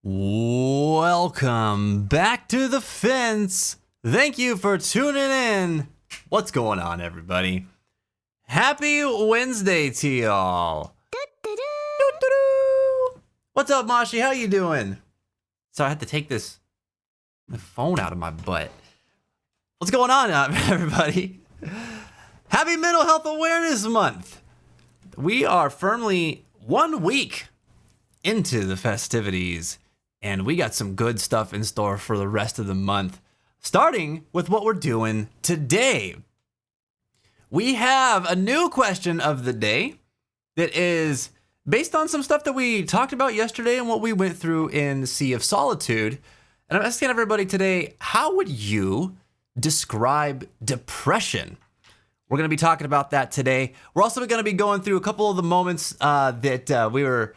Welcome back to the fence. Thank you for tuning in. What's going on, everybody? Happy Wednesday to y'all. What's up, Mashi? How you doing? So I had to take the phone out of my butt. What's going on, everybody? Happy Mental Health Awareness Month. We are firmly 1 week into the festivities, and we got some good stuff in store for the rest of the month, starting with what we're doing today. We have a new question of the day that is based on some stuff that we talked about yesterday and what we went through in Sea of Solitude. And I'm asking everybody today, how would you describe depression? We're going to be talking about that today. We're also going to be going through a couple of the moments that we were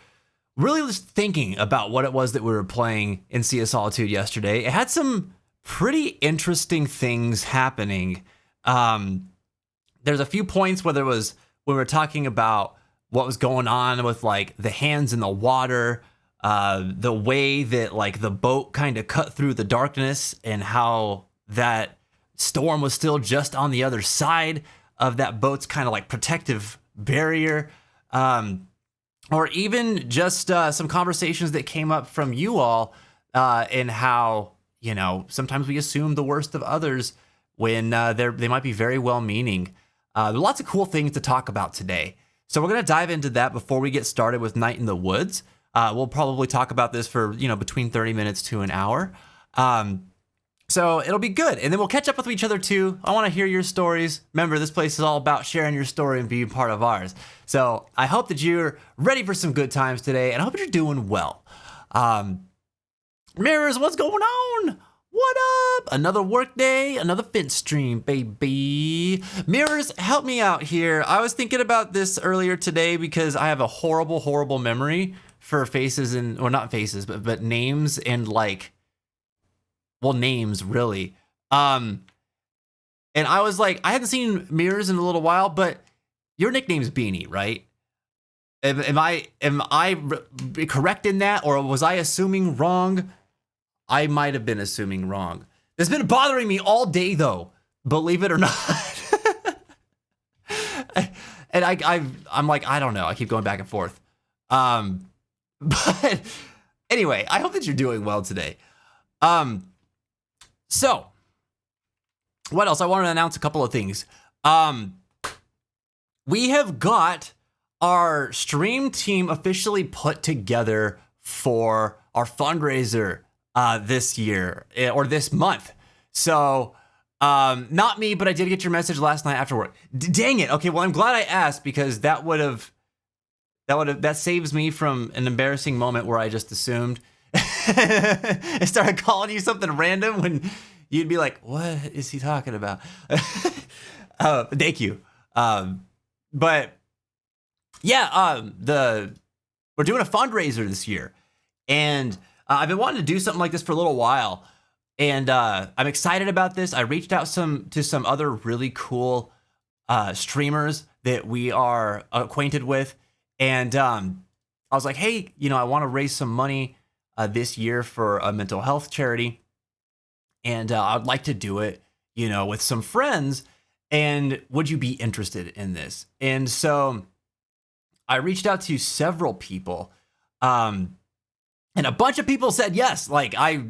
really just thinking about what it was that we were playing in Sea of Solitude yesterday. It had some pretty interesting things happening. There's a few points where when we were talking about what was going on with like the hands in the water, the way that like the boat kind of cut through the darkness and how that storm was still just on the other side of that boat's kind of like protective barrier. Or even just some conversations that came up from you all and how, you know, sometimes we assume the worst of others when they might be very well-meaning. There are lots of cool things to talk about today. So we're going to dive into that before we get started with Night in the Woods. We'll probably talk about this for, between 30 minutes to an hour. So it'll be good. And then we'll catch up with each other too. I want to hear your stories. Remember, this place is all about sharing your story and being part of ours. So I hope that you're ready for some good times today, and I hope you're doing well. Mirrors, what's going on? What up? Another work day, another fence stream, baby. Mirrors, help me out here. I was thinking about this earlier today because I have a horrible, horrible memory for faces or not faces, but names and names really. And I was like, I hadn't seen Mirrors in a little while, but your nickname's Beanie, right? Am I correct in that, or was I assuming wrong? I might have been assuming wrong. It's been bothering me all day though, believe it or not. And I'm like, I don't know. I keep going back and forth. But anyway, I hope that you're doing well today. So, what else? I want to announce a couple of things. We have got our stream team officially put together for our fundraiser this year, or this month. So, not me, but I did get your message last night after work. Dang it. Okay, well, I'm glad I asked because that saves me from an embarrassing moment where I just assumed I started calling you something random when you'd be like, what is he talking about? Thank you. But yeah, we're doing a fundraiser this year, and I've been wanting to do something like this for a little while, and I'm excited about this. I reached out to some other really cool streamers that we are acquainted with, and I was like, hey, I want to raise some money this year for a mental health charity, and I'd like to do it, with some friends, and would you be interested in this? And so I reached out to several people, and a bunch of people said yes. Like I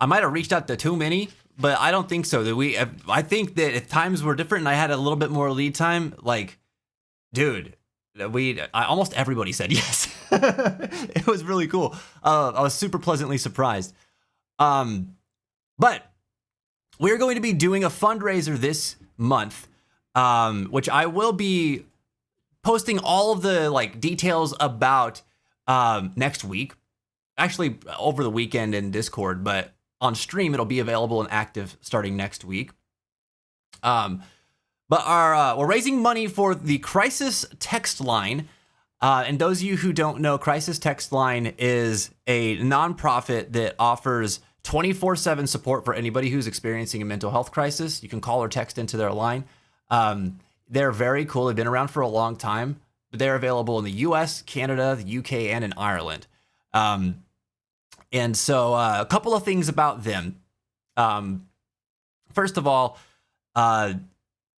might have reached out to too many, but I don't think so. I think that if times were different and I had a little bit more lead time, like, dude, almost everybody said yes. It was really cool. I was super pleasantly surprised. But we're going to be doing a fundraiser this month, which I will be posting all of the details about next week. Actually, over the weekend in Discord, but on stream it'll be available and active starting next week. But we're raising money for the Crisis Text Line. And those of you who don't know, Crisis Text Line is a nonprofit that offers 24/7 support for anybody who's experiencing a mental health crisis. You can call or text into their line. They're very cool. They've been around for a long time, but they're available in the US, Canada, the UK, and in Ireland. And so a couple of things about them. First of all,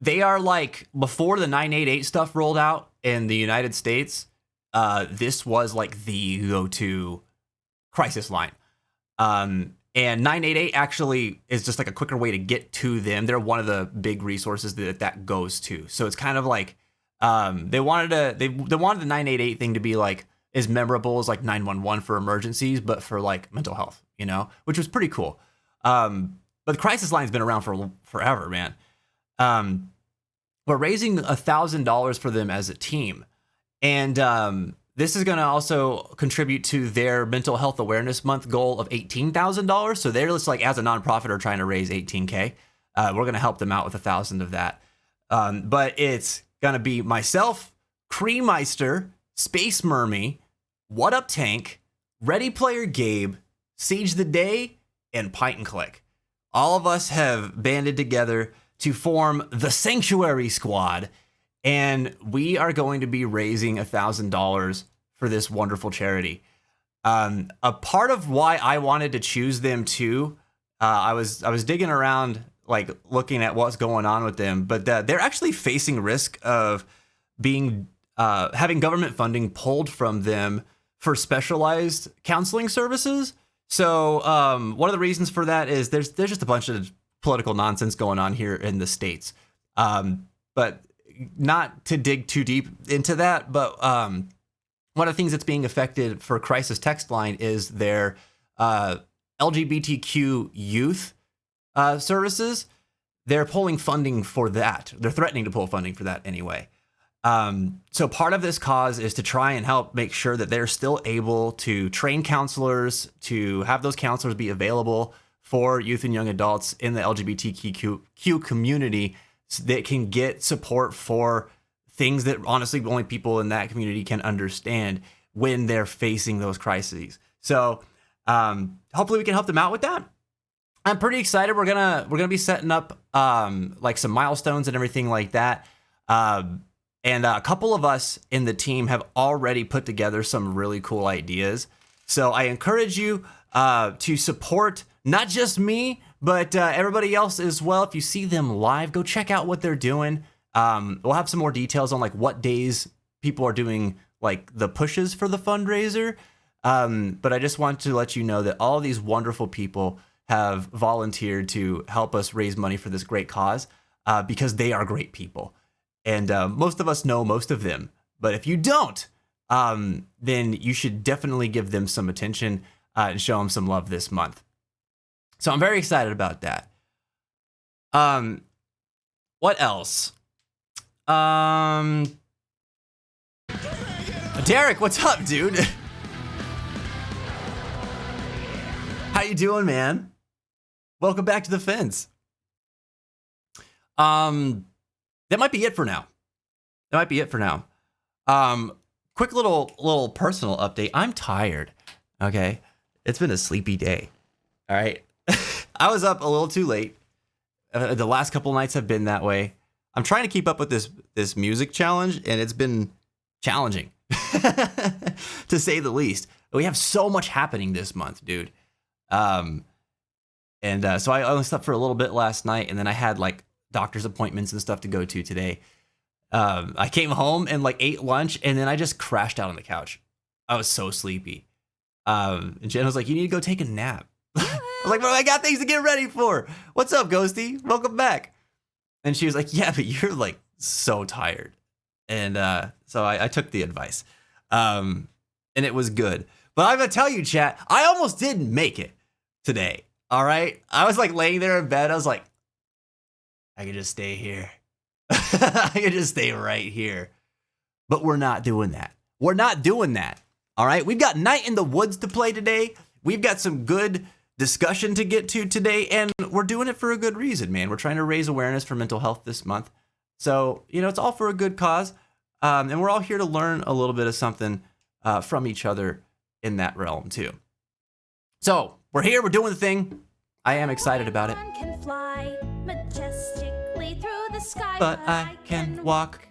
they are like, before the 988 stuff rolled out in the United States, this was like the go-to crisis line. And 988 actually is just like a quicker way to get to them. They're one of the big resources that goes to. So it's kind of like they wanted the 988 thing to be like as memorable as like 911 for emergencies, but for like mental health, you know, which was pretty cool. But the crisis line's been around for forever, man. We're raising $1,000 for them as a team, and this is going to also contribute to their Mental Health Awareness Month goal of $18,000. So they're just like, as a nonprofit, are trying to raise $18K. We're going to help them out with $1,000 of that. But it's going to be myself, Creammeister, Space Mermy, What Up Tank, Ready Player Gabe, Siege the Day, and Pint and Click. All of us have banded together to form the Sanctuary Squad, and we are going to be raising $1,000 for this wonderful charity. A part of why I wanted to choose them too, I was digging around, like looking at what's going on with them, but they're actually facing risk of being having government funding pulled from them for specialized counseling services. So one of the reasons for that is there's just a bunch of political nonsense going on here in the States. But not to dig too deep into that, but one of the things that's being affected for Crisis Text Line is their LGBTQ youth services. They're pulling funding for that. They're threatening to pull funding for that anyway. So part of this cause is to try and help make sure that they're still able to train counselors, to have those counselors be available for youth and young adults in the LGBTQ community that can get support for things that honestly only people in that community can understand when they're facing those crises. So hopefully we can help them out with that. I'm pretty excited. We're gonna be setting up like some milestones and everything like that. And a couple of us in the team have already put together some really cool ideas. So I encourage you to support not just me, but everybody else as well. If you see them live, go check out what they're doing. We'll have some more details on like what days people are doing like the pushes for the fundraiser. But I just want to let you know that all of these wonderful people have volunteered to help us raise money for this great cause because they are great people. And most of us know most of them. But if you don't, then you should definitely give them some attention and show them some love this month. So I'm very excited about that. What else? Derek, what's up, dude? How you doing, man? Welcome back to the fence. That might be it for now. Quick little personal update. I'm tired. Okay. It's been a sleepy day. All right. I was up a little too late. The last couple nights have been that way. I'm trying to keep up with this music challenge, and it's been challenging, to say the least. We have so much happening this month, dude. So I only slept for a little bit last night, and then I had like doctor's appointments and stuff to go to today. I came home and like ate lunch, and then I just crashed out on the couch. I was so sleepy. And Jen was like, "You need to go take a nap." I was like, "Well, I got things to get ready for. What's up, Ghosty? Welcome back." And she was like, "Yeah, but you're like so tired." And so I took the advice. And it was good. But I'm going to tell you, chat, I almost didn't make it today. All right? I was like laying there in bed. I was like, I could just stay here. I could just stay right here. But we're not doing that. We're not doing that. All right? We've got Night in the Woods to play today. We've got some good discussion to get to today, and we're doing it for a good reason, man. We're trying to raise awareness for mental health this month. So, it's all for a good cause. And we're all here to learn a little bit of something from each other in that realm, too. So, we're here. We're doing the thing. I am excited about it. Can fly majestically through the sky, but I can walk.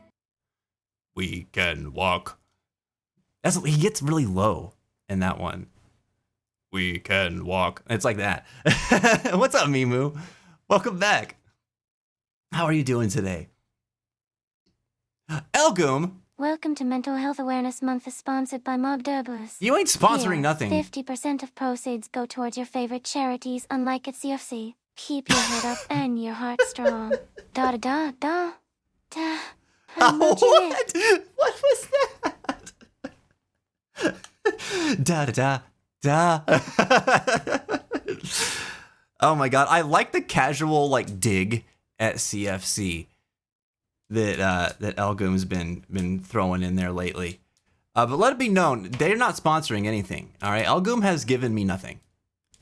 We can walk. He gets really low in that one. We can walk. It's like that. What's up, Mimu? Welcome back. How are you doing today? Elgoom? Welcome to Mental Health Awareness Month is sponsored by Mob Durbus. You ain't sponsoring nothing. 50% of proceeds go towards your favorite charities, unlike at CFC. Keep your head up and your heart strong. Da da da da. Da. What? What was that? Da da da da. Oh my god, I like the casual like dig at CFC that Elgoom's been throwing in there lately. But let it be known, they're not sponsoring anything. All right, Elgoom has given me nothing.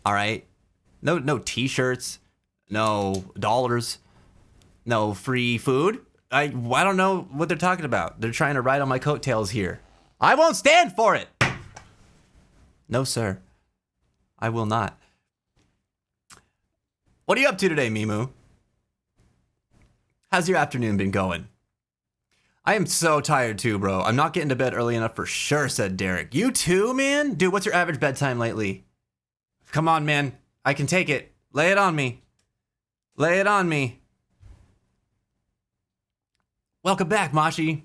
All right, no T-shirts, no dollars, no free food. I don't know what they're talking about. They're trying to ride on my coattails here. I won't stand for it. No, sir. I will not. What are you up to today, Mimu? How's your afternoon been going? I am so tired too, bro. I'm not getting to bed early enough for sure, said Derek. You too, man? Dude, what's your average bedtime lately? Come on, man. I can take it. Lay it on me. Lay it on me. Welcome back, Mashi.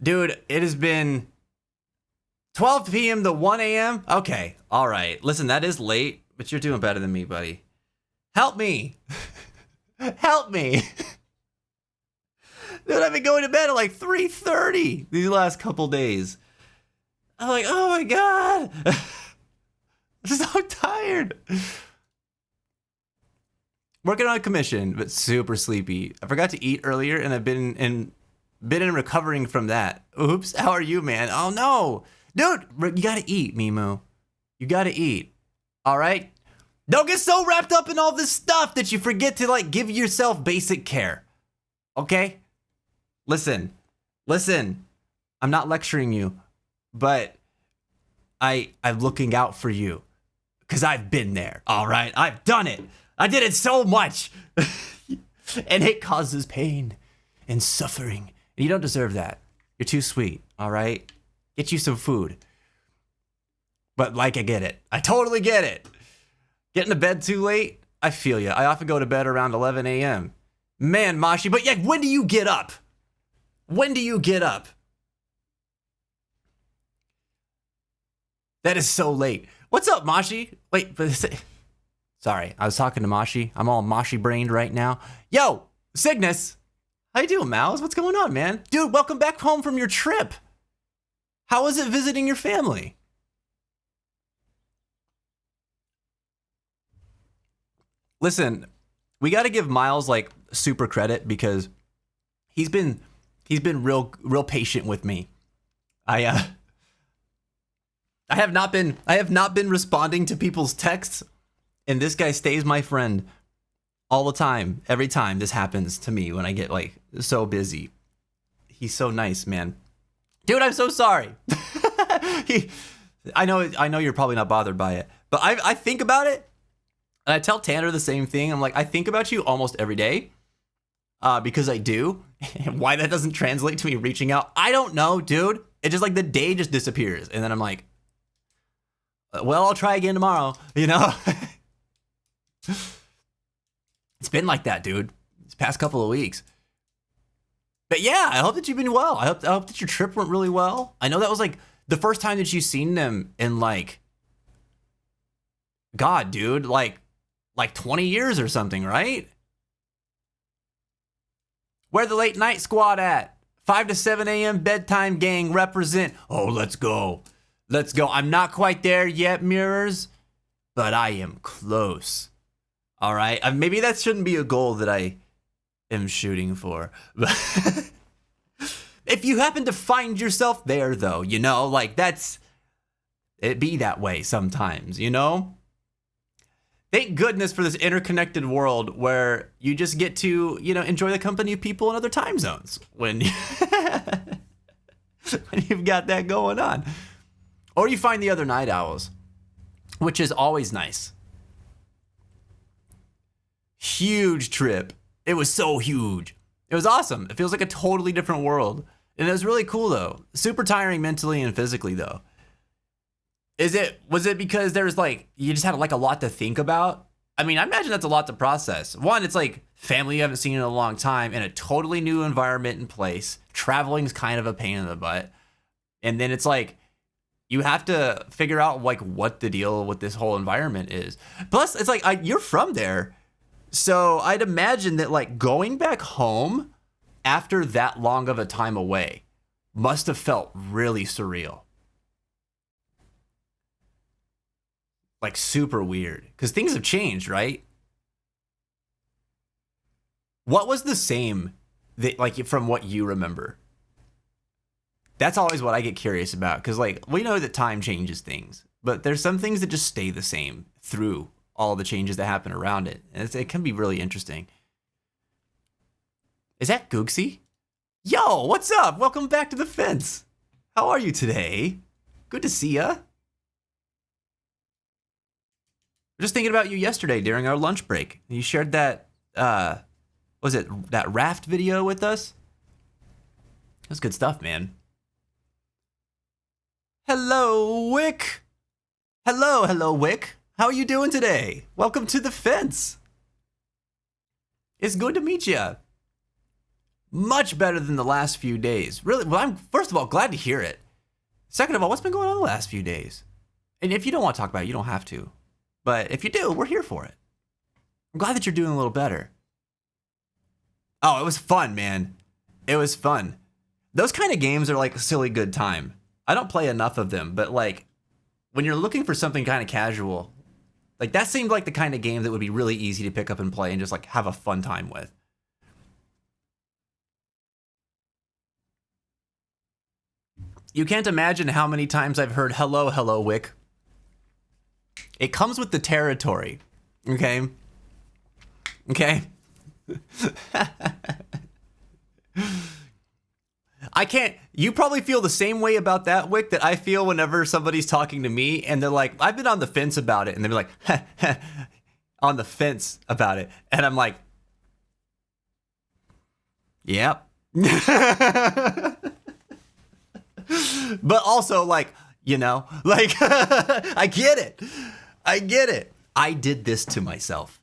Dude, it has been 12 p.m. to 1 a.m. Okay, all right. Listen, that is late, but you're doing better than me, buddy. Help me. Help me. Dude, I've been going to bed at like 3:30 these last couple days. I'm like, oh my God. I'm so tired. Working on a commission, but super sleepy. I forgot to eat earlier, and I've been in recovering from that. Oops, how are you, man? Oh no. Dude, you gotta eat, Mimu. You gotta eat. All right? Don't get so wrapped up in all this stuff that you forget to like give yourself basic care. Okay? Listen. I'm not lecturing you, but I'm looking out for you because I've been there. All right? I've done it. I did it so much. And it causes pain and suffering. And you don't deserve that. You're too sweet. All right? Get you some food. But like, I get it. I totally get it. Getting to bed too late? I feel you. I often go to bed around 11 a.m. Man, Mashi, but yeah, when do you get up? When do you get up? That is so late. What's up, Mashi? Wait, sorry, I was talking to Mashi. I'm all Mashi brained right now. Yo, Cygnus. How you doing, Mouse? What's going on, man? Dude, welcome back home from your trip. How was it visiting your family? Listen, we got to give Miles like super credit because he's been real patient with me. I have not been responding to people's texts, and this guy stays my friend all the time. Every time this happens to me when I get like so busy. He's so nice, man. Dude, I'm so sorry. I know you're probably not bothered by it, but I think about it. And I tell Tanner the same thing. I'm like, I think about you almost every day because I do. And why that doesn't translate to me reaching out, I don't know, dude. It's just like the day just disappears. And then I'm like, well, I'll try again tomorrow, you know? It's been like that, dude. This past couple of weeks. But yeah, I hope that you've been well. I hope that your trip went really well. I know that was like the first time that you've seen them in like, God, dude, like 20 years or something, right? Where the late night squad at? 5 to 7 a.m. bedtime gang represent. Oh, let's go. Let's go. I'm not quite there yet, mirrors, but I am close. All right. Maybe that shouldn't be a goal that I am shooting for. If you happen to find yourself there, though, you know, like it be that way sometimes, you know? Thank goodness for this interconnected world where you just get to, you know, enjoy the company of people in other time zones when you've got that going on. Or you find the other night owls, which is always nice. Huge trip. It was so huge. It was awesome. It feels like a totally different world. And it was really cool, though. Super tiring mentally and physically, though. Was it because there's like, you just had like a lot to think about? I mean, I imagine that's a lot to process. One, it's like family you haven't seen in a long time in a totally new environment and place. Traveling's kind of a pain in the butt. And then it's like, you have to figure out like what the deal with this whole environment is. Plus, it's like, you're from there. So I'd imagine that like going back home after that long of a time away must have felt really surreal. Like super weird, because things have changed, right? What was the same that, like, from what you remember? That's always what I get curious about, because like we know that time changes things, but there's some things that just stay the same through all the changes that happen around it. And it can be really interesting. Is that Googsy? Yo, what's up? Welcome back to the fence. How are you today? Good to see ya. Just thinking about you yesterday during our lunch break. You shared that, was it that raft video with us? That's good stuff, man. Hello, Wick. Hello, Wick. How are you doing today? Welcome to the fence. It's good to meet you. Much better than the last few days. Really, well, I'm, first of all, glad to hear it. Second of all, what's been going on the last few days? And if you don't want to talk about it, you don't have to. But if you do, we're here for it. I'm glad that you're doing a little better. Oh, it was fun, man. It was fun. Those kind of games are like a silly good time. I don't play enough of them, but like when you're looking for something kind of casual, like that seemed like the kind of game that would be really easy to pick up and play and just like have a fun time with. You can't imagine how many times I've heard hello, Wick. It comes with the territory, okay? Okay? I can't, you probably feel the same way about that, Wick, that I feel whenever somebody's talking to me and they're like, I've been on the fence about it. And they're like, on the fence about it. And I'm like, yep. But also like, you know, like, I get it. I did this to myself.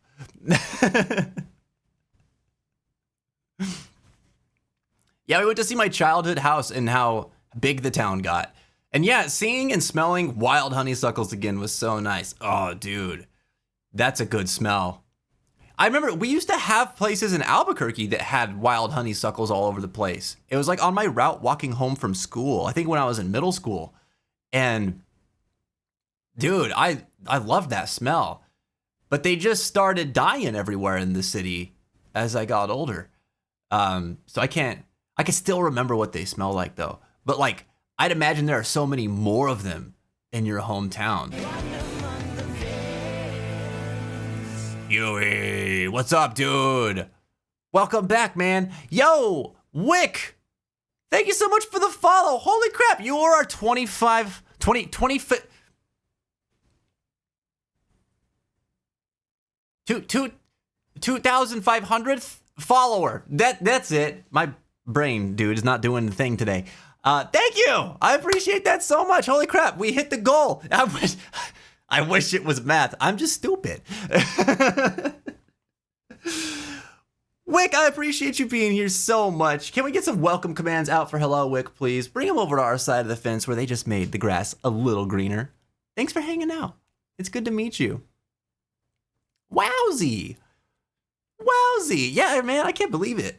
Yeah, we went to see my childhood house and how big the town got. And yeah, seeing and smelling wild honeysuckles again was so nice. Oh, dude, that's a good smell. I remember we used to have places in Albuquerque that had wild honeysuckles all over the place. It was like on my route walking home from school, I think when I was in middle school. And dude, I loved that smell. But they just started dying everywhere in the city as I got older. So I can still remember what they smell like though. But like, I'd imagine there are so many more of them in your hometown. Yui, what's up, dude? Welcome back, man. Yo, Wick, thank you so much for the follow. Holy crap, you are our 2,500th follower. That's it. My brain, dude, is not doing the thing today. Thank you. I appreciate that so much. Holy crap, we hit the goal. I wish it was math. I'm just stupid. Wick, I appreciate you being here so much. Can we get some welcome commands out for hello, Wick, please? Bring them over to our side of the fence where they just made the grass a little greener. Thanks for hanging out. It's good to meet you. Wowzy. Yeah, man, I can't believe it.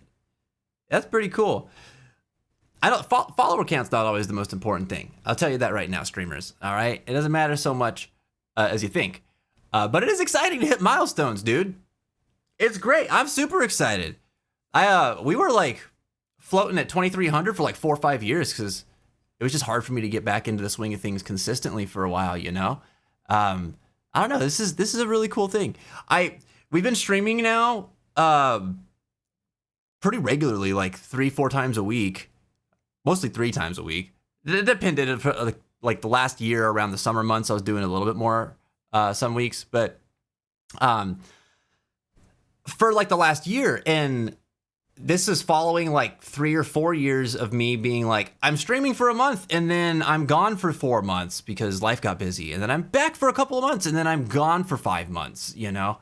That's pretty cool. Follower count's not always the most important thing. I'll tell you that right now, streamers. All right? It doesn't matter so much as you think. But it is exciting to hit milestones, dude. It's great. I'm super excited. We were like floating at 2,300 for like 4 or 5 years because it was just hard for me to get back into the swing of things consistently for a while, you know? I don't know. This is a really cool thing. We've been streaming now pretty regularly, like 3-4 times a week, mostly 3 times a week. It depended. Like the last year around the summer months, I was doing a little bit more some weeks, but for like the last year, and this is following like 3 or 4 years of me being like, I'm streaming for a month and then I'm gone for 4 months because life got busy. And then I'm back for a couple of months and then I'm gone for 5 months, you know?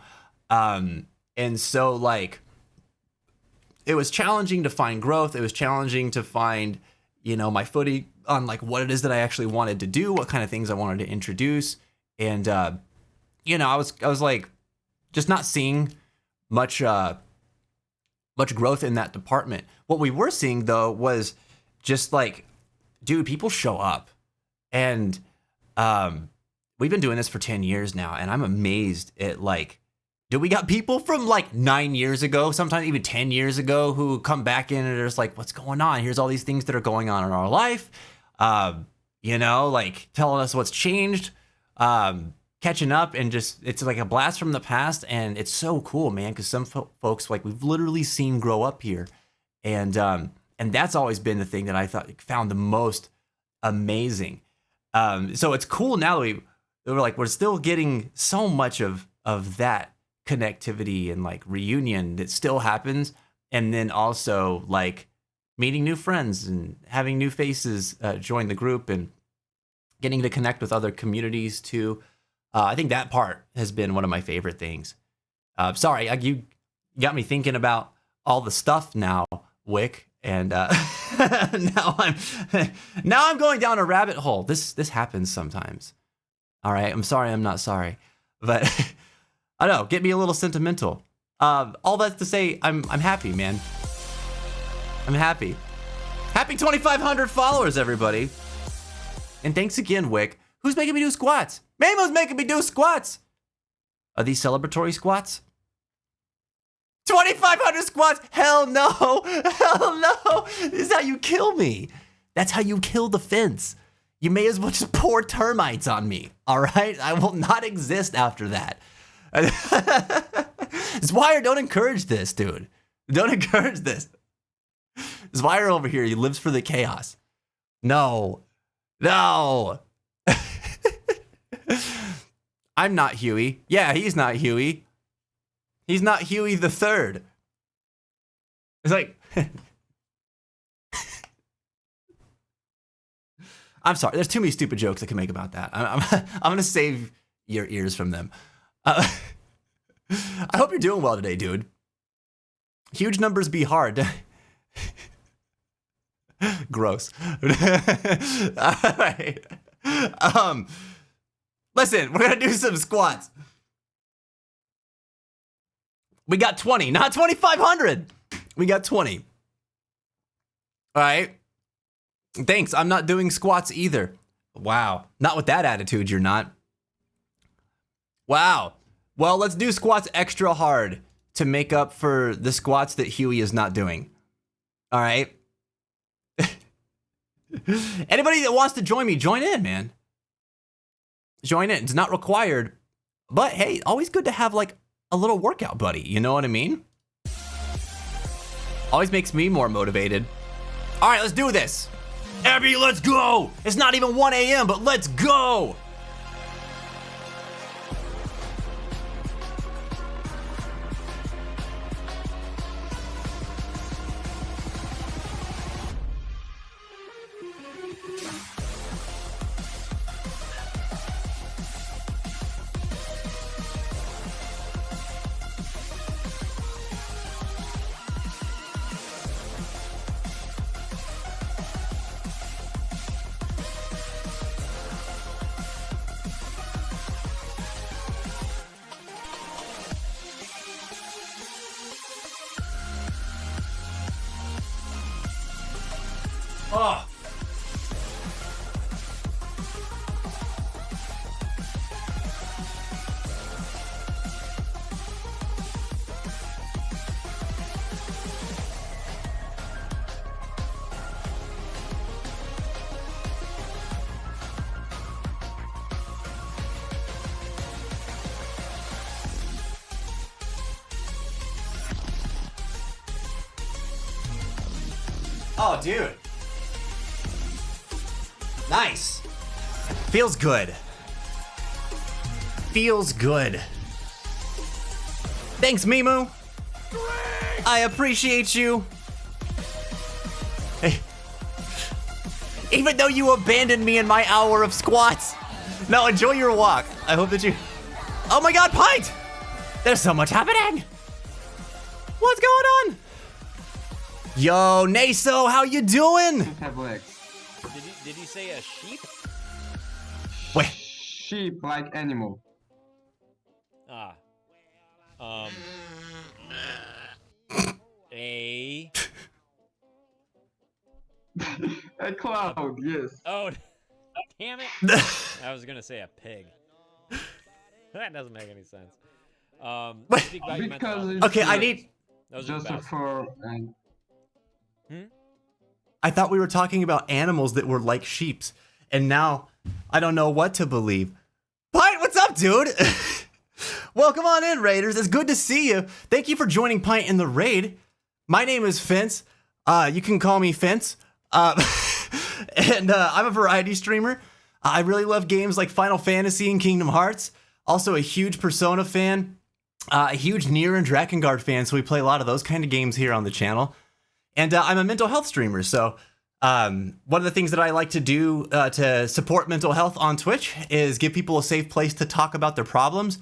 And so like, it was challenging to find growth. It was challenging to find, you know, my footing on like what it is that I actually wanted to do, what kind of things I wanted to introduce. And, you know, I was like just not seeing much growth in that department. What we were seeing though was just like, dude, people show up, and we've been doing this for 10 years now, and I'm amazed at like, dude, we got people from like 9 years ago, sometimes even 10 years ago, who come back in and are just like, what's going on? Here's all these things that are going on in our life. You know, like telling us what's changed, catching up, and just, it's like a blast from the past. And it's so cool, man, because some folks like we've literally seen grow up here. And that's always been the thing that I found the most amazing. So it's cool now that we're still getting so much of that connectivity and like reunion that still happens. And then also like meeting new friends and having new faces join the group and getting to connect with other communities too. I think that part has been one of my favorite things. Sorry, you got me thinking about all the stuff now, Wick, and now I'm going down a rabbit hole. This happens sometimes. All right, I'm sorry, I'm not sorry, but I don't know, get me a little sentimental. All that's to say, I'm happy, man. I'm happy. Happy 2,500 followers, everybody. And thanks again, Wick. Who's making me do squats? Mamo's making me do squats. Are these celebratory squats? 2,500 squats? Hell no. Hell no. This is how you kill me. That's how you kill the fence. You may as well just pour termites on me. All right? I will not exist after that. Zwire, don't encourage this, dude. Don't encourage this. Zwire over here, he lives for the chaos. No. I'm not Huey. Yeah, he's not Huey. He's not Huey the Third. It's like, I'm sorry. There's too many stupid jokes I can make about that. I'm gonna save your ears from them. I hope you're doing well today, dude. Huge numbers be hard. Gross. All right. Listen, we're gonna do some squats. We got 20, not 2,500. We got 20. All right. Thanks. I'm not doing squats either. Wow. Not with that attitude, you're not. Wow. Well, let's do squats extra hard to make up for the squats that Huey is not doing. All right. Anybody that wants to join me, join in, man. Join in. It's not required, but hey, always good to have like a little workout buddy. You know what I mean? Always makes me more motivated. All right, let's do this. Abby, let's go. It's not even 1 a.m., but let's go. Oh. Oh, dude. Nice. Feels good. Feels good. Thanks, Mimu. Drink! I appreciate you. Hey. Even though you abandoned me in my hour of squats. No, enjoy your walk. I hope that you... Oh my God, Pint! There's so much happening. What's going on? Yo, Naso, how you doing? Have legs. Did you say a sheep? Wait. Sheep like animal. Ah. A. A cloud, yes. Oh, damn it! I was gonna say a pig. That doesn't make any sense. Speak about your mental Because health. it's Okay, I need... Those are just the a best. fur and I thought we were talking about animals that were like sheeps, and now I don't know what to believe. Pint, what's up, dude? Welcome on in, Raiders. It's good to see you. Thank you for joining Pint in the raid. My name is Fence. You can call me Fence. And I'm a variety streamer. I really love games like Final Fantasy and Kingdom Hearts. Also a huge Persona fan. A huge Nier and Drakengard fan, so we play a lot of those kind of games here on the channel. And I'm a mental health streamer, so one of the things that I like to do to support mental health on Twitch is give people a safe place to talk about their problems,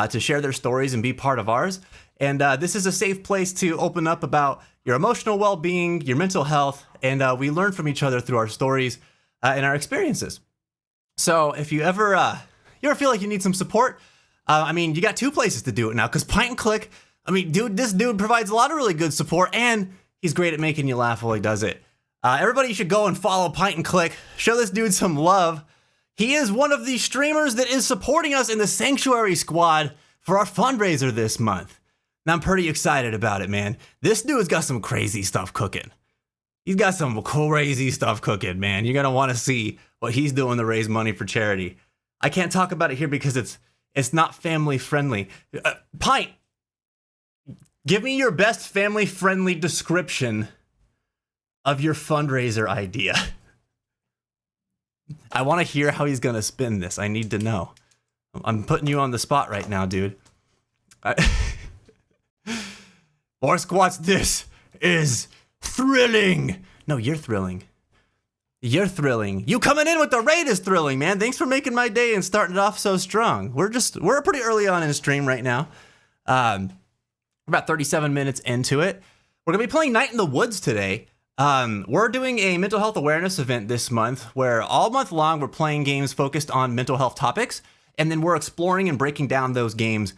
to share their stories and be part of ours. And this is a safe place to open up about your emotional well-being, your mental health, and we learn from each other through our stories and our experiences. So if you ever feel like you need some support, I mean, you got two places to do it now, because Pint and Click, I mean, dude, this dude provides a lot of really good support, and he's great at making you laugh while he does it. Everybody should go and follow Pint and Click. Show this dude some love. He is one of the streamers that is supporting us in the Sanctuary Squad for our fundraiser this month. And I'm pretty excited about it, man. This dude's got some crazy stuff cooking. He's got some crazy stuff cooking, man. You're going to want to see what he's doing to raise money for charity. I can't talk about it here because it's not family friendly. Pint, give me your best family friendly description of your fundraiser idea. I want to hear how he's going to spin this. I need to know. I'm putting you on the spot right now, dude. More squats, this is thrilling. No, you're thrilling. You're thrilling. You coming in with the raid is thrilling, man. Thanks for making my day and starting it off so strong. We're pretty early on in the stream right now. We're about 37 minutes into it. We're gonna be playing Night in the Woods today. We're doing a mental health awareness event this month where all month long we're playing games focused on mental health topics, and then we're exploring and breaking down those games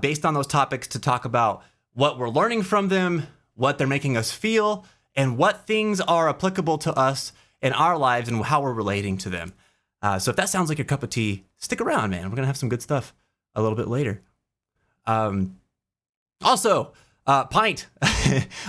based on those topics to talk about what we're learning from them, what they're making us feel, and what things are applicable to us in our lives and how we're relating to them. So if that sounds like your cup of tea, stick around, man. We're gonna have some good stuff a little bit later. Also, Pint,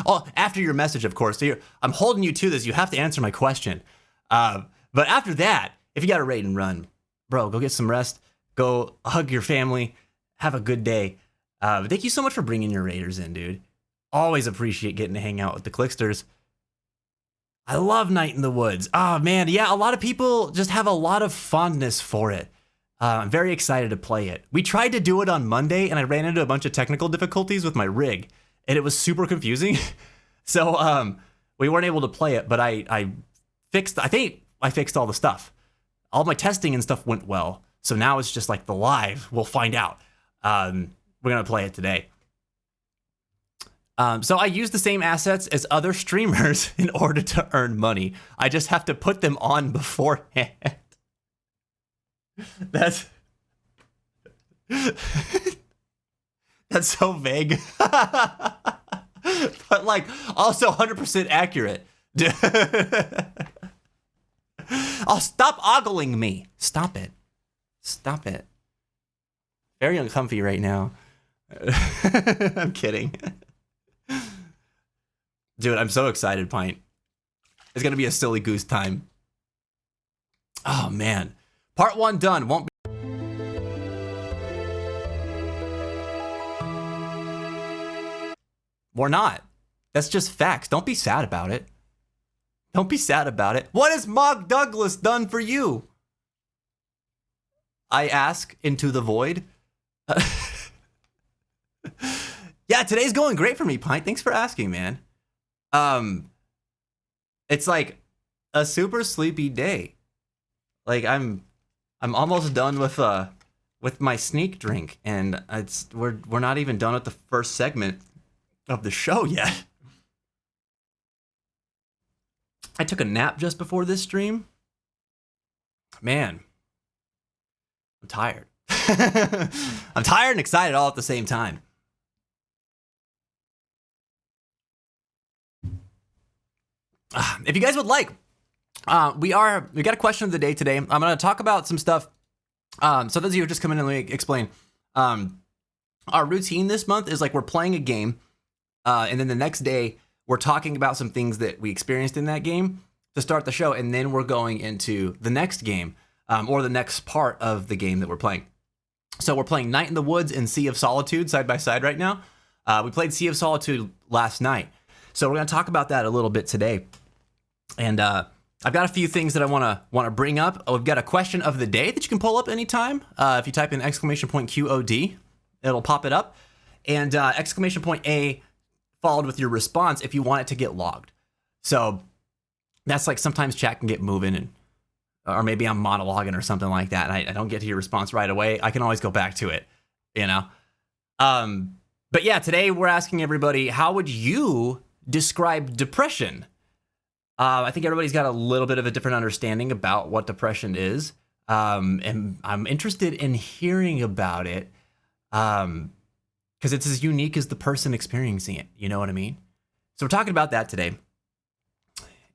oh, after your message, of course, so I'm holding you to this. You have to answer my question. But after that, if you got a raid and run, bro, go get some rest. Go hug your family. Have a good day. Thank you so much for bringing your raiders in, dude. Always appreciate getting to hang out with the Clicksters. I love Night in the Woods. Oh, man. Yeah, a lot of people just have a lot of fondness for it. I'm very excited to play it. We tried to do it on Monday, and I ran into a bunch of technical difficulties with my rig, and it was super confusing. So we weren't able to play it, but I think I fixed all the stuff. All my testing and stuff went well. So now it's just like the live. We'll find out. We're going to play it today. So I use the same assets as other streamers in order to earn money. I just have to put them on beforehand. That's so vague. But like also 100% accurate. Oh, stop ogling me. Stop it. Stop it. Very uncomfy right now. I'm kidding. Dude, I'm so excited, Pint. It's gonna be a silly goose time. Oh man. Part 1 done. Won't be. We're not. That's just facts. Don't be sad about it. Don't be sad about it. What has Mog Douglas done for you? I ask into the void. Yeah, today's going great for me, Pint. Thanks for asking, man. It's like a super sleepy day. Like I'm almost done with my sneak drink, and we're not even done with the first segment of the show yet. I took a nap just before this stream. Man, I'm tired. I'm tired and excited all at the same time. If you guys would like, we got a question of the day today. I'm going to talk about some stuff. So those of you who are just coming in, let me explain. Our routine this month is like we're playing a game, and then the next day we're talking about some things that we experienced in that game to start the show, and then we're going into the next game, or the next part of the game that we're playing. So we're playing Night in the Woods and Sea of Solitude side by side right now. We played Sea of Solitude last night, so we're going to talk about that a little bit today. And I've got a few things that I want to bring up. We've got a question of the day that you can pull up anytime. If you type in !QOD, it'll pop it up. And !A followed with your response if you want it to get logged. So that's like sometimes chat can get moving, or maybe I'm monologuing or something like that, and I don't get to your response right away. I can always go back to it, you know? But yeah, today we're asking everybody, how would you describe depression? I think everybody's got a little bit of a different understanding about what depression is. And I'm interested in hearing about it because it's as unique as the person experiencing it. You know what I mean? So we're talking about that today.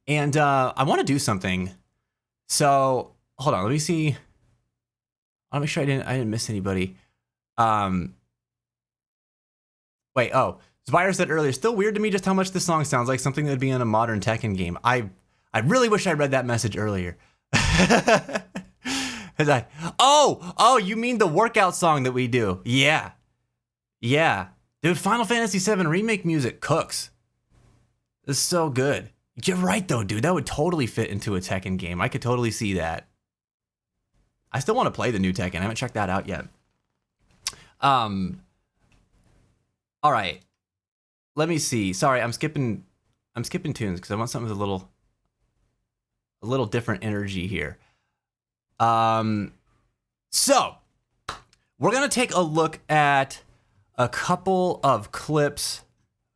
And I want to do something. So hold on, let me see. I want to make sure I didn't miss anybody. Wait, Spire said earlier, still weird to me just how much this song sounds like something that would be in a modern Tekken game. I really wish I read that message earlier. You mean the workout song that we do? Yeah. Dude, Final Fantasy VII Remake music cooks. It's so good. You're right though, dude. That would totally fit into a Tekken game. I could totally see that. I still want to play the new Tekken. I haven't checked that out yet. All right. Let me see. Sorry, I'm skipping tunes because I want something with a little different energy here. So we're gonna take a look at a couple of clips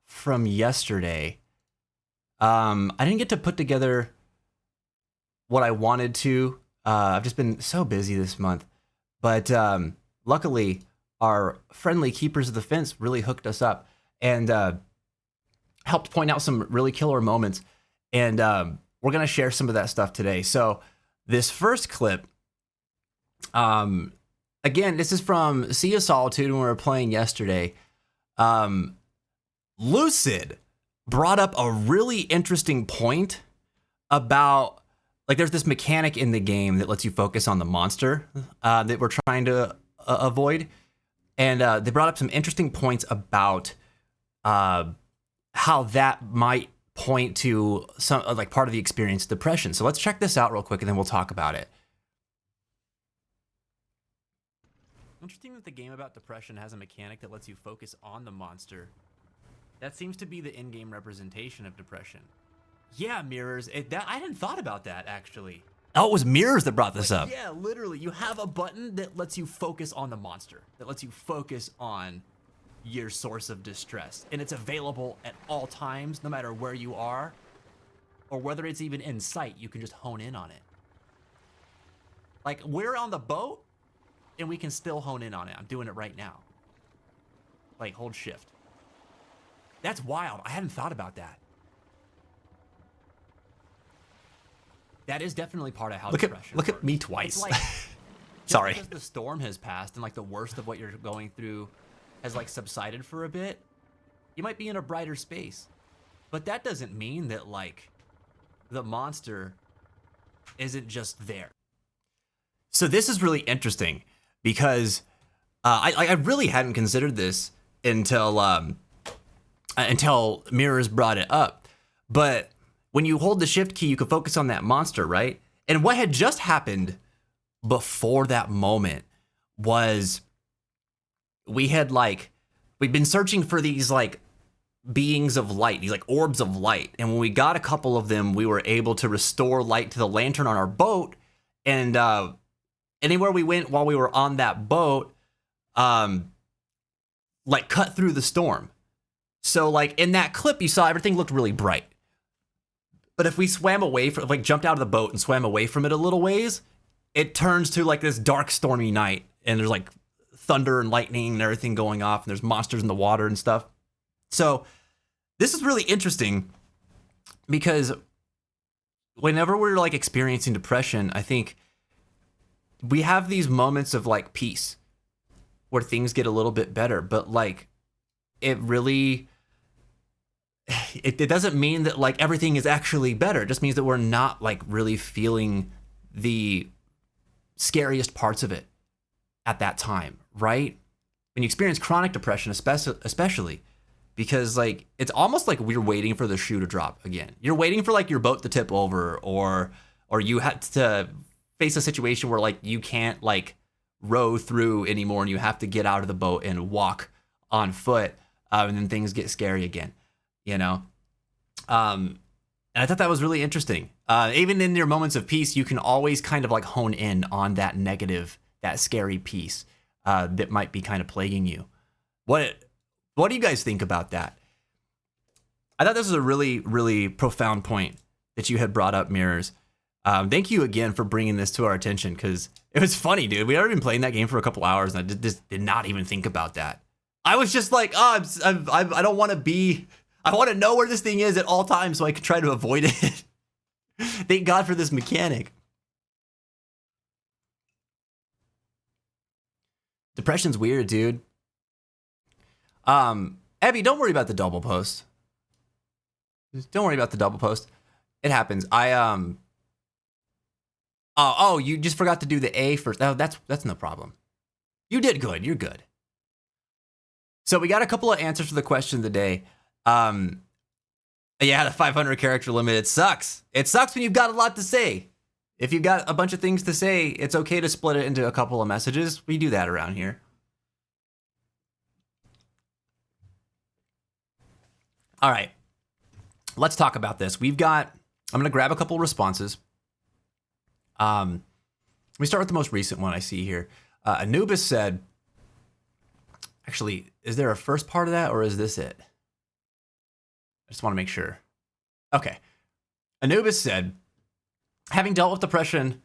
from yesterday. I didn't get to put together what I wanted to. I've just been so busy this month, but luckily our friendly keepers of the fence really hooked us up and helped point out some really killer moments. And we're going to share some of that stuff today. So this first clip, again, this is from Sea of Solitude when we were playing yesterday. Lucid brought up a really interesting point about, like, there's this mechanic in the game that lets you focus on the monster that we're trying to avoid. And they brought up some interesting points about how that might point to some like part of the experience, depression. So let's check this out real quick and then we'll talk about it. Interesting that the game about depression has a mechanic that lets you focus on the monster. That seems to be the in-game representation of depression. Yeah, Mirrors. I hadn't thought about that, actually. Oh, it was Mirrors that brought this up. Yeah, literally. You have a button that lets you focus on the monster. That lets you focus on your source of distress. And it's available at all times, no matter where you are. Or whether it's even in sight, you can just hone in on it. Like, we're on the boat, and we can still hone in on it. I'm doing it right now. Like, hold shift. That's wild. I hadn't thought about that. That is definitely part of how depression works. Look at me twice. Like, sorry. Because the storm has passed and like the worst of what you're going through has like subsided for a bit, you might be in a brighter space. But that doesn't mean that like the monster isn't just there. So this is really interesting because I really hadn't considered this until Mirrors brought it up. But when you hold the shift key, you can focus on that monster, right? And what had just happened before that moment was we had we've been searching for these like beings of light, these like orbs of light. And when we got a couple of them, we were able to restore light to the lantern on our boat. And anywhere we went while we were on that boat, like cut through the storm. So like in that clip, you saw everything looked really bright. But if we swam away from, like jumped out of the boat and swam away from it a little ways, it turns to like this dark, stormy night. And there's like thunder and lightning and everything going off. And there's monsters in the water and stuff. So this is really interesting because whenever we're like experiencing depression, I think we have these moments of like peace where things get a little bit better, but like it really, it doesn't mean that like everything is actually better. It just means that we're not like really feeling the scariest parts of it at that time, right? When you experience chronic depression, especially because like it's almost like we're waiting for the shoe to drop again. You're waiting for like your boat to tip over, or you had to face a situation where like you can't like row through anymore and you have to get out of the boat and walk on foot, and then things get scary again, you know? And I thought that was really interesting. Even in your moments of peace, you can always kind of like hone in on that negative, that scary piece that might be kind of plaguing you. What do you guys think about that? I thought this was a really, really profound point that you had brought up, Mirrors. Thank you again for bringing this to our attention, because it was funny, dude. We had already been playing that game for a couple hours, and I just did not even think about that. I was just like, oh, I don't want to be... I want to know where this thing is at all times so I can try to avoid it. Thank God for this mechanic. Depression's weird, dude. Abby, don't worry about the double post. Don't worry about the double post. It happens. Oh, you just forgot to do the A first. Oh, that's no problem. You did good. You're good. So we got a couple of answers for the question of the day. Yeah, the 500 character limit. It sucks. It sucks when you've got a lot to say. If you've got a bunch of things to say, it's okay to split it into a couple of messages. We do that around here. All right, let's talk about this. I'm going to grab a couple responses. Let me start with the most recent one I see here. Anubis said, actually, is there a first part of that or is this it? I just want to make sure. Okay. Anubis said, having dealt with depression,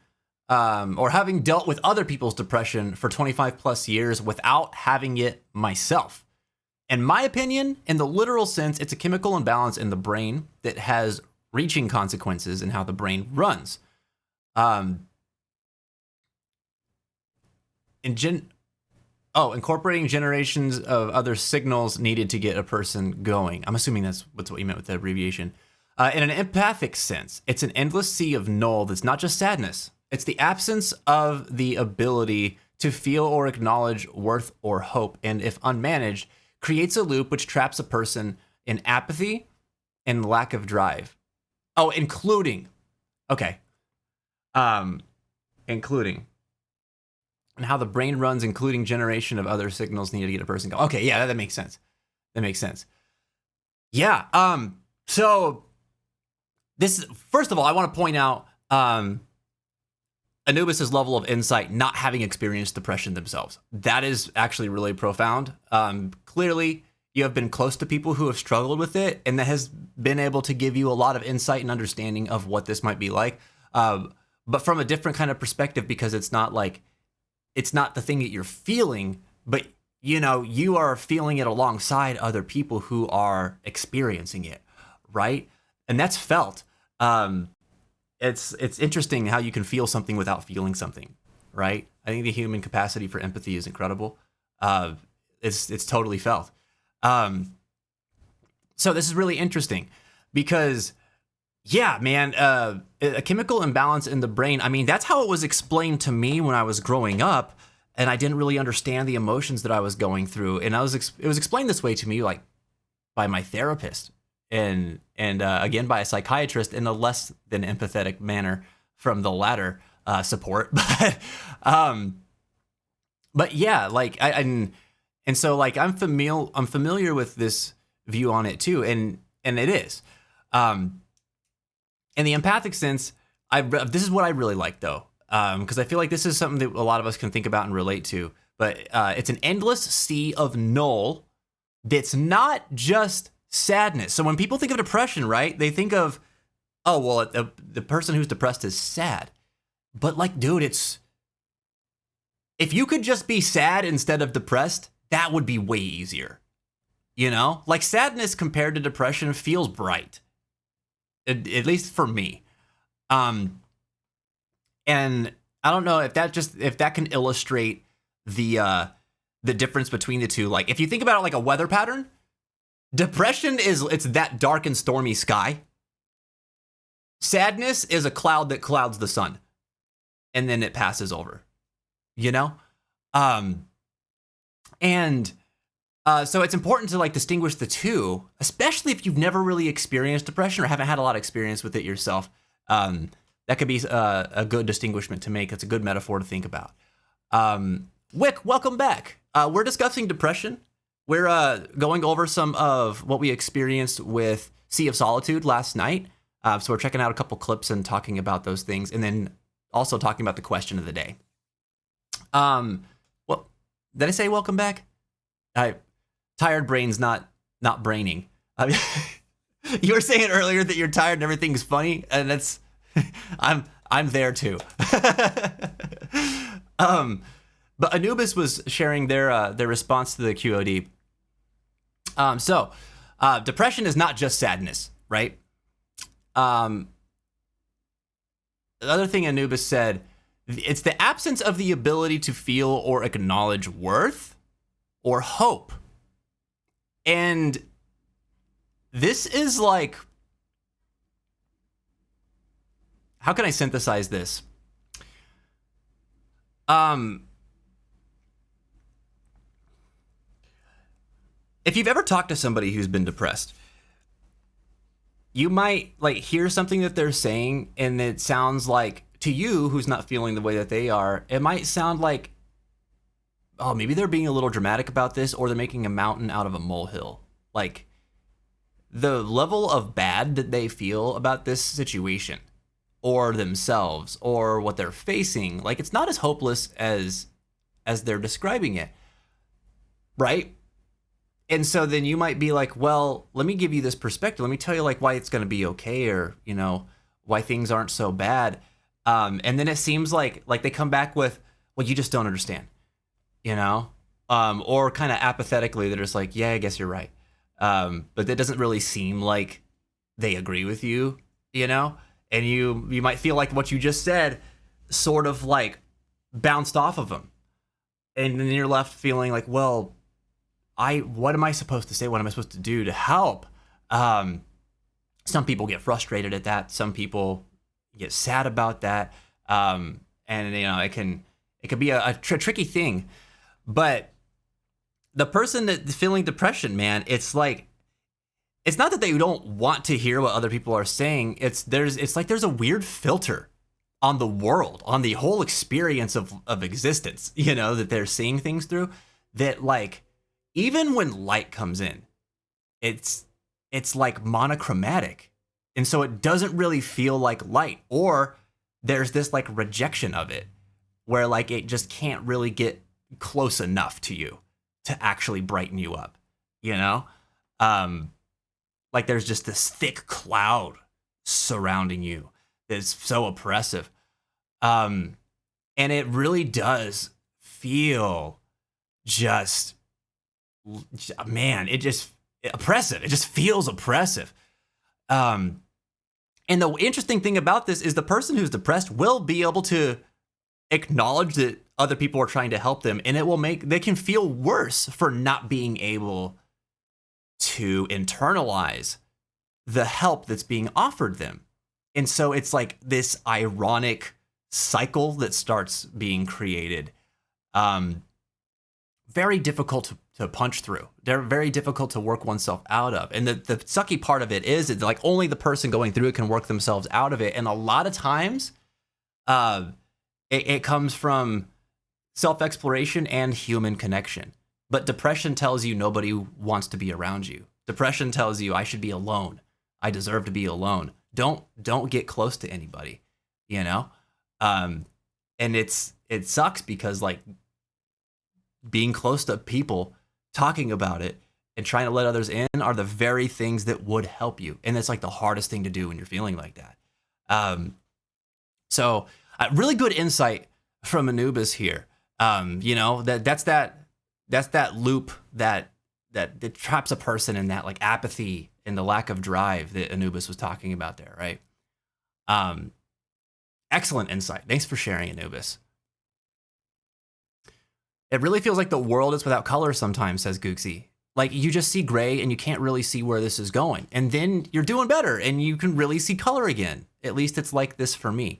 or having dealt with other people's depression for 25 plus years without having it myself. In my opinion, in the literal sense, it's a chemical imbalance in the brain that has reaching consequences in how the brain runs. Incorporating generations of other signals needed to get a person going. I'm assuming that's what you meant with the abbreviation. In an empathic sense, it's an endless sea of null that's not just sadness. It's the absence of the ability to feel or acknowledge worth or hope, and if unmanaged, creates a loop which traps a person in apathy and lack of drive. Oh, including. Okay. Including. And how the brain runs, including generation of other signals needed to get a person going. Okay, yeah, that makes sense. That makes sense. Yeah, so this, first of all, I want to point out Anubis's level of insight, not having experienced depression themselves. That is actually really profound. Clearly, you have been close to people who have struggled with it, and that has been able to give you a lot of insight and understanding of what this might be like. But from a different kind of perspective, because it's not the thing that you're feeling, but you know, you are feeling it alongside other people who are experiencing it, right? And that's felt. It's interesting how you can feel something without feeling something, right? I think the human capacity for empathy is incredible. It's totally felt. So this is really interesting because, yeah, man, a chemical imbalance in the brain. I mean, that's how it was explained to me when I was growing up, and I didn't really understand the emotions that I was going through. And it was explained this way to me, like by my therapist. And again, by a psychiatrist in a less than empathetic manner from the latter support. But yeah, like, and And so like I'm familiar with this view on it too, and it is. In the empathic sense, this is what I really like though, because I feel like this is something that a lot of us can think about and relate to. But it's an endless sea of null that's not just sadness. So when people think of depression, right, they think of, oh, well, the person who's depressed is sad. But like, dude, if you could just be sad instead of depressed, that would be way easier. You know, like sadness compared to depression feels bright, at least for me. And I don't know if that can illustrate the difference between the two. Like if you think about it like a weather pattern, depression it's that dark and stormy sky. Sadness is a cloud that clouds the sun, and then it passes over. You know, so it's important to like distinguish the two, especially if you've never really experienced depression or haven't had a lot of experience with it yourself. That could be a good distinguishment to make. It's a good metaphor to think about. Wick, welcome back. We're discussing depression. We're going over some of what we experienced with Sea of Solitude last night. So we're checking out a couple clips and talking about those things, and then also talking about the question of the day. Well, did I say welcome back? Tired brain's not braining. I mean, you were saying earlier that you're tired and everything's funny, and that's I'm there too. But Anubis was sharing their response to the QOD. So depression is not just sadness, right? The other thing Anubis said, it's the absence of the ability to feel or acknowledge worth or hope. And this is like, how can I synthesize this? If you've ever talked to somebody who's been depressed, you might like hear something that they're saying, and it sounds like, to you who's not feeling the way that they are, it might sound like, oh, maybe they're being a little dramatic about this, or they're making a mountain out of a molehill. Like, the level of bad that they feel about this situation, or themselves, or what they're facing, like, it's not as hopeless as they're describing it, right? And so then you might be like, well, let me give you this perspective. Let me tell you like why it's going to be okay, or, you know, why things aren't so bad. And then it seems like they come back with, well, you just don't understand, you know? Or kind of apathetically, they're just like, yeah, I guess you're right. But that doesn't really seem like they agree with you, you know? And you might feel like what you just said sort of like bounced off of them. And then you're left feeling like, well, what am I supposed to say? What am I supposed to do to help? Some people get frustrated at that. Some people get sad about that. And you know, it can be a tricky thing. But the person that's feeling depression, man, it's like, it's not that they don't want to hear what other people are saying. It's like there's a weird filter on the world, on the whole experience of existence, you know, that they're seeing things through, that like, even when light comes in, it's like monochromatic. And so it doesn't really feel like light, or there's this like rejection of it where like it just can't really get close enough to you to actually brighten you up, you know? Like there's just this thick cloud surrounding you that's so oppressive. And it really does feel just, man, oppressive. It just feels oppressive. And the interesting thing about this is the person who's depressed will be able to acknowledge that other people are trying to help them, and they can feel worse for not being able to internalize the help that's being offered them. And so it's like this ironic cycle that starts being created. Very difficult to punch through. They're very difficult to work oneself out of. And the sucky part of it is that like only the person going through it can work themselves out of it. And a lot of times it comes from self-exploration and human connection. But depression tells you nobody wants to be around you. Depression tells you I should be alone. I deserve to be alone. Don't get close to anybody, you know? And it sucks because like being close to people, talking about it and trying to let others in are the very things that would help you. And it's like the hardest thing to do when you're feeling like that. So really good insight from Anubis here. You know, that's that loop that traps a person in that like apathy and the lack of drive that Anubis was talking about there, right? Excellent insight. Thanks for sharing, Anubis. It really feels like the world is without color sometimes, says Gooksy. Like you just see gray and you can't really see where this is going. And then you're doing better and you can really see color again. At least it's like this for me.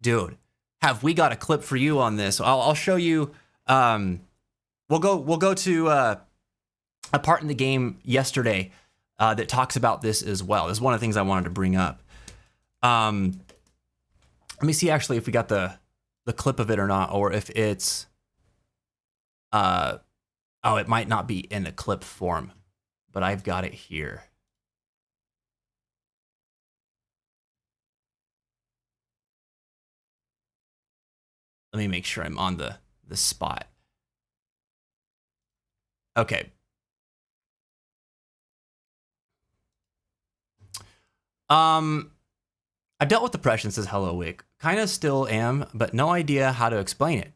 Dude, have we got a clip for you on this? I'll show you. We'll go to a part in the game yesterday that talks about this as well. This is one of the things I wanted to bring up. Let me see actually if we got the clip of it or not, or if it's it might not be in a clip form, but I've got it here. Let me make sure I'm on the spot. Okay. I dealt with depression, says Hello Wick. Kind of still am, but no idea how to explain it.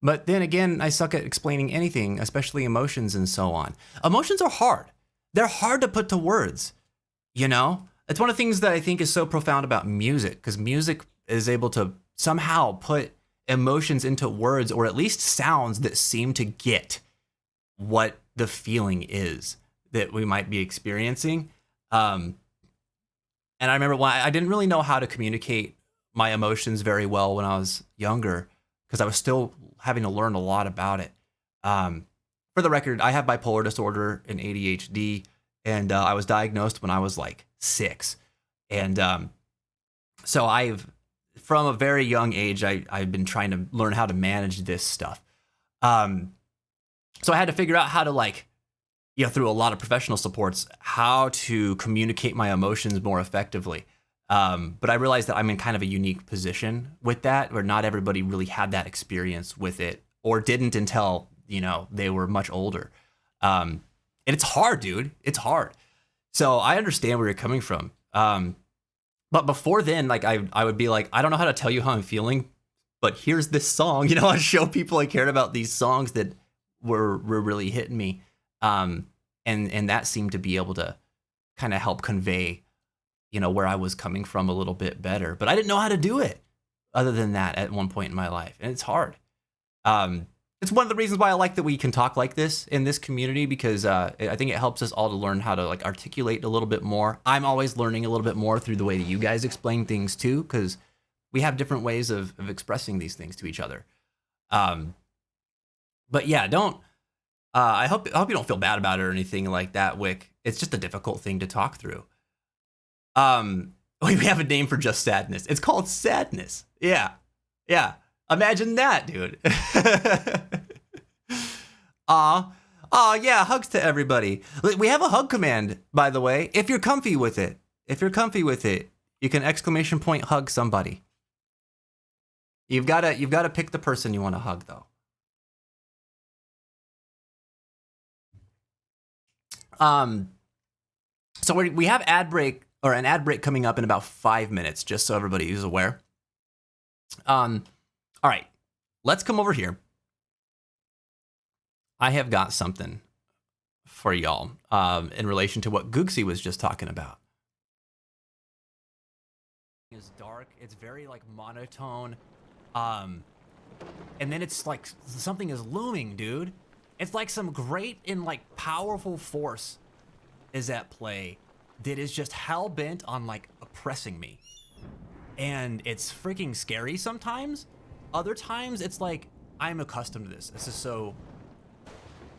But then again, I suck at explaining anything, especially emotions and so on. Emotions are hard. They're hard to put to words, you know? It's one of the things that I think is so profound about music, because music is able to somehow put emotions into words, or at least sounds that seem to get what the feeling is that we might be experiencing. And I remember when I didn't really know how to communicate my emotions very well when I was younger, because I was still having to learn a lot about it. For the record, I have bipolar disorder and ADHD, and I was diagnosed when I was like 6. And so from a very young age, I've been trying to learn how to manage this stuff. So I had to figure out how to through a lot of professional supports, how to communicate my emotions more effectively. But I realized that I'm in kind of a unique position with that, where not everybody really had that experience with it, or didn't until, they were much older. And it's hard, dude. It's hard. So I understand where you're coming from. But before then, I would be like, I don't know how to tell you how I'm feeling, but here's this song. I'd show people I cared about these songs that were really hitting me. And that seemed to be able to kind of help convey, where I was coming from a little bit better. But I didn't know how to do it other than that at one point in my life. And it's hard. It's one of the reasons why I like that we can talk like this in this community, because I think it helps us all to learn how to articulate a little bit more. I'm always learning a little bit more through the way that you guys explain things too, because we have different ways of expressing these things to each other. But yeah, I hope you don't feel bad about it or anything like that, Wick. It's just a difficult thing to talk through. We have a name for just sadness. It's called sadness. Yeah. Imagine that, dude. Aw, yeah, hugs to everybody. We have a hug command, by the way, if you're comfy with it. You can exclamation point hug somebody. You've got to pick the person you want to hug, though. So we have an ad break coming up in about 5 minutes, just so everybody is aware. All right, let's come over here. I have got something for y'all in relation to what Gooksy was just talking about. It's dark. It's very monotone. And then it's like something is looming, dude. It's like some great and powerful force is at play that is just hell-bent on oppressing me. And it's freaking scary sometimes. Other times it's I'm accustomed to this. This is so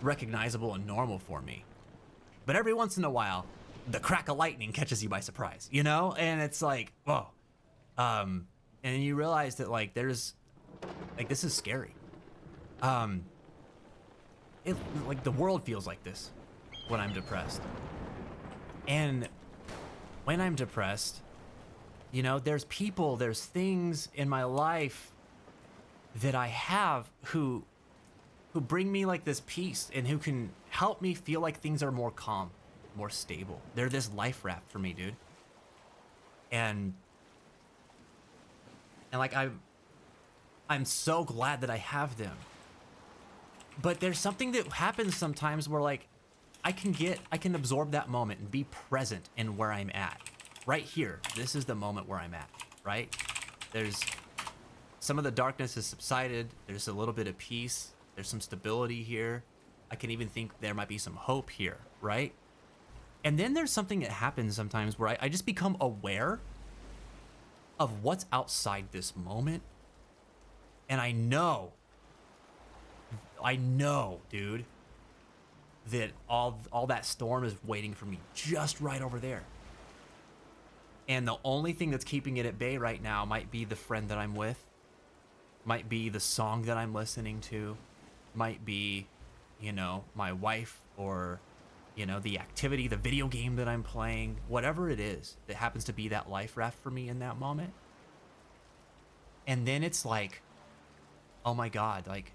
recognizable and normal for me. But every once in a while, the crack of lightning catches you by surprise, And it's whoa. And you realize that there's this is scary. like the world feels like this when I'm depressed. And when I'm depressed, you know, there's people, there's things in my life that I have who bring me like this peace and who can help me feel like things are more calm, more stable. They're this life raft for me, dude. And like I'm so glad that I have them. But there's something that happens sometimes where like I can absorb that moment and be present in where I'm at. Right here. This is the moment where I'm at, right? There's some of the darkness has subsided. There's a little bit of peace. There's some stability here. I can even think there might be some hope here, right? And then there's something that happens sometimes where I just become aware of what's outside this moment. And I know, dude, that all that storm is waiting for me just right over there. And the only thing that's keeping it at bay right now might be the friend that I'm with, might be the song that I'm listening to, might be, you know, my wife, or, you know, the activity, the video game that I'm playing, whatever it is that happens to be that life raft for me in that moment. And then it's like, oh my God, like,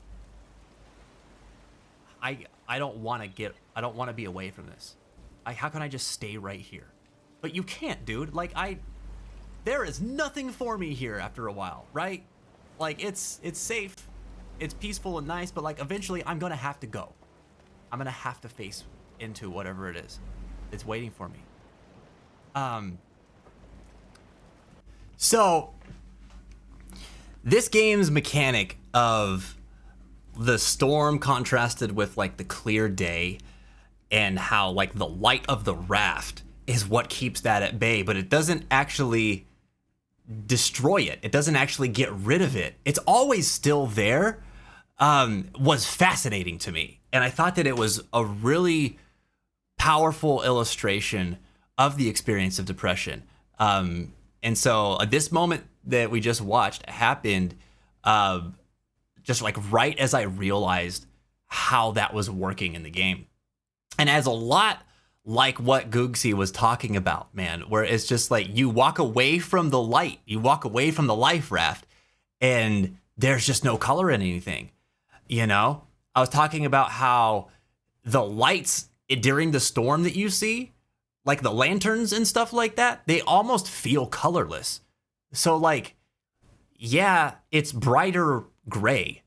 I don't want to be away from this. How can I just stay right here? But you can't, dude. Like, there is nothing for me here after a while, right? Like, it's safe, it's peaceful and nice, but like eventually I'm gonna have to go. I'm gonna have to face into whatever it is that's waiting for me. So this game's mechanic of the storm contrasted with like the clear day, and how like the light of the raft is what keeps that at bay, but it doesn't actually destroy it. It doesn't actually get rid of it. It's always still there, was fascinating to me. And I thought that it was a really powerful illustration of the experience of depression. And so this moment that we just watched happened just like right as I realized how that was working in the game. And as a lot like what Googsy was talking about, man, where it's just like you walk away from the light, you walk away from the life raft, and there's just no color in anything. You know, I was talking about how the lights during the storm that you see, like the lanterns and stuff like that, they almost feel colorless. So like, yeah, it's brighter gray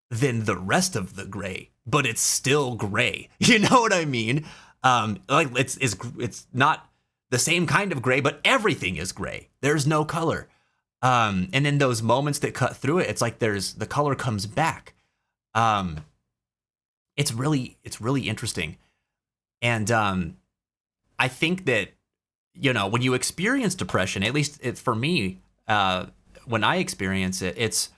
than the rest of the gray, but it's still gray. You know what I mean? Like it's not the same kind of gray, but everything is gray. There's no color. And then those moments that cut through it, it's like the color comes back. It's really interesting. And I think that, you know, when you experience depression, at least for me, when I experience it, it's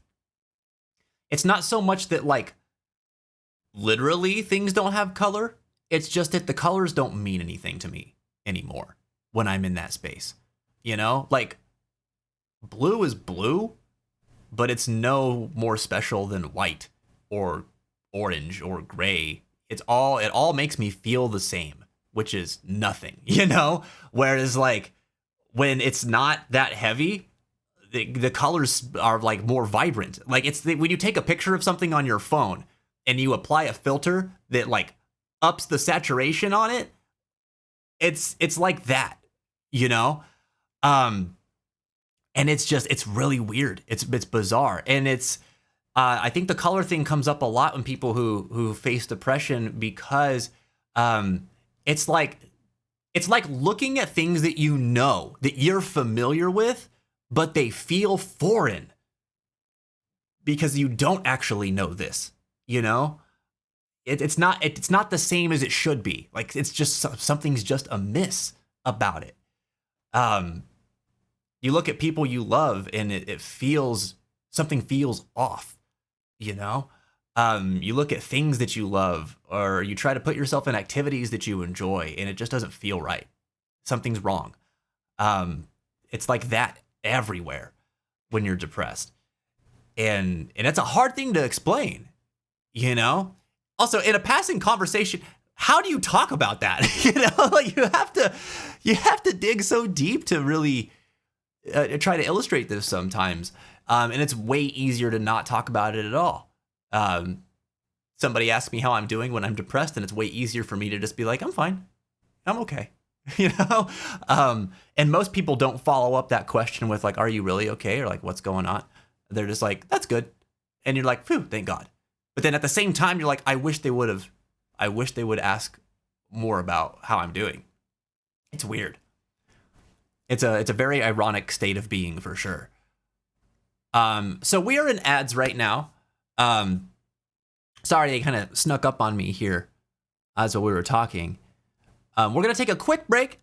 not so much that like literally things don't have color. It's just that the colors don't mean anything to me anymore when I'm in that space. You know, like blue is blue, but it's no more special than white or orange or gray. It all makes me feel the same, which is nothing, you know? Whereas like when it's not that heavy, the colors are like more vibrant. Like when you take a picture of something on your phone and you apply a filter that like ups the saturation on it, it's like that, you know? And it's really weird. It's bizarre. And I think the color thing comes up a lot when people who face depression, because it's like looking at things that you know, that you're familiar with, but they feel foreign because you don't actually know this, you know? It's not the same as it should be. Like, it's just something's just amiss about it. You look at people you love and something feels off, you know? You look at things that you love, or you try to put yourself in activities that you enjoy, and it just doesn't feel right. Something's wrong. It's like that everywhere when you're depressed. And it's a hard thing to explain, you know? Also, in a passing conversation, how do you talk about that? You know, like you have to dig so deep to really try to illustrate this sometimes. And it's way easier to not talk about it at all. Somebody asks me how I'm doing when I'm depressed, and it's way easier for me to just be like, I'm fine. I'm okay. You know? And most people don't follow up that question with like, are you really okay? Or like, what's going on? They're just like, that's good. And you're like, phew, thank God. But then at the same time, you're like, I wish they would ask more about how I'm doing. It's weird. It's a very ironic state of being for sure. So we are in ads right now. Sorry, they kind of snuck up on me here as we were talking. We're going to take a quick break.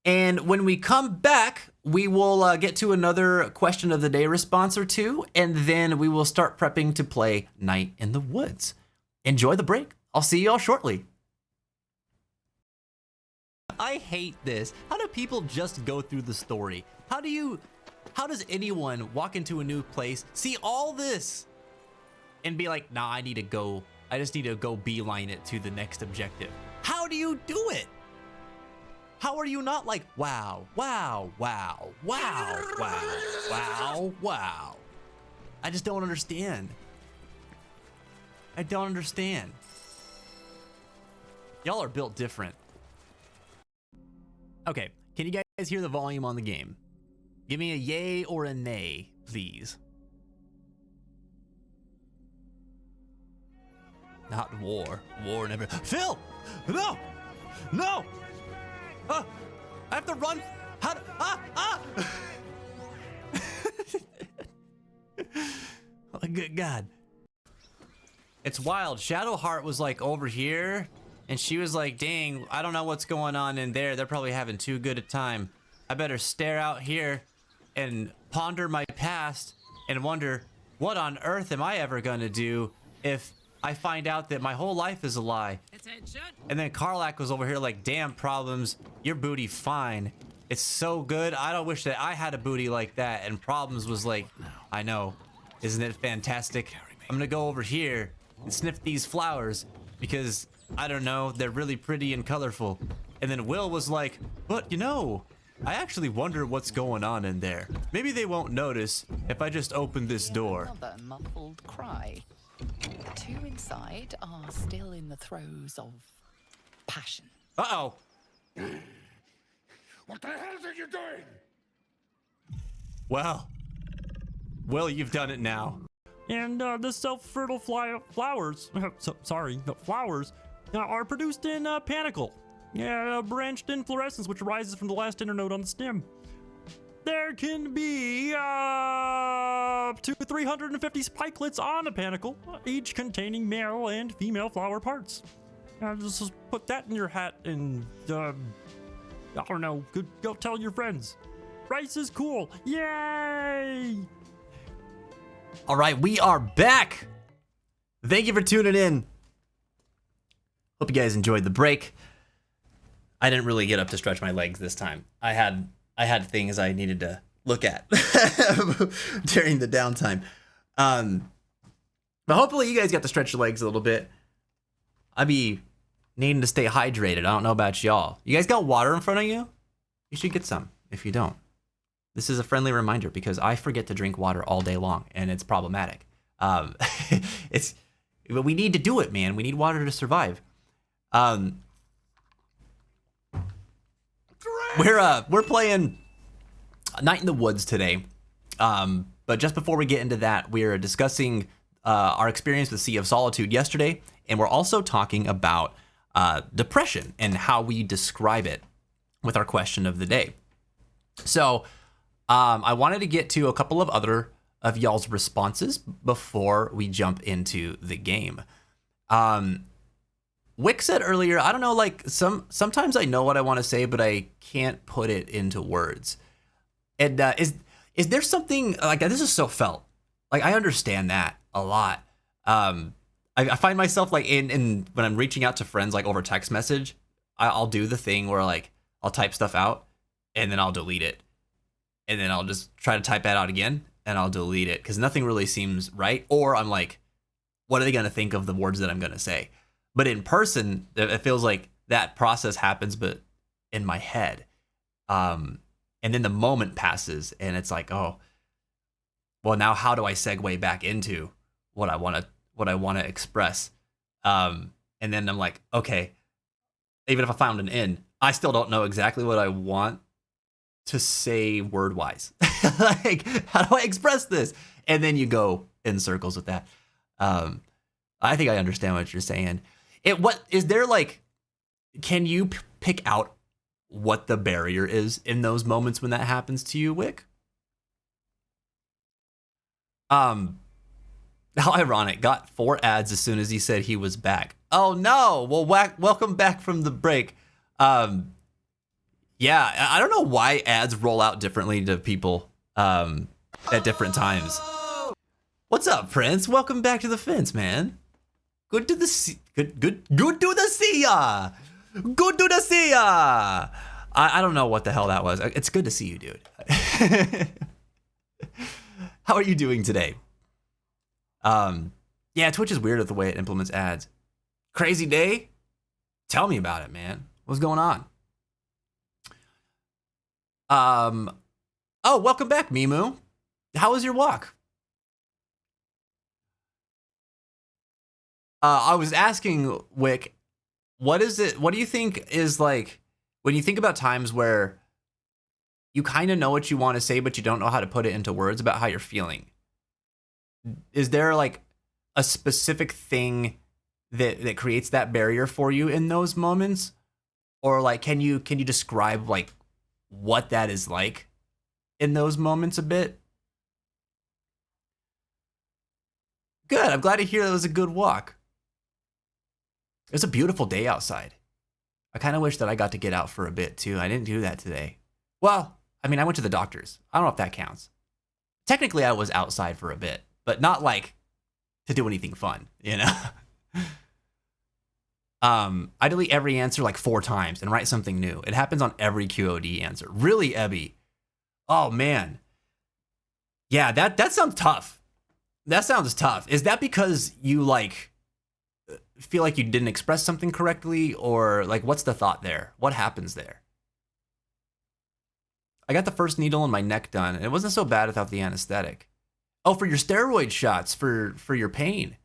And when we come back, we will get to another question of the day response or two. And then we will start prepping to play Night in the Woods. Enjoy the break. I'll see y'all shortly. I hate this. How do people just go through the story? How does anyone walk into a new place, see all this, and be like, nah, I just need to go beeline it to the next objective? How do you do it? How are you not like, wow, wow, wow, wow, wow, wow, wow? I just don't understand. I don't understand. Y'all are built different. Okay, can you guys hear the volume on the game? Give me a yay or a nay, please. Not war. War never. Phil! No! No! I have to run. How do, Oh, good God. It's wild. Shadowheart was like over here, and she was like, dang, I don't know what's going on in there. They're probably having too good a time. I better stare out here and ponder my past and wonder, what on earth am I ever gonna do if I find out that my whole life is a lie? And then Karlak was over here like, damn, Problems, your booty fine. It's so good. I don't wish that I had a booty like that. And Problems was like, I know. Isn't it fantastic? I'm gonna go over here and sniff these flowers because, I don't know, they're really pretty and colorful. And then Will was like, but you know, I actually wonder what's going on in there. Maybe they won't notice if I just open this door. Another muffled cry. The two inside are still in the throes of passion. Uh-oh. What the hell are you doing? Well, Will, you've done it now. And the self-fertile flowers, flowers are produced in panicle. Yeah, branched inflorescence which arises from the last internode on the stem. There can be up to 350 spikelets on a panicle, each containing male and female flower parts. Just put that in your hat and, I don't know, go tell your friends. Rice is cool. Yay! All right, we are back. Thank you for tuning in. Hope you guys enjoyed the break. I didn't really get up to stretch my legs this time. I had things I needed to look at during the downtime. But hopefully you guys got to stretch your legs a little bit. I be needing to stay hydrated. I don't know about y'all. You guys got water in front of you? You should get some if you don't. This is a friendly reminder because I forget to drink water all day long and it's problematic. But we need to do it, man. We need water to survive. We're playing Night in the Woods today. But just before we get into that, we're discussing our experience with Sea of Solitude yesterday, and we're also talking about depression and how we describe it with our question of the day. So I wanted to get to a couple of other of y'all's responses before we jump into the game. Wick said earlier, I don't know, like sometimes I know what I want to say, but I can't put it into words. And is there something like this is so felt? Like I understand that a lot. I find myself like in when I'm reaching out to friends like over text message, I'll do the thing where like I'll type stuff out and then I'll delete it, and then I'll just try to type that out again and I'll delete it because nothing really seems right. Or I'm like, what are they gonna think of the words that I'm gonna say? But in person, it feels like that process happens, but in my head. And then the moment passes, and it's like, oh, well, now how do I segue back into what I want to express? And then I'm like, okay, even if I found an in, I still don't know exactly what I want to say word wise. Like, how do I express this? And then you go in circles with that. I think I understand what you're saying. What is there like? Can you pick out what the barrier is in those moments when that happens to you, Wick? How ironic. Got 4 ads as soon as he said he was back. Oh no. Well, welcome back from the break. Yeah, I don't know why ads roll out differently to people at different times. What's up, Prince? Welcome back to the fence, man. Good to see ya. Good to see ya. I don't know what the hell that was. It's good to see you, dude. How are you doing today? Yeah, Twitch is weird with the way it implements ads. Crazy day? Tell me about it, man. What's going on? Oh, welcome back, Mimu. How was your walk? I was asking Wick, what do you think is like when you think about times where you kind of know what you want to say, but you don't know how to put it into words about how you're feeling? Is there like a specific thing that creates that barrier for you in those moments? Or like, can you describe like what that is like in those moments a bit? Good. I'm glad to hear that was a good walk. It's a beautiful day outside. I kind of wish that I got to get out for a bit too. I didn't do that today. Well, I mean, I went to the doctor's. I don't know if that counts. Technically, I was outside for a bit, but not like to do anything fun, you know? I delete every answer like 4 times and write something new. It happens on every QOD answer. Really, Ebby? Oh, man. Yeah, that sounds tough. That sounds tough. Is that because you like feel like you didn't express something correctly, or like what's the thought there? What happens there? I got the first needle in my neck done, and it wasn't so bad without the anesthetic. Oh, for your steroid shots for your pain.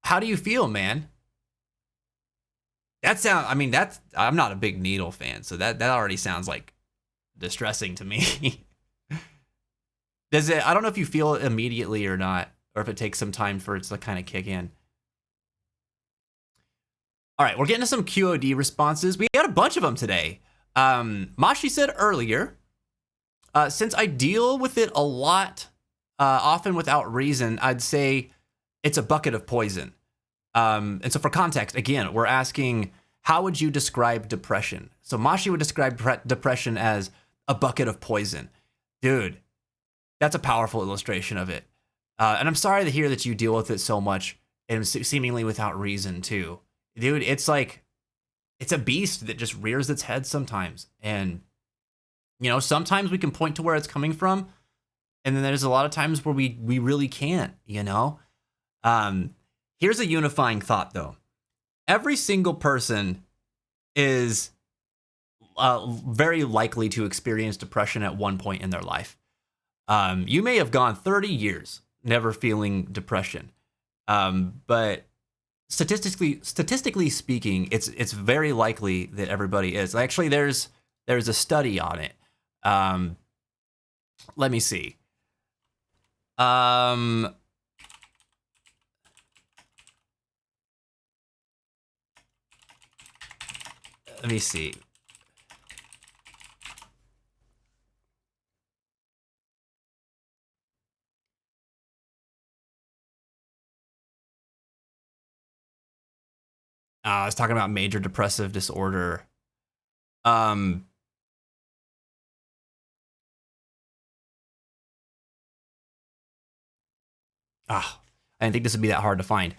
How do you feel, man? I'm not a big needle fan, so that already sounds like distressing to me. I don't know if you feel it immediately or not, or if it takes some time for it to kind of kick in. All right, we're getting to some QOD responses. We got a bunch of them today. Mashi said earlier, since I deal with it a lot, often without reason, I'd say it's a bucket of poison. And so for context, again, we're asking, how would you describe depression? So Mashi would describe depression as a bucket of poison. Dude, that's a powerful illustration of it. And I'm sorry to hear that you deal with it so much and seemingly without reason too. Dude, it's like, it's a beast that just rears its head sometimes. And, you know, sometimes we can point to where it's coming from. And then there's a lot of times where we really can't, you know? Here's a unifying thought, though. Every single person is very likely to experience depression at one point in their life. You may have gone 30 years never feeling depression. But statistically speaking, it's very likely that everybody is. Actually, there's a study on it. Let me see. Let me see. I was talking about major depressive disorder. I didn't think this would be that hard to find.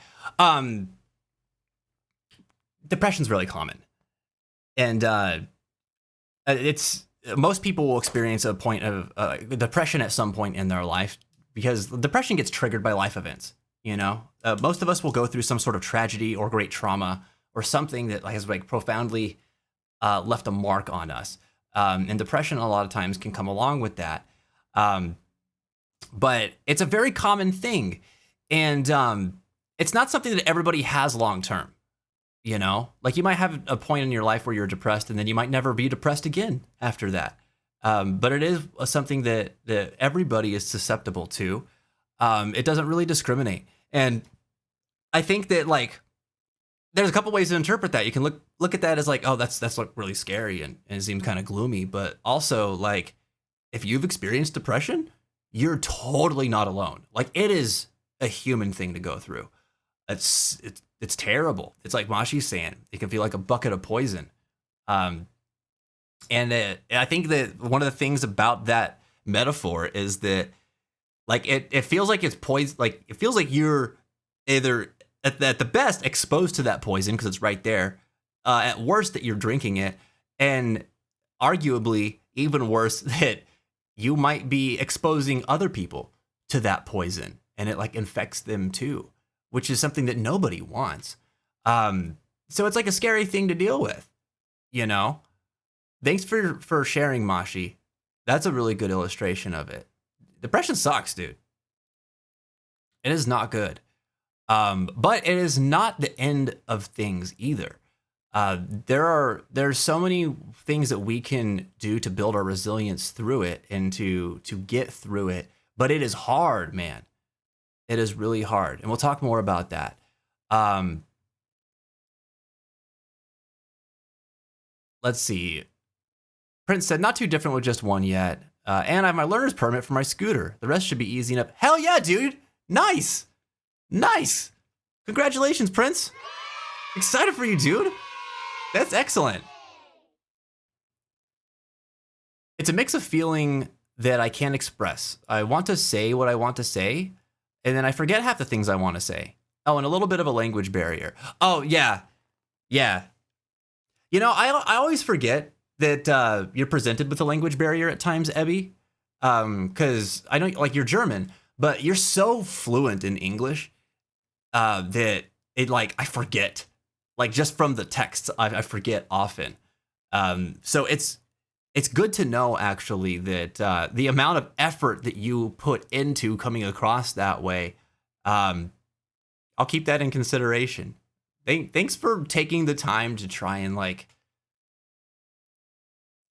Depression's really common. And it's most people will experience a point of depression at some point in their life, because depression gets triggered by life events. You know, most of us will go through some sort of tragedy or great trauma or something that has like profoundly left a mark on us. And depression a lot of times can come along with that. But it's a very common thing. And it's not something that everybody has long term. You know, like you might have a point in your life where you're depressed and then you might never be depressed again after that. But it is something that everybody is susceptible to. It doesn't really discriminate. And I think that like there's a couple ways to interpret that. You can look at that as like, oh, that's like really scary and it seems kind of gloomy. But also like if you've experienced depression, you're totally not alone. Like it is a human thing to go through. It's terrible. It's like Mashi's saying, it can feel like a bucket of poison. And I think that one of the things about that metaphor is that like it feels like it's poison. Like it feels like you're either at the best exposed to that poison because it's right there. At worst that you're drinking it, and arguably even worse that you might be exposing other people to that poison and it like infects them too, which is something that nobody wants. So it's like a scary thing to deal with, you know? Thanks for sharing, Mashi. That's a really good illustration of it. Depression sucks, dude. It is not good. But it is not the end of things either. There's so many things that we can do to build our resilience through it and to get through it. But it is hard, man. It is really hard. And we'll talk more about that. Let's see. Prince said, not too different with just one yet. And I have my learner's permit for my scooter. The rest should be easy enough. Hell yeah, dude. Nice. Nice. Congratulations, Prince. Excited for you, dude. That's excellent. It's a mix of feeling that I can't express. I want to say what I want to say, and then I forget half the things I want to say. Oh, and a little bit of a language barrier. Oh, yeah. Yeah. You know, I always forget that you're presented with a language barrier at times, Ebby. Because I know, like, you're German, but you're so fluent in English that it, like, I forget. Like, just from the text, I forget often. So it's good to know, actually, that the amount of effort that you put into coming across that way, I'll keep that in consideration. Thanks for taking the time to try and, like,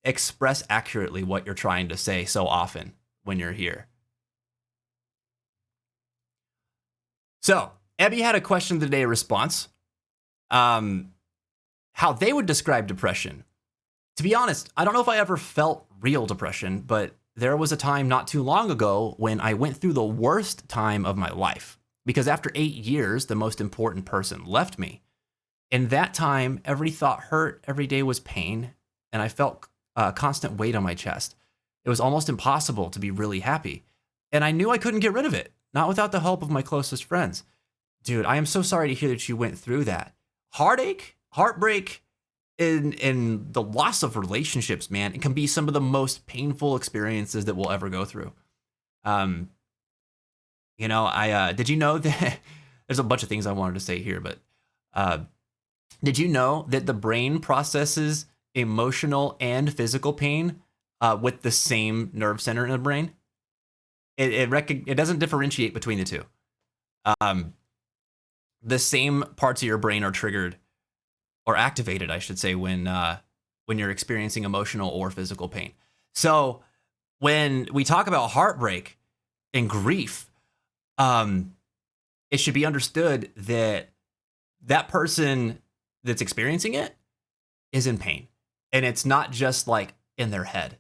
express accurately what you're trying to say so often when you're here. So, Abby had a question of the day response. How they would describe depression. To be honest, I don't know if I ever felt real depression, but there was a time not too long ago when I went through the worst time of my life. Because after 8 years, the most important person left me. In that time, every thought hurt, every day was pain, and I felt a constant weight on my chest. It was almost impossible to be really happy. And I knew I couldn't get rid of it, not without the help of my closest friends. Dude, I am so sorry to hear that you went through that. Heartache, heartbreak, and the loss of relationships, man, it can be some of the most painful experiences that we'll ever go through. You know, did you know that there's a bunch of things I wanted to say here, but did you know that the brain processes emotional and physical pain with the same nerve center in the brain? It doesn't differentiate between the two. The same parts of your brain are triggered or activated, I should say, when you're experiencing emotional or physical pain. So when we talk about heartbreak and grief, it should be understood that that person that's experiencing it is in pain. And it's not just like in their head.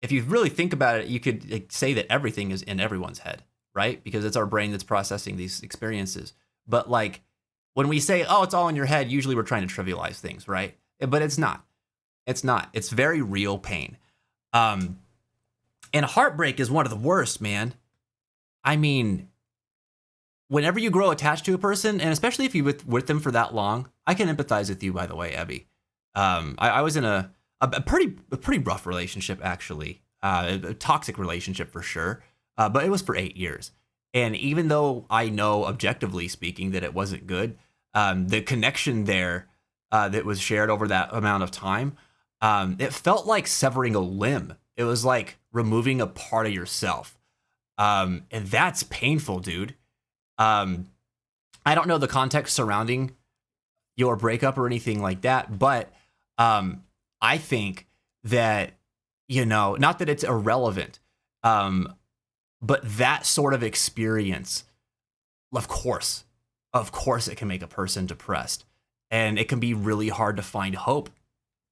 If you really think about it, you could say that everything is in everyone's head, right? Because it's our brain that's processing these experiences. But like when we say, oh, it's all in your head, usually we're trying to trivialize things, right? But it's not. It's not. It's very real pain. And heartbreak is one of the worst, man. I mean, whenever you grow attached to a person, and especially if you're with them for that long, I can empathize with you, by the way, Abby. I was in a pretty rough relationship, actually. A toxic relationship for sure. But it was for 8 years. And even though I know objectively speaking that it wasn't good, the connection there that was shared over that amount of time, it felt like severing a limb. It was like removing a part of yourself. And that's painful, dude. I don't know the context surrounding your breakup or anything like that, but I think that, not that it's irrelevant, but that sort of experience, of course it can make a person depressed, and it can be really hard to find hope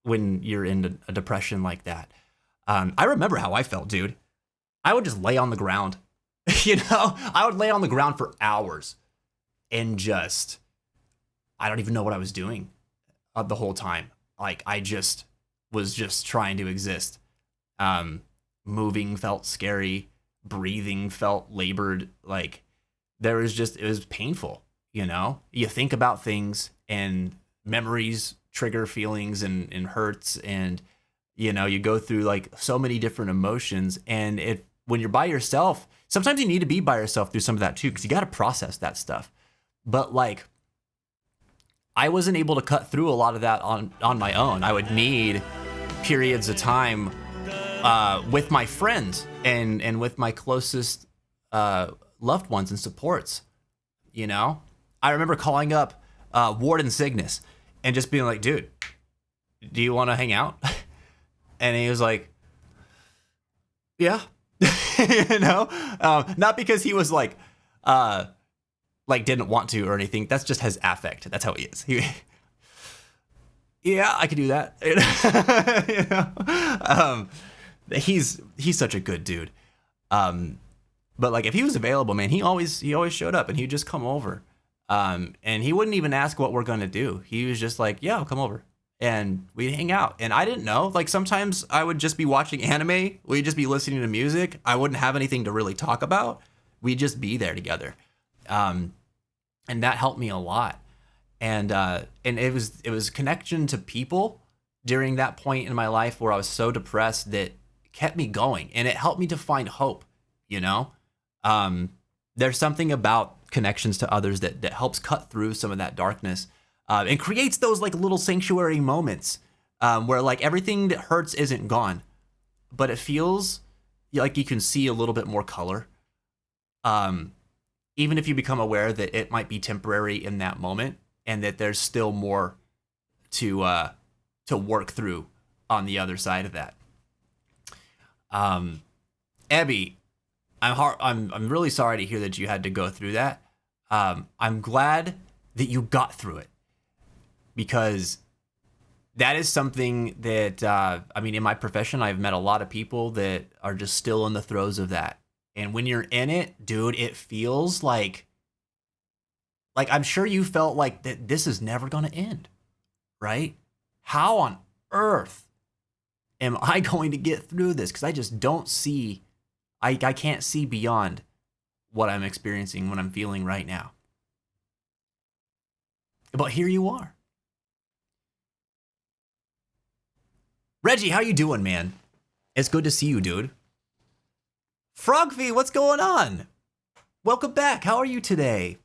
when you're in a depression like that. I remember how I felt, dude. I would just lay on the ground, I would lay on the ground for hours and I don't even know what I was doing the whole time. Like, I just was just trying to exist. Moving felt scary. Breathing felt labored. Like, it was painful, You think about things and memories trigger feelings and hurts, and, you go through like so many different emotions. And when you're by yourself, sometimes you need to be by yourself through some of that too, because you got to process that stuff. But like, I wasn't able to cut through a lot of that on my own. I would need periods of time with my friends and with my closest loved ones and supports. I remember calling up Warden Cygnus and just being like, dude, do you want to hang out? And he was like, yeah. Not because he was like didn't want to or anything. That's just his affect. That's how he is. Yeah, I could do that. He's such a good dude. But like, if he was available, man, he always showed up, and he'd just come over. And he wouldn't even ask what we're gonna do. He was just like, yeah, I'll come over. And we'd hang out. And I didn't know, like, sometimes I would just be watching anime. We'd just be listening to music. I wouldn't have anything to really talk about. We'd just be there together. And that helped me a lot. And it was connection to people during that point in my life where I was so depressed that kept me going, and it helped me to find hope. There's something about connections to others that helps cut through some of that darkness, and creates those like little sanctuary moments where like everything that hurts isn't gone, but it feels like you can see a little bit more color. Even if you become aware that it might be temporary in that moment, and that there's still more to work through on the other side of that. Abby, I'm really sorry to hear that you had to go through that. I'm glad that you got through it, because that is something that, in my profession, I've met a lot of people that are just still in the throes of that. And when you're in it, dude, it feels like I'm sure you felt like that this is never going to end, right? How on earth am I going to get through this? Because I just don't see, I can't see beyond what I'm experiencing, what I'm feeling right now. But here you are. Reggie, how you doing, man? It's good to see you, dude. Frogfy, what's going on? Welcome back. How are you today?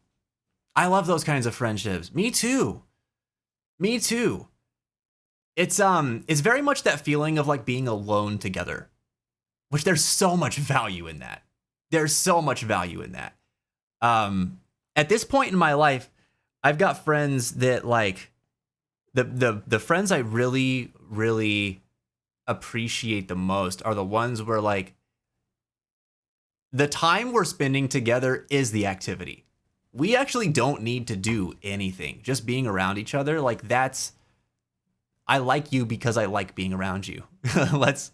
I love those kinds of friendships. Me too. Me too. It's very much that feeling of like being alone together, which there's so much value in that. There's so much value in that. At this point in my life, I've got friends that like the friends I really, really appreciate the most are the ones where like the time we're spending together is the activity. We actually don't need to do anything. Just being around each other, like that's, I like you because I like being around you. let's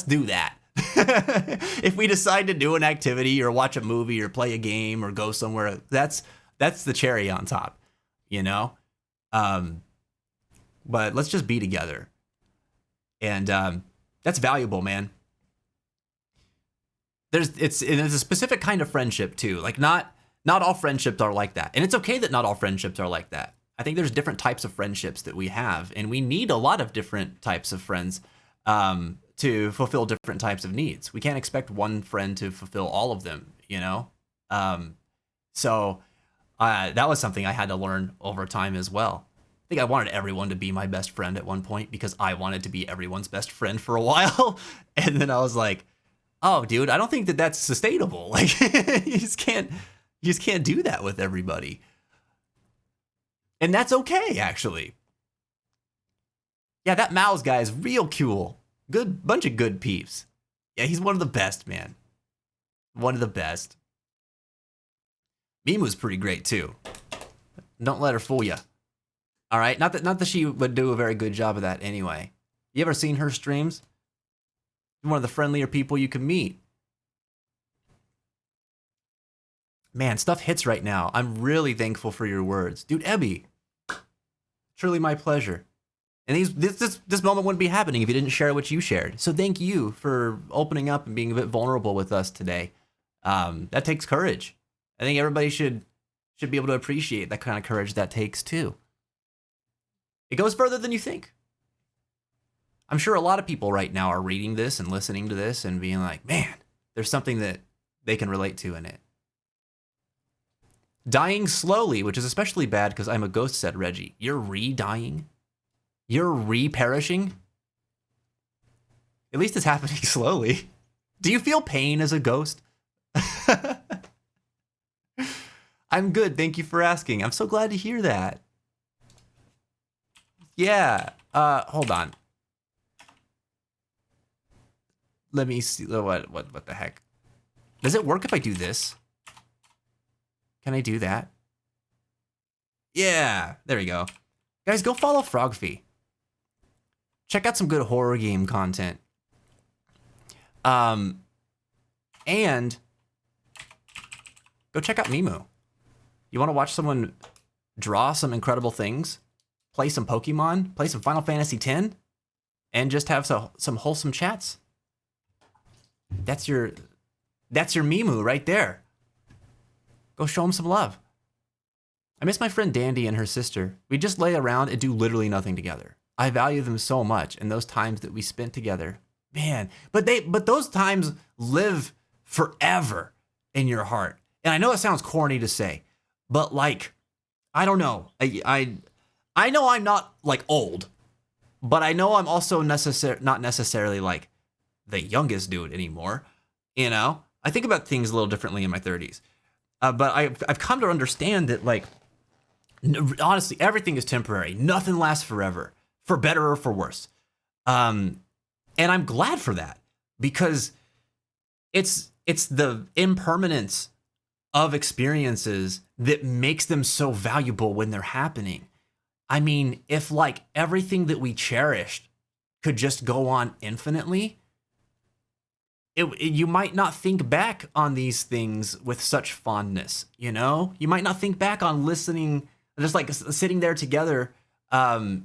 do that. If we decide to do an activity or watch a movie or play a game or go somewhere, that's the cherry on top, but let's just be together. And that's valuable, man. It's a specific kind of friendship too. Like not all friendships are like that. And it's okay that not all friendships are like that. I think there's different types of friendships that we have, and we need a lot of different types of friends to fulfill different types of needs. We can't expect one friend to fulfill all of them, So that was something I had to learn over time as well. I think I wanted everyone to be my best friend at one point because I wanted to be everyone's best friend for a while. And then I was like, oh, dude, I don't think that that's sustainable. Like, you just can't do that with everybody. And that's okay, actually. Yeah, that Mouse guy is real cool. Good bunch of good peeps. Yeah, he's one of the best, man. One of the best. Mimu's pretty great too. Don't let her fool you. All right, not that she would do a very good job of that anyway. You ever seen her streams? One of the friendlier people you can meet. Man, stuff hits right now. I'm really thankful for your words, dude. Ebby, truly my pleasure. And this moment wouldn't be happening if you didn't share what you shared. So thank you for opening up and being a bit vulnerable with us today. That takes courage. I think everybody should be able to appreciate that kind of courage that takes too. It goes further than you think. I'm sure a lot of people right now are reading this and listening to this and being like, man, there's something that they can relate to in it. Dying slowly, which is especially bad because I'm a ghost, said Reggie. You're re-dying? You're re-perishing? At least it's happening slowly. Do you feel pain as a ghost? I'm good. Thank you for asking. I'm so glad to hear that. Yeah. Hold on. Let me see. What the heck? Does it work if I do this? Can I do that? Yeah. There we go. Guys, go follow Frogfy. Check out some good horror game content. And go check out Mimu. You want to watch someone draw some incredible things, play some Pokemon, play some Final Fantasy X, and just have some wholesome chats? That's your Mimu right there. Go show him some love. I miss my friend Dandy and her sister. We just lay around and do literally nothing together. I value them so much, and those times that we spent together, man. But those times live forever in your heart. And I know it sounds corny to say, but like, I don't know. I know I'm not like old, but I know I'm also not necessarily like the youngest dude anymore. You know, I think about things a little differently in my 30s. But I've come to understand that, like, honestly, everything is temporary. Nothing lasts forever, for better or for worse. And I'm glad for that, because it's the impermanence of experiences that makes them so valuable when they're happening. I mean, if like everything that we cherished could just go on infinitely, you might not think back on these things with such fondness, you know? You might not think back on listening, just like sitting there together,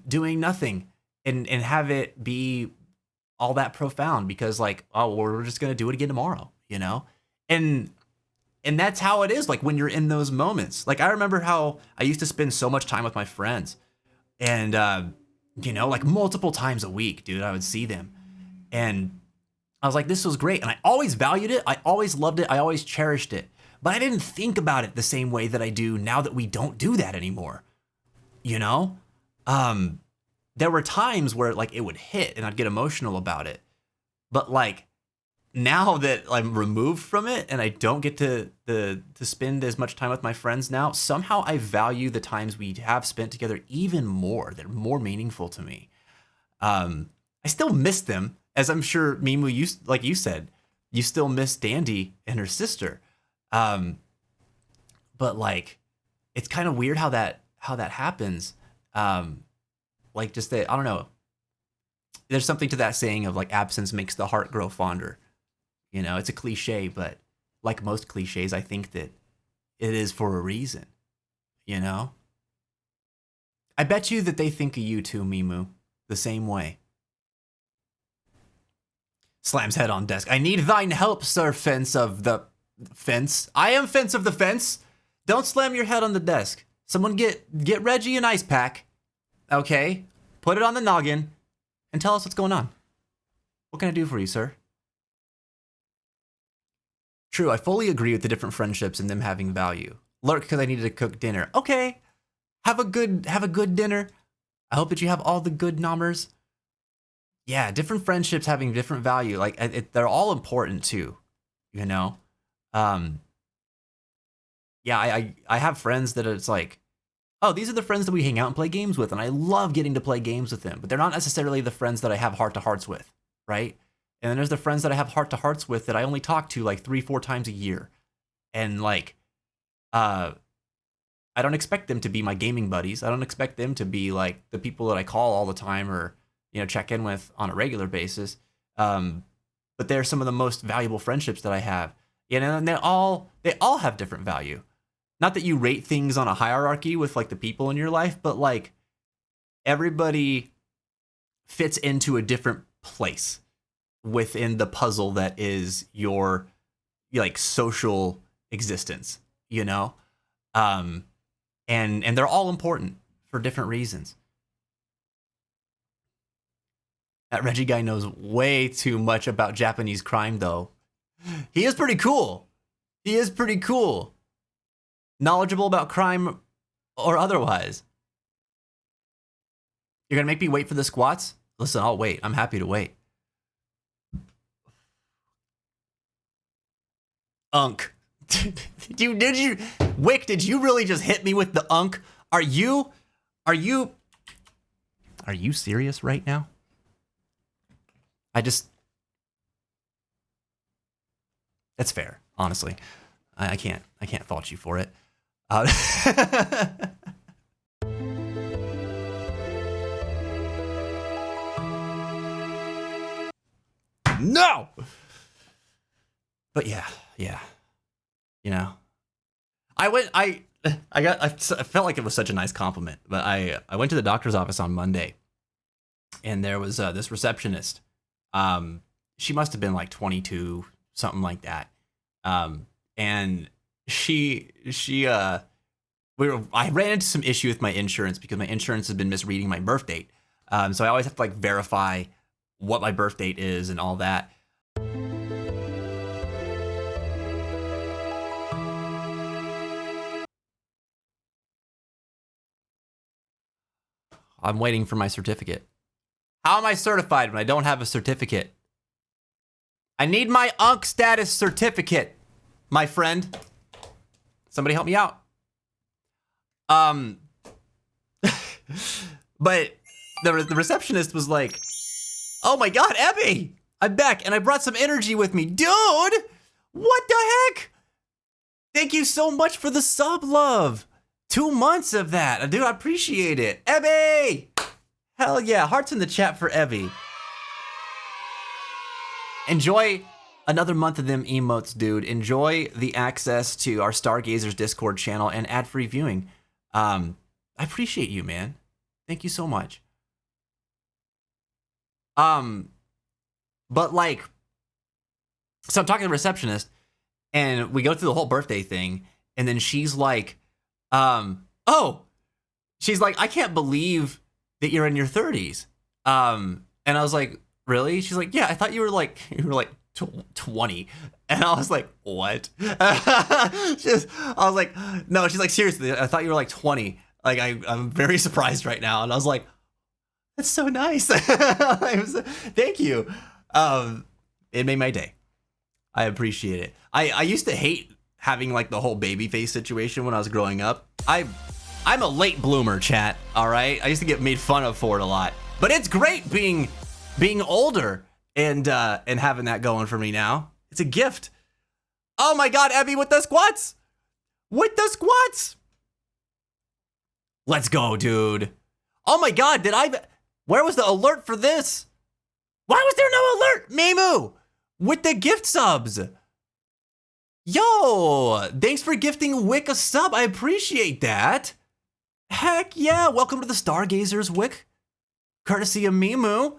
doing nothing, and have it be all that profound because like, oh, we're just gonna do it again tomorrow, you know? And that's how it is, like when you're in those moments. Like I remember how I used to spend so much time with my friends, and you know, like multiple times a week, dude, I would see them. And I was like, this was great. And I always valued it. I always loved it. I always cherished it. But I didn't think about it the same way that I do now that we don't do that anymore. You know? There were times where like it would hit and I'd get emotional about it. But like now that I'm removed from it and I don't get to spend as much time with my friends now, somehow I value the times we have spent together even more. They're more meaningful to me. I still miss them. As I'm sure, Mimu, like you said, you still miss Dandy and her sister. But like, it's kind of weird how that happens. Like just that, I don't know. There's something to that saying of like absence makes the heart grow fonder. You know, it's a cliche, but like most cliches, I think that it is for a reason. You know? I bet you that they think of you too, Mimu, the same way. Slams head on desk. I need thine help, sir, fence of the fence. I am fence of the fence. Don't slam your head on the desk. Someone get Reggie an ice pack. Okay? Put it on the noggin and tell us what's going on. What can I do for you, sir? True, I fully agree with the different friendships and them having value. Lurk because I needed to cook dinner. Okay, have a good dinner. I hope that you have all the good numbers. Yeah, different friendships having different value. Like they're all important too, you know. Yeah, I have friends that it's like, oh, these are the friends that we hang out and play games with, and I love getting to play games with them. But they're not necessarily the friends that I have heart to hearts with, right? And then there's the friends that I have heart to hearts with that I only talk to like 3-4 times a year, and like, I don't expect them to be my gaming buddies. I don't expect them to be like the people that I call all the time or, you know, check in with on a regular basis. But they're some of the most valuable friendships that I have. You know, and they all have different value. Not that you rate things on a hierarchy with like the people in your life, but like everybody fits into a different place within the puzzle that is your like social existence, you know? And they're all important for different reasons. That Reggie guy knows way too much about Japanese crime, though. He is pretty cool. He is pretty cool. Knowledgeable about crime or otherwise. You're gonna make me wait for the squats? Listen, I'll wait. I'm happy to wait. Unk. Did you, Wick, did you really just hit me with the unk? Are you serious right now? That's fair, honestly. I can't fault you for it. No! But yeah. You know, I felt like it was such a nice compliment, but I went to the doctor's office on Monday, and there was this receptionist. She must have been like 22, something like that. And I ran into some issue with my insurance because my insurance has been misreading my birth date. So I always have to like verify what my birth date is and all that. I'm waiting for my certificate. How am I certified when I don't have a certificate? I need my UNC status certificate, my friend. Somebody help me out. But the receptionist was like, oh my God, Ebby, I'm back and I brought some energy with me. Dude, what the heck? Thank you so much for the sub love. 2 months of that. Dude, I appreciate it. Ebby! Hell yeah. Hearts in the chat for Ebby. Enjoy another month of them emotes, dude. Enjoy the access to our Stargazers Discord channel and ad-free viewing. I appreciate you, man. Thank you so much. But like, so I'm talking to the receptionist and we go through the whole birthday thing and then she's like, she's like, I can't believe that you're in your 30s. And I was like, really? She's like, yeah, I thought you were like 20. And I was like, what? I was like, no, she's like, seriously, I thought you were like 20. Like, I'm very surprised right now. And I was like, that's so nice. Thank you. It made my day. I appreciate it. I used to hate having like the whole baby face situation when I was growing up. I'm a late bloomer, chat, all right? I used to get made fun of for it a lot. But it's great being older and having that going for me now. It's a gift. Oh my God, Ebby with the squats. With the squats. Let's go, dude. Oh my God, where was the alert for this? Why was there no alert? Mimu with the gift subs. Yo, thanks for gifting Wick a sub. I appreciate that. Heck yeah. Welcome to the Stargazers, Wick. Courtesy of Mimu.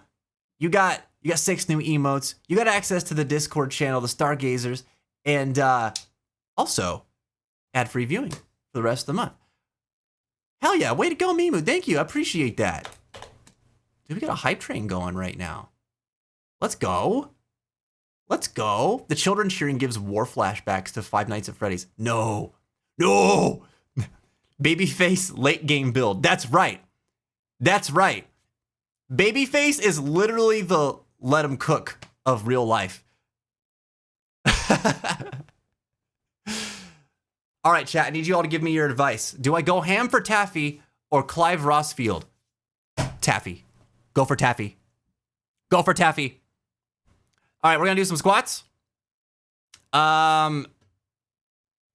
You got 6 new emotes. You got access to the Discord channel, the Stargazers, and also ad-free viewing for the rest of the month. Hell yeah. Way to go, Mimu. Thank you. I appreciate that. Dude, we got a hype train going right now. Let's go. Let's go. The children cheering gives war flashbacks to Five Nights at Freddy's. No. No. Babyface late game build. That's right. That's right. Babyface is literally the let him cook of real life. All right, chat. I need you all to give me your advice. Do I go ham for Taffy or Clive Rossfield? Taffy. Go for Taffy. Go for Taffy. All right, we're gonna do some squats. And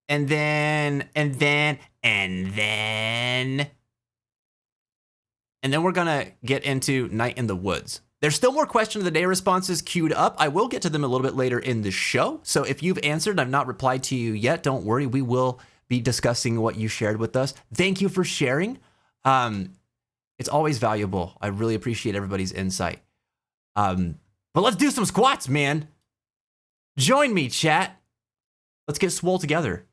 then we're gonna get into Night in the Woods. There's still more question of the day responses queued up. I will get to them a little bit later in the show. So if you've answered and I've not replied to you yet, don't worry. We will be discussing what you shared with us. Thank you for sharing. It's always valuable. I really appreciate everybody's insight. But let's do some squats, man. Join me, chat. Let's get swole together.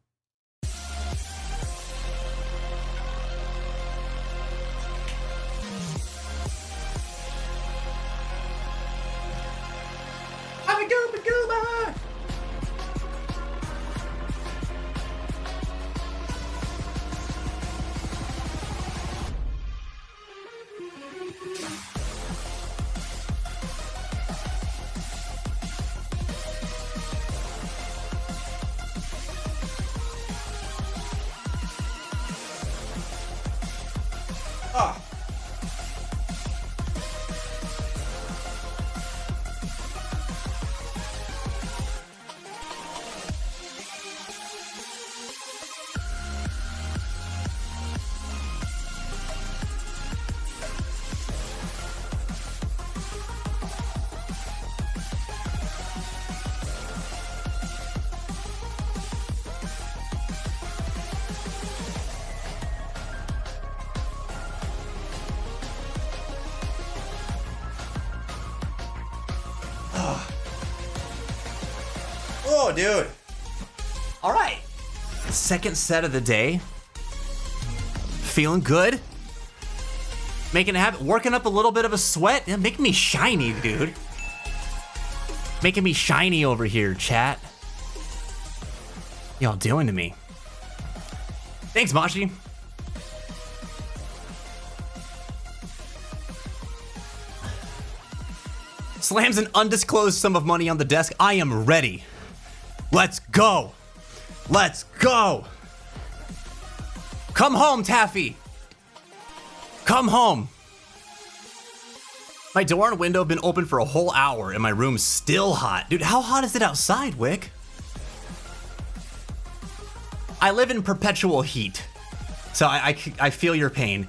Oh, dude. All right. Second set of the day. Feeling good. Making it happen. Working up a little bit of a sweat. Yeah, making me shiny, dude. Making me shiny over here, chat. Y'all doing to me? Thanks, Mashi. Slams an undisclosed sum of money on the desk. I am ready. Let's go. Let's go. Come home, Taffy. Come home. My door and window have been open for a whole hour and my room's still hot. Dude, how hot is it outside, Wick? I live in perpetual heat, so I feel your pain.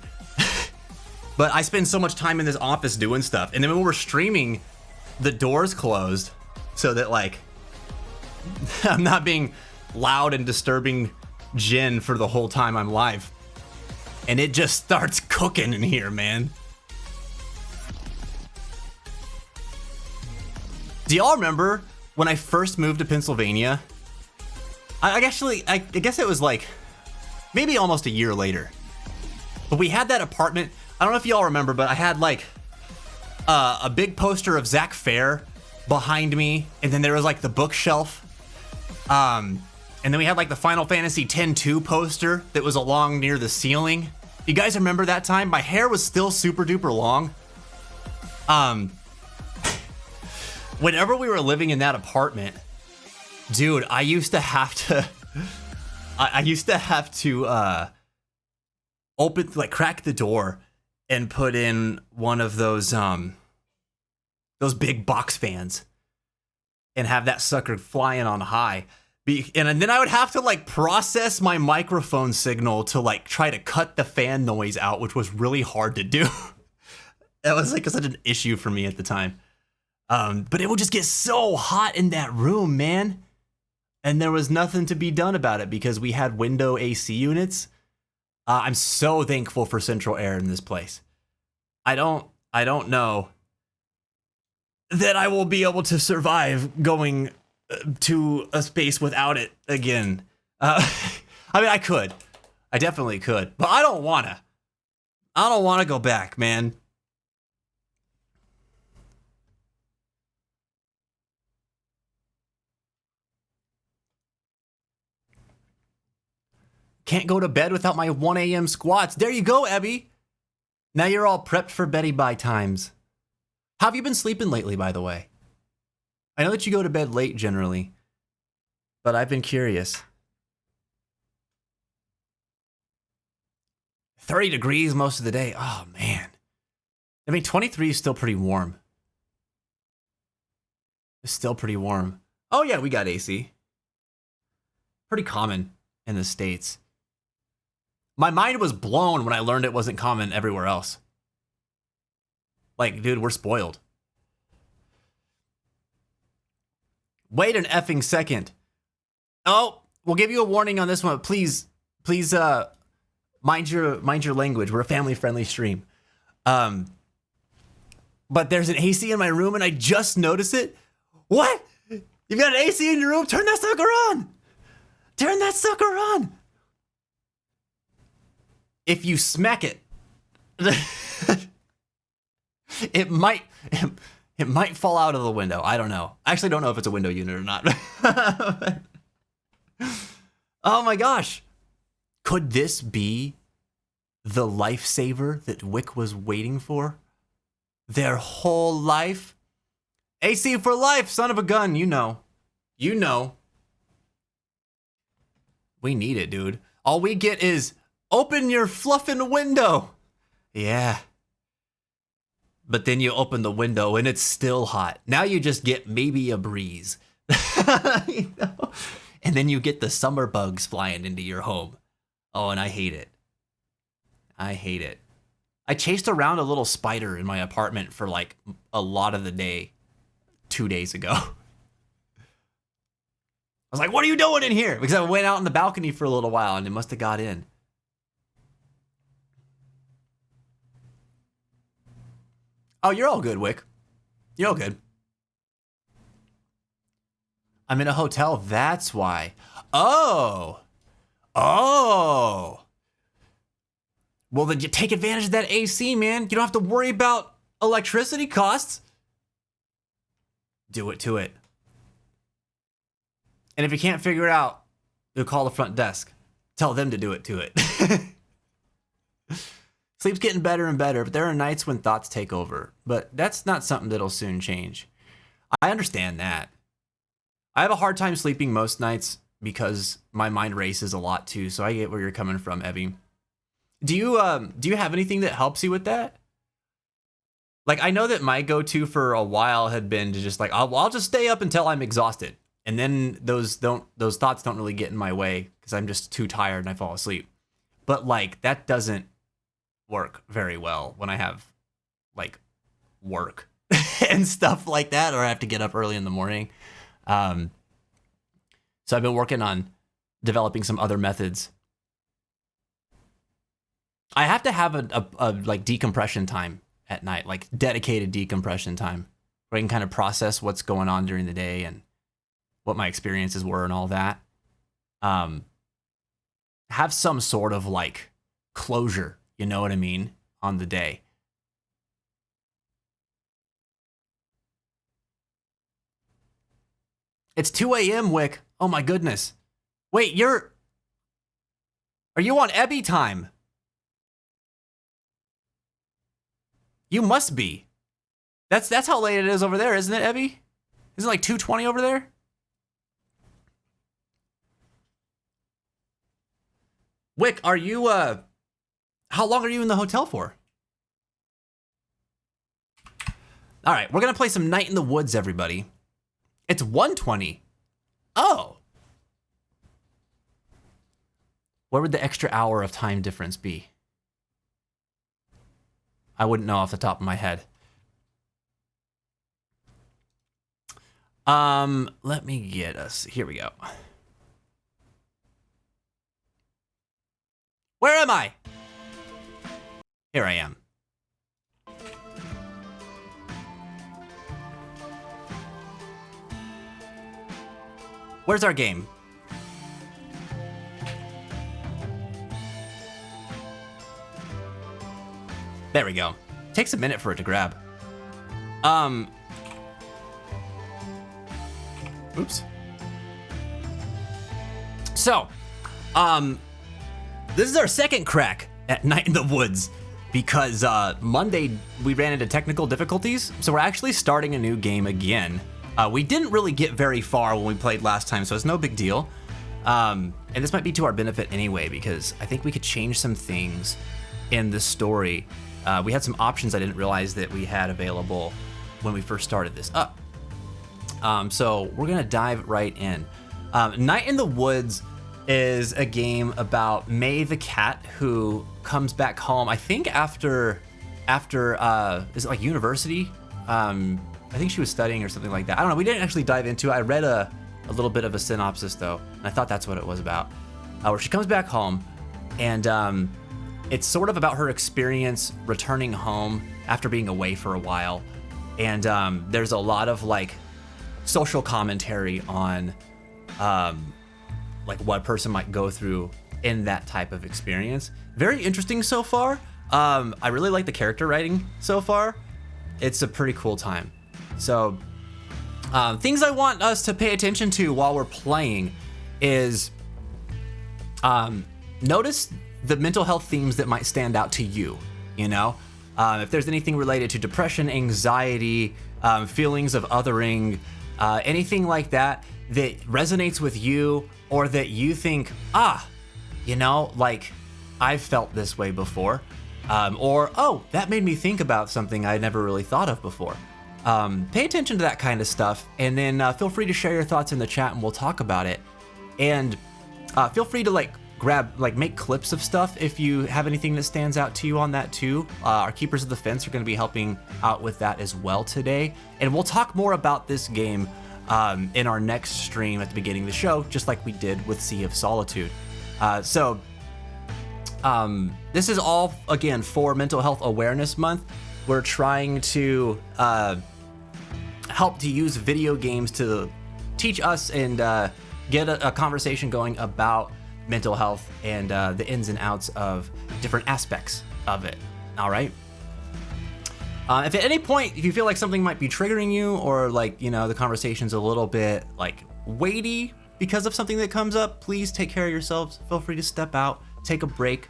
But I spend so much time in this office doing stuff. And then when we're streaming, the door's closed so that, like, I'm not being loud and disturbing Jen for the whole time I'm live. And it just starts cooking in here, man. Do y'all remember when I first moved to Pennsylvania? I guess it was like maybe almost a year later. But we had that apartment. I don't know if y'all remember, but I had like a big poster of Zach Fair behind me, and then there was like the bookshelf. And then we had like the Final Fantasy X-2 poster that was along near the ceiling. You guys remember that time? My hair was still super duper long. Whenever we were living in that apartment, dude, I used to have to crack the door and put in one of those big box fans and have that sucker flying on high. And then I would have to like process my microphone signal to like try to cut the fan noise out, which was really hard to do. That was like such an issue for me at the time. But it would just get so hot in that room, man. And there was nothing to be done about it because we had window AC units. I'm so thankful for central air in this place. I don't know that I will be able to survive going to a space without it again. I mean, I could. I definitely could. But I don't want to go back, man. Can't go to bed without my 1 a.m. squats. There you go, Ebby. Now you're all prepped for Betty Bye times. How have you been sleeping lately, by the way? I know that you go to bed late generally, but I've been curious. 30 degrees most of the day. Oh, man. I mean, 23 is still pretty warm. It's still pretty warm. Oh, yeah, we got AC. Pretty common in the States. My mind was blown when I learned it wasn't common everywhere else. Like, dude, we're spoiled. Wait an effing second. Oh, we'll give you a warning on this one. Please, mind your language. We're a family-friendly stream. But there's an AC in my room, and I just noticed it. What? You've got an AC in your room? Turn that sucker on. Turn that sucker on. If you smack it, it might fall out of the window. I don't know. I actually don't know if it's a window unit or not. Oh my gosh. Could this be the lifesaver that Wick was waiting for? Their whole life? AC for life, son of a gun, you know. You know. We need it, dude. All we get is open your fluffin' window. Yeah. But then you open the window and it's still hot. Now you just get maybe a breeze. You know? And then you get the summer bugs flying into your home. Oh, and I hate it. I hate it. I chased around a little spider in my apartment for like a lot of the day 2 days ago. I was like, what are you doing in here? Because I went out on the balcony for a little while and it must have got in. Oh, you're all good, Wick. You're all good. I'm in a hotel, that's why. Oh. Oh. Well, then you take advantage of that AC, man. You don't have to worry about electricity costs. Do it to it. And if you can't figure it out, you'll call the front desk. Tell them to do it to it. Sleep's getting better and better, but there are nights when thoughts take over. But that's not something that'll soon change. I understand that. I have a hard time sleeping most nights because my mind races a lot too, so I get where you're coming from, Evie. Do you have anything that helps you with that? Like, I know that my go-to for a while had been to just like, I'll just stay up until I'm exhausted. And then those thoughts don't really get in my way because I'm just too tired and I fall asleep. But like, that doesn't work very well when I have like work and stuff like that, or I have to get up early in the morning. So I've been working on developing some other methods. I have to have a like decompression time at night, like dedicated decompression time, where I can kind of process what's going on during the day and what my experiences were and all that. Have some sort of like closure, you know what I mean, on the day. It's 2 a.m., Wick. Oh my goodness. Wait, are you on Ebby time? You must be. That's how late it is over there, isn't it, Ebby? Isn't it like 2:20 over there? Wick, are you how long are you in the hotel for? All right, we're gonna play some Night in the Woods, everybody. It's 1:20. Oh. Where would the extra hour of time difference be? I wouldn't know off the top of my head. Let me get us. Here we go. Where am I? Here I am. Where's our game? There we go. Takes a minute for it to grab. Oops. So, this is our second crack at Night in the Woods because Monday we ran into technical difficulties, so we're actually starting a new game again. We didn't really get very far when we played last time, so it's no big deal. And this might be to our benefit anyway, because I think we could change some things in the story. We had some options I didn't realize that we had available when we first started this up. So we're gonna dive right in. Night in the Woods is a game about May the cat who comes back home, I think after is it like university? I think she was studying or something like that. I don't know, we didn't actually dive into it. I read a little bit of a synopsis though, and I thought that's what it was about. Where she comes back home, and it's sort of about her experience returning home after being away for a while. And there's a lot of like social commentary on like what a person might go through in that type of experience. Very interesting so far. I really like the character writing so far. It's a pretty cool time. So things I want us to pay attention to while we're playing is notice the mental health themes that might stand out to you, you know? If there's anything related to depression, anxiety, feelings of othering, anything like that that resonates with you, or that you think, you know, like I've felt this way before, or oh, that made me think about something I never really thought of before. Pay attention to that kind of stuff, and then feel free to share your thoughts in the chat and we'll talk about it. And feel free to make clips of stuff if you have anything that stands out to you on that too. Our Keepers of the Fence are going to be helping out with that as well today. And we'll talk more about this game in our next stream at the beginning of the show, just like we did with Sea of Solitude. So this is all, again, for Mental Health Awareness Month. We're trying to help to use video games to teach us and get a conversation going about mental health and the ins and outs of different aspects of it. All right. If at any point if you feel like something might be triggering you, or like, you know, the conversation's a little bit like weighty because of something that comes up, please take care of yourselves. Feel free to step out, take a break,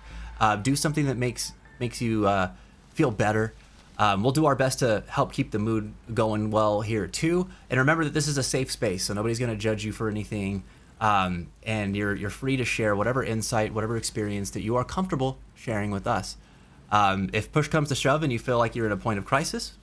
do something that makes you feel better. We'll do our best to help keep the mood going well here too. And remember that this is a safe space, so nobody's going to judge you for anything. And you're free to share whatever insight, whatever experience that you are comfortable sharing with us. If push comes to shove and you feel like you're in a point of crisis,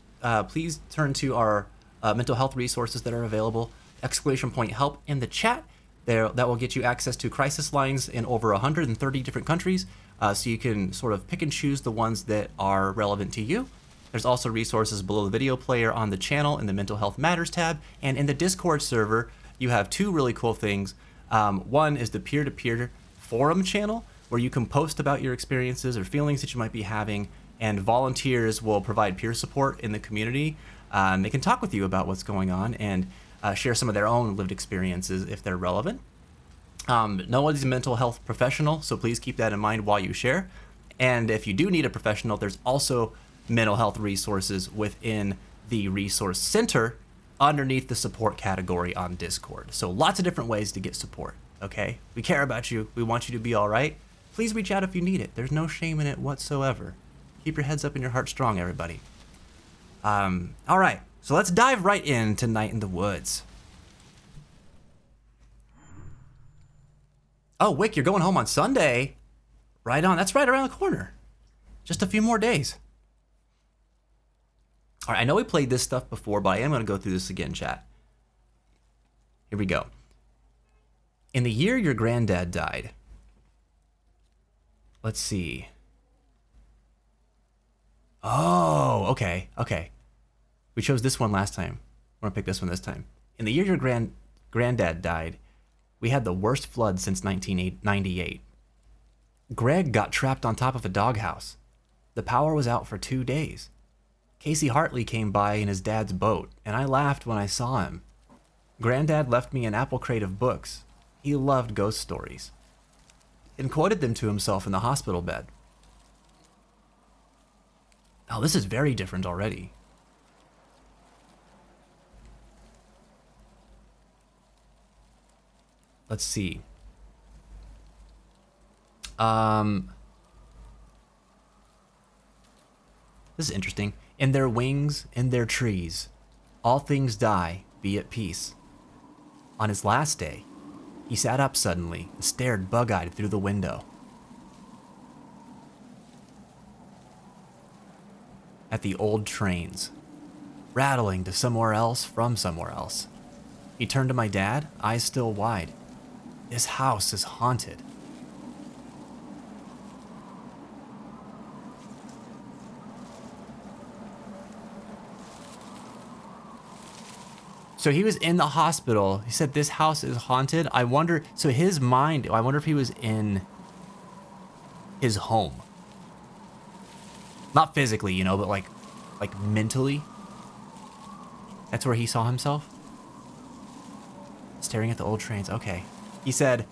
please turn to our mental health resources that are available. !help in the chat. That will get you access to crisis lines in over 130 different countries, so you can sort of pick and choose the ones that are relevant to you. There's also resources below the video player on the channel in the Mental Health Matters tab, and in the Discord server, you have two really cool things. One is the peer-to-peer forum channel, where you can post about your experiences or feelings that you might be having, and volunteers will provide peer support in the community. They can talk with you about what's going on and share some of their own lived experiences if they're relevant. Nobody's a mental health professional, so please keep that in mind while you share. And if you do need a professional, there's also mental health resources within the resource center underneath the support category on Discord. So lots of different ways to get support, okay? We care about you. We want you to be all right. Please reach out if you need it. There's no shame in it whatsoever. Keep your heads up and your heart strong, everybody. All right, so let's dive right into Night in the Woods. Oh, Wick, you're going home on Sunday. Right on, that's right around the corner. Just a few more days. All right, I know we played this stuff before, but I am going to go through this again, chat. Here we go. In the year your granddad died. Let's see. Oh, okay. We chose this one last time. We're going to pick this one this time. In the year your granddad died, we had the worst flood since 1998. Greg got trapped on top of a doghouse. The power was out for 2 days. Casey Hartley came by in his dad's boat, and I laughed when I saw him. Granddad left me an apple crate of books. He loved ghost stories, and quoted them to himself in the hospital bed. Oh, this is very different already. Let's see. This is interesting. In their wings, in their trees, all things die, be at peace. On his last day, he sat up suddenly and stared bug-eyed through the window at the old trains, rattling to somewhere else from somewhere else. He turned to my dad, eyes still wide. This house is haunted. So he was in the hospital. He said, this house is haunted. I wonder, so his mind, I wonder if he was in his home. Not physically, you know, but like mentally. That's where he saw himself. Staring at the old trains. Okay. He said,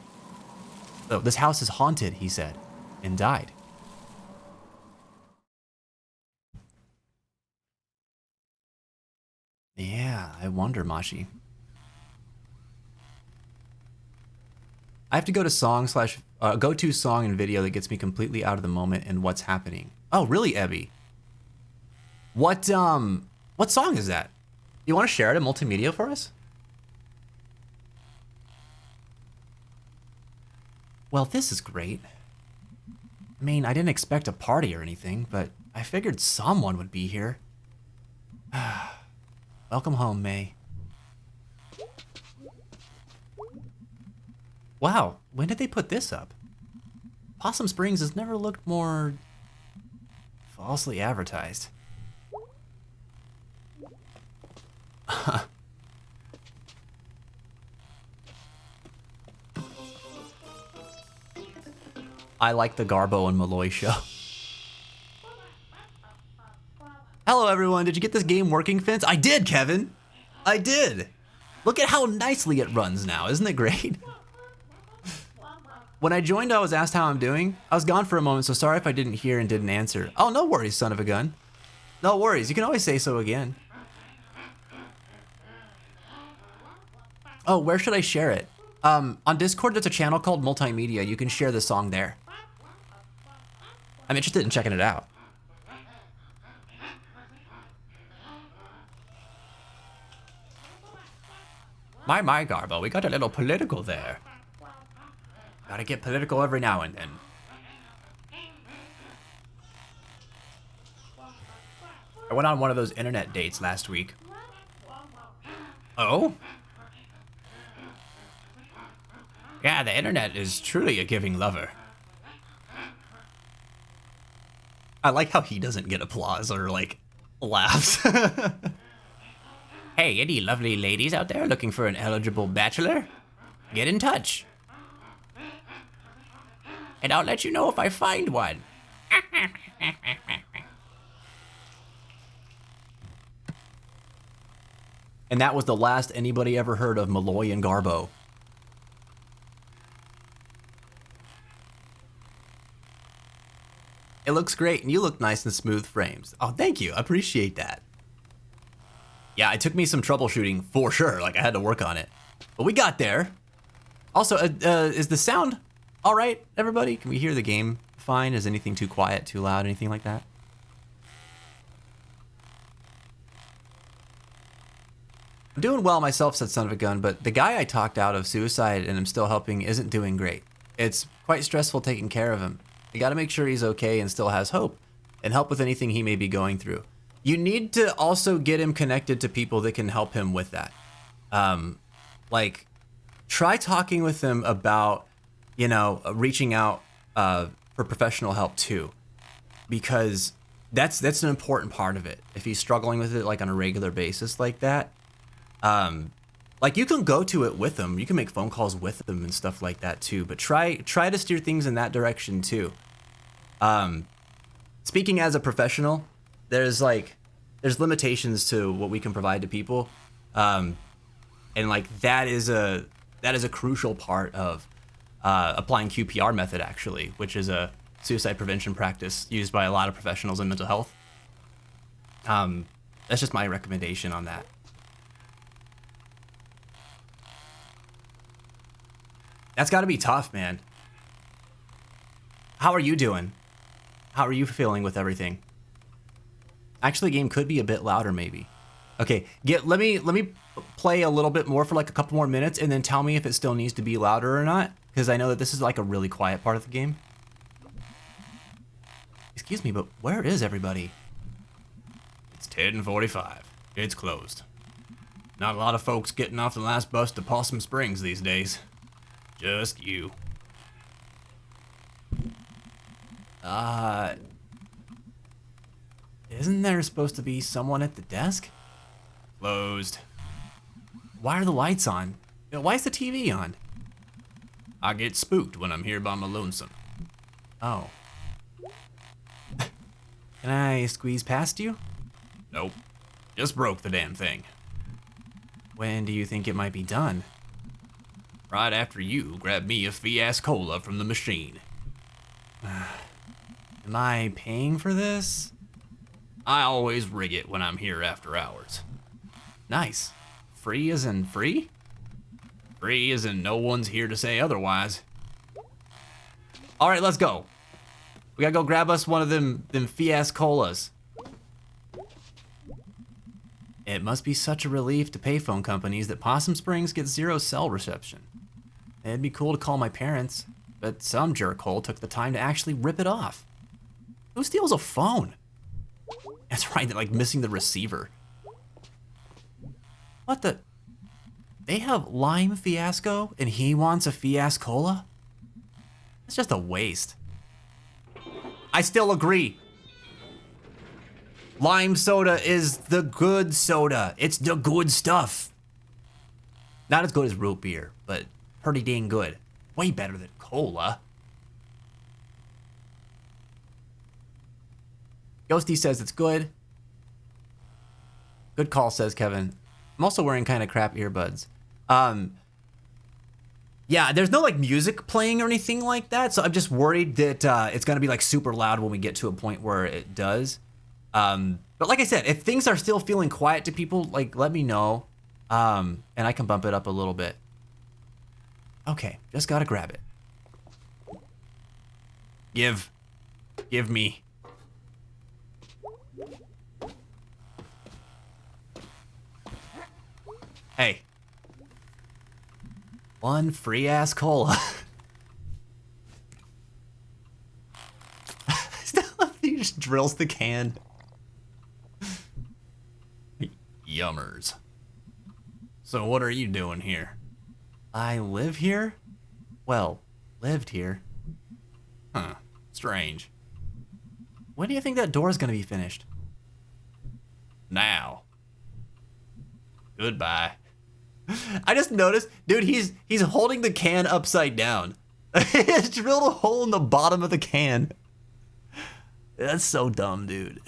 oh, this house is haunted, he said, and died. Yeah, I wonder, Mashi. I have to go to song slash go to song and video that gets me completely out of the moment and what's happening. Oh, really, Ebby? What song is that? You want to share it in multimedia for us? Well, this is great. I mean, I didn't expect a party or anything, but I figured someone would be here. Welcome home, May. Wow, when did they put this up? Possum Springs has never looked more falsely advertised. I like the Garbo and Malloy show. Hello, everyone. Did you get this game working, Fence? I did, Kevin. I did. Look at how nicely it runs now. Isn't it great? When I joined, I was asked how I'm doing. I was gone for a moment, so sorry if I didn't hear and didn't answer. Oh, no worries, son of a gun. No worries. You can always say so again. Oh, where should I share it? On Discord, there's a channel called Multimedia. You can share the song there. I'm interested in checking it out. My, Garbo, we got a little political there. Gotta get political every now and then. I went on one of those internet dates last week. Oh? Yeah, the internet is truly a giving lover. I like how he doesn't get applause or, like, laughs. Hey, any lovely ladies out there looking for an eligible bachelor? Get in touch. And I'll let you know if I find one. And that was the last anybody ever heard of Malloy and Garbo. It looks great, and you look nice in smooth frames. Oh, thank you. I appreciate that. Yeah, it took me some troubleshooting for sure. Like, I had to work on it. But we got there. Also, is the sound all right, everybody? Can we hear the game fine? Is anything too quiet, too loud, anything like that? I'm doing well myself, said Son of a Gun, but the guy I talked out of suicide and I'm still helping isn't doing great. It's quite stressful taking care of him. You gotta make sure he's okay and still has hope, and help with anything he may be going through. You need to also get him connected to people that can help him with that. Like, try talking with him about, you know, reaching out for professional help too, because that's an important part of it. If he's struggling with it like on a regular basis like that, like you can go to it with him. You can make phone calls with him and stuff like that too. But try to steer things in that direction too. Speaking as a professional, there's limitations to what we can provide to people, and like that is a crucial part of applying QPR method actually, which is a suicide prevention practice used by a lot of professionals in mental health. That's just my recommendation on that. That's got to be tough, man. How are you doing? How are you feeling with everything? Actually, the game could be a bit louder, maybe. Okay, let me play a little bit more for like a couple more minutes, and then tell me if it still needs to be louder or not, because I know that this is like a really quiet part of the game. Excuse me, but where is everybody? It's 10:45. It's closed. Not a lot of folks getting off the last bus to Possum Springs these days. Just you. Isn't there supposed to be someone at the desk? Closed. Why are the lights on? Why is the TV on? I get spooked when I'm here by my lonesome. Oh. Can I squeeze past you? Nope. Just broke the damn thing. When do you think it might be done? Right after you grab me a Fiascola from the machine. Am I paying for this? I always rig it when I'm here after hours. Nice. Free as in free? Free as in no one's here to say otherwise. All right, let's go. We gotta go grab us one of them Fiascolas. It must be such a relief to payphone companies that Possum Springs gets 0 cell reception. It'd be cool to call my parents, but some jerkhole took the time to actually rip it off. Who steals a phone? That's right, like missing the receiver. What the? They have lime fiasco and he wants a Fiascola? It's just a waste. I still agree. Lime soda is the good soda. It's the good stuff. Not as good as root beer, but pretty dang good. Way better than cola. Ghosty says it's good. Good call, says Kevin. I'm also wearing kind of crap earbuds. Yeah, there's no like music playing or anything like that, so I'm just worried that it's gonna be like super loud when we get to a point where it does. But like I said, if things are still feeling quiet to people, like let me know, and I can bump it up a little bit. Okay, just gotta grab it. Give me. Hey. One free ass cola. He just drills the can. Yummers. So what are you doing here? I live here? Well, lived here. Huh. Strange. When do you think that door's gonna be finished? Now. Goodbye. I just noticed, dude, he's holding the can upside down. He's drilled a hole in the bottom of the can. That's so dumb, dude.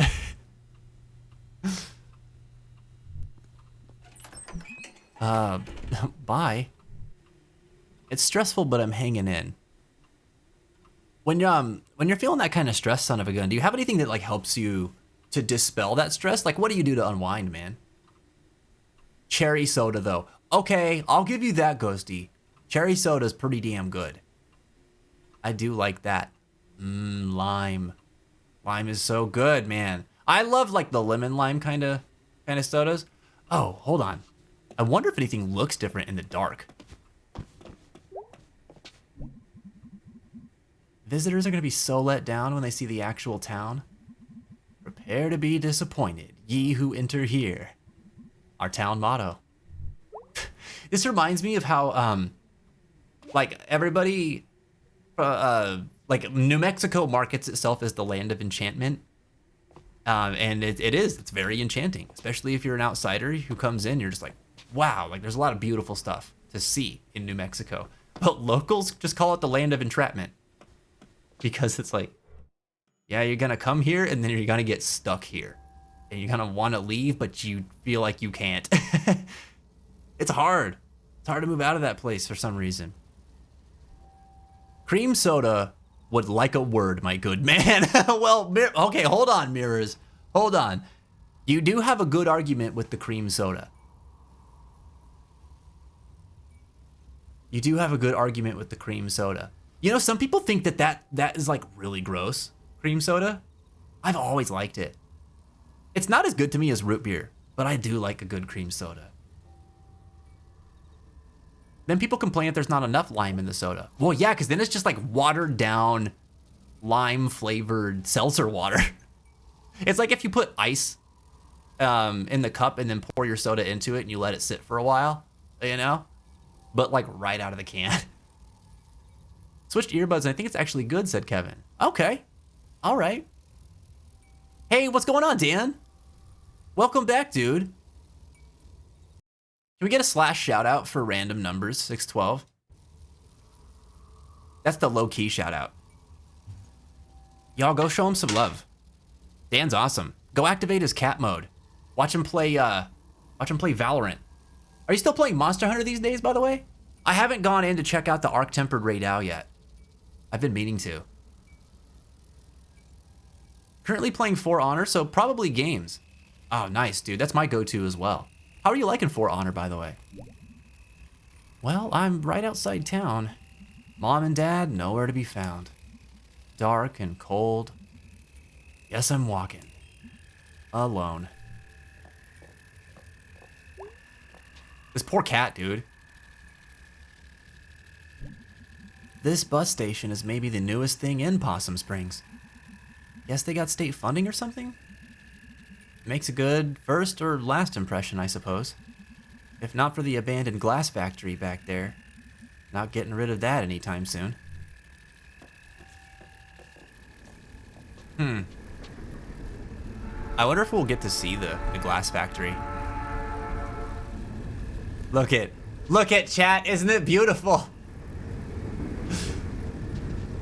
Bye. It's stressful, but I'm hanging in. When you're feeling that kind of stress, son of a gun, do you have anything that like helps you to dispel that stress? Like, what do you do to unwind, man? Cherry soda, though. Okay, I'll give you that, Ghosty. Cherry soda's pretty damn good. I do like that. Lime. Lime is so good, man. I love like the lemon lime kind of sodas. Oh, hold on. I wonder if anything looks different in the dark. Visitors are going to be so let down when they see the actual town. Prepare to be disappointed, ye who enter here. Our town motto. This reminds me of how, like everybody, like New Mexico markets itself as the land of enchantment. And it is, it's very enchanting, especially if you're an outsider who comes in, you're just like, wow, like there's a lot of beautiful stuff to see in New Mexico. But locals just call it the land of entrapment. Because it's like, yeah, you're gonna come here and then you're gonna get stuck here. And you're gonna wanna leave, but you feel like you can't. It's hard. It's hard to move out of that place for some reason. Cream soda would like a word, my good man. Well, okay, hold on, mirrors. Hold on. You do have a good argument with the cream soda. You do have a good argument with the cream soda. You know, some people think that is like really gross, cream soda. I've always liked it. It's not as good to me as root beer, but I do like a good cream soda. Then people complain that there's not enough lime in the soda. Well, yeah, because then it's just like watered down lime flavored seltzer water. It's like if you put ice in the cup and then pour your soda into it and you let it sit for a while, you know? But like right out of the can. Switched earbuds and I think it's actually good, said Kevin. Okay. All right. Hey, what's going on, Dan? Welcome back, dude. Can we get a slash shout out for random numbers, 612? That's the low key shout out. Y'all go show him some love. Dan's awesome. Go activate his cat mode. Watch him play Valorant. Are you still playing Monster Hunter these days, by the way? I haven't gone in to check out the Arc Tempered Raid Owl yet. I've been meaning to. Currently playing For Honor, so probably games. Oh, nice, dude. That's my go-to as well. How are you liking For Honor, by the way? Well, I'm right outside town. Mom and Dad, nowhere to be found. Dark and cold. Guess I'm walking. Alone. This poor cat, dude. This bus station is maybe the newest thing in Possum Springs. Guess they got state funding or something? Makes a good first or last impression, I suppose. If not for the abandoned glass factory back there. Not getting rid of that anytime soon. I wonder if we'll get to see the glass factory. Look at chat, isn't it beautiful?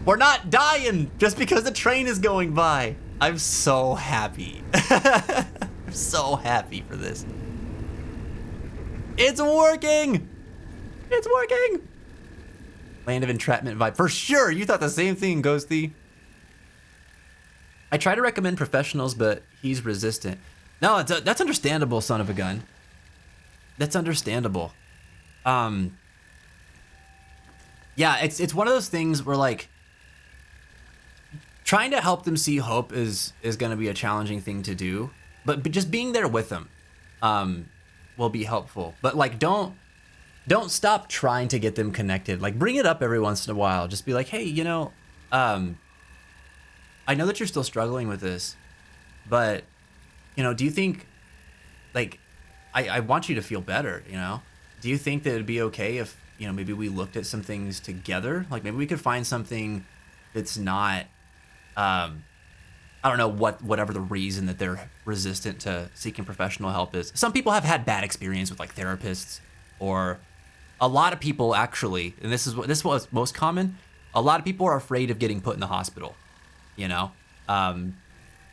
We're not dying just because the train is going by. I'm so happy. I'm so happy for this. It's working! It's working! Land of Entrapment vibe. For sure, you thought the same thing, Ghosty. I try to recommend professionals, but he's resistant. No, that's understandable, son of a gun. That's understandable. Yeah, it's one of those things where like trying to help them see hope is going to be a challenging thing to do, but just being there with them will be helpful. But like don't stop trying to get them connected. Like bring it up every once in a while. Just be like, hey, you know, I know that you're still struggling with this, but you know, do you think like I want you to feel better, you know? Do you think that it'd be okay if, you know, maybe we looked at some things together? Like maybe we could find something that's not, I don't know whatever the reason that they're resistant to seeking professional help is. Some people have had bad experience with like therapists, or a lot of people actually, and this was most common, a lot of people are afraid of getting put in the hospital, you know?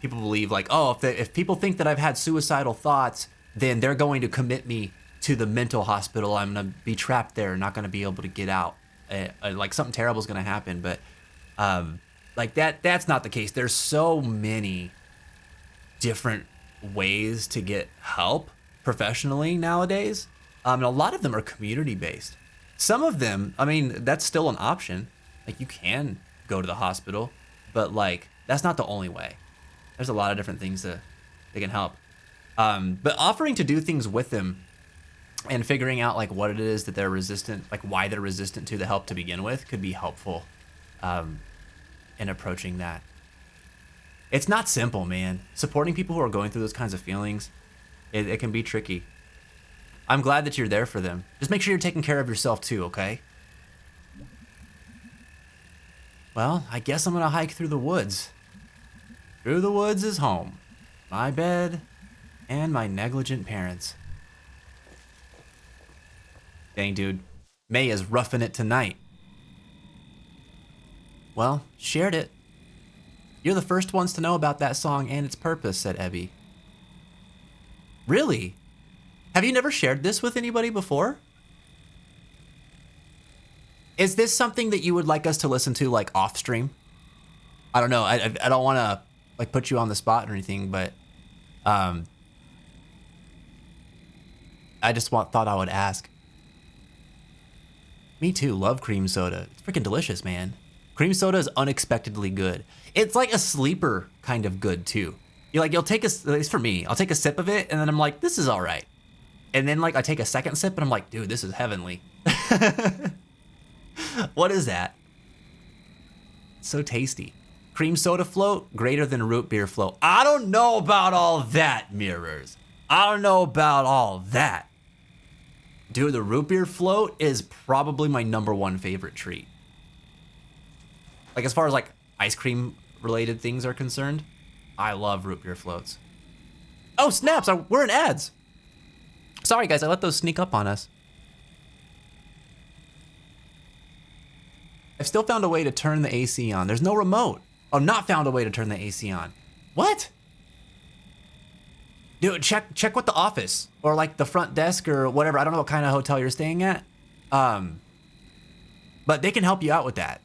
People believe like, oh, if people think that I've had suicidal thoughts, then they're going to commit me to the mental hospital. I'm going to be trapped there, not going to be able to get out. Like something terrible is going to happen. But like that's not the case. There's so many different ways to get help professionally nowadays. And a lot of them are community based. Some of them, I mean, that's still an option. Like you can go to the hospital, but like that's not the only way. There's a lot of different things that can help. But offering to do things with them and figuring out like what it is that they're resistant, like why they're resistant to the help to begin with, could be helpful in approaching that. It's not simple, man. Supporting people who are going through those kinds of feelings, it can be tricky. I'm glad that you're there for them. Just make sure you're taking care of yourself too, okay? Well, I guess I'm gonna hike through the woods. Through the woods is home. My bed and my negligent parents. Dang, dude. May is roughing it tonight. Well, shared it. You're the first ones to know about that song and its purpose, said Ebby. Really? Have you never shared this with anybody before? Is this something that you would like us to listen to like off stream? I don't know. I don't want to like put you on the spot or anything, but I just thought I would ask. Me too. Love cream soda. It's freaking delicious, man. Cream soda is unexpectedly good. It's like a sleeper kind of good too. You'll take at least for me, I'll take a sip of it and then I'm like, this is all right. And then like I take a second sip and I'm like, dude, this is heavenly. What is that? So tasty. Cream soda float, greater than root beer float. I don't know about all that, mirrors. I don't know about all that. Dude, the root beer float is probably my #1 favorite treat. Like as far as like ice cream related things are concerned, I love root beer floats. Oh, snaps, we're in ads. Sorry guys, I let those sneak up on us. I've still found a way to turn the AC on. There's no remote. Oh, not found a way to turn the AC on. What? Dude, check with the office or like the front desk or whatever. I don't know what kind of hotel you're staying at. But they can help you out with that.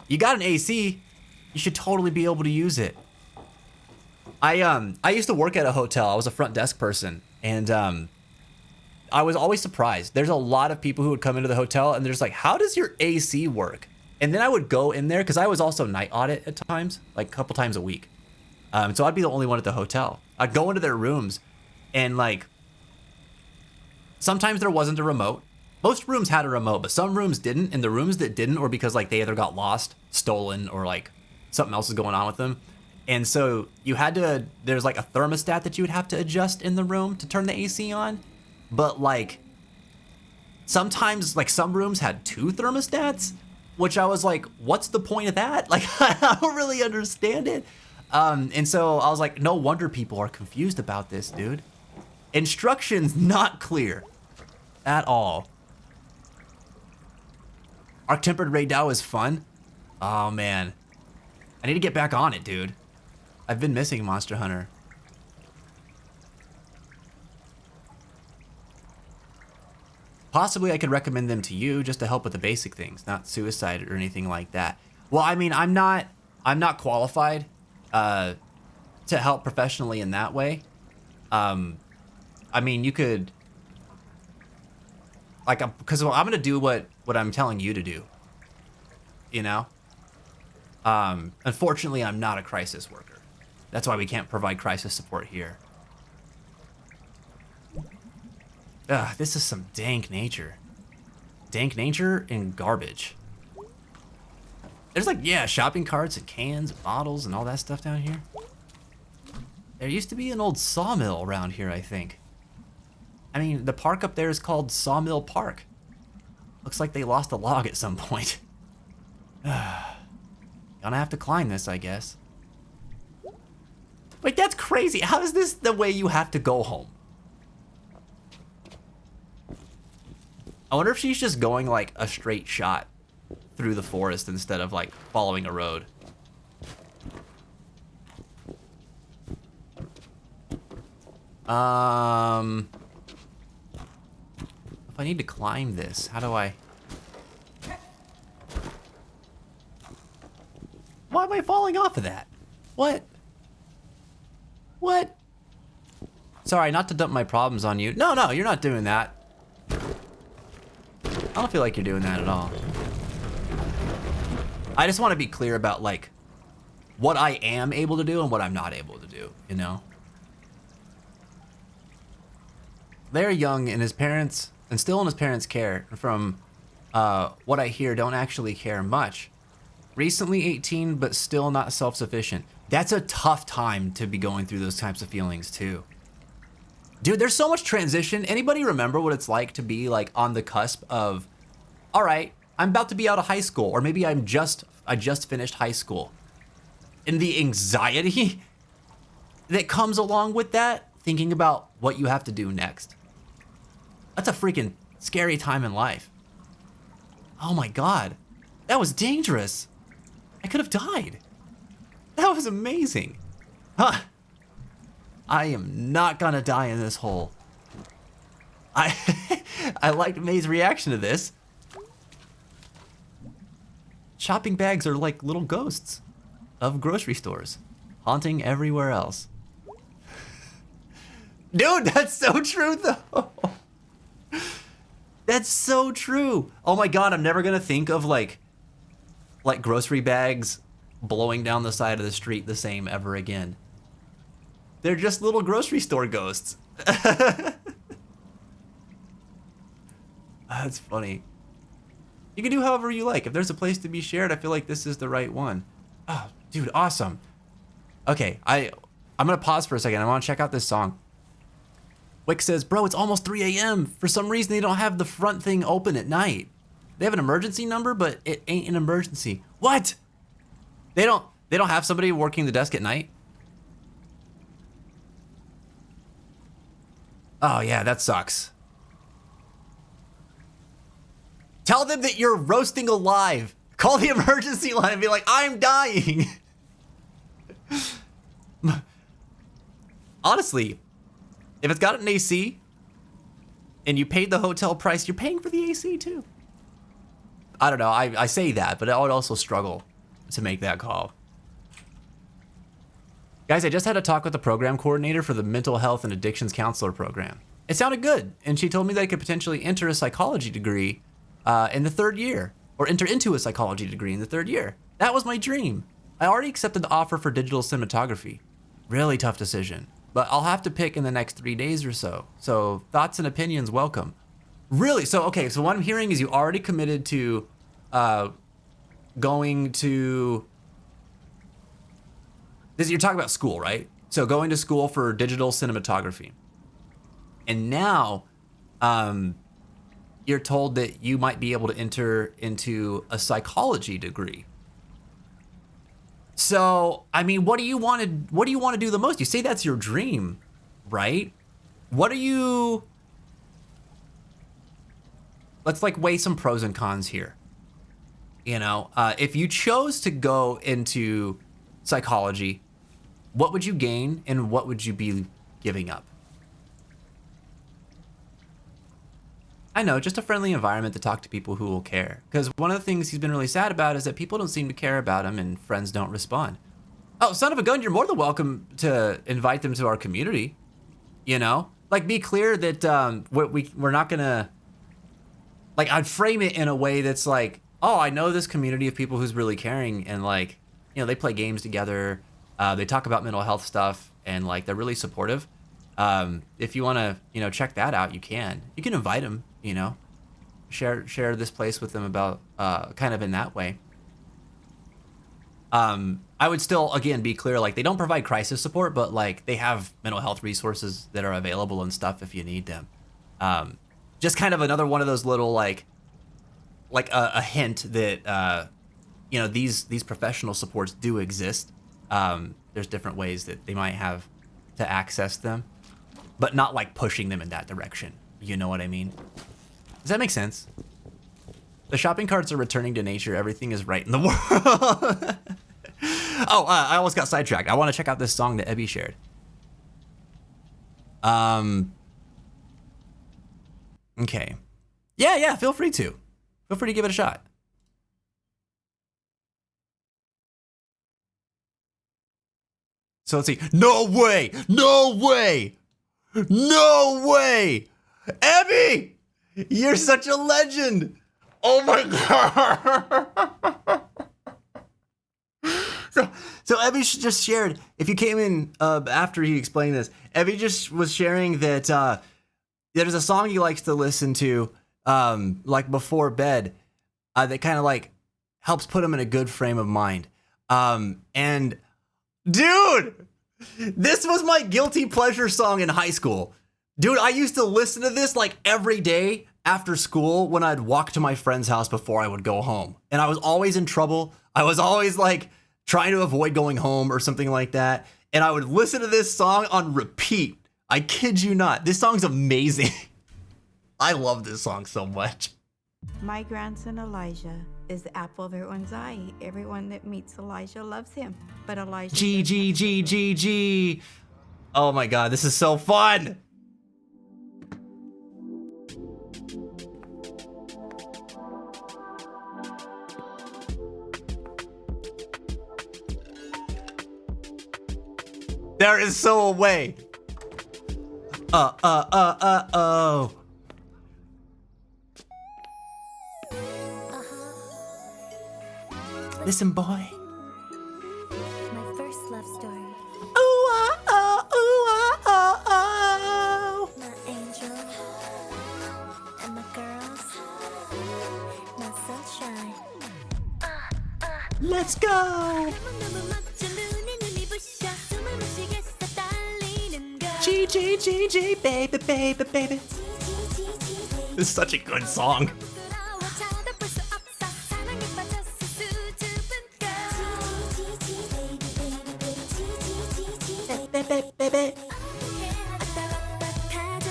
You got an AC, you should totally be able to use it. I used to work at a hotel. I was a front desk person, and I was always surprised. There's a lot of people who would come into the hotel and they're just like, how does your AC work? And then I would go in there because I was also night audit at times, like a couple times a week. So I'd be the only one at the hotel. I'd go into their rooms and like, sometimes there wasn't a remote. Most rooms had a remote, but some rooms didn't. And the rooms that didn't were because like they either got lost, stolen, or like something else is going on with them. And so you had to, there's like a thermostat that you would have to adjust in the room to turn the AC on. But like, sometimes like some rooms had 2 thermostats, which I was like, what's the point of that? Like, I don't really understand it. And so I was like, no wonder people are confused about this, dude. Instructions not clear at all. Arc Tempered Raydao is fun. Oh man, I need to get back on it, dude. I've been missing Monster Hunter. Possibly I could recommend them to you just to help with the basic things, not suicide or anything like that. Well, I mean, I'm not qualified to help professionally in that way. I mean, you could, like, because I'm gonna do what I'm telling you to do. You know. Unfortunately, I'm not a crisis worker. That's why we can't provide crisis support here. Ugh, this is some dank nature. Dank nature and garbage. There's like, yeah, shopping carts and cans, and bottles, and all that stuff down here. There used to be an old sawmill around here, I think. I mean, the park up there is called Sawmill Park. Looks like they lost a log at some point. Gonna have to climb this, I guess. Wait, that's crazy. How is this the way you have to go home? I wonder if she's just going like a straight shot through the forest instead of like following a road. If I need to climb this, how do I? Why am I falling off of that? What? What? Sorry, not to dump my problems on you. No, you're not doing that. I don't feel like you're doing that at all. I just want to be clear about like what I am able to do and what I'm not able to do, you know? They're young and his parents, and still in his parents' care, from what I hear, don't actually care much. Recently 18, but still not self-sufficient. That's a tough time to be going through those types of feelings too. Dude, there's so much transition. Anybody remember what it's like to be like on the cusp of, all right, I'm about to be out of high school, or maybe I just finished high school. And the anxiety that comes along with that, thinking about what you have to do next. That's a freaking scary time in life. Oh my God, that was dangerous. I could have died. That was amazing. Huh. I am not gonna die in this hole. I liked May's reaction to this. Shopping bags are like little ghosts of grocery stores, haunting everywhere else. Dude, that's so true though. That's so true. Oh my God, I'm never gonna think of like grocery bags blowing down the side of the street the same ever again. They're just little grocery store ghosts. That's funny. You can do however you like. If there's a place to be shared, I feel like this is the right one. Oh, dude, awesome. Okay, I'm gonna pause for a second. I wanna check out this song. Wick says, bro, it's almost 3 a.m. For some reason, they don't have the front thing open at night. They have an emergency number, but it ain't an emergency. What? They don't have somebody working the desk at night? Oh yeah, that sucks. Tell them that you're roasting alive. Call the emergency line and be like, I'm dying. Honestly, if it's got an AC and you paid the hotel price, you're paying for the AC too. I don't know, I say that, but I would also struggle to make that call. Guys, I just had a talk with the program coordinator for the mental health and addictions counselor program. It sounded good, and she told me that I could potentially enter a psychology degree in the 3rd year, or enter into a psychology degree in the 3rd year. That was my dream. I already accepted the offer for digital cinematography. Really tough decision, but I'll have to pick in the next 3 days or so. So thoughts and opinions welcome. Really? So, okay, so what I'm hearing is you already committed to going to, you're talking about school, right? So going to school for digital cinematography. And now you're told that you might be able to enter into a psychology degree. So, I mean, what do you want to do the most? You say that's your dream, right? Let's like weigh some pros and cons here. You know, if you chose to go into psychology, what would you gain and what would you be giving up? I know, just a friendly environment to talk to people who will care. Because one of the things he's been really sad about is that people don't seem to care about him and friends don't respond. Oh, son of a gun, you're more than welcome to invite them to our community. You know? Like, be clear that we're not gonna... Like, I'd frame it in a way that's like, oh, I know this community of people who's really caring and like, you know, they play games together. They talk about mental health stuff and like, they're really supportive. If you want to, you know, check that out, you can invite them, you know, share this place with them about, kind of in that way. I would still, again, be clear, like they don't provide crisis support, but like they have mental health resources that are available and stuff if you need them. Just kind of another one of those little like a hint that, you know, these professional supports do exist. There's different ways that they might have to access them, but not like pushing them in that direction. You know what I mean? Does that make sense? The shopping carts are returning to nature. Everything is right in the world. Oh, I almost got sidetracked. I want to check out this song that Ebby shared. Okay. Yeah, feel free to. Feel free to give it a shot. So let's see. No way! No way! No way! Abby! You're such a legend! Oh my god! So Abby just shared, if you came in after he explained this, Abby just was sharing that there's a song he likes to listen to like before bed that kind of like helps put him in a good frame of mind. And dude, this was my guilty pleasure song in high school. Dude, I used to listen to this like every day after school when I'd walk to my friend's house before I would go home. And I was always in trouble. I was always like trying to avoid going home or something like that. And I would listen to this song on repeat. I kid you not. This song's amazing. I love this song so much. My grandson Elijah is the apple of everyone's eye. Everyone that meets Elijah loves him. But Elijah... G. Oh my god, this is so fun. There is so a way. Oh. Listen, boy. My first love story. Ooh, ah, oh, ooh, ah, oh, oh. My angel and my girls. My sunshine. Let's go. 너무 멋져 눈이 부셔 숨을 못 쉬겠어 떨리는 걸. G, G, G, G, baby, baby, baby. This is such a good song. 부끄러워 쳐다볼 수 없어 사랑에 빠졌어 수줍은 걸. Baby, baby. 왔다 갔다 하죠.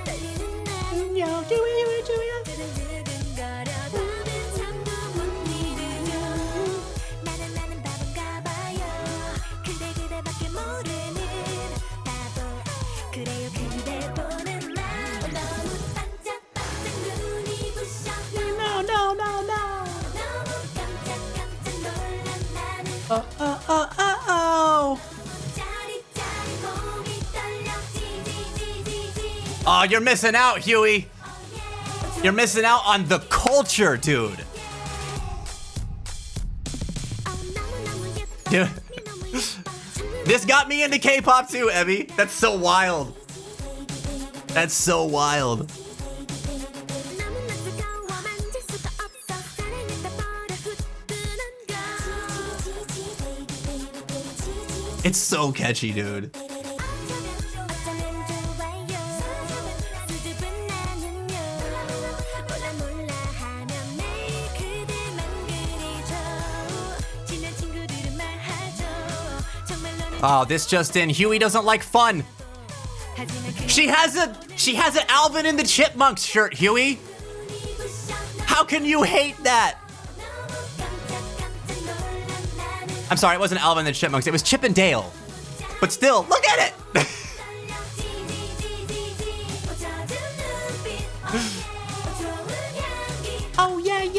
떨리는 날 Yo, do it, do it. 두근두근거려 밤엔 잠도 못 이루죠. 나는 바본가 봐요. 근데 그대밖에 모르는 바보. 그래요 그대 보는 날 너무 반짝반짝 눈이 부셔. No, no, no, no. 너무 깜짝 놀란 나는 Oh. 짜릿짜릿 몸이 떨려 지지지지지. Oh, you're missing out, Huey. You're missing out on the culture, dude. 너무너무 예뻐. Dude, 너무 예뻐. this got me into K-pop too, Evie. That's so wild. That's so wild. 너무나 뜨거워 만질 수가 없어 사랑했다 버려 후끈한 걸. It's so catchy, dude. 어쩌면 좋아요. 수줍은 나는요. 몰라 하면 매일 그대만 그리죠. 친한 친구들은 말하죠. 정말로는 Oh, this just in. Huey doesn't like fun. 하지만 그 She has an Alvin and the Chipmunks shirt, Huey. 눈이 부셔. How can you hate that? 깜짝 놀란 나는 I'm sorry, it wasn't Alvin and the Chipmunks. It was Chip and Dale. But still, look at it. 떨려 지지지지지. 젖은 눈빛. 좋은 향기. Oh, yeah.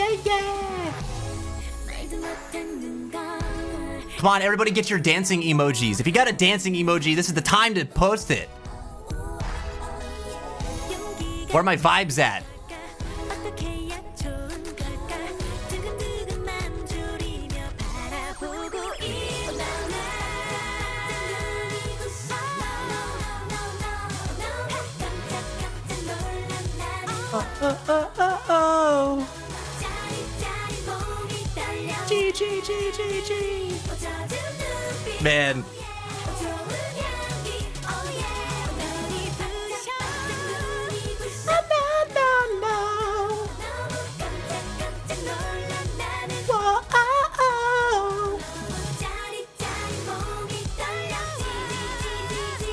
말도 못하는 걸. Come on, everybody get your dancing emojis. If you got a dancing emoji, this is the time to post it. Where are my vibes at? 어떻게 해야 좋은 걸까? 두근두근만 졸이며 바라보고 있는 나는 눈이 부셔. 깜짝 놀란 나는 Oh. 짜릿짜릿 몸이 떨려. G. 젖은 눈빛. Man, 좋은 향기. Oh yeah. 눈이 부셔. 눈이 부셔. no. 너무 깜짝 놀란 나는 Whoa. 짜릿짜릿 몸이 떨려 지지지지지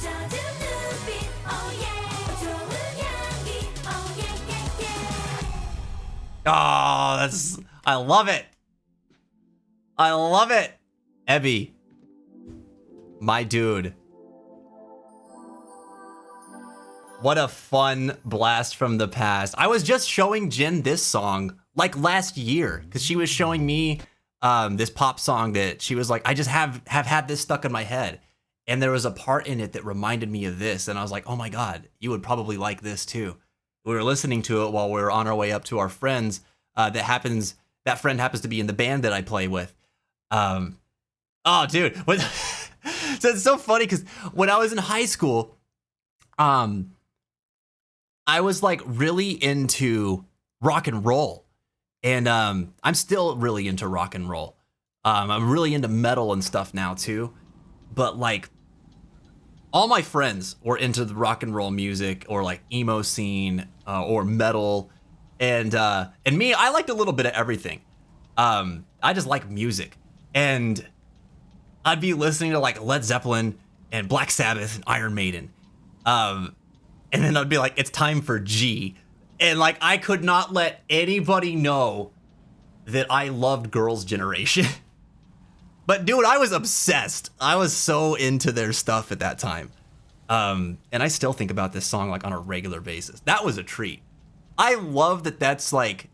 젖은 눈빛 oh yeah 좋은 향기 oh yeah. Oh, I love it. I love it. Ebby, my dude. What a fun blast from the past. I was just showing Jin this song like last year because she was showing me this pop song that she was like, I just have had this stuck in my head. And there was a part in it that reminded me of this. And I was like, oh my God, you would probably like this too. We were listening to it while we were on our way up to our friends. That friend happens to be in the band that I play with. Oh, dude. So it's so funny because when I was in high school, I was like really into rock and roll. And I'm still really into rock and roll. I'm really into metal and stuff now too. But like all my friends were into the rock and roll music or like emo scene or metal. And me, I liked a little bit of everything. I just like music. And I'd be listening to like Led Zeppelin and Black Sabbath and Iron Maiden. And then I'd be like, it's time for G. And like, I could not let anybody know that I loved Girls' Generation. But dude, I was obsessed. I was so into their stuff at that time. And I still think about this song like on a regular basis. That was a treat. I love that that's like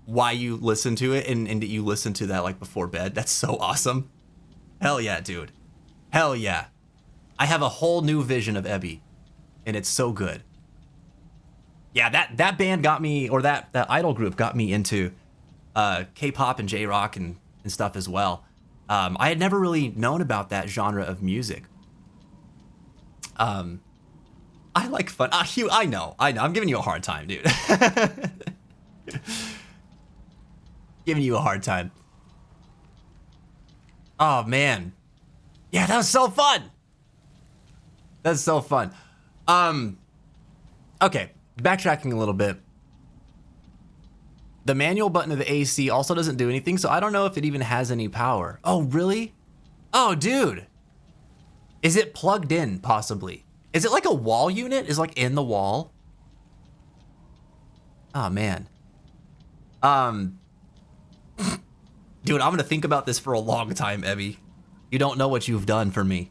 why you listen to it and that you listen to that like before bed. That's so awesome. Hell yeah, dude. Hell yeah. I have a whole new vision of Ebby, and it's so good. Yeah, that band got me, or that idol group got me into K-pop and J-rock and stuff as well. I had never really known about that genre of music. I like fun. Hugh, I know. I'm giving you a hard time, dude. Giving you a hard time. Oh, man. Yeah, that was so fun. That's so fun. Okay, backtracking a little bit. The manual button of the AC also doesn't do anything, so I don't know if it even has any power. Oh, really? Oh, dude. Is it plugged in, possibly? Is it like a wall unit? Is like in the wall? Oh, man. Dude, I'm gonna think about this for a long time, Evie. You don't know what you've done for me.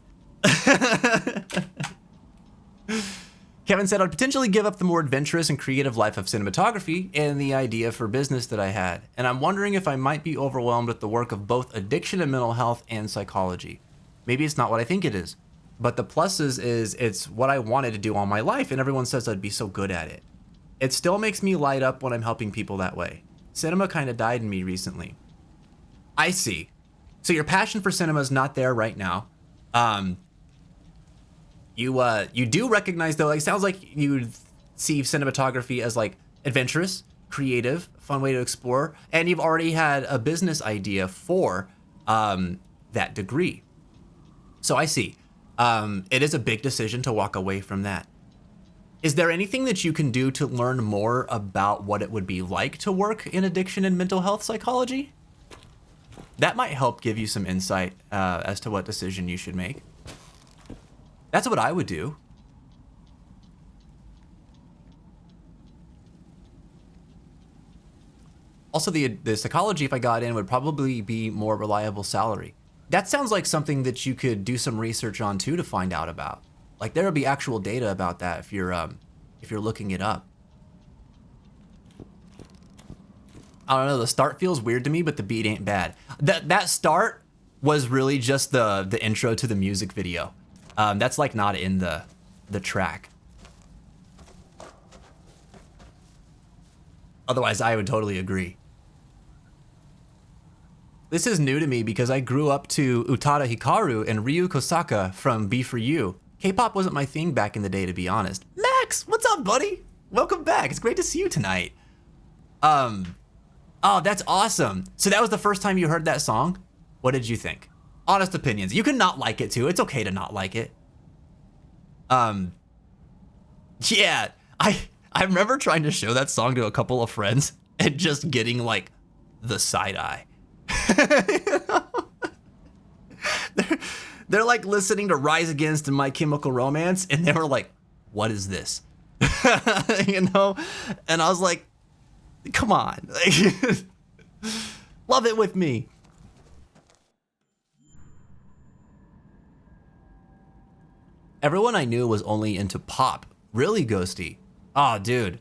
Kevin said, I'd potentially give up the more adventurous and creative life of cinematography and the idea for business that I had. And I'm wondering if I might be overwhelmed with the work of both addiction and mental health and psychology. Maybe it's not what I think it is. But the pluses is it's what I wanted to do all my life, and everyone says I'd be so good at it. It still makes me light up when I'm helping people that way. Cinema kind of died in me recently. I see. So your passion for cinema is not there right now. You do recognize though, like, sounds like you see cinematography as like adventurous, creative, fun way to explore, and you've already had a business idea for that degree. So I see. It is a big decision to walk away from that. Is there anything that you can do to learn more about what it would be like to work in addiction and mental health psychology? That might help give you some insight as to what decision you should make. That's what I would do. Also, the psychology, if I got in, would probably be more reliable salary. That sounds like something that you could do some research on too to find out about. Like there would be actual data about that if you're looking it up. I don't know, the start feels weird to me, but the beat ain't bad. That start was really just the intro to the music video. That's like not in the track. Otherwise, I would totally agree. This is new to me because I grew up to Utada Hikaru and Ryu Kosaka from Be For You. K-pop wasn't my thing back in the day, to be honest. Max, what's up, buddy? Welcome back. It's great to see you tonight. Oh, that's awesome. So that was the first time you heard that song? What did you think? Honest opinions. You can not like it too. It's okay to not like it. Yeah, I remember trying to show that song to a couple of friends and just getting like the side eye. They're like listening to Rise Against and My Chemical Romance, and they were like, what is this? You know? And I was like, come on. Love it with me. Everyone I knew was only into pop. Really, Ghosty? Aw, dude.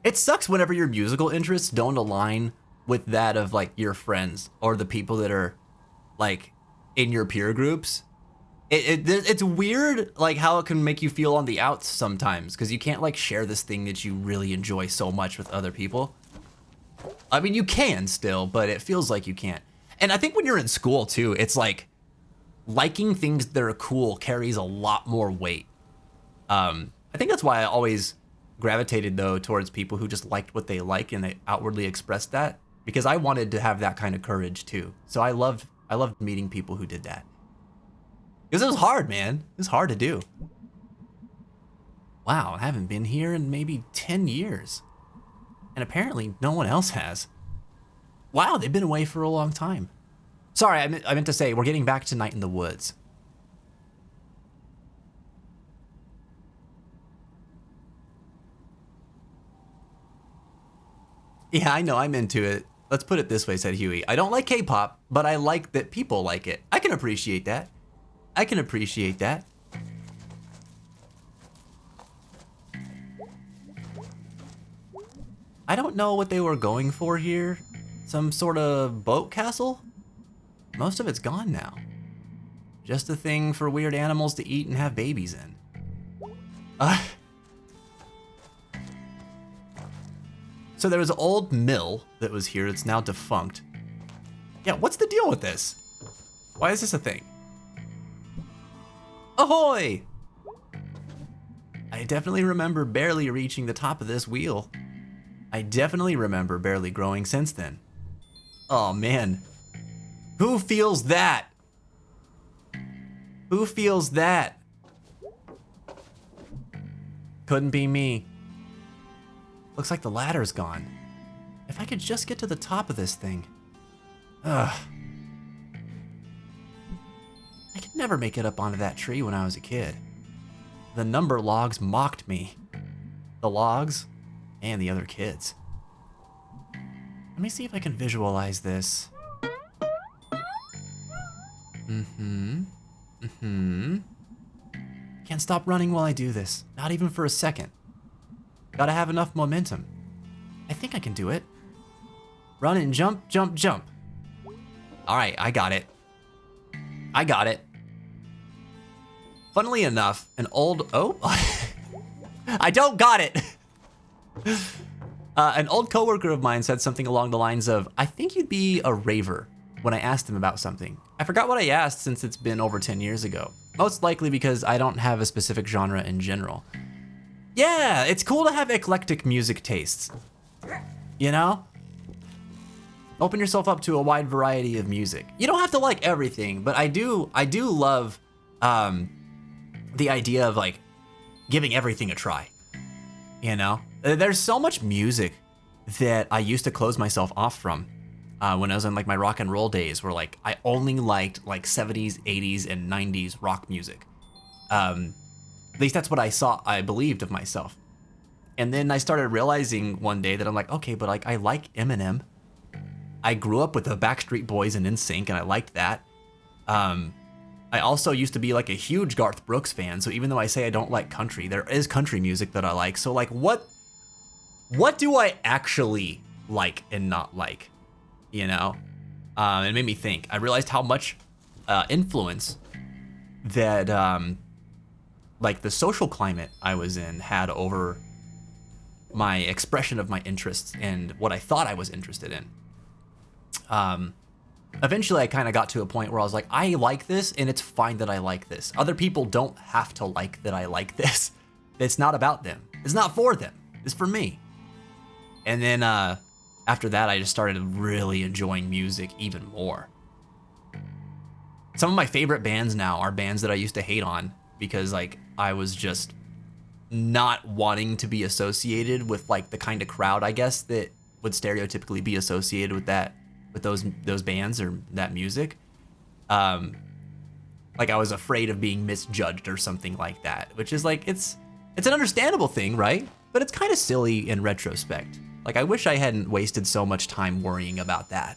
It sucks whenever your musical interests don't align with that of like your friends or the people that are like in your peer groups. It's weird like how it can make you feel on the outs sometimes because you can't like share this thing that you really enjoy so much with other people. I mean, you can still, but it feels like you can't. And I think when you're in school too, it's like liking things that are cool carries a lot more weight. I think that's why I always gravitated though towards people who just liked what they like and they outwardly expressed that, because I wanted to have that kind of courage too. So I loved meeting people who did that. Because it was hard, man. It was hard to do. Wow, I haven't been here in maybe 10 years. And apparently no one else has. Wow, they've been away for a long time. Sorry, I meant to say, we're getting back to Night in the Woods. Yeah, I know, I'm into it. Let's put it this way, said Huey. I don't like K-pop, but I like that people like it. I can appreciate that. I can appreciate that. I don't know what they were going for here. Some sort of boat castle? Most of it's gone now. Just a thing for weird animals to eat and have babies in. So there was an old mill that was here. It's now defunct. Yeah, what's the deal with this? Why is this a thing? Ahoy! I definitely remember barely reaching the top of this wheel. I definitely remember barely growing since then. Oh man. Who feels that? Who feels that? Couldn't be me. Looks like the ladder's gone. If I could just get to the top of this thing. Ugh. I could never make it up onto that tree when I was a kid. The number logs mocked me. The logs and the other kids. Let me see if I can visualize this. Can't stop running while I do this. Not even for a second. Gotta have enough momentum. I think I can do it. Run and jump, jump, jump. All right, I got it. I got it. Funnily enough, an old, oh, I don't got it. An old coworker of mine said something along the lines of, I think you'd be a raver, when I asked him about something. I forgot what I asked since it's been over 10 years ago. Most likely because I don't have a specific genre in general. Yeah, it's cool to have eclectic music tastes. You know? Open yourself up to a wide variety of music. You don't have to like everything, but I do love the idea of like giving everything a try. You know? There's so much music that I used to close myself off from when I was in like my rock and roll days, where like I only liked like 70s, 80s, and 90s rock music. At least that's what I believed of myself. And then I started realizing one day that I'm like, okay, but like I like Eminem. I grew up with the Backstreet Boys and NSYNC, and I liked that. I also used to be like a huge Garth Brooks fan, so even though I say I don't like country, there is country music that I like. So like, what do I actually like and not like? You know? It made me think. I realized how much influence that like the social climate I was in had over my expression of my interests and what I thought I was interested in. Eventually I kind of got to a point where I was like, I like this and it's fine that I like this. Other people don't have to like that I like this. It's not about them. It's not for them. It's for me. And then after that, I just started really enjoying music even more. Some of my favorite bands now are bands that I used to hate on because like I was just not wanting to be associated with like the kind of crowd, I guess, that would stereotypically be associated with that, with those bands or that music. Like I was afraid of being misjudged or something like that, which is like, it's an understandable thing, right? But it's kind of silly in retrospect. Like I wish I hadn't wasted so much time worrying about that.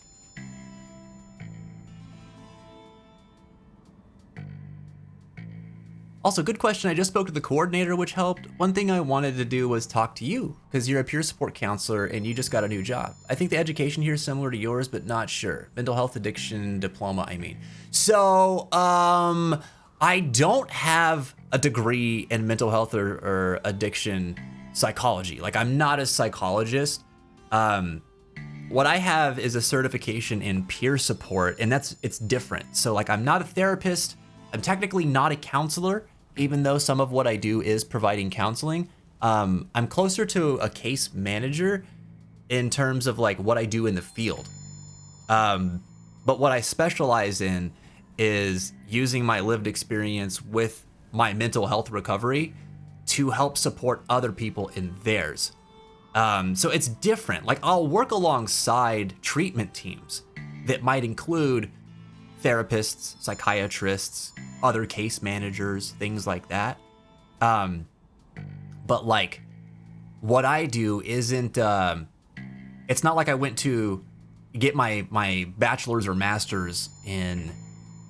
Also, good question. I just spoke to the coordinator, which helped. One thing I wanted to do was talk to you, because you're a peer support counselor and you just got a new job. I think the education here is similar to yours, but not sure. Mental health addiction diploma, I mean. So, I don't have a degree in mental health or addiction psychology. Like, I'm not a psychologist. What I have is a certification in peer support, and it's different. So, like, I'm not a therapist. I'm technically not a counselor, even though some of what I do is providing counseling. I'm closer to a case manager in terms of like what I do in the field. But what I specialize in is using my lived experience with my mental health recovery to help support other people in theirs. So it's different. Like I'll work alongside treatment teams that might include therapists, psychiatrists, other case managers, things like that. But like what I do isn't, it's not like I went to get my bachelor's or master's in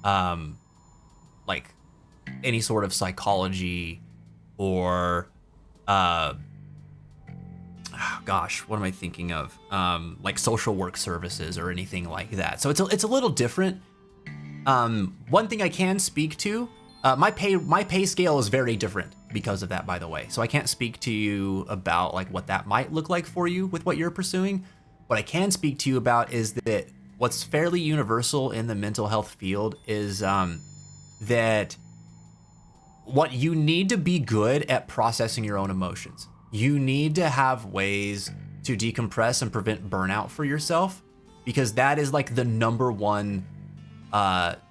like any sort of psychology or gosh, what am I thinking of? Like social work services or anything like that. So it's a little different. One thing I can speak to, my pay scale is very different because of that, by the way. So I can't speak to you about like what that might look like for you with what you're pursuing. What I can speak to you about is that what's fairly universal in the mental health field is that what you need to be good at processing your own emotions. You need to have ways to decompress and prevent burnout for yourself, because that is like the number one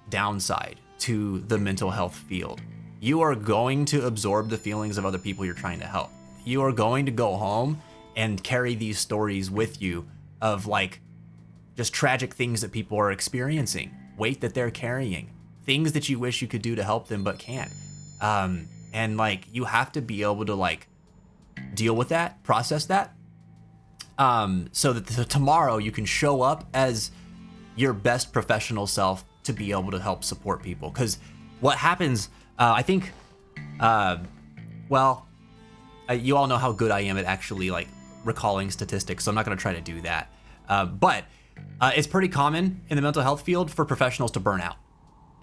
downside to the mental health field. You are going to absorb the feelings of other people you're trying to help. You are going to go home and carry these stories with you of like just tragic things that people are experiencing, weight that they're carrying, things that you wish you could do to help them but can't. And like you have to be able to like deal with that, process that, so that tomorrow you can show up as your best professional self to be able to help support people. Because what happens, I think, you all know how good I am at actually like recalling statistics, so I'm not going to try to do that. But it's pretty common in the mental health field for professionals to burn out,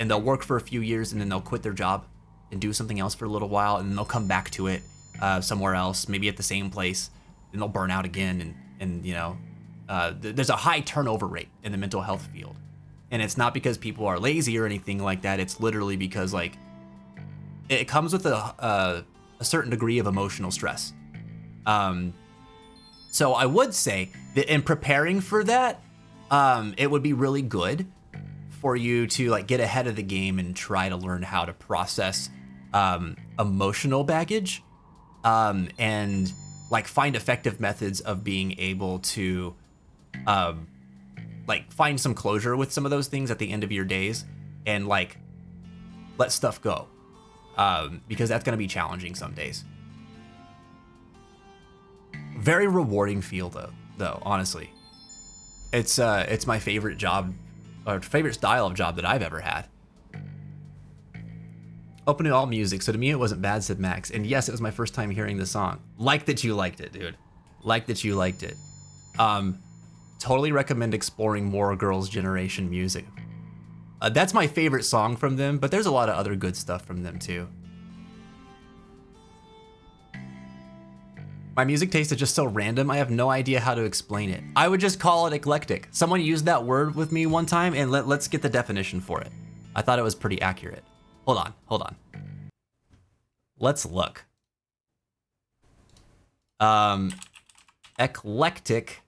and they'll work for a few years and then they'll quit their job and do something else for a little while, and then they'll come back to it somewhere else, maybe at the same place, and they'll burn out again. And you know, there's a high turnover rate in the mental health field, and it's not because people are lazy or anything like that. It's literally because like it comes with a certain degree of emotional stress. So I would say that in preparing for that, it would be really good for you to like get ahead of the game and try to learn how to process emotional baggage, and like find effective methods of being able to like find some closure with some of those things at the end of your days and like let stuff go, because that's going to be challenging some days. Very rewarding field though, honestly. It's my favorite job, or favorite style of job that I've ever had. Open to all music, so to me it wasn't bad, said Max. And yes, it was my first time hearing the song. Like that you liked it, dude. Like that you liked it. Totally recommend exploring more Girls' Generation music. That's my favorite song from them, but there's a lot of other good stuff from them too. My music taste is just so random, I have no idea how to explain it. I would just call it eclectic. Someone used that word with me one time, and let's get the definition for it. I thought it was pretty accurate. Hold on. Let's look. Eclectic.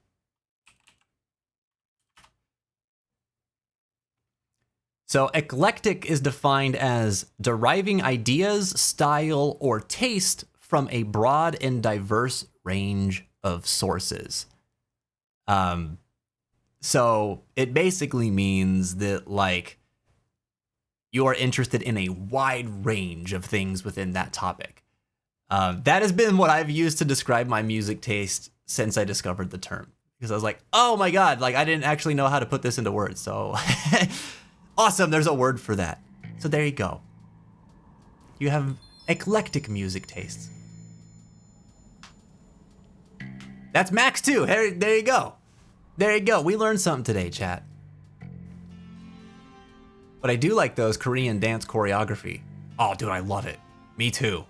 So eclectic is defined as deriving ideas, style, or taste from a broad and diverse range of sources. So it basically means that like you are interested in a wide range of things within that topic. That has been what I've used to describe my music taste since I discovered the term, because I was like, oh my God, like I didn't actually know how to put this into words. So awesome, there's a word for that. So there you go. You have eclectic music tastes. That's Max too. There you go. There you go. We learned something today, chat. But I do like those Korean dance choreography. Oh, dude, I love it. Me too.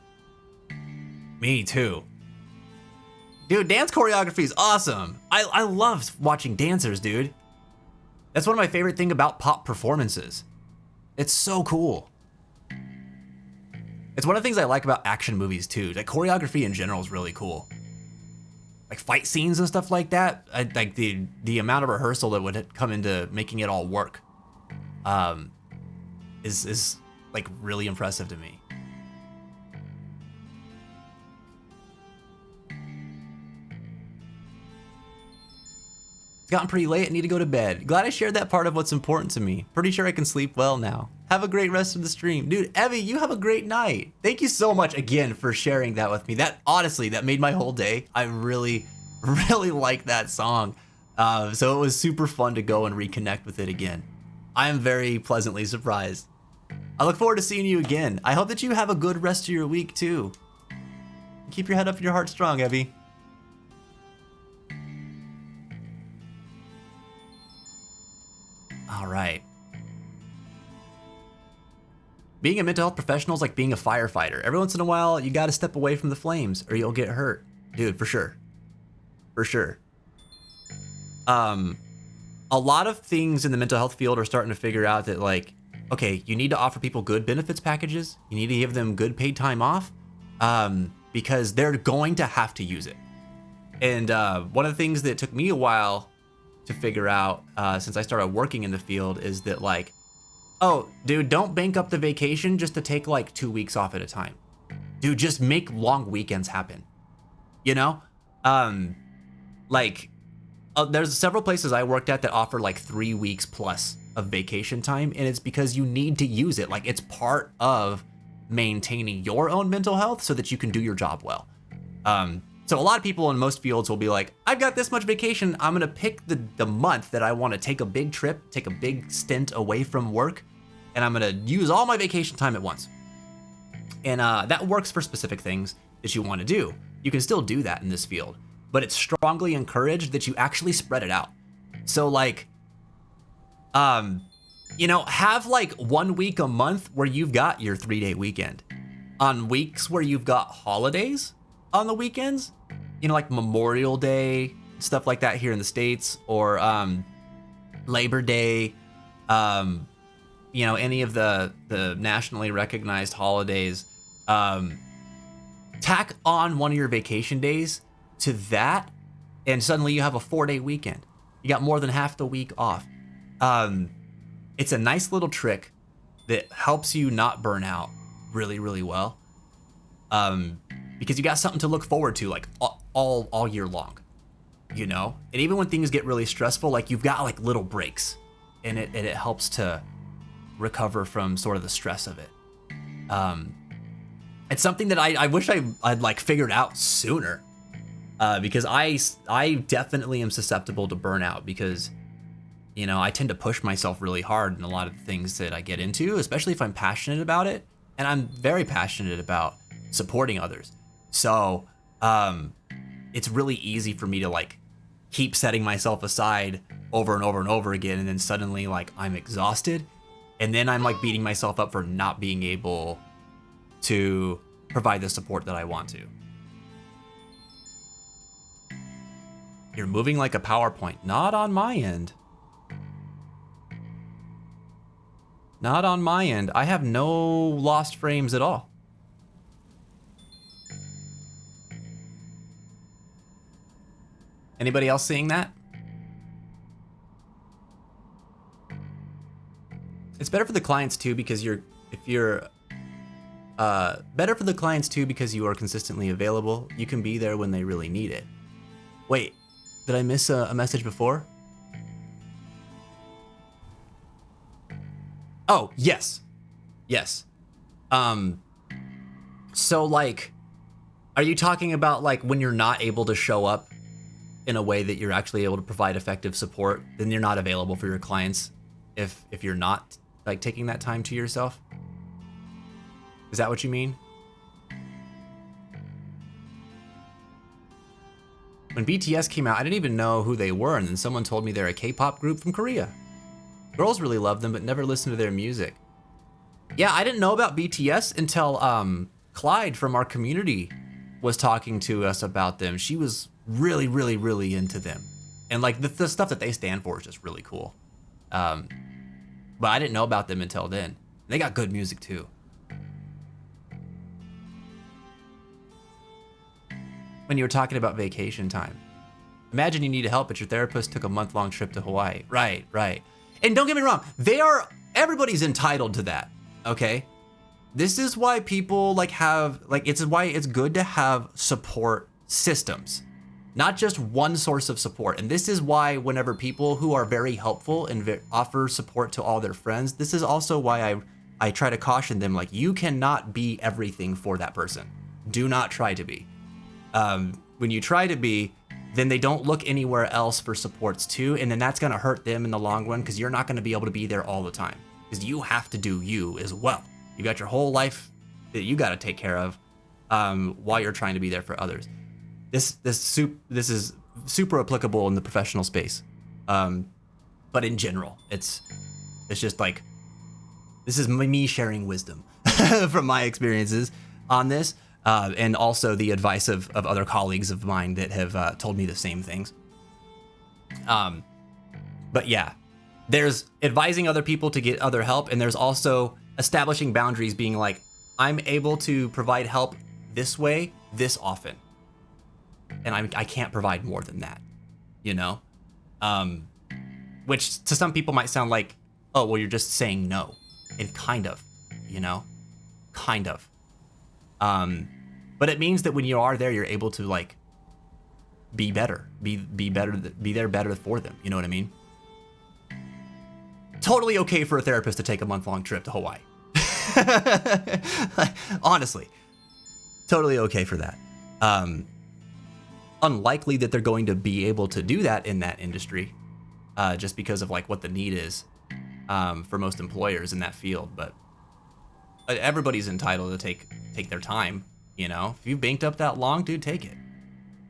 Me too. Dude, dance choreography is awesome. I love watching dancers, dude. That's one of my favorite things about pop performances. It's so cool. It's one of the things I like about action movies too. Like choreography in general is really cool. Like fight scenes and stuff like that. Like the amount of rehearsal that would come into making it all work, is like really impressive to me. It's gotten pretty late. I need to go to bed. Glad I shared that part of what's important to me. Pretty sure I can sleep well now. Have a great rest of the stream. Dude, Evie, you have a great night. Thank you so much again for sharing that with me. That honestly, that made my whole day. I really, really like that song. So it was super fun to go and reconnect with it again. I am very pleasantly surprised. I look forward to seeing you again. I hope that you have a good rest of your week too. Keep your head up and your heart strong, Evie. All right. Being a mental health professional is like being a firefighter. Every once in a while, you got to step away from the flames or you'll get hurt. Dude, for sure. For sure. A lot of things in the mental health field are starting to figure out that, like, okay, you need to offer people good benefits packages. You need to give them good paid time off, because they're going to have to use it. And one of the things that took me a while to figure out since I started working in the field is that, like, oh, dude, don't bank up the vacation just to take like 2 weeks off at a time. Dude, just make long weekends happen. You know? There's several places I worked at that offer like 3 weeks plus of vacation time, and it's because you need to use it. Like, it's part of maintaining your own mental health so that you can do your job well. So a lot of people in most fields will be like, I've got this much vacation. I'm gonna pick the month that I wanna take a big trip, take a big stint away from work, and I'm gonna use all my vacation time at once. And that works for specific things that you wanna do. You can still do that in this field, but it's strongly encouraged that you actually spread it out. So like, you know, have like 1 week a month where you've got your 3-day weekend. On weeks where you've got holidays on the weekends, you know, like Memorial Day, stuff like that here in the States, or Labor Day, you know, any of the nationally recognized holidays, tack on one of your vacation days to that, and suddenly you have a 4-day weekend. You got more than half the week off. It's a nice little trick that helps you not burn out really, really well. Because you got something to look forward to, like all year long, you know? And even when things get really stressful, like, you've got like little breaks, and it helps to recover from sort of the stress of it. It's something that I wish I'd like figured out sooner, because I definitely am susceptible to burnout because, you know, I tend to push myself really hard in a lot of the things that I get into, especially if I'm passionate about it. And I'm very passionate about supporting others. So it's really easy for me to like keep setting myself aside over and over and over again. And then suddenly, like, I'm exhausted. And then I'm like beating myself up for not being able to provide the support that I want to. You're moving like a PowerPoint. Not on my end. Not on my end. I have no lost frames at all. Anybody else seeing that? It's better for the clients too because better for the clients too because you are consistently available. You can be there when they really need it. Wait, did I miss a message before? Oh, yes. Yes. So like, are you talking about like when you're not able to show up in a way that you're actually able to provide effective support, then you're not available for your clients if you're not like taking that time to yourself? Is that what you mean? When BTS came out, I didn't even know who they were, and then someone told me they're a K-pop group from Korea. Girls really love them, but never listened to their music. Yeah, I didn't know about BTS until Clyde from our community was talking to us about them. She was really, really, really into them. And like the stuff that they stand for is just really cool. But I didn't know about them until then. They got good music too. When you were talking about vacation time, imagine you need help, but your therapist took a month-long trip to Hawaii. Right, right. And don't get me wrong, everybody's entitled to that, okay? This is why people it's why it's good to have support systems, not just one source of support. And this is why whenever people who are very helpful and offer support to all their friends, this is also why I try to caution them, like, you cannot be everything for that person. Do not try to be. When you try to be, then they don't look anywhere else for supports too, and then that's gonna hurt them in the long run because you're not gonna be able to be there all the time because you have to do you as well. You got your whole life that you gotta take care of while you're trying to be there for others. This is super applicable in the professional space, but in general, it's just like, this is me sharing wisdom. from my experiences on this, and also the advice of other colleagues of mine that have told me the same things. But yeah, there's advising other people to get other help, and there's also establishing boundaries, being like, I'm able to provide help this way, this often, and I can't provide more than that, you know? Which to some people might sound like, oh, well, you're just saying no. And kind of, you know? Kind of. But it means that when you are there, you're able to like be better, be better, be there better for them. You know what I mean? Totally okay for a therapist to take a month-long trip to Hawaii. Honestly, totally okay for that. Unlikely that they're going to be able to do that in that industry, just because of like what the need is for most employers in that field. But everybody's entitled to take their time. You know, if you've banked up that long, dude, take it.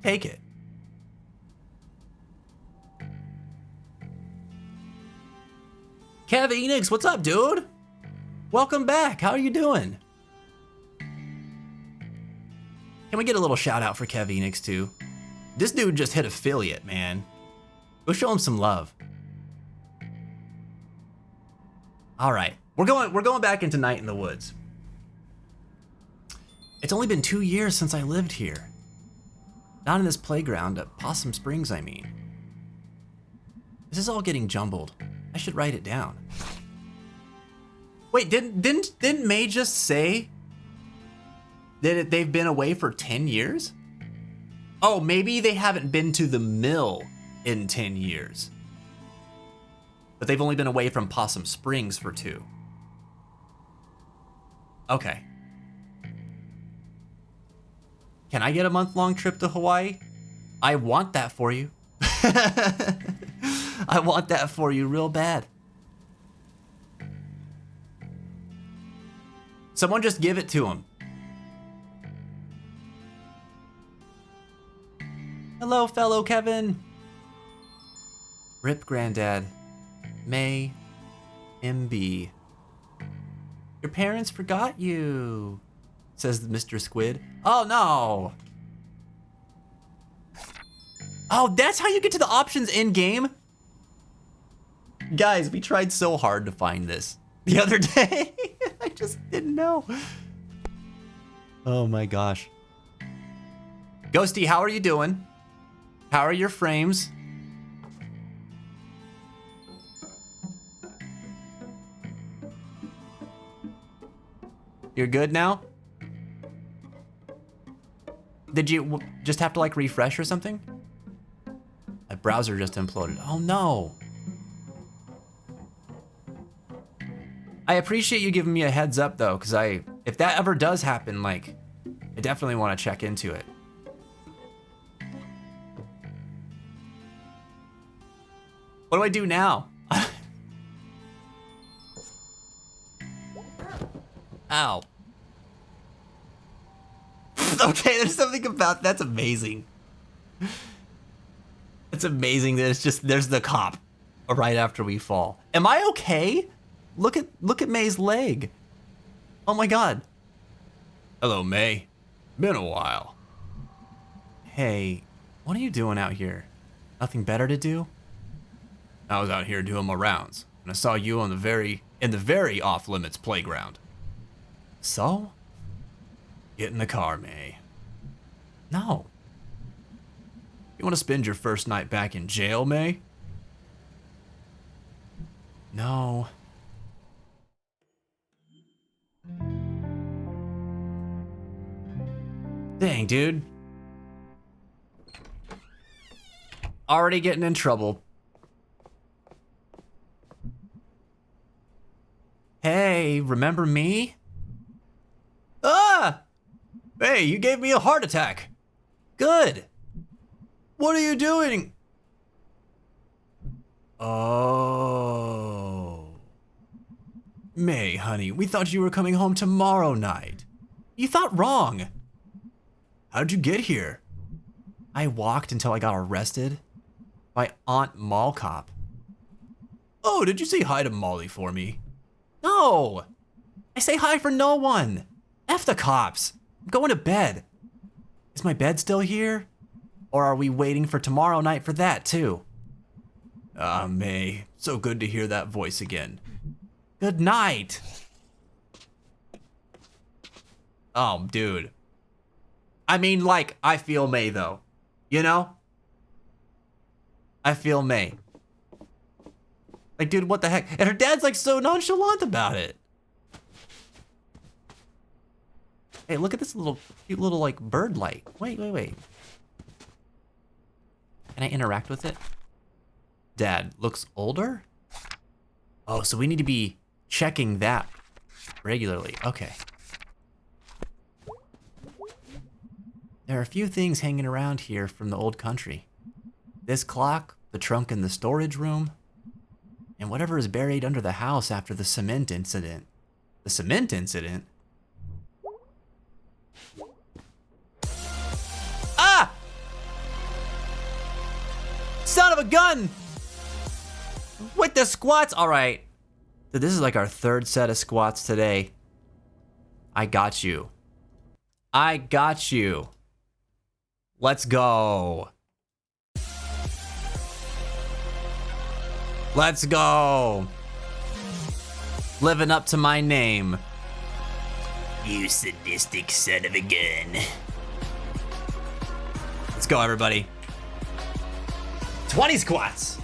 Take it. Kev Enix, what's up, dude? Welcome back. How are you doing? Can we get a little shout out for Kev Enix too? This dude just hit affiliate, man. Go show him some love. All right, we're going back into Night in the Woods. It's only been 2 years since I lived here. Not in this playground at Possum Springs, I mean. This is all getting jumbled. I should write it down. Wait, didn't May just say that they've been away for 10 years? Oh, maybe they haven't been to the mill in 10 years. But they've only been away from Possum Springs for 2. Okay. Can I get a month-long trip to Hawaii? I want that for you. I want that for you real bad. Someone just give it to him. Hello, fellow Kevin. Rip, Granddad. May. MB. Your parents forgot you, says Mr. Squid. Oh, no. Oh, that's how you get to the options in-game? Guys, we tried so hard to find this the other day. I just didn't know. Oh my gosh. Ghosty, how are you doing? How are your frames? You're good now? Did you just have to like refresh or something? My browser just imploded. Oh no. I appreciate you giving me a heads up though, because if that ever does happen, like, I definitely want to check into it. What do I do now? Ow. Okay, there's something about that's amazing. It's amazing that it's just there's the cop right after we fall. Am I okay? Look at May's leg. Oh my god. Hello, May. Been a while. Hey, what are you doing out here? Nothing better to do? I was out here doing my rounds, and I saw you on the very off-limits playground. So? Get in the car, May. No. You want to spend your first night back in jail, May? No. Dang, dude. Already getting in trouble. Hey, remember me? Ah! Hey, you gave me a heart attack. Good. What are you doing? Oh. May, honey, we thought you were coming home tomorrow night. You thought wrong. How'd you get here? I walked until I got arrested by Aunt Mall Cop. Oh, did you say hi to Molly for me? No. I say hi for no one. F the cops. I'm going to bed. Is my bed still here? Or are we waiting for tomorrow night for that too? Ah, May. So good to hear that voice again. Good night. Oh, dude. I mean, like, I feel May though. You know? I feel May. Like, dude, what the heck? And her dad's like so nonchalant about it. Hey, look at this little, cute little like bird light. Wait. Can I interact with it? Dad looks older? Oh, so we need to be checking that regularly. Okay. There are a few things hanging around here from the old country. This clock, the trunk in the storage room, and whatever is buried under the house after the cement incident. The cement incident? Ah! Son of a gun! With the squats! Alright. This is like our third set of squats today. I got you. I got you. Let's go. Let's go. Living up to my name. You sadistic son of a gun. Let's go, everybody. 20 squats.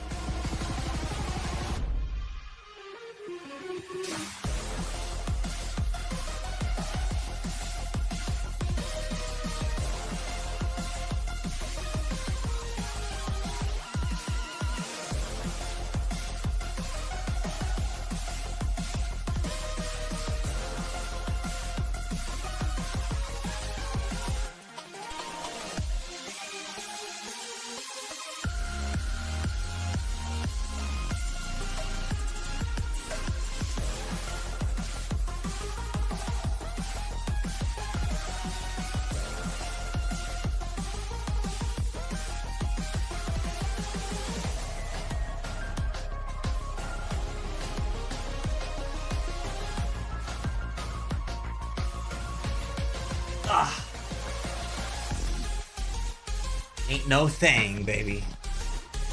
Ain't no thing, baby.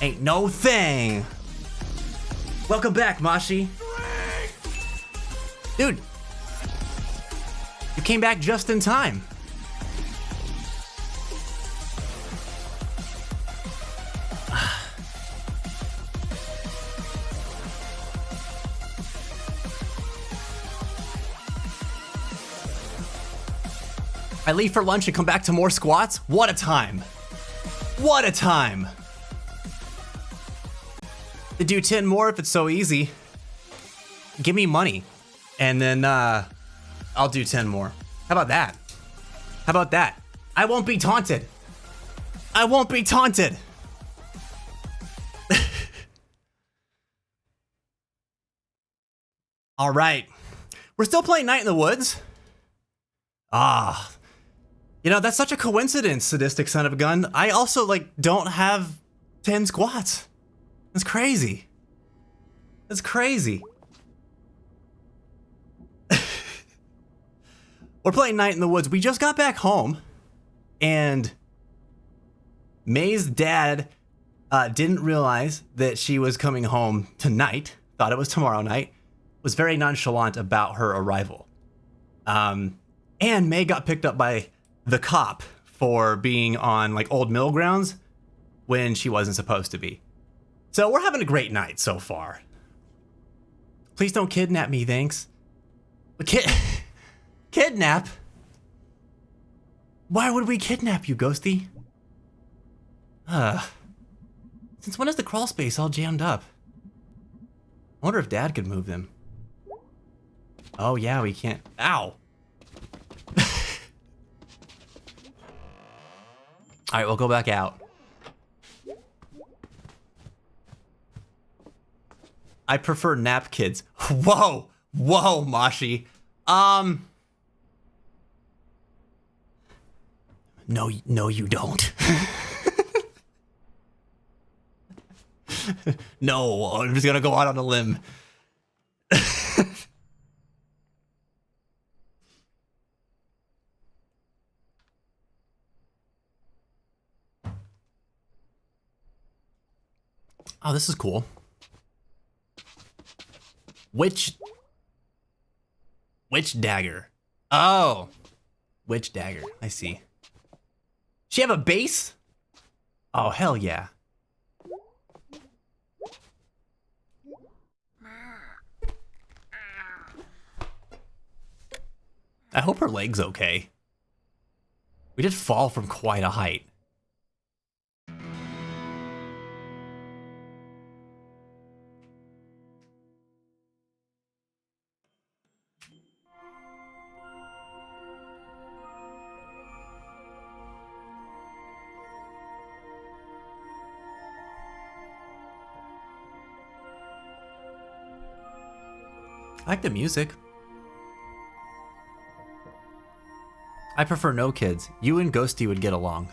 Ain't no thing. Welcome back, Mashi. Dude, you came back just in time. I leave for lunch and come back to more squats? What a time. What a time. To do 10 more if it's so easy. Give me money. And then I'll do 10 more. How about that? How about that? I won't be taunted. I won't be taunted. All right. We're still playing Night in the Woods. Ah. You know, that's such a coincidence, sadistic son of a gun. I also, like, don't have 10 squats. That's crazy. That's crazy. We're playing Night in the Woods. We just got back home, and May's dad didn't realize that she was coming home tonight, thought it was tomorrow night, was very nonchalant about her arrival. And May got picked up by the cop for being on like old mill grounds when she wasn't supposed to be. So we're having a great night so far. Please don't kidnap me, thanks. Kidnap? Why would we kidnap you, Ghosty? Since when is the crawl space all jammed up? I wonder if Dad could move them. Oh yeah, we can't. Ow! All right, we'll go back out. I prefer nap kids. Whoa, whoa, Mashi. No, you don't. No, I'm just gonna go out on a limb. Oh, this is cool. Witch dagger. Oh, witch dagger. I see. She have a base? Oh, hell yeah. I hope her leg's okay. We did fall from quite a height. I like the music. I prefer no kids. You and Ghosty would get along.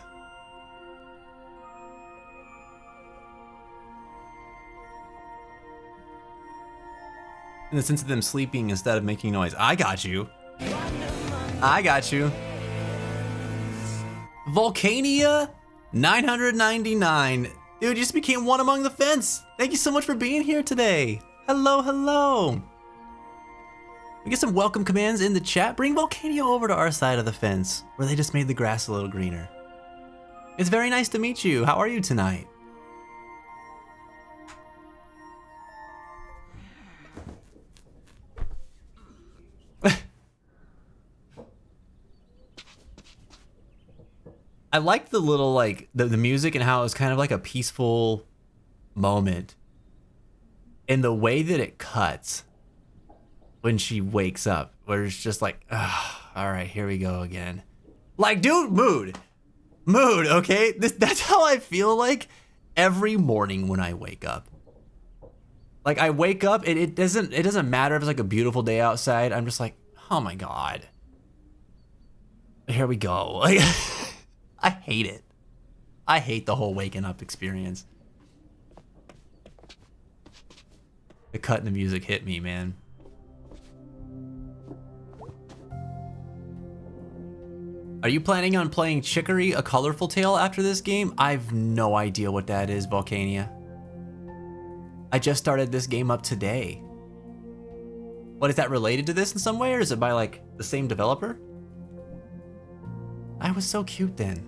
In the sense of them sleeping instead of making noise. I got you. I got you. Volcania 999. Dude, you just became one among the fence. Thank you so much for being here today. Hello, hello. We get some welcome commands in the chat. Bring Volcania over to our side of the fence, where they just made the grass a little greener. It's very nice to meet you. How are you tonight? I like the little, like, the music and how it was kind of like a peaceful moment. And the way that it cuts when she wakes up, where it's just like, all right, here we go again. Like, dude, mood, okay? That's how I feel like every morning when I wake up. Like, I wake up and it doesn't matter if it's like a beautiful day outside. I'm just like, oh my God. Here we go. Like, I hate it. I hate the whole waking up experience. The cut in the music hit me, man. Are you planning on playing Chicory, A Colorful Tale after this game? I've no idea what that is, Volcania. I just started this game up today. What, is that related to this in some way, or is it by like the same developer? I was so cute then.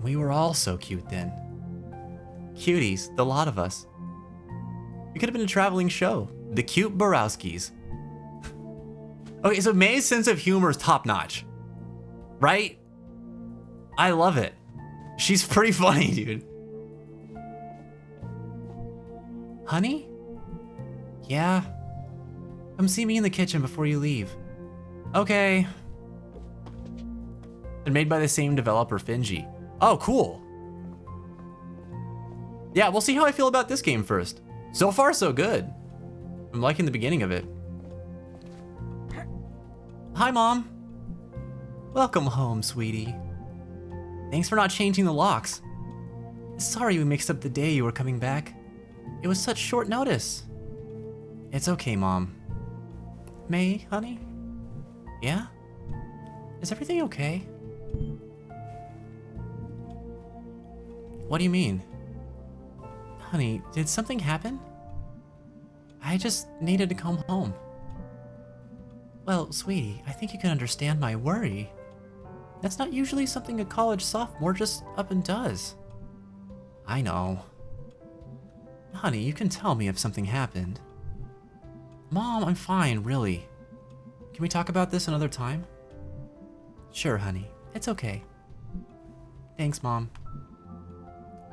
We were all so cute then. Cuties, the lot of us. We could have been a traveling show. The Cute Borowskis. Okay, so May's sense of humor is top notch. Right? I love it. She's pretty funny, dude. Honey? Yeah? Come see me in the kitchen before you leave. Okay. They're made by the same developer, Finji. Oh, cool. Yeah, we'll see how I feel about this game first. So far, so good. I'm liking the beginning of it. Hi, Mom. Welcome home, sweetie. Thanks for not changing the locks. Sorry we mixed up the day you were coming back. It was such short notice. It's okay, Mom. May, honey? Yeah? Is everything okay? What do you mean? Honey, did something happen? I just needed to come home. Well, sweetie, I think you can understand my worry. That's not usually something a college sophomore just up and does. I know. Honey, you can tell me if something happened. Mom, I'm fine, really. Can we talk about this another time? Sure, honey. It's okay. Thanks, Mom.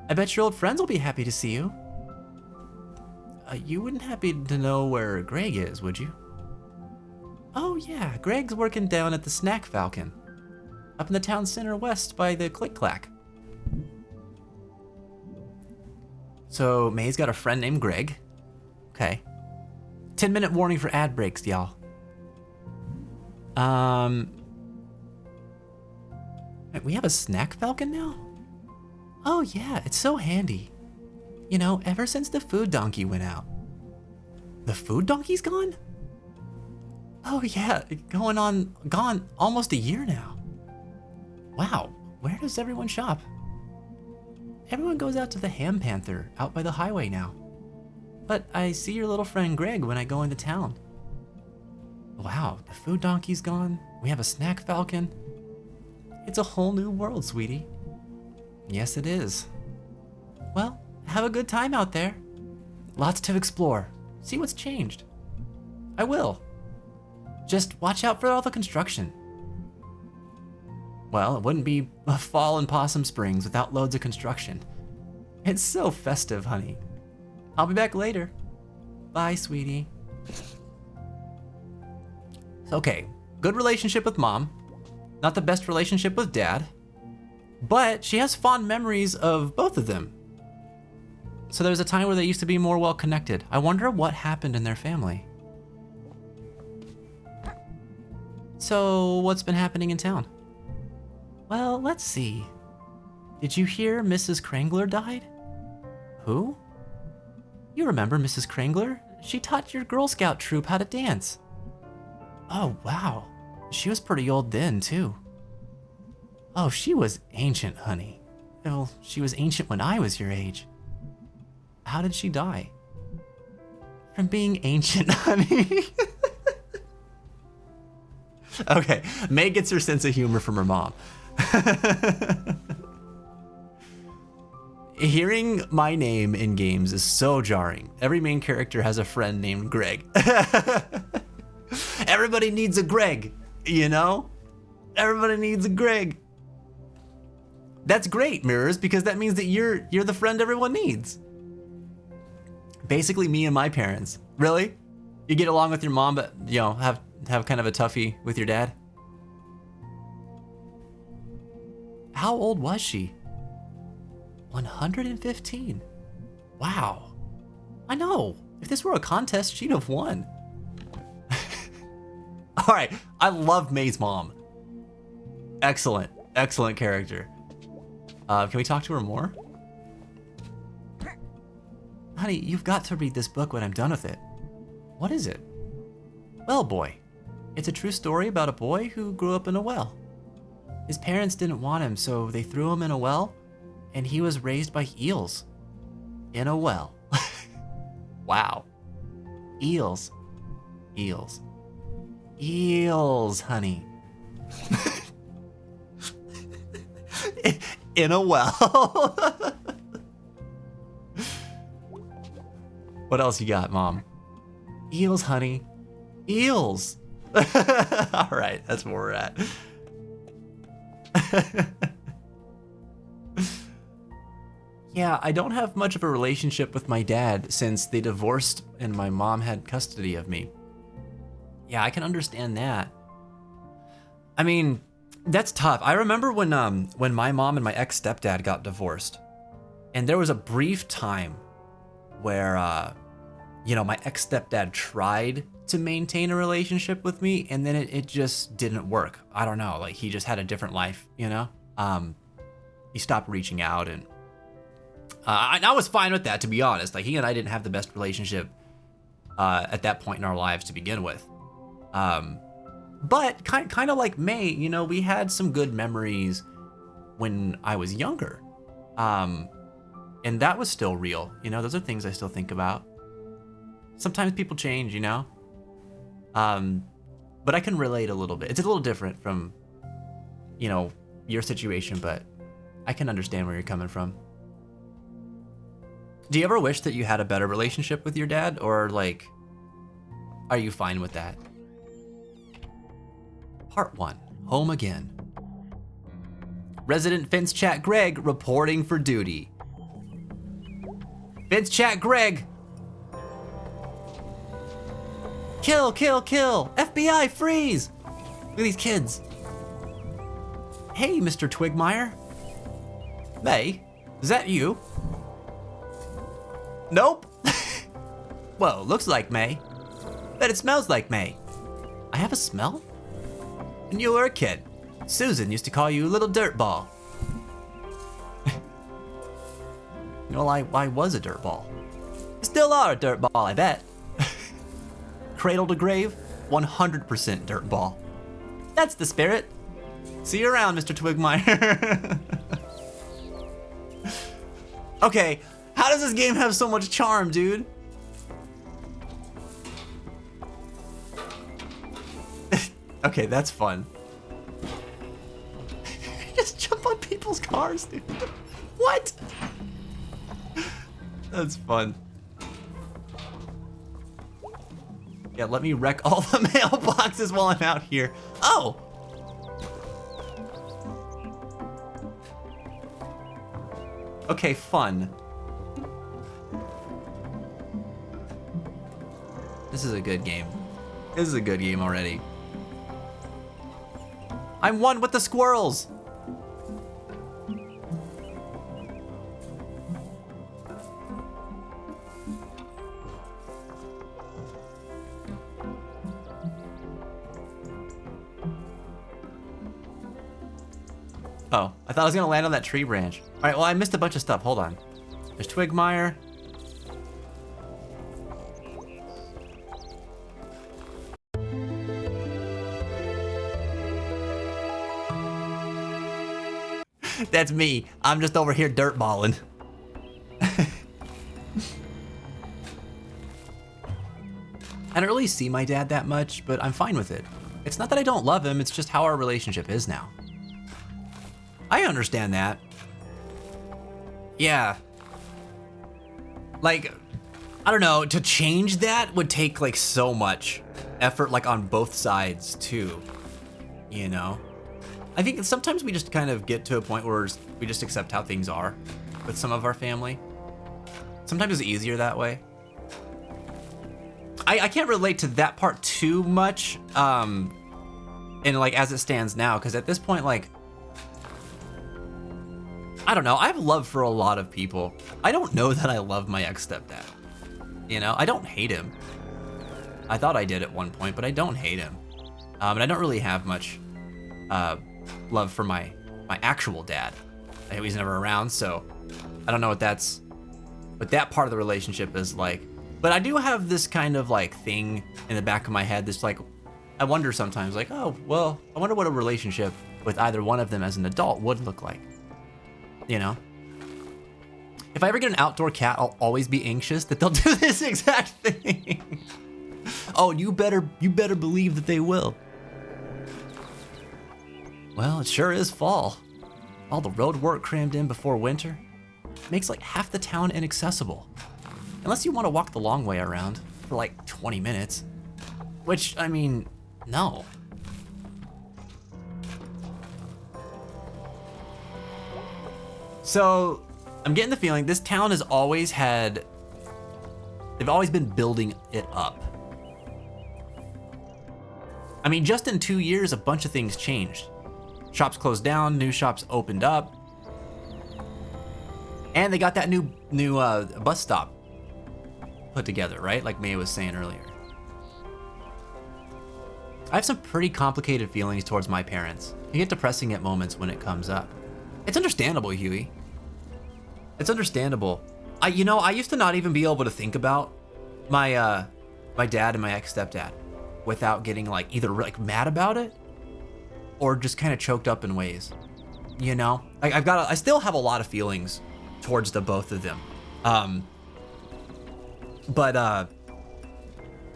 I bet your old friends will be happy to see you. You wouldn't happy to know where Greg is, would you? Oh yeah, Greg's working down at the Snack Falcon. Up in the town center west by the Click Clack. So May's got a friend named Greg. Okay. 10-minute warning for ad breaks, y'all. Wait, we have a Snack Falcon now? Oh yeah, it's so handy. You know, ever since the food donkey went out. The food donkey's gone? Oh yeah, gone almost a year now. Wow, where does everyone shop? Everyone goes out to the Ham Panther out by the highway now. But I see your little friend Greg when I go into town. Wow, the food donkey's gone. We have a snack falcon. It's a whole new world, sweetie. Yes, it is. Well, have a good time out there. Lots to explore. See what's changed. I will. Just watch out for all the construction. Well, it wouldn't be a fall in Possum Springs without loads of construction. It's so festive, honey. I'll be back later. Bye, sweetie. Okay, good relationship with mom. Not the best relationship with dad. But she has fond memories of both of them. So there's a time where they used to be more well connected. I wonder what happened in their family. So what's been happening in town? Well, let's see. Did you hear Mrs. Krangler died? Who? You remember Mrs. Krangler? She taught your Girl Scout troop how to dance. Oh, wow. She was pretty old then, too. Oh, she was ancient, honey. Well, she was ancient when I was your age. How did she die? From being ancient, honey. Okay, May gets her sense of humor from her mom. Hearing my name in games is so jarring. Every main character has a friend named Greg. Everybody needs a Greg, you know? Everybody needs a Greg. That's great, Mirrors, because that means that you're the friend everyone needs. Basically me and my parents. Really? You get along with your mom, but you know, have kind of a toughie with your dad? How old was she? 115. Wow. I know. If this were a contest, she'd have won. All right. I love May's mom. Excellent. Excellent character. Can we talk to her more? Honey, you've got to read this book when I'm done with it. What is it? Well, boy. It's a true story about a boy who grew up in a well. His parents didn't want him, so they threw him in a well, and he was raised by eels. In a well. Wow. Eels. Eels. Eels, honey. In a well. What else you got, Mom? Eels, honey. Eels. All right, that's where we're at. Yeah, I don't have much of a relationship with my dad since they divorced and my mom had custody of me. Yeah, I can understand that. I mean, that's tough. I remember when my mom and my ex-stepdad got divorced, and there was a brief time where my ex-stepdad tried to maintain a relationship with me, and then it just didn't work. I don't know, like he just had a different life, you know? He stopped reaching out, and I was fine with that, to be honest. Like he and I didn't have the best relationship at that point in our lives to begin with. But kind of like May, you know, we had some good memories when I was younger. And that was still real. You know, those are things I still think about. Sometimes people change, you know? But I can relate a little bit. It's a little different from, you know, your situation, but I can understand where you're coming from. Do you ever wish that you had a better relationship with your dad, or like, are you fine with that? Part 1, home again. Resident Fence Chat Greg reporting for duty. Fence Chat Greg! Kill, kill, kill! FBI, freeze! Look at these kids. Hey, Mr. Twigmeyer. May, is that you? Nope. Whoa, looks like May. Bet it smells like May. I have a smell? When you were a kid, Susan used to call you Little Dirtball. Well, I was a dirtball. Still are a dirtball, I bet. Cradle to grave, 100% dirtball. That's the spirit. See you around, Mr. Twigmeyer. Okay, how does this game have so much charm, dude? Okay, that's fun. Just jump on people's cars, dude. What? That's fun. Yeah, let me wreck all the mailboxes while I'm out here. Oh! Okay, fun. This is a good game. This is a good game already. I'm one with the squirrels! Oh, I thought I was gonna land on that tree branch. All right, well, I missed a bunch of stuff. Hold on. There's Twigmire. That's me. I'm just over here dirtballing. I don't really see my dad that much, but I'm fine with it. It's not that I don't love him, it's just how our relationship is now. I understand that. Yeah. Like, I don't know, to change that would take like so much effort, like on both sides too, you know? I think sometimes we just kind of get to a point where we just accept how things are with some of our family. Sometimes it's easier that way. I can't relate to that part too much, and like as it stands now, because at this point, like, I don't know, I have love for a lot of people. I don't know that I love my ex-stepdad. You know, I don't hate him. I thought I did at one point, but I don't hate him. And I don't really have much love for my actual dad. He's never around, so I don't know what that part of the relationship is like. But I do have this kind of like thing in the back of my head, this like, I wonder sometimes like, oh, well, I wonder what a relationship with either one of them as an adult would look like. You know? If I ever get an outdoor cat, I'll always be anxious that they'll do this exact thing. Oh, you better believe that they will. Well, it sure is fall. All the road work crammed in before winter makes like half the town inaccessible. Unless you want to walk the long way around for like 20 minutes. Which, I mean, no. So, I'm getting the feeling this town has always had, they've always been building it up. I mean, just in 2 years, a bunch of things changed. Shops closed down, new shops opened up. And they got that new bus stop put together, right? Like Maya was saying earlier. I have some pretty complicated feelings towards my parents. I get depressing at moments when it comes up. It's understandable, Huey. It's understandable. I used to not even be able to think about my my dad and my ex-stepdad without getting like either like mad about it or just kind of choked up in ways. You know? Like I still have a lot of feelings towards the both of them. But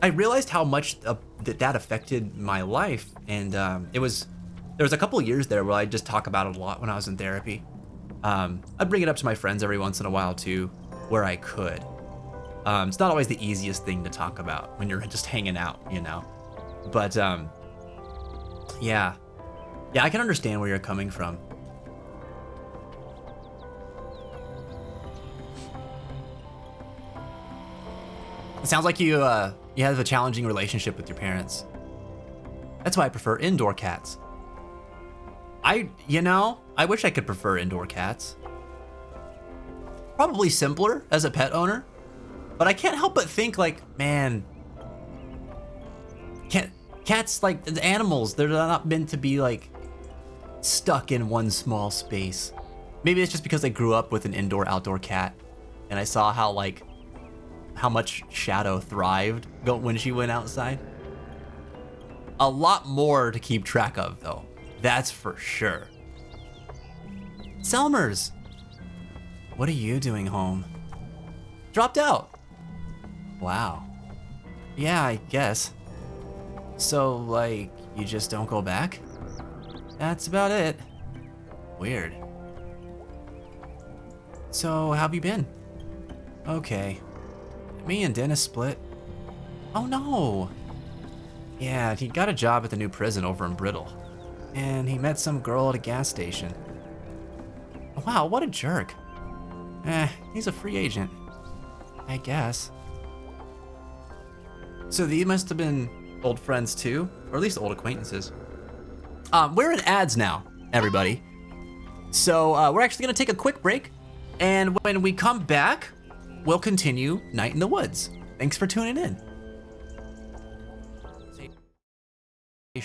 I realized how much that affected my life, and there was a couple of years there where I just talk about it a lot when I was in therapy. I'd bring it up to my friends every once in a while too, where I could. It's not always the easiest thing to talk about when you're just hanging out, you know. But yeah, I can understand where you're coming from. It sounds like you have a challenging relationship with your parents. That's why I prefer indoor cats. I wish I could prefer indoor cats. Probably simpler as a pet owner, but I can't help but think like, man, cats, like the animals, they're not meant to be like stuck in one small space. Maybe it's just because I grew up with an indoor-outdoor cat and I saw how much Shadow thrived when she went outside. A lot more to keep track of, though. That's for sure. Selmers. What are you doing home? Dropped out. Wow. Yeah, I guess. So, like, you just don't go back? That's about it. Weird. So, how have you been? Okay. Me and Dennis split. Oh no! Yeah, he got a job at the new prison over in Brittle. And he met some girl at a gas station. Wow, what a jerk. He's a free agent. I guess. So these must have been old friends too, or at least old acquaintances. We're in ads now, everybody. So we're actually gonna take a quick break, and when we come back, we'll continue Night in the Woods. Thanks for tuning in.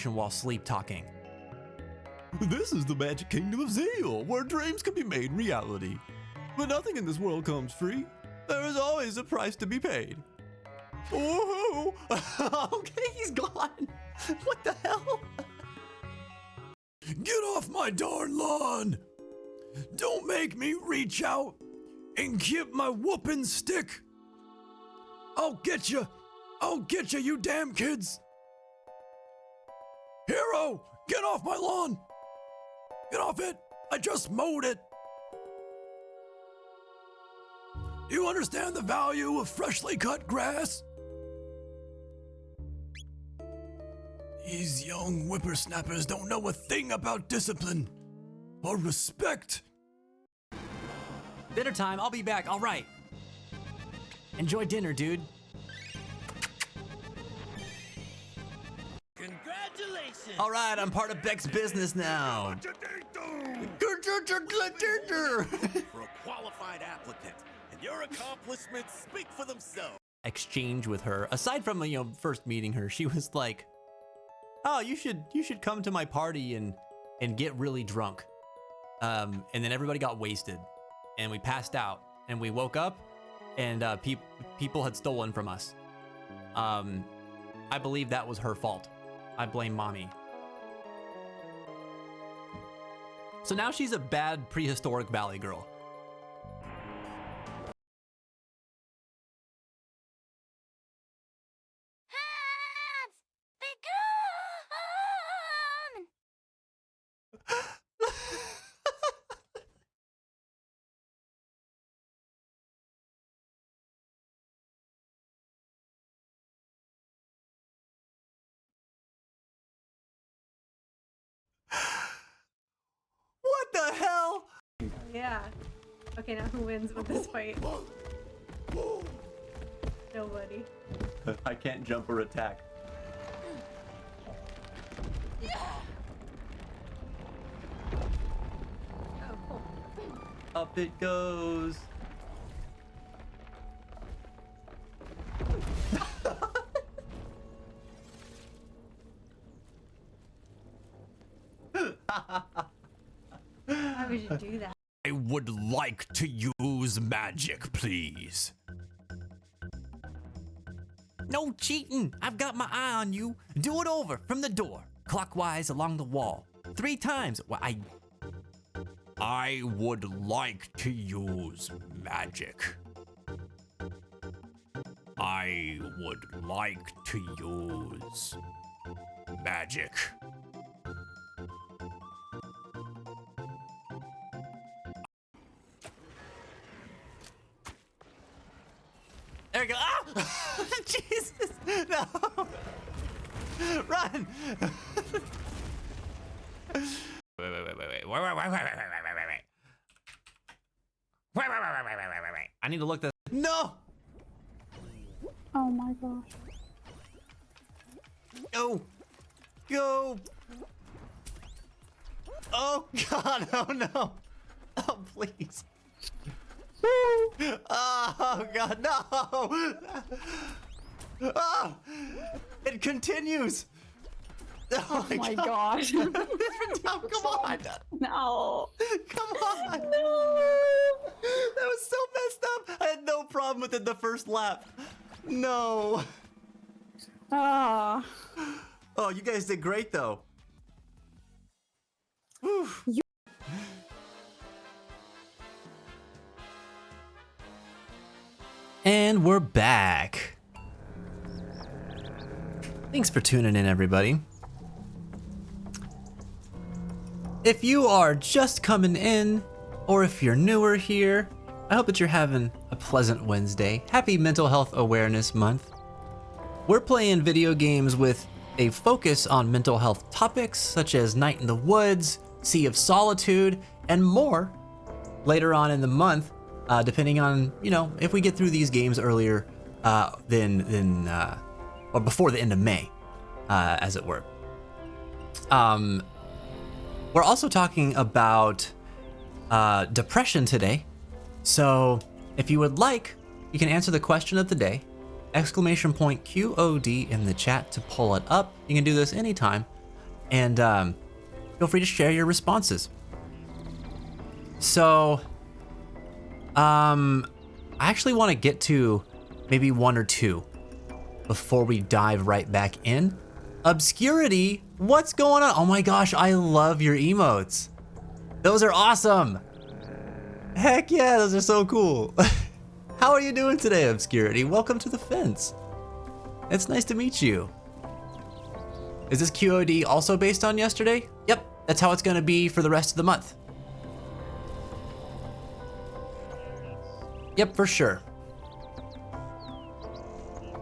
While sleep talking. This is the magic kingdom of Zeal, where dreams can be made reality. But nothing in this world comes free. There is always a price to be paid. Woohoo! Okay, he's gone. What the hell? Get off my darn lawn! Don't make me reach out and get my whooping stick. I'll get you. I'll get you, you damn kids. Hero, get off my lawn. Get off it. I just mowed it. Do you understand the value of freshly cut grass? These young whippersnappers don't know a thing about discipline or respect. Dinner time, I'll be back, all right. Enjoy dinner, dude. Congratulations! All right, I'm part of Beck's business now. For a qualified applicant, and your accomplishments speak for themselves. Exchange with her. Aside from first meeting her, she was like, "Oh, you should come to my party and get really drunk." And then everybody got wasted, and we passed out, and we woke up, and people had stolen from us. I believe that was her fault. I blame mommy. So now she's a bad prehistoric valley girl. Hands! Be gone! What the hell? Yeah. Okay, now who wins with this fight? Nobody. I can't jump or attack. Oh, cool. Up it goes. Why would you do that? I would like to use magic, please. No cheating. I've got my eye on you. Do it over from the door, clockwise along the wall. 3 times. Well, I would like to use magic. I would like to use magic. There we go. Ah! Jesus. No. Run. Wait. I need to look this. No. Oh my gosh. Go. Oh God. Oh no. Oh please. Oh God, no! Oh, it continues. Oh my gosh! Come on! No. Come on! No! That was so messed up. I had no problem with it the first lap. No. Ah. Oh, you guys did great though. Whew. And we're back. Thanks for tuning in, everybody. If you are just coming in, or if you're newer here, I hope that you're having a pleasant Wednesday. Happy Mental Health Awareness Month. We're playing video games with a focus on mental health topics such as Night in the Woods, Sea of Solitude, and more later on in the month, depending on, you know, if we get through these games earlier than or before the end of May, as it were. We're also talking about depression today. So if you would like, you can answer the question of the day, exclamation point QOD in the chat to pull it up. You can do this anytime, and feel free to share your responses. So I actually want to get to maybe one or two before we dive right back in. Obscurity, what's going on? Oh my gosh, I love your emotes. Those are awesome. Heck yeah, those are so cool. How are you doing today, Obscurity? Welcome to the fence. It's nice to meet you. Is this QOD also based on yesterday? Yep, that's how it's gonna be for the rest of the month. Yep, for sure.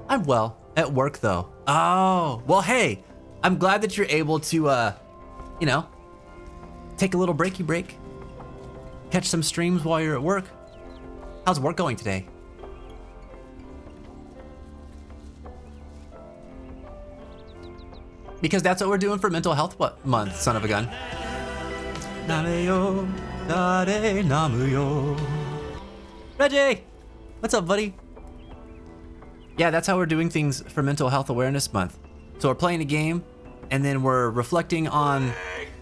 I'm well, at work though. Oh, well hey, I'm glad that you're able to, you know, take a little breaky break, catch some streams while you're at work. How's work going today? Because that's what we're doing for Mental Health Month, son of a gun. Nameyo, dare namuyo. Reggie, what's up, buddy? Yeah, that's how we're doing things for Mental Health Awareness Month. So we're playing a game, and then we're reflecting on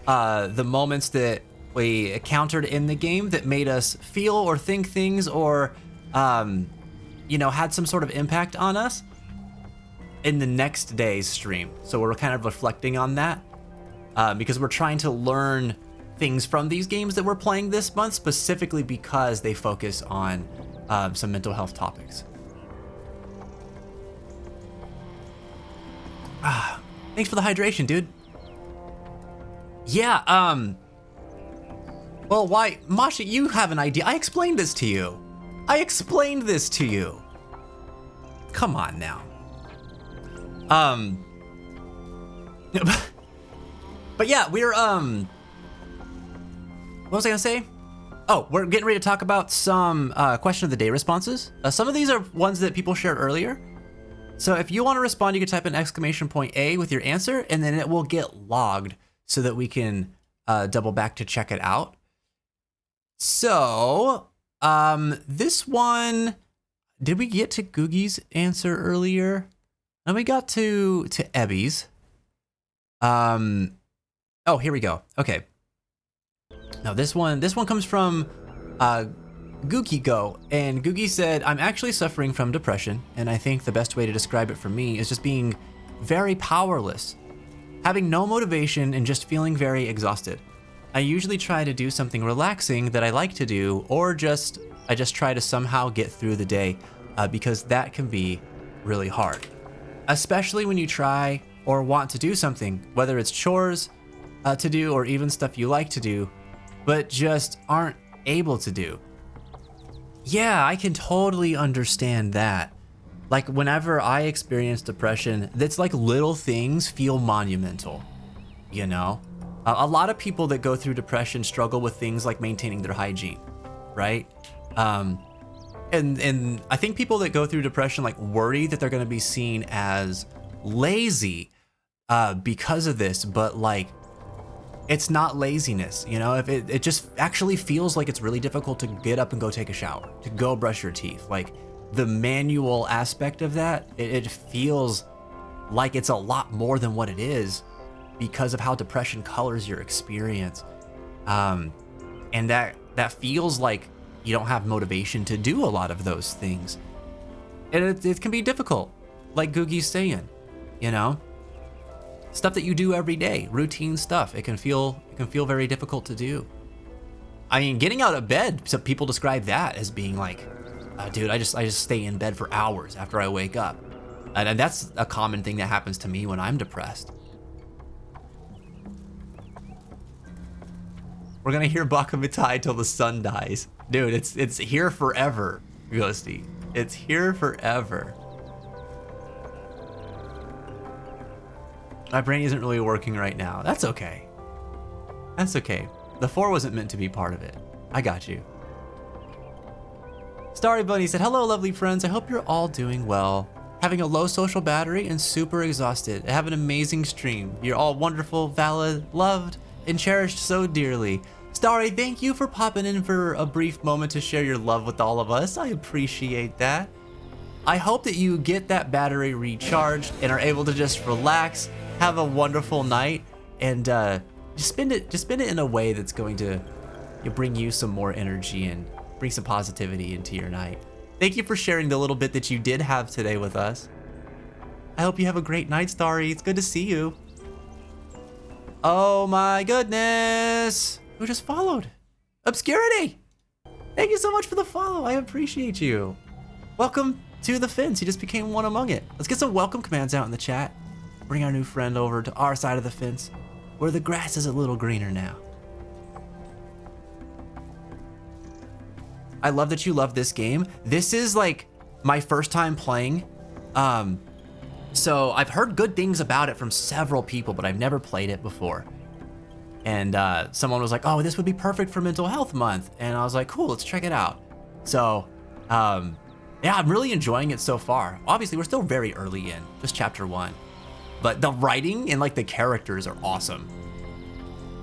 the moments that we encountered in the game that made us feel or think things, or you know, had some sort of impact on us in the next day's stream. So we're kind of reflecting on that because we're trying to learn things from these games that we're playing this month, specifically because they focus on some mental health topics. Thanks for the hydration, dude. Yeah, well, why, Masha, you have an idea. I explained this to you. Come on now. But yeah, we're, what was I gonna say? Oh, we're getting ready to talk about some question of the day responses. Some of these are ones that people shared earlier. So if you want to respond, you can type in exclamation point A with your answer, and then it will get logged so that we can double back to check it out. So this one, did we get to Googie's answer earlier? And we got to Ebby's. Oh, here we go. Okay. Now this one comes from Googie Go, and Googie said, I'm actually suffering from depression, and I think the best way to describe it for me is just being very powerless, having no motivation and just feeling very exhausted. I usually try to do something relaxing that I like to do, or I just try to somehow get through the day because that can be really hard, especially when you try or want to do something, whether it's chores to do or even stuff you like to do, but just aren't able to do. Yeah, I can totally understand that. Like whenever I experience depression, it's like little things feel monumental, you know? A lot of people that go through depression struggle with things like maintaining their hygiene, right? And I think people that go through depression like worry that they're gonna be seen as lazy because of this, but like, it's not laziness, you know? If it just actually feels like it's really difficult to get up and go take a shower, to go brush your teeth. Like the manual aspect of that, it feels like it's a lot more than what it is because of how depression colors your experience. And that feels like you don't have motivation to do a lot of those things. And it can be difficult, like Googie's saying, you know? Stuff that you do every day, routine stuff. It can feel very difficult to do. I mean, getting out of bed, some people describe that as being like dude, I just stay in bed for hours after I wake up. And that's a common thing that happens to me when I'm depressed. We're gonna hear Bakamitai till the sun dies. Dude, it's here forever, Ghosty. It's here forever. My brain isn't really working right now. That's okay. That's okay. The 4 wasn't meant to be part of it. I got you. Starry Bunny said, hello, lovely friends. I hope you're all doing well. Having a low social battery and super exhausted. Have an amazing stream. You're all wonderful, valid, loved, and cherished so dearly. Starry, thank you for popping in for a brief moment to share your love with all of us. I appreciate that. I hope that you get that battery recharged and are able to just relax, have a wonderful night, and just spend it in a way that's going to bring you some more energy and bring some positivity into your night. Thank you for sharing the little bit that you did have today with us. I hope you have a great night, Starry. It's good to see you. Oh my goodness. Who just followed? Obscurity. Thank you so much for the follow. I appreciate you. Welcome to the fence. You just became one among it. Let's get some welcome commands out in the chat. Bring our new friend over to our side of the fence where the grass is a little greener now. I love that you love this game. This is like my first time playing. So I've heard good things about it from several people, but I've never played it before. And someone was like, oh, this would be perfect for Mental Health Month. And I was like, cool, let's check it out. So yeah, I'm really enjoying it so far. Obviously, we're still very early in, just chapter 1. But the writing and like the characters are awesome.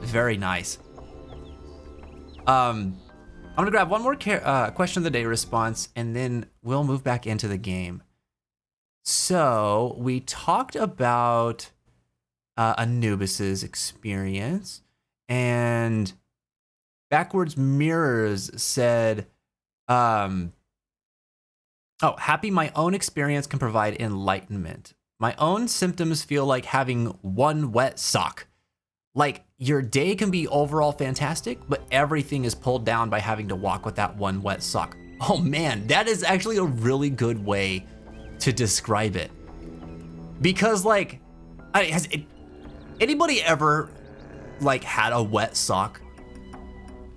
Very nice. I'm gonna grab one more question of the day response, and then we'll move back into the game. So we talked about Anubis's experience, and Backwards Mirrors said, oh, happy my own experience can provide enlightenment. My own symptoms feel like having one wet sock. Like, your day can be overall fantastic, but everything is pulled down by having to walk with that one wet sock. Oh man, that is actually a really good way to describe it. Because like, has anybody ever like had a wet sock?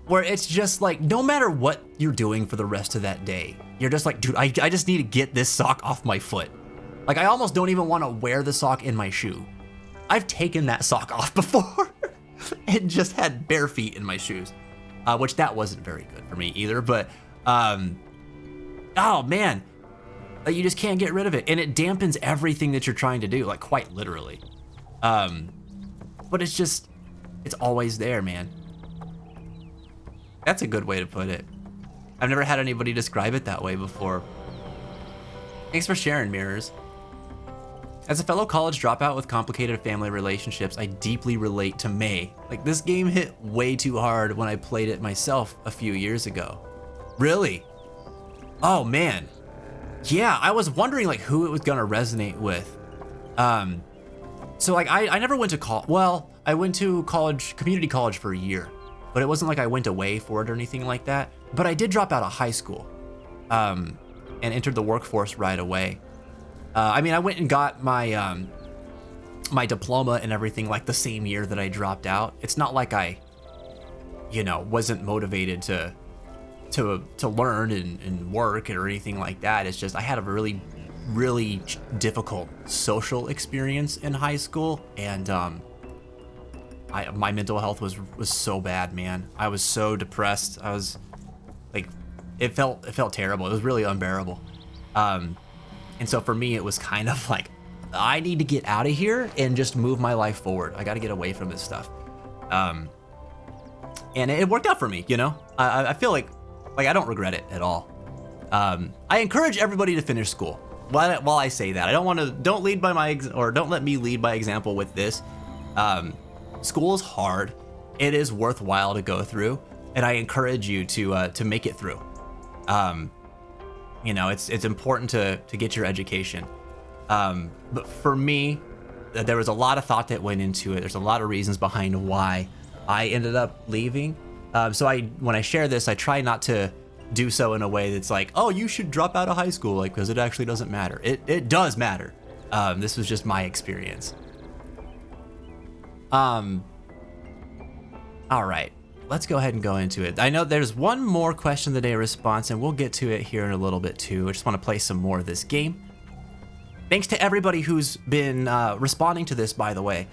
Where it's just like, no matter what you're doing for the rest of that day, you're just like, dude, I just need to get this sock off my foot. Like, I almost don't even want to wear the sock in my shoe. I've taken that sock off before and just had bare feet in my shoes, which that wasn't very good for me either. But, oh man, you just can't get rid of it. And it dampens everything that you're trying to do, like quite literally. But it's always there, man. That's a good way to put it. I've never had anybody describe it that way before. Thanks for sharing, Mirrors. As a fellow college dropout with complicated family relationships, I deeply relate to May. Like, this game hit way too hard when I played it myself a few years ago. Really? Oh man. Yeah, I was wondering like who it was gonna resonate with. So like I never went to college. Well, I went to community college for a year, but it wasn't like I went away for it or anything like that. But I did drop out of high school, and entered the workforce right away. I mean, I went and got my my diploma and everything like the same year that I dropped out. It's not like I, wasn't motivated to learn and work or anything like that. It's just I had a really, really difficult social experience in high school, and my mental health was so bad, man. I was so depressed. I was like, it felt terrible. It was really unbearable. And so for me, it was kind of like, I need to get out of here and just move my life forward. I got to get away from this stuff. And it worked out for me, I feel like I don't regret it at all. I encourage everybody to finish school. While I say that, I don't lead by don't let me lead by example with this. School is hard. It is worthwhile to go through, and I encourage you to make it through. It's important to get your education. But for me, there was a lot of thought that went into it. There's a lot of reasons behind why I ended up leaving. So when I share this, I try not to do so in a way that's like, oh, you should drop out of high school, like, because it actually doesn't matter. It does matter. This was just my experience. All right, let's go ahead and go into it. I know there's one more question of the day response, and we'll get to it here in a little bit too. I just want to play some more of this game. Thanks to everybody who's been responding to this, by the way.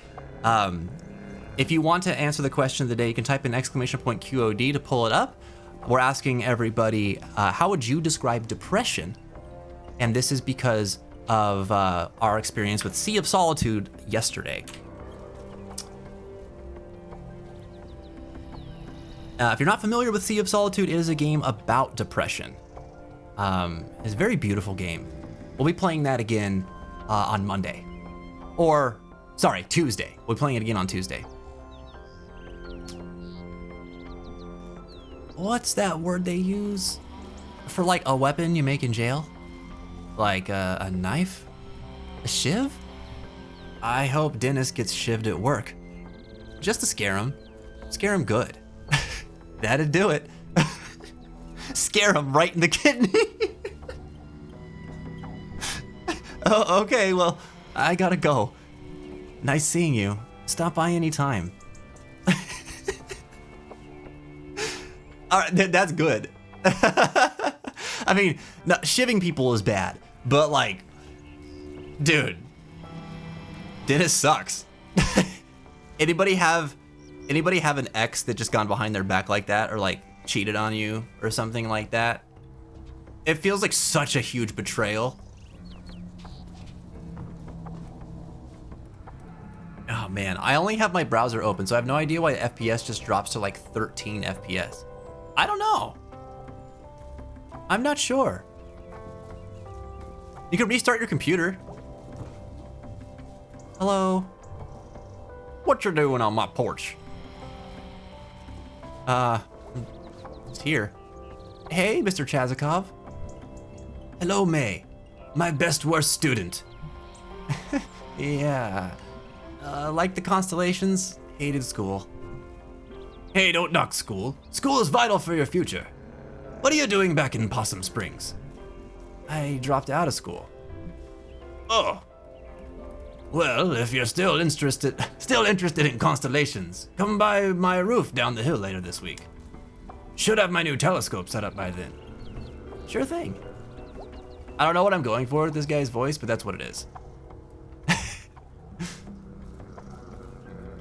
If you want to answer the question of the day, you can type in !QOD to pull it up. We're asking everybody, how would you describe depression? And this is because of our experience with Sea of Solitude yesterday. If you're not familiar with Sea of Solitude, it is a game about depression. It's a very beautiful game. We'll be playing that again on Monday. Or, sorry, Tuesday. We'll be playing it again on Tuesday. What's that word they use for like a weapon you make in jail? Like a knife? A shiv? I hope Dennis gets shivved at work. Just to scare him. Scare him good. That'd do it. Scare him right in the kidney. Oh, okay, well, I gotta go. Nice seeing you. Stop by anytime. All right, that's good. I mean, no, shivving people is bad, but like, dude, Dennis sucks. Anybody have an ex that just gone behind their back like that, or like cheated on you or something like that? It feels like such a huge betrayal. Oh man, I only have my browser open, so I have no idea why FPS just drops to like 13 FPS. I don't know. I'm not sure. You can restart your computer. Hello. What you doing on my porch? It's here. Hey, Mr. Chazikov. Hello, May. My best worst student. Yeah. Like the constellations, hated school. Hey, don't knock school. School is vital for your future. What are you doing back in Possum Springs? I dropped out of school. Oh. Well, if you're still interested in constellations, come by my roof down the hill later this week. Should have my new telescope set up by then. Sure thing. I don't know what I'm going for with this guy's voice, but that's what it is.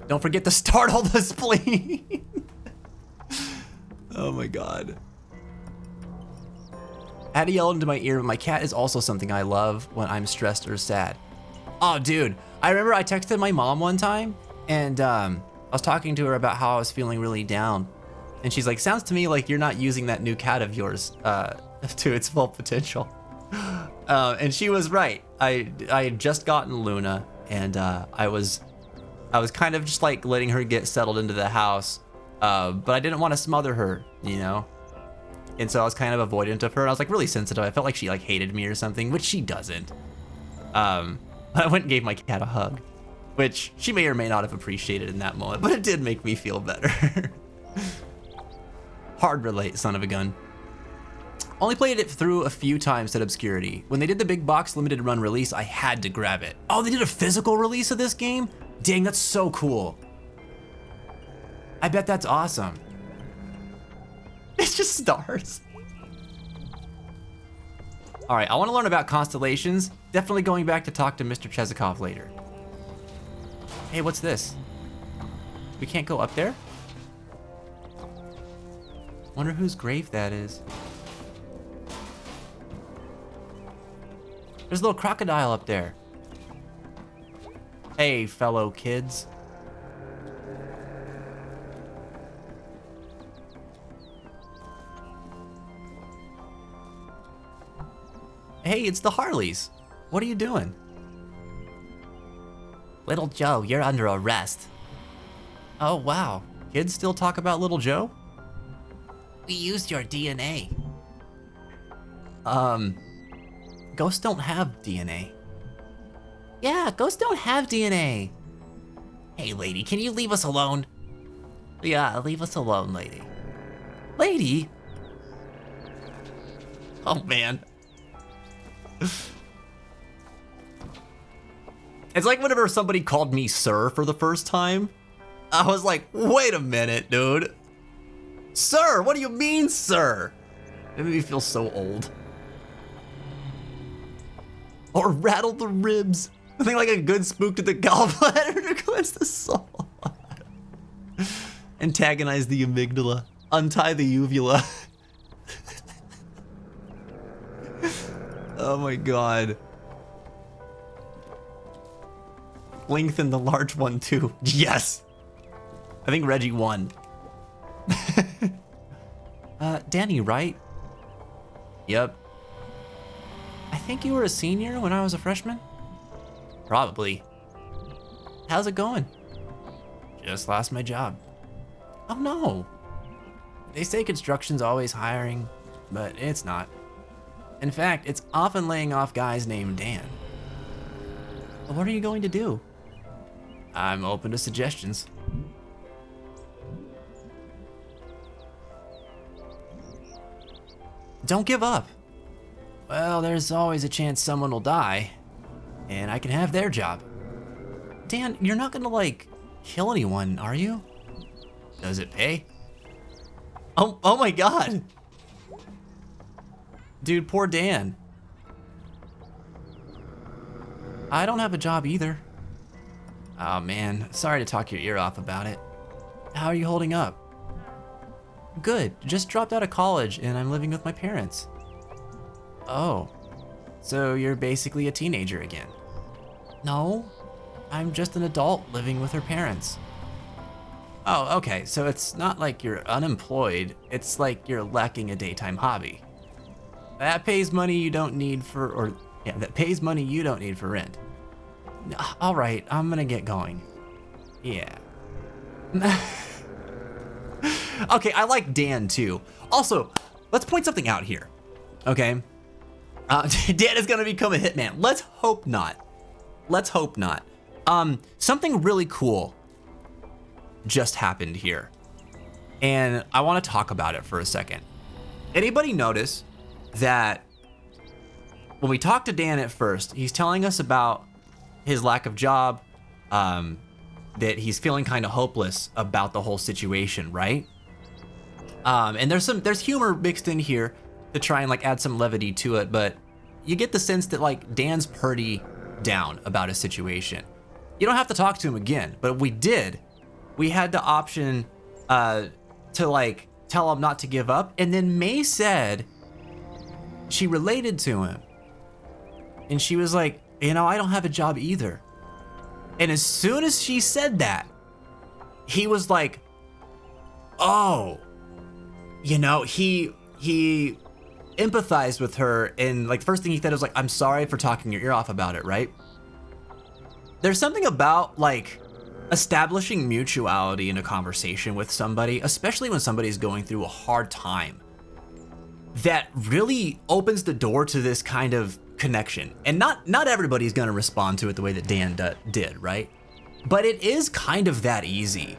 Don't forget to startle the spleen. Oh my god. I had to yell into my ear, but my cat is also something I love when I'm stressed or sad. Oh, dude, I remember I texted my mom one time, and I was talking to her about how I was feeling really down. And she's like, sounds to me like you're not using that new cat of yours to its full potential. And she was right. I had just gotten Luna, and I was kind of just like letting her get settled into the house, but I didn't want to smother her, you know? And so I was kind of avoidant of her. I was like really sensitive. I felt like she like hated me or something, which she doesn't. I went and gave my cat a hug, which she may or may not have appreciated in that moment, but it did make me feel better. Hard relate, son of a gun. Only played it through a few times at Obscurity. When they did the big box limited run release, I had to grab it. Oh, they did a physical release of this game? Dang, that's so cool. I bet that's awesome. It's just stars. All right, I want to learn about constellations. Definitely going back to talk to Mr. Chezikov later. Hey, what's this? We can't go up there? Wonder whose grave that is. There's a little crocodile up there. Hey, fellow kids. Hey, it's the Harleys. What are you doing? Little Joe, you're under arrest. Oh, wow. Kids still talk about Little Joe? We used your DNA. Ghosts don't have DNA. Yeah, ghosts don't have DNA. Hey, lady, can you leave us alone? Yeah, leave us alone, lady. Lady? Oh man. It's like whenever somebody called me sir for the first time, I was like, wait a minute, dude. Sir, what do you mean, sir? It made me feel so old. Or rattle the ribs. I think like a good spook to the gallbladder to cleanse the soul. Antagonize the amygdala. Untie the uvula. Oh my god. Lengthen the large one too. Yes. I think Reggie won. Danny, right? Yep. I think you were a senior when I was a freshman? Probably. How's it going? Just lost my job. Oh no. They say construction's always hiring, but it's not. In fact, it's often laying off guys named Dan. What are you going to do? I'm open to suggestions. Don't give up. Well, there's always a chance someone will die, and I can have their job. Dan, you're not gonna like kill anyone, are you? Does it pay? Oh my god. Dude, poor Dan. I don't have a job either. Oh man, sorry to talk your ear off about it. How are you holding up? Good, just dropped out of college and I'm living with my parents. Oh, so you're basically a teenager again. No, I'm just an adult living with her parents. Oh, okay, so it's not like you're unemployed, it's like you're lacking a daytime hobby. That pays money you don't need for, that pays money you don't need for rent. All right, I'm gonna get going. Yeah. Okay, I like Dan too. Also, let's point something out here, okay? Dan is gonna become a hitman. Let's hope not. Let's hope not. Something really cool just happened here, and I want to talk about it for a second. Anybody notice that when we talked to Dan at first, he's telling us about his lack of job, that he's feeling kind of hopeless about the whole situation, right? And there's humor mixed in here to try and like add some levity to it, but you get the sense that like Dan's pretty down about his situation. You don't have to talk to him again, but we did. We had the option to like tell him not to give up, and then May said she related to him, and she was like, you know, I don't have a job either. And as soon as she said that, he was like, oh, you know, he empathized with her, and like first thing he said was like, I'm sorry for talking your ear off about it, right? There's something about like establishing mutuality in a conversation with somebody, especially when somebody's going through a hard time, that really opens the door to this kind of connection. And not everybody's gonna respond to it the way that Dan did, right? But it is kind of that easy.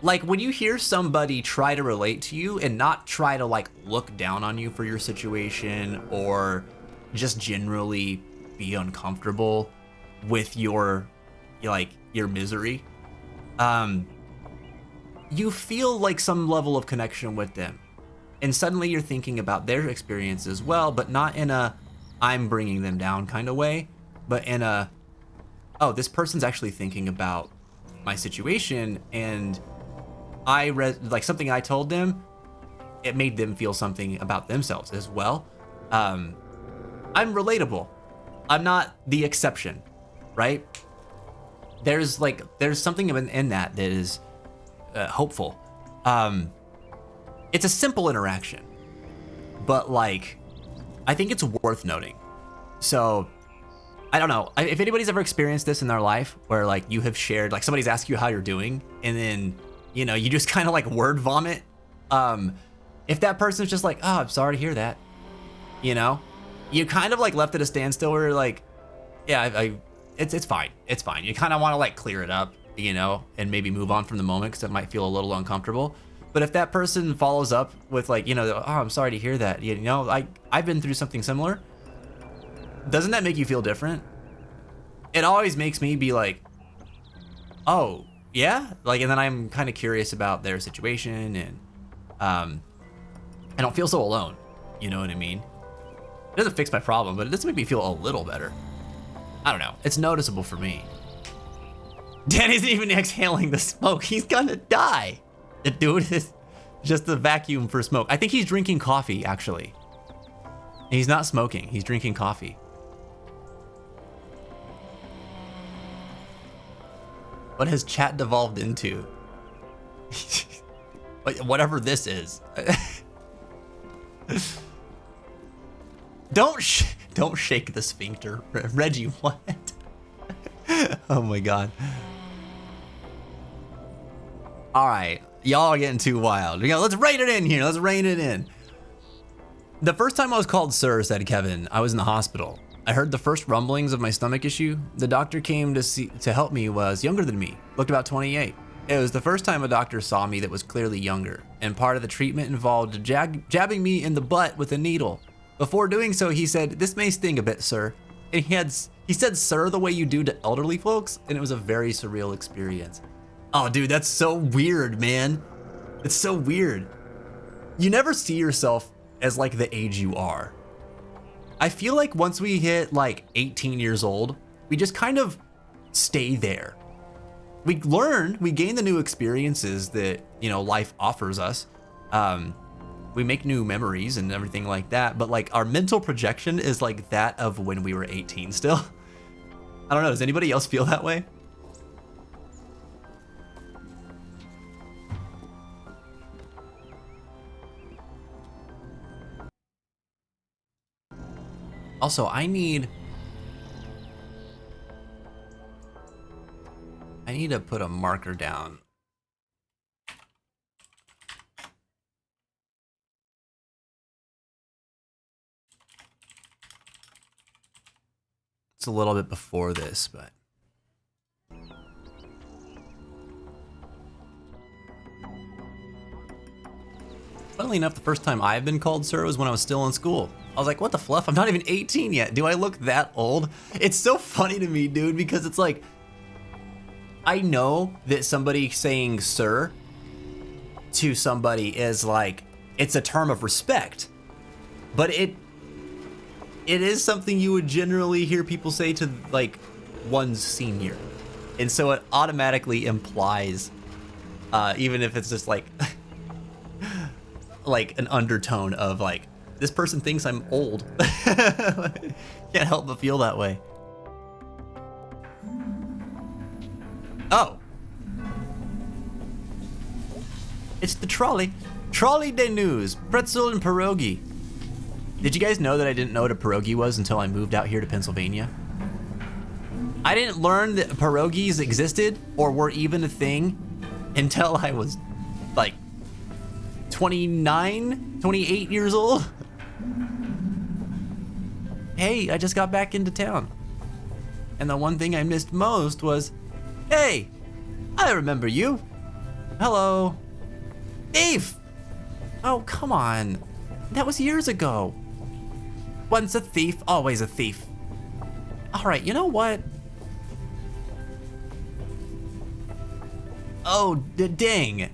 Like when you hear somebody try to relate to you and not try to like look down on you for your situation or just generally be uncomfortable with your misery, you feel like some level of connection with them. And suddenly you're thinking about their experience as well, but not in a I'm bringing them down kind of way, but in a, oh, this person's actually thinking about my situation, and I read like something I told them, it made them feel something about themselves as well. I'm relatable. I'm not the exception, right? There's something in that is hopeful. It's a simple interaction, but like, I think it's worth noting. So, I don't know, if anybody's ever experienced this in their life where like you have shared, like somebody's asked you how you're doing and then, you know, you just kind of like word vomit. If that person's just like, oh, I'm sorry to hear that, you know, you kind of like left at a standstill where you're like, yeah, it's fine. It's fine. You kind of want to like clear it up, you know, and maybe move on from the moment because it might feel a little uncomfortable. But if that person follows up with like, you know, oh, I'm sorry to hear that. You know, I've been through something similar. Doesn't that make you feel different? It always makes me be like, oh, yeah? Like, and then I'm kind of curious about their situation, and I don't feel so alone. You know what I mean? It doesn't fix my problem, but it does make me feel a little better. I don't know. It's noticeable for me. Dan isn't even exhaling the smoke. He's gonna die. The dude is just the vacuum for smoke. I think he's drinking coffee, actually. He's not smoking. He's drinking coffee. What has chat devolved into? Whatever this is. Don't shake the sphincter, Reggie. What? Oh my god. All right, y'all are getting too wild. Let's rein it in here. Let's rein it in. The first time I was called sir, said Kevin, I was in the hospital. I heard the first rumblings of my stomach issue. The doctor came to help me was younger than me, looked about 28. It was the first time a doctor saw me that was clearly younger, and part of the treatment involved jabbing me in the butt with a needle. Before doing so, he said, "This may sting a bit, sir." And he said sir the way you do to elderly folks, and it was a very surreal experience. Oh, dude, that's so weird, man. It's so weird. You never see yourself as like the age you are. I feel like once we hit like 18 years old, we just kind of stay there. We learn, we gain the new experiences that, you know, life offers us. We make new memories and everything like that, but like our mental projection is like that of when we were 18 still. I don't know, does anybody else feel that way? Also, I need to put a marker down. It's a little bit before this, but funnily enough, the first time I've been called sir was when I was still in school. I was like, what the fluff? I'm not even 18 yet. Do I look that old? It's so funny to me, dude, because it's like, I know that somebody saying sir to somebody is like, it's a term of respect, but it is something you would generally hear people say to like one's senior. And so it automatically implies, even if it's just like, like an undertone of like, this person thinks I'm old. Can't help but feel that way. Oh. It's the trolley. Trolley de news. Pretzel and pierogi. Did you guys know that I didn't know what a pierogi was until I moved out here to Pennsylvania? I didn't learn that pierogies existed or were even a thing until I was like 29, 28 years old. Hey, I just got back into town. And the one thing I missed most was, hey, I remember you. Hello. Dave. Oh, come on. That was years ago. Once a thief, always a thief. All right, you know what? Oh, dang.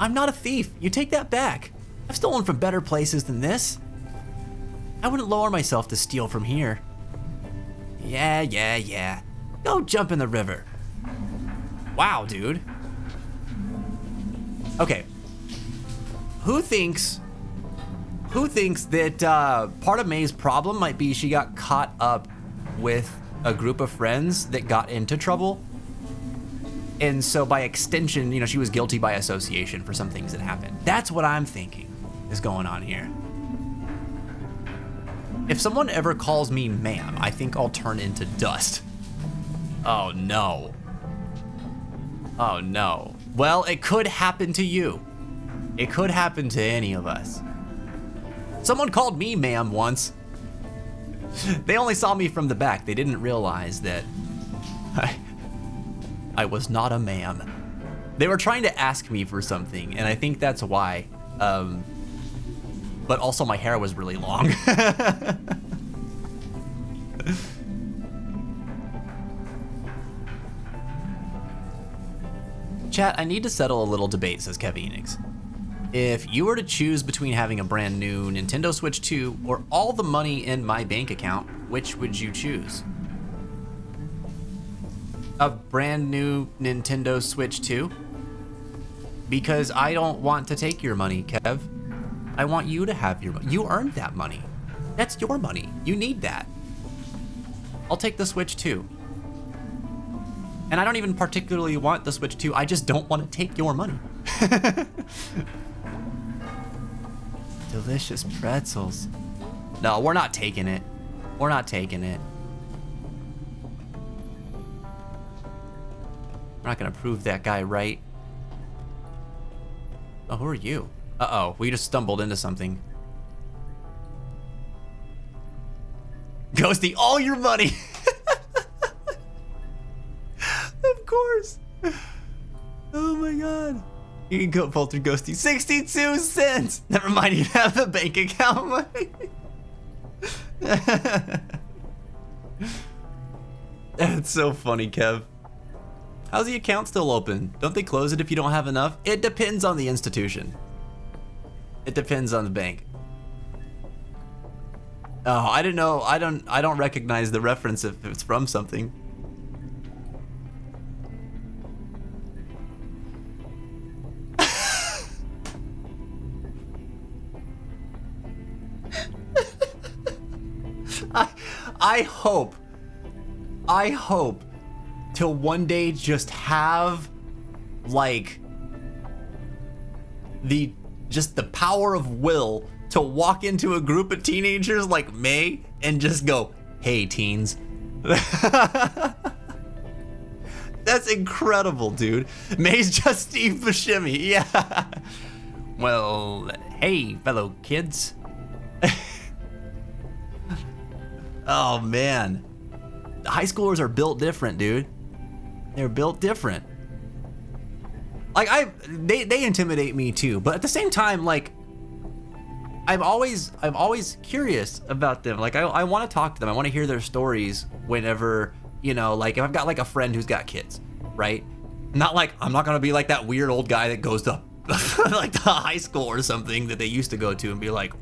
I'm not a thief. You take that back. I've stolen from better places than this. I wouldn't lower myself to steal from here. Yeah. Go jump in the river. Wow, dude. Okay. Who thinks that part of May's problem might be she got caught up with a group of friends that got into trouble? And so by extension, you know, she was guilty by association for some things that happened. That's what I'm thinking is going on here. If someone ever calls me ma'am, I think I'll turn into dust. Oh no. Oh no. Well, it could happen to you. It could happen to any of us. Someone called me ma'am once. They only saw me from the back. They didn't realize that I was not a ma'am. They were trying to ask me for something, and I think that's why. But also my hair was really long. Chat, I need to settle a little debate, says Kev Enix. If you were to choose between having a brand new Nintendo Switch 2 or all the money in my bank account, which would you choose? A brand new Nintendo Switch 2? Because I don't want to take your money, Kev. I want you to have your money. You earned that money. That's your money. You need that. I'll take the Switch 2. And I don't even particularly want the Switch 2. I just don't want to take your money. Delicious pretzels. No, we're not taking it. We're not taking it. We're not gonna prove that guy right. Oh, who are you? Uh-oh, we just stumbled into something. Ghosty, all your money! Of course. Oh my god. You can go Polter Ghosty. 62 cents! Never mind, you have the bank account money. That's so funny, Kev. How's the account still open? Don't they close it if you don't have enough? It depends on the institution. It depends on the bank. Oh, I didn't know. I don't recognize the reference if it's from something. I hope to one day just have like just the power of will to walk into a group of teenagers like May and just go, "Hey teens." That's incredible, dude. May's just Steve Buscemi. Yeah. Well, hey fellow kids. Oh man. High schoolers are built different, dude. They're built different. Like they intimidate me too, but at the same time, like I'm always curious about them. Like I want to talk to them. I want to hear their stories whenever, you know, like if I've got like a friend who's got kids, right? Not like I'm not gonna be like that weird old guy that goes to like the high school or something that they used to go to and be like,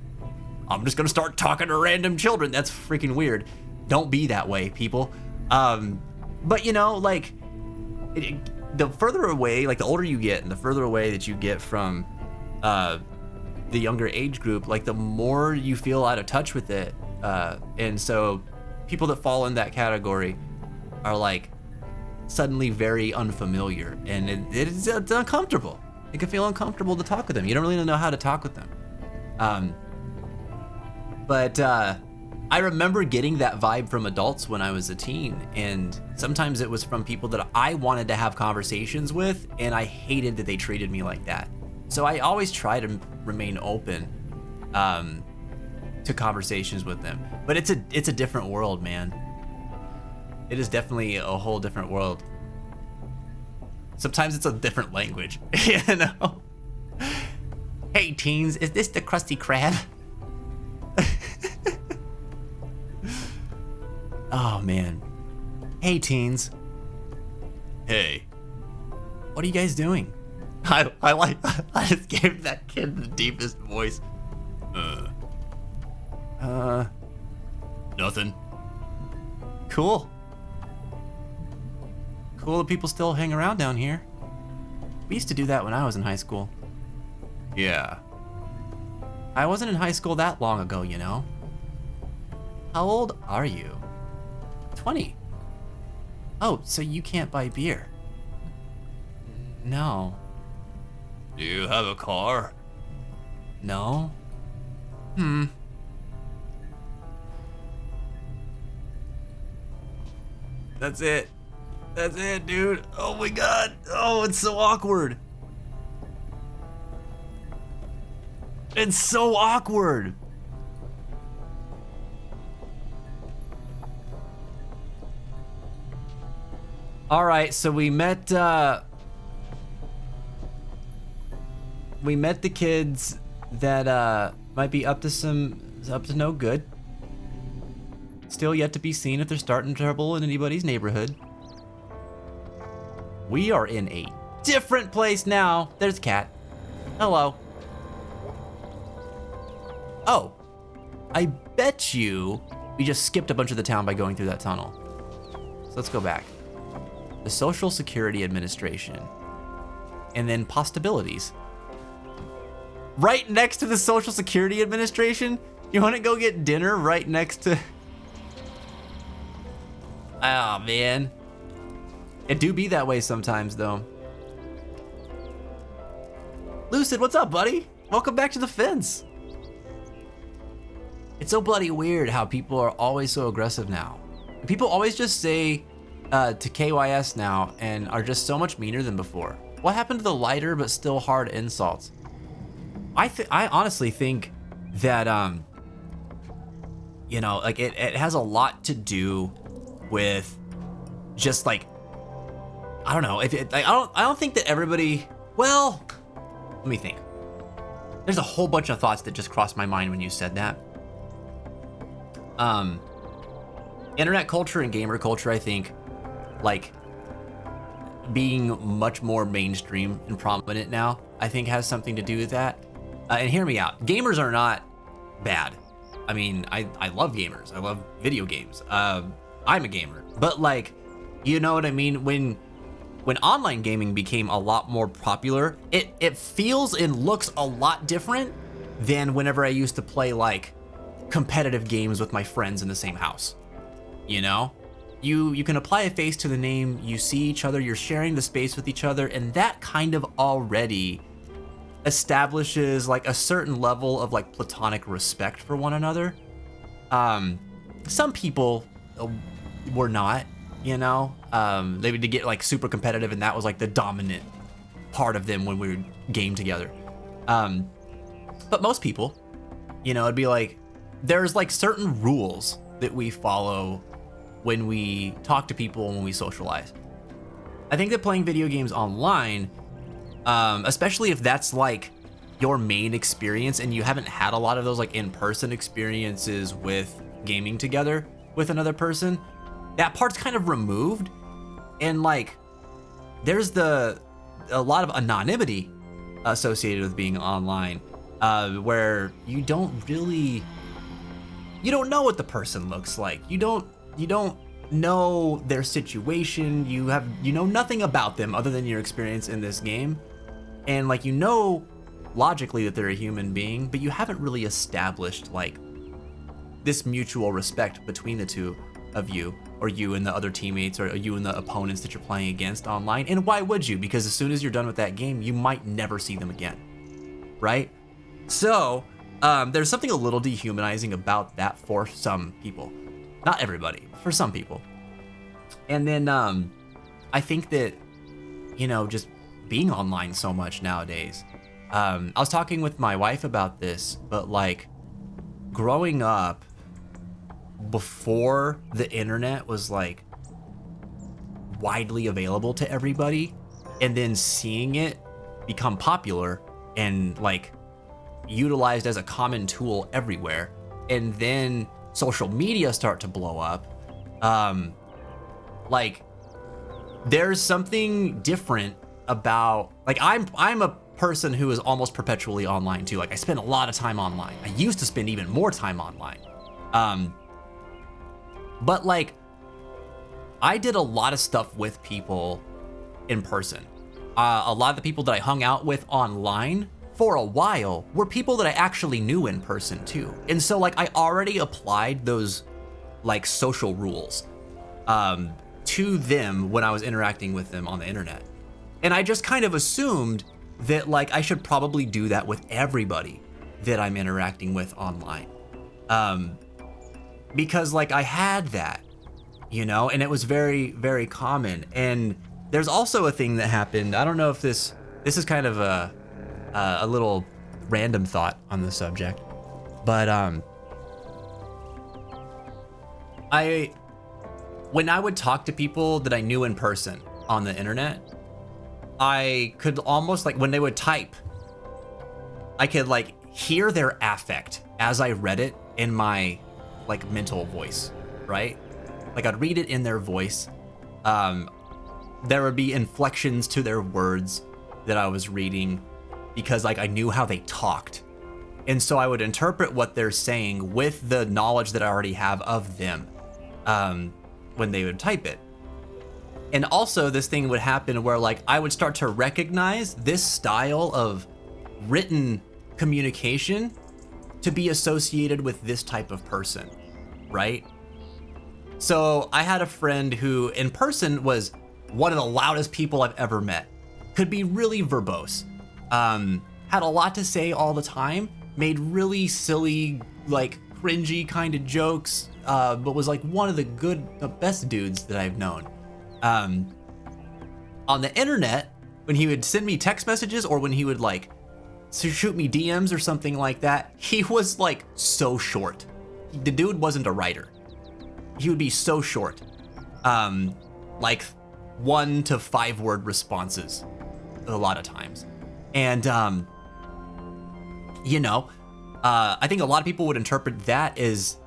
I'm just gonna start talking to random children. That's freaking weird. Don't be that way, people. But you know, like the further away, like the older you get and the further away that you get from the younger age group, like the more you feel out of touch with it. And so people that fall in that category are like suddenly very unfamiliar, and it's uncomfortable. It can feel uncomfortable to talk with them. You don't really know how to talk with them. But I remember getting that vibe from adults when I was a teen, and sometimes it was from people that I wanted to have conversations with, and I hated that they treated me like that. So I always try to remain open to conversations with them. But it's a different world, man. It is definitely a whole different world. Sometimes it's a different language, you know? Hey teens, is this the Krusty Krab? Oh man. Hey teens. Hey. What are you guys doing? I just gave that kid the deepest voice. Nothing. Cool. Cool that people still hang around down here. We used to do that when I was in high school. Yeah. I wasn't in high school that long ago, you know. How old are you? 20. Oh, so you can't buy beer. No. Do you have a car? No. That's it. That's it, dude. Oh my god. Oh, it's so awkward. It's so awkward. All right, so we met we met the kids that might be up to no good. Still yet to be seen if they're starting trouble in anybody's neighborhood. We are in a different place now. There's Cat. Hello. Oh, I bet you we just skipped a bunch of the town by going through that tunnel. So let's go back. The Social Security Administration. And then Possibilities. Right next to the Social Security Administration? You want to go get dinner right next to... Oh, man. It do be that way sometimes, though. Lucid, what's up, buddy? Welcome back to the fence. It's so bloody weird how people are always so aggressive now. People always just say to KYS now and are just so much meaner than before. What happened to the lighter but still hard insults? I honestly think that you know, like it has a lot to do with just like, I don't know, I don't think that everybody, well, let me think. There's a whole bunch of thoughts that just crossed my mind when you said that. Internet culture and gamer culture, I think, like being much more mainstream and prominent now, I think has something to do with that. And hear me out, gamers are not bad. I mean, I love gamers. I love video games. I'm a gamer, but like, you know what I mean? When online gaming became a lot more popular, it feels and looks a lot different than whenever I used to play like competitive games with my friends in the same house. You know, you can apply a face to the name, you see each other, you're sharing the space with each other, and that kind of already establishes like a certain level of like platonic respect for one another. Some people were not, you know, they would get like super competitive, and that was like the dominant part of them when we would game together. But most people, you know, it'd be like, there's like certain rules that we follow when we talk to people and when we socialize. I think that playing video games online, especially if that's like your main experience and you haven't had a lot of those like in-person experiences with gaming together with another person, that part's kind of removed. And like, there's a lot of anonymity associated with being online, where you don't know what the person looks like. You don't know their situation. You know nothing about them other than your experience in this game. And like, you know logically that they're a human being, but you haven't really established like this mutual respect between the two of you, or you and the other teammates, or you and the opponents that you're playing against online. And why would you? Because as soon as you're done with that game, you might never see them again, right? So there's something a little dehumanizing about that for some people. Not everybody, for some people. And then I think that, you know, just being online so much nowadays, I was talking with my wife about this, but like growing up before the internet was like widely available to everybody, and then seeing it become popular and like utilized as a common tool everywhere, and then social media start to blow up, like there's something different about, like, I'm a person who is almost perpetually online too. Like, I spend a lot of time online. I used to spend even more time online. But like, I did a lot of stuff with people in person. A lot of the people that I hung out with online for a while were people that I actually knew in person too. And so like, I already applied those like social rules to them when I was interacting with them on the internet. And I just kind of assumed that like I should probably do that with everybody that I'm interacting with online. Because like I had that, you know, and it was very, very common. And there's also a thing that happened. I don't know if this is kind of a little random thought on the subject, but when I would talk to people that I knew in person on the internet, I could almost like, when they would type, I could like hear their affect as I read it in my like mental voice, right? Like I'd read it in their voice. There would be inflections to their words that I was reading because like I knew how they talked. And so I would interpret what they're saying with the knowledge that I already have of them when they would type it. And also this thing would happen where like I would start to recognize this style of written communication to be associated with this type of person, right? So I had a friend who in person was one of the loudest people I've ever met. Could be really verbose. Had a lot to say all the time, made really silly, like cringy kind of jokes, but was like one of the best dudes that I've known. On the internet, when he would send me text messages or when he would like shoot me DMs or something like that, he was like so short. The dude wasn't a writer. He would be so short. Like 1 to 5 word responses a lot of times. And, you know, I think a lot of people would interpret that as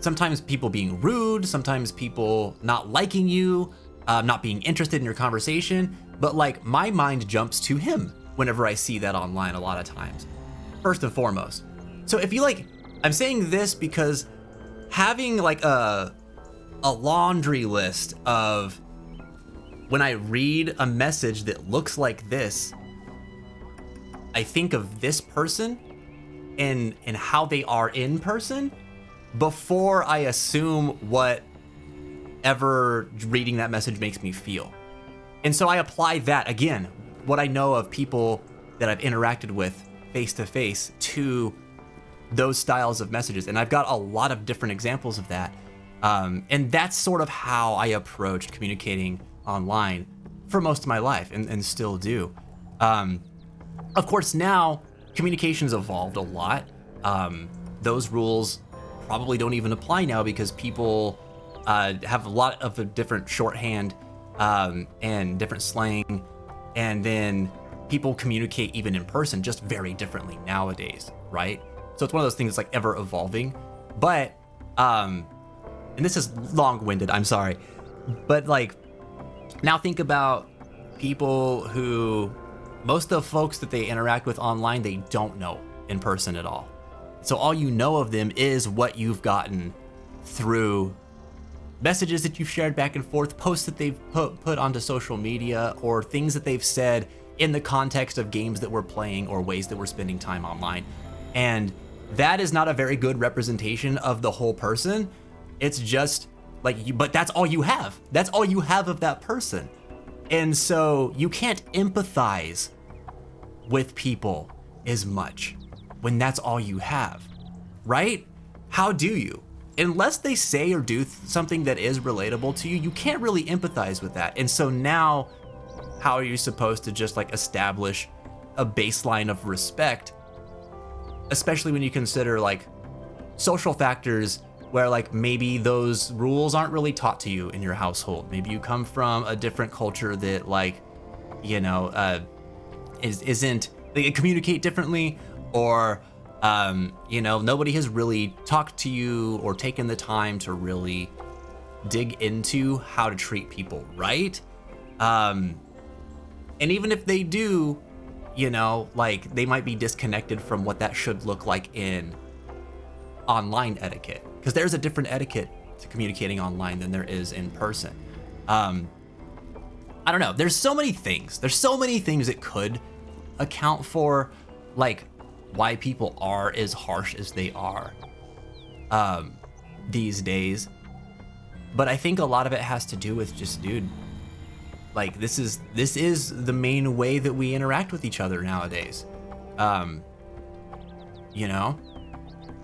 sometimes people being rude, sometimes people not liking you, not being interested in your conversation. But like my mind jumps to him whenever I see that online a lot of times, first and foremost. So if you like, I'm saying this because having like a laundry list of when I read a message that looks like this, I think of this person and how they are in person before I assume whatever reading that message makes me feel. And so I apply that, again, what I know of people that I've interacted with face to face to those styles of messages. And I've got a lot of different examples of that. And that's sort of how I approached communicating online for most of my life and still do. Of course, now communication's evolved a lot. Those rules probably don't even apply now because people have a lot of a different shorthand and different slang. And then people communicate even in person just very differently nowadays, right? So it's one of those things that's like ever evolving. But, and this is long-winded, I'm sorry. But like, now think about people who, most of the folks that they interact with online, they don't know in person at all. So all you know of them is what you've gotten through messages that you've shared back and forth, posts that they've put onto social media, or things that they've said in the context of games that we're playing or ways that we're spending time online. And that is not a very good representation of the whole person. It's just like, but that's all you have. That's all you have of that person. And so you can't empathize with people as much when that's all you have, right? How do you? Unless they say or do something that is relatable to you, you can't really empathize with that. And so now, how are you supposed to just like establish a baseline of respect, especially when you consider like social factors where like maybe those rules aren't really taught to you in your household. Maybe you come from a different culture that like, you know, isn't, they communicate differently, or you know, nobody has really talked to you or taken the time to really dig into how to treat people right. And even if they do, you know, like they might be disconnected from what that should look like in online etiquette, because there's a different etiquette to communicating online than there is in person. I don't know. There's so many things. There's so many things that could account for like why people are as harsh as they are these days. But I think a lot of it has to do with just, dude, like this is the main way that we interact with each other nowadays. You know,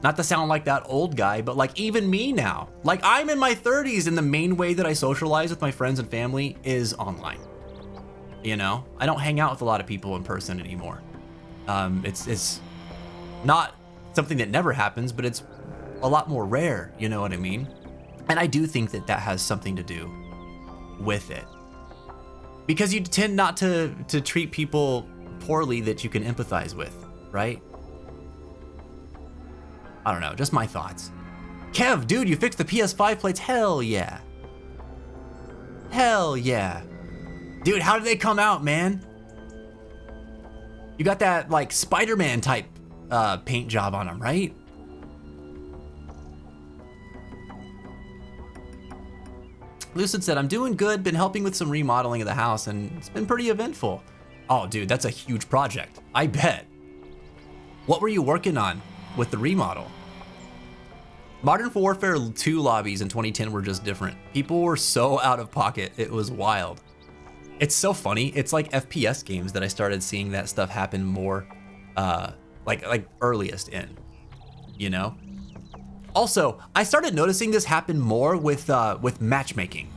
not to sound like that old guy, but like even me now, like I'm in my 30s and the main way that I socialize with my friends and family is online. You know, I don't hang out with a lot of people in person anymore. It's not something that never happens, but it's a lot more rare, you know what I mean? And I do think that that has something to do with it. Because you tend not to treat people poorly that you can empathize with. right? I don't know, just my thoughts. Kev, dude, you fixed the PS5 plates. Hell yeah. Hell yeah. Dude, how did they come out, man? You got that like Spider-Man type paint job on them, right? Lucid said, I'm doing good, been helping with some remodeling of the house, and it's been pretty eventful. Oh, dude, that's a huge project. I bet. What were you working on with the remodel? Modern Warfare 2 lobbies in 2010 were just different. People were so out of pocket, it was wild. It's so funny. It's like FPS games that I started seeing that stuff happen more, like earliest in, you know? Also, I started noticing this happen more with matchmaking.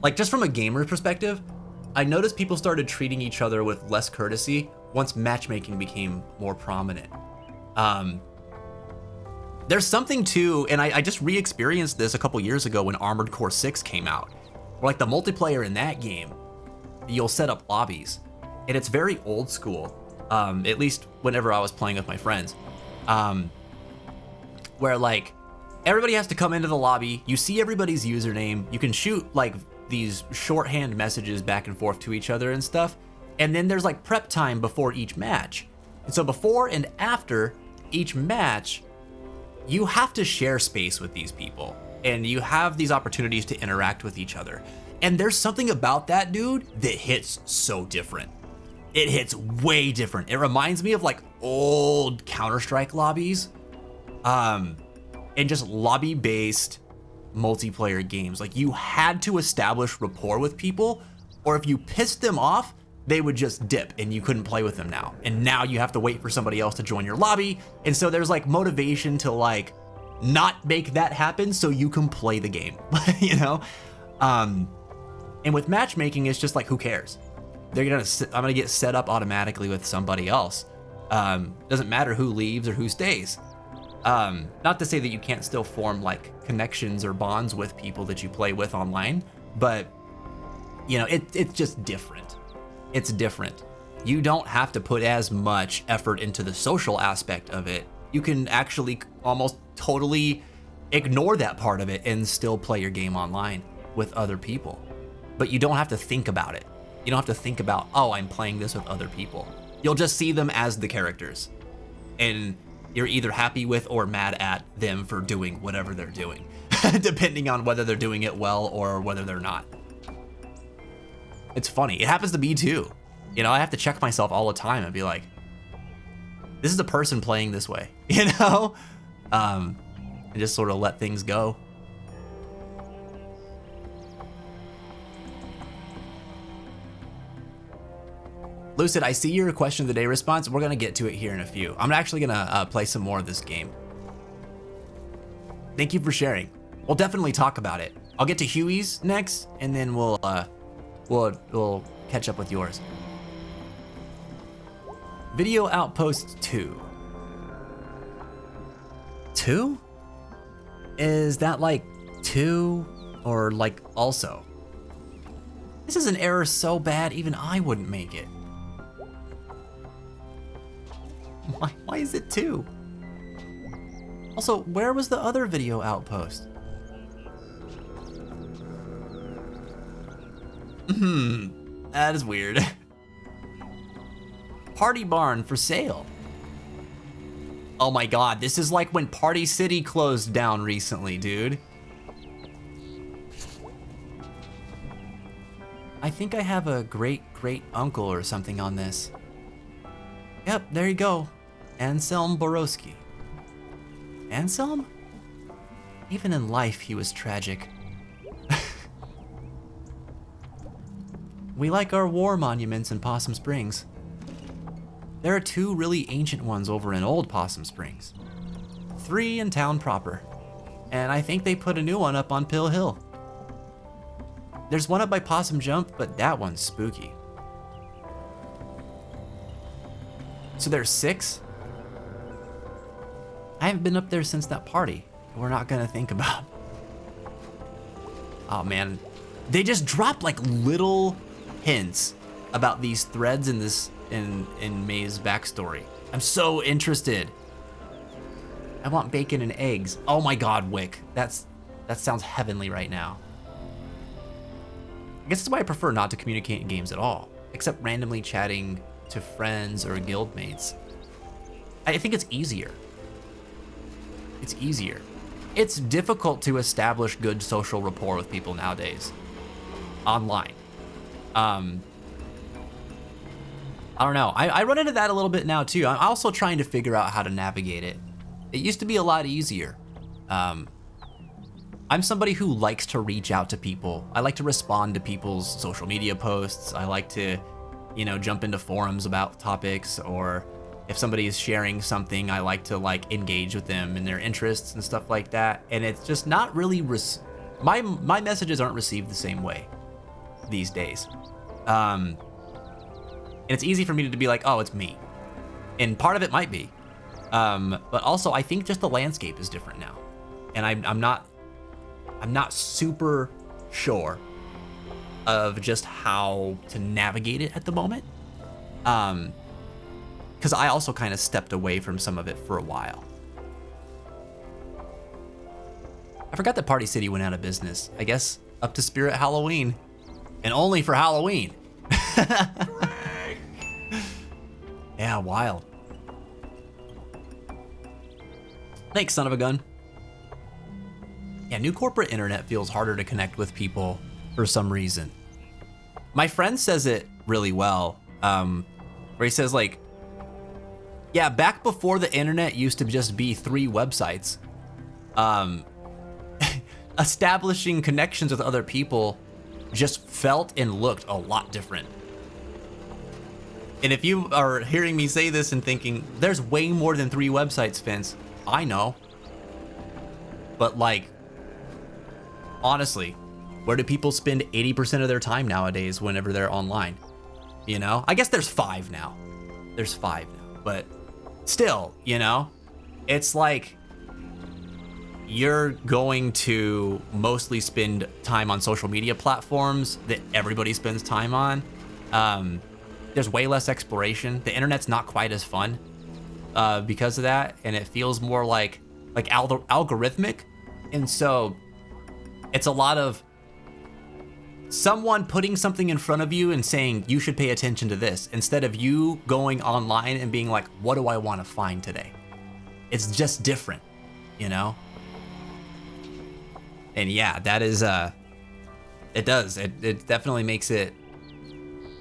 Like just from a gamer perspective, I noticed people started treating each other with less courtesy once matchmaking became more prominent. There's something too, and I just re-experienced this a couple years ago when Armored Core 6 came out. Like the multiplayer in that game, you'll set up lobbies, and it's very old school, at least whenever I was playing with my friends, where like everybody has to come into the lobby, you see everybody's username, you can shoot like these shorthand messages back and forth to each other and stuff, and then there's like prep time before each match. And so before and after each match, you have to share space with these people, and you have these opportunities to interact with each other. And there's something about that, dude, that hits so different. It hits way different. It reminds me of like old Counter-Strike lobbies, and just lobby-based multiplayer games. Like you had to establish rapport with people, or if you pissed them off, they would just dip and you couldn't play with them now. And now you have to wait for somebody else to join your lobby. And so there's like motivation to like not make that happen so you can play the game, you know? And with matchmaking, it's just like, who cares? I'm gonna get set up automatically with somebody else. Doesn't matter who leaves or who stays. Not to say that you can't still form like connections or bonds with people that you play with online, but you know, it's just different. It's different. You don't have to put as much effort into the social aspect of it. You can actually almost totally ignore that part of it and still play your game online with other people. But you don't have to think about it. You don't have to think about, oh, I'm playing this with other people. You'll just see them as the characters. And you're either happy with or mad at them for doing whatever they're doing, depending on whether they're doing it well or whether they're not. It's funny. It happens to me too. You know, I have to check myself all the time and be like, this is a person playing this way, you know? And just sort of let things go. Lucid, I see your question of the day response. We're gonna get to it here in a few. I'm actually gonna play some more of this game. Thank you for sharing. We'll definitely talk about it. I'll get to Huey's next, and then we'll catch up with yours. Video Outpost 2. 2? Is that like 2 or like also? This is an error so bad even I wouldn't make it. Why is it 2? Also, where was the other Video Outpost? That is weird. Party Barn for sale. Oh my god, this is like when Party City closed down recently, dude. I think I have a great uncle or something on this. Yep, there you go. Anselm Borowski. Anselm? Even in life, he was tragic. We like our war monuments in Possum Springs. There are 2 really ancient ones over in Old Possum Springs. 3 in town proper. And I think they put a new one up on Pill Hill. There's one up by Possum Jump, but that one's spooky. So there's 6? I haven't been up there since that party. We're not gonna think about. Oh man, they just dropped like little hints about these threads in in May's backstory. I'm so interested. I want bacon and eggs. Oh my god, Wick. That sounds heavenly right now. I guess that's why I prefer not to communicate in games at all, except randomly chatting to friends or guildmates. I think it's easier. It's easier. It's difficult to establish good social rapport with people nowadays, online. I don't know. I run into that a little bit now too. I'm also trying to figure out how to navigate it. It used to be a lot easier. I'm somebody who likes to reach out to people. I like to respond to people's social media posts. I like to, you know, jump into forums about topics, or if somebody is sharing something, I like to like engage with them and their interests and stuff like that. And it's just not really, my messages aren't received the same way these days. And it's easy for me to be like, oh, it's me. And part of it might be. But also I think just the landscape is different now. And I'm not super sure of just how to navigate it at the moment. Because I also kind of stepped away from some of it for a while. I forgot that Party City went out of business. I guess up to Spirit Halloween. And only for Halloween. Yeah, wild. Thanks, son of a gun. Yeah, new corporate internet feels harder to connect with people for some reason. My friend says it really well, where he says like, yeah, back before the internet used to just be 3 websites, establishing connections with other people just felt and looked a lot different. And if you are hearing me say this and thinking, there's way more than 3 websites, Vince, I know. But like, honestly, where do people spend 80% of their time nowadays whenever they're online? You know? I guess there's 5 now. There's 5 now, but still, you know? It's like you're going to mostly spend time on social media platforms that everybody spends time on. There's way less exploration. The internet's not quite as fun because of that, and it feels more like algorithmic. And so it's a lot of someone putting something in front of you and saying you should pay attention to this, instead of you going online and being like, what do I want to find today? It's just different, you know? And yeah, that is it does. It definitely makes it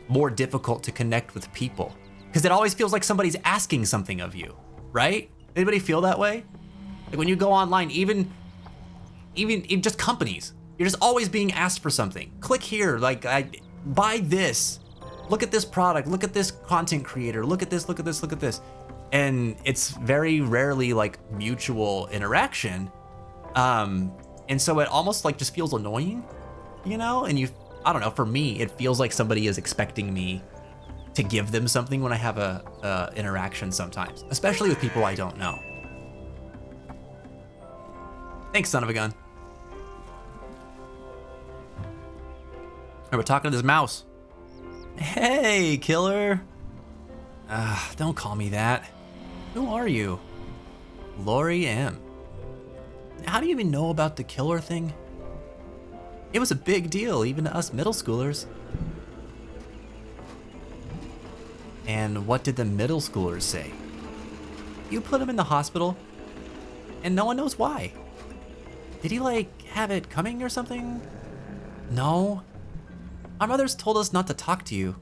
more difficult to connect with people, because it always feels like somebody's asking something of you, right? Anybody feel that way? Like when you go online, even in just companies, you're just always being asked for something. Click here, like buy this, look at this product, look at this content creator, look at this, look at this, look at this. And it's very rarely like mutual interaction. And so it almost like just feels annoying, you know? And I don't know, for me, it feels like somebody is expecting me to give them something when I have a interaction sometimes, especially with people I don't know. Thanks, son of a gun. Hey, we're talking to this mouse. Hey, killer. Don't call me that. Who are you? Lori M. How do you even know about the killer thing? It was a big deal, even to us middle schoolers. And what did the middle schoolers say? You put him in the hospital, and no one knows why. Did he like have it coming or something? No. Our mothers told us not to talk to you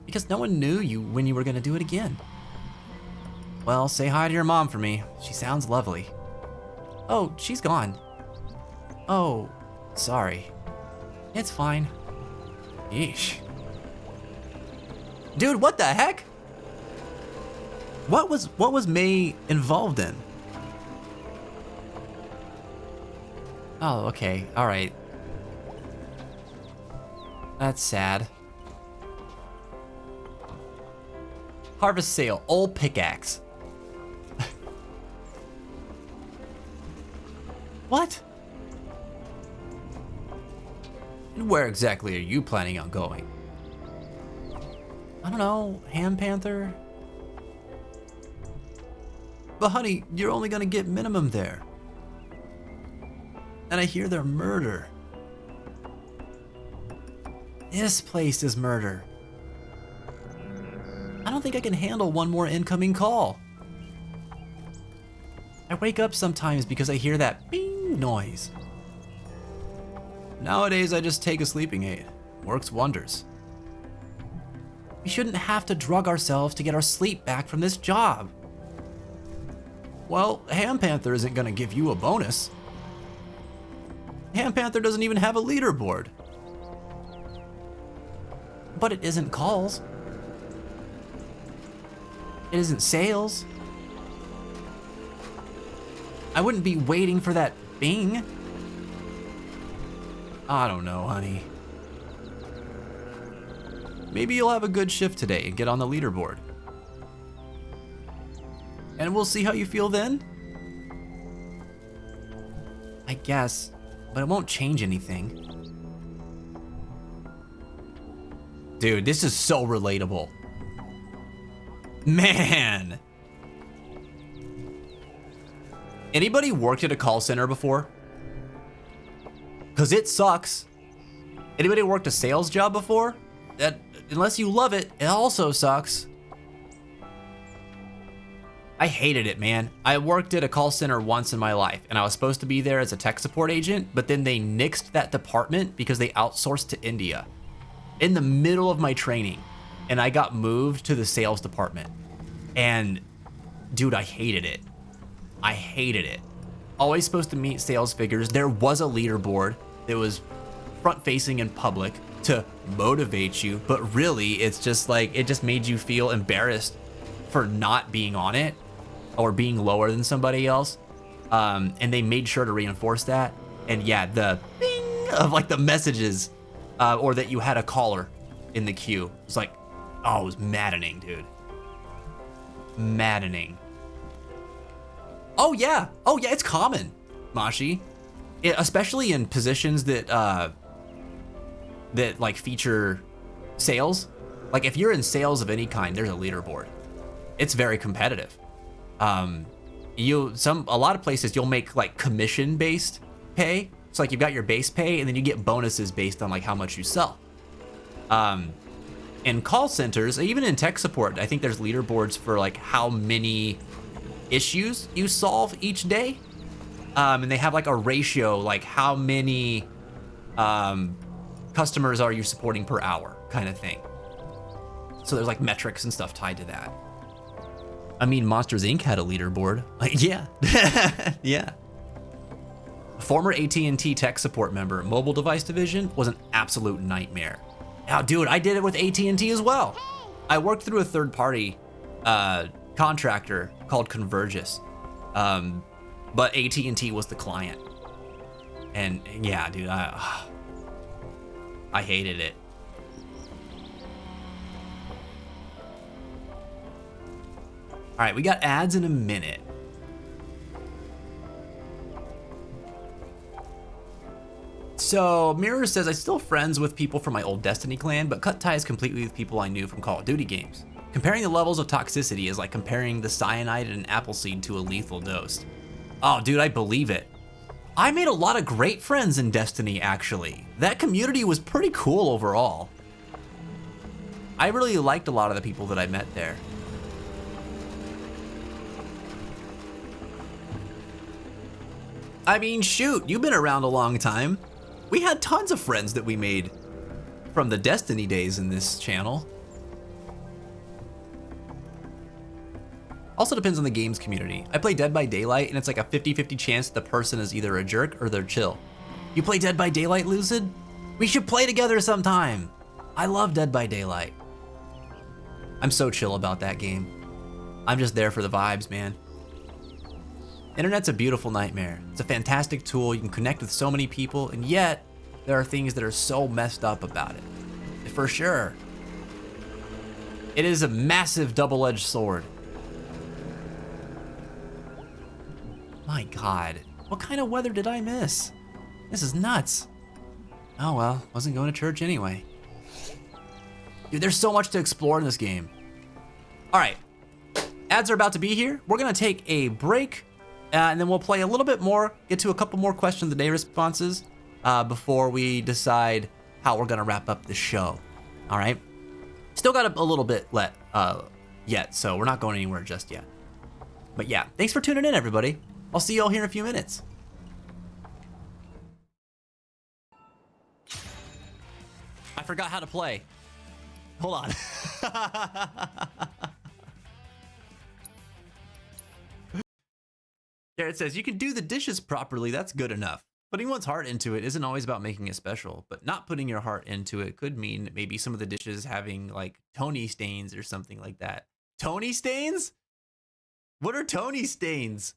because no one knew you when you were gonna do it again. Well, say hi to your mom for me. She sounds lovely. Oh, she's gone. Oh, sorry. It's fine. Yeesh. Dude, what the heck? What was May involved in? Oh, okay. All right. That's sad. Harvest sale, old pickaxe. What? And where exactly are you planning on going? I don't know, Ham Panther? But honey, you're only gonna get minimum there. And I hear they're murder. This place is murder. I don't think I can handle one more incoming call. I wake up sometimes because I hear that bing noise. Nowadays, I just take a sleeping aid. Works wonders. We shouldn't have to drug ourselves to get our sleep back from this job. Well, Ham Panther isn't gonna give you a bonus. Ham Panther doesn't even have a leaderboard. But it isn't calls. It isn't sales. I wouldn't be waiting for that bing. I don't know, honey. Maybe you'll have a good shift today and get on the leaderboard. And we'll see how you feel then? I guess, but it won't change anything. Dude, this is so relatable. Man. Anybody worked at a call center before? Cause it sucks. Anybody worked a sales job before? That, unless you love it, it also sucks. I hated it, man. I worked at a call center once in my life, and I was supposed to be there as a tech support agent, but then they nixed that department because they outsourced to India in the middle of my training, and I got moved to the sales department. And dude, I hated it. I hated it. Always supposed to meet sales figures. There was a leaderboard that was front facing in public to motivate you, but really it's just like, it just made you feel embarrassed for not being on it or being lower than somebody else. And they made sure to reinforce that. And yeah, the bing of like the messages, or that you had a caller in the queue. It's like, oh, it was maddening, dude. Maddening. Oh yeah, it's common, Mashi. Especially in positions that that like feature sales. Like if you're in sales of any kind, there's a leaderboard. It's very competitive. A lot of places you'll make like commission based pay. So like you've got your base pay and then you get bonuses based on like how much you sell. In call centers, even in tech support, I think there's leaderboards for like how many issues you solve each day. And they have like a ratio, like how many customers are you supporting per hour kind of thing. So there's like metrics and stuff tied to that. I mean, Monsters Inc. had a leaderboard. Like, yeah, yeah. Former AT&T tech support member, mobile device division, was an absolute nightmare. Now, dude, I did it with AT&T as well. I worked through a third-party contractor called Convergys, but AT&T was the client. And yeah, dude, I hated it. All right, we got ads in a minute. So Mirror says, I still friends with people from my old Destiny clan, but cut ties completely with people I knew from Call of Duty games. Comparing the levels of toxicity is like comparing the cyanide in an apple seed to a lethal dose. Oh, dude, I believe it. I made a lot of great friends in Destiny, actually. That community was pretty cool overall. I really liked a lot of the people that I met there. I mean, shoot, you've been around a long time. We had tons of friends that we made from the Destiny days in this channel. Also depends on the game's community. I play Dead by Daylight and it's like a 50-50 chance the person is either a jerk or they're chill. You play Dead by Daylight, Lucid? We should play together sometime. I love Dead by Daylight. I'm so chill about that game. I'm just there for the vibes, man. Internet's a beautiful nightmare. It's a fantastic tool. You can connect with so many people, and yet there are things that are so messed up about it. For sure. It is a massive double-edged sword. My God, what kind of weather did I miss? This is nuts. Oh well, wasn't going to church anyway. Dude, there's so much to explore in this game. All right, ads are about to be here. We're gonna take a break, and then we'll play a little bit more, get to a couple more question of the day responses before we decide how we're gonna wrap up the show. All right, still got a little bit yet, so we're not going anywhere just yet. But yeah, thanks for tuning in, everybody. I'll see you all here in a few minutes. I forgot how to play. Hold on. There it says, you can do the dishes properly, that's good enough. Putting one's heart into it isn't always about making it special, but not putting your heart into it could mean maybe some of the dishes having like Tony stains or something like that. Tony stains? What are Tony stains?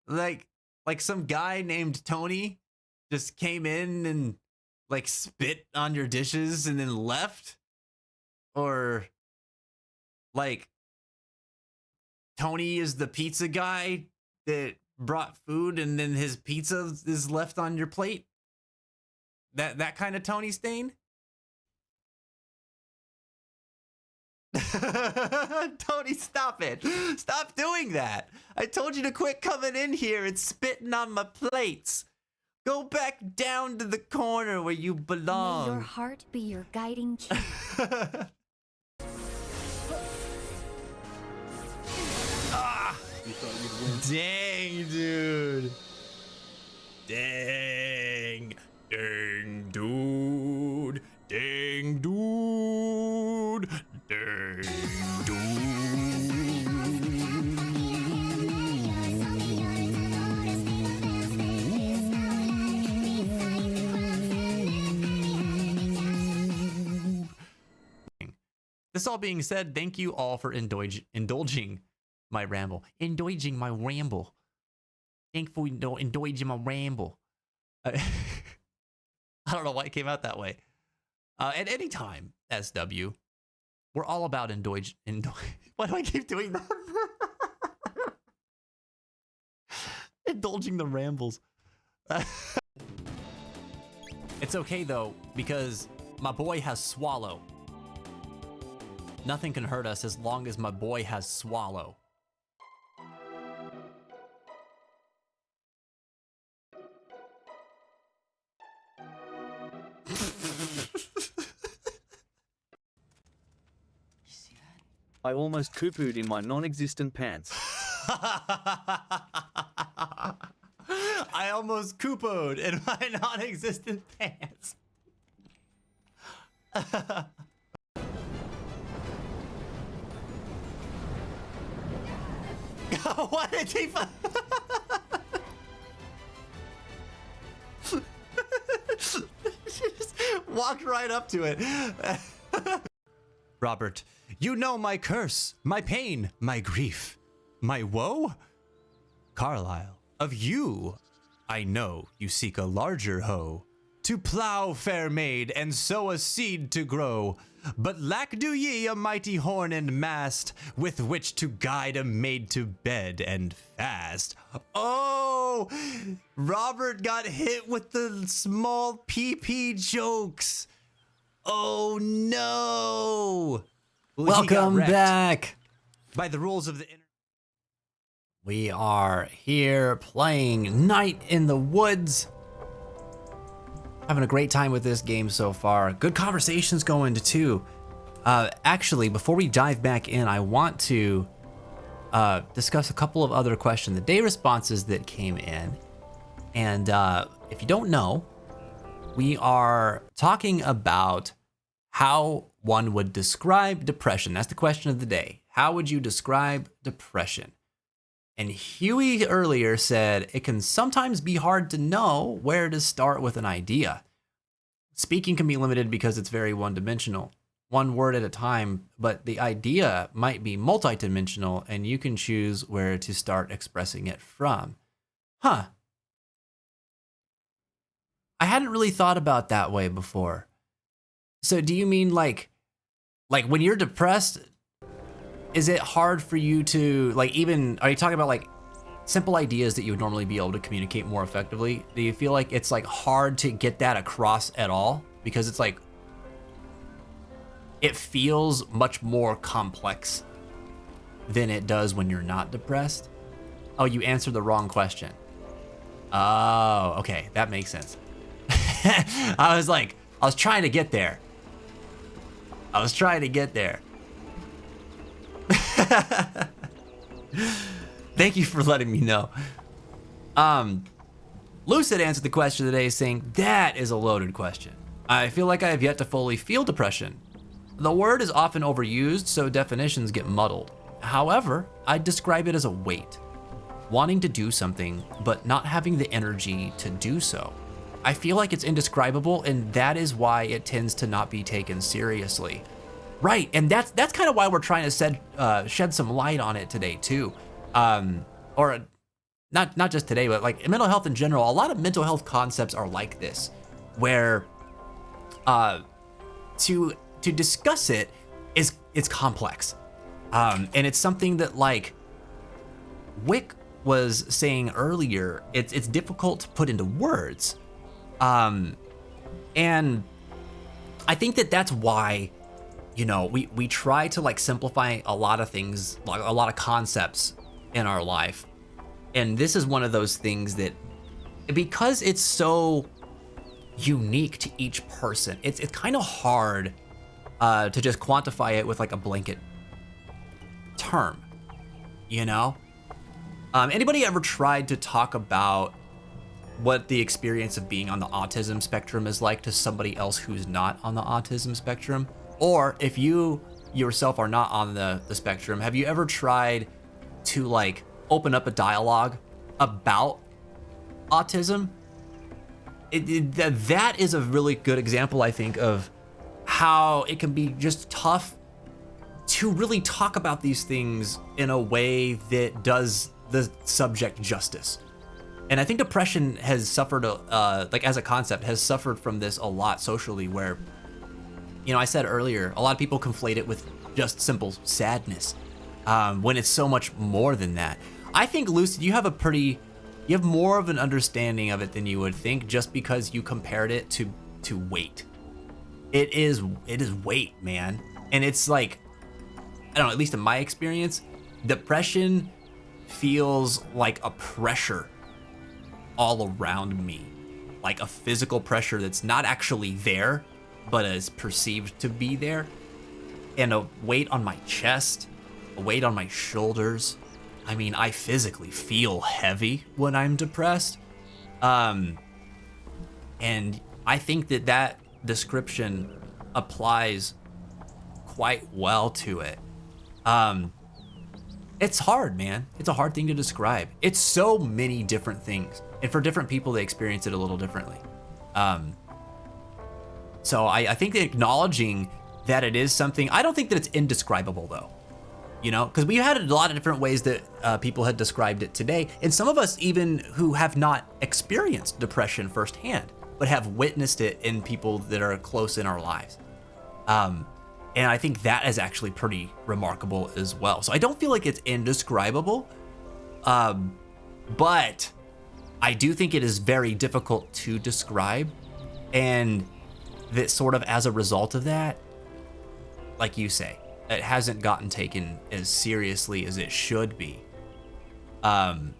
Like some guy named Tony just came in and like spit on your dishes and then left? Or like Tony is the pizza guy that brought food and then his pizza is left on your plate? That kind of Tony stain? Tony, stop it. Stop doing that. I told you to quit coming in here and spitting on my plates. Go back down to the corner where you belong. May your heart be your guiding key. Dang, dude. Dang. Dang, dude. Dang, dude. Dang, dude. This all being said, thank you all for indulging my ramble. Indulging my ramble. Thankful indulging my ramble. I don't know why it came out that way. At any time, SW, we're all about indulge. Why do I keep doing that? Indulging the rambles. It's okay though, because my boy has Swallow. Nothing can hurt us as long as my boy has Swallow. I almost poo-pooed in my non-existent pants. I almost poo-pooed in my non-existent pants. What did he just walked right up to it. Robert, you know my curse, my pain, my grief, my woe? Carlyle, of you I know you seek a larger hoe, to plow, fair maid, and sow a seed to grow. But lack do ye a mighty horn and mast, with which to guide a maid to bed and fast. Oh, Robert got hit with the small PP jokes. Oh no. Well, welcome back. By the rules of the internet. We are here playing Night in the Woods. Having a great time with this game so far. Good conversations going too. Actually, before we dive back in, I want to discuss a couple of other questions, the day responses that came in. And if you don't know, we are talking about how one would describe depression. That's the question of the day. How would you describe depression? And Huey earlier said it can sometimes be hard to know where to start with an idea. Speaking can be limited because it's very one-dimensional, one word at a time, but the idea might be multidimensional and you can choose where to start expressing it from. Huh. I hadn't really thought about that way before. So do you mean like when you're depressed, is it hard for you to are you talking about like simple ideas that you would normally be able to communicate more effectively? Do you feel like it's like hard to get that across at all? Because it's like it feels much more complex than it does when you're not depressed. Oh, you answered the wrong question. Oh, okay, that makes sense. I was trying to get there. Thank you for letting me know. Lucid answered the question today saying, that is a loaded question. I feel like I have yet to fully feel depression. The word is often overused, so definitions get muddled. However, I'd describe it as a weight. Wanting to do something, but not having the energy to do so. I feel like it's indescribable, and that is why it tends to not be taken seriously. Right, and that's kind of why we're trying to shed some light on it today too. Or not just today, but like mental health in general. A lot of mental health concepts are like this, where to discuss it it's complex, and it's something that, like Wick was saying earlier, it's difficult to put into words, and I think that's why, you know, we try to like simplify a lot of things, like a lot of concepts in our life. And this is one of those things that, because it's so unique to each person, it's kind of hard to just quantify it with like a blanket term, you know? Anybody ever tried to talk about what the experience of being on the autism spectrum is like to somebody else who's not on the autism spectrum? Or if you yourself are not on the spectrum, have you ever tried to like open up a dialogue about autism? That is a really good example, I think, of how it can be just tough to really talk about these things in a way that does the subject justice. And I think depression has suffered, like as a concept, has suffered from this a lot socially, where, you know, I said earlier, a lot of people conflate it with just simple sadness, when it's so much more than that. I think, Lucid, you have more of an understanding of it than you would think, just because you compared it to weight. It is weight, man. And it's like, I don't know, at least in my experience, depression feels like a pressure all around me, like a physical pressure that's not actually there, but is perceived to be there, and a weight on my chest, a weight on my shoulders. I mean, I physically feel heavy when I'm depressed. And I think that description applies quite well to it. It's hard, man. It's a hard thing to describe. It's so many different things, and for different people, they experience it a little differently. So I think that acknowledging that it is something, I don't think that it's indescribable though, you know, because we had a lot of different ways that people had described it today. And some of us, even who have not experienced depression firsthand, but have witnessed it in people that are close in our lives. And I think that is actually pretty remarkable as well. So I don't feel like it's indescribable, but I do think it is very difficult to describe, and that sort of as a result of that, like you say, it hasn't gotten taken as seriously as it should be. And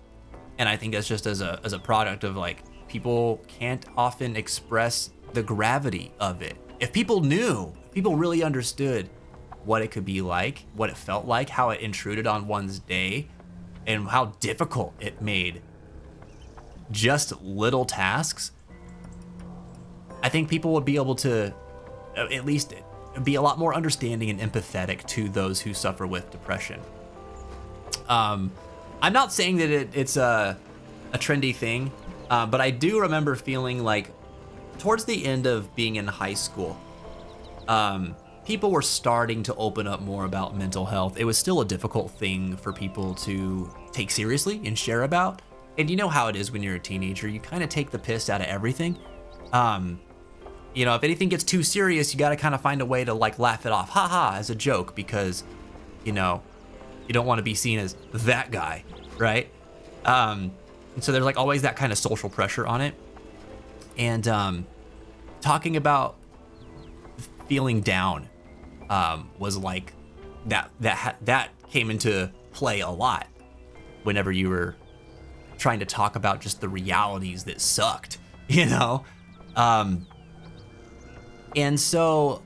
I think that's just as a product of, like, people can't often express the gravity of it. If people knew, if people really understood what it could be like, what it felt like, how it intruded on one's day, and how difficult it made just little tasks, I think people would be able to at least be a lot more understanding and empathetic to those who suffer with depression. I'm not saying that it's a trendy thing, but I do remember feeling like towards the end of being in high school, people were starting to open up more about mental health. It was still a difficult thing for people to take seriously and share about. And you know how it is when you're a teenager, you kind of take the piss out of everything. You know, if anything gets too serious, you got to kind of find a way to like laugh it off, haha, as a joke, because, you know, you don't want to be seen as that guy, right? And so there's like always that kind of social pressure on it. And talking about feeling down was like that came into play a lot whenever you were trying to talk about just the realities that sucked, you know? And so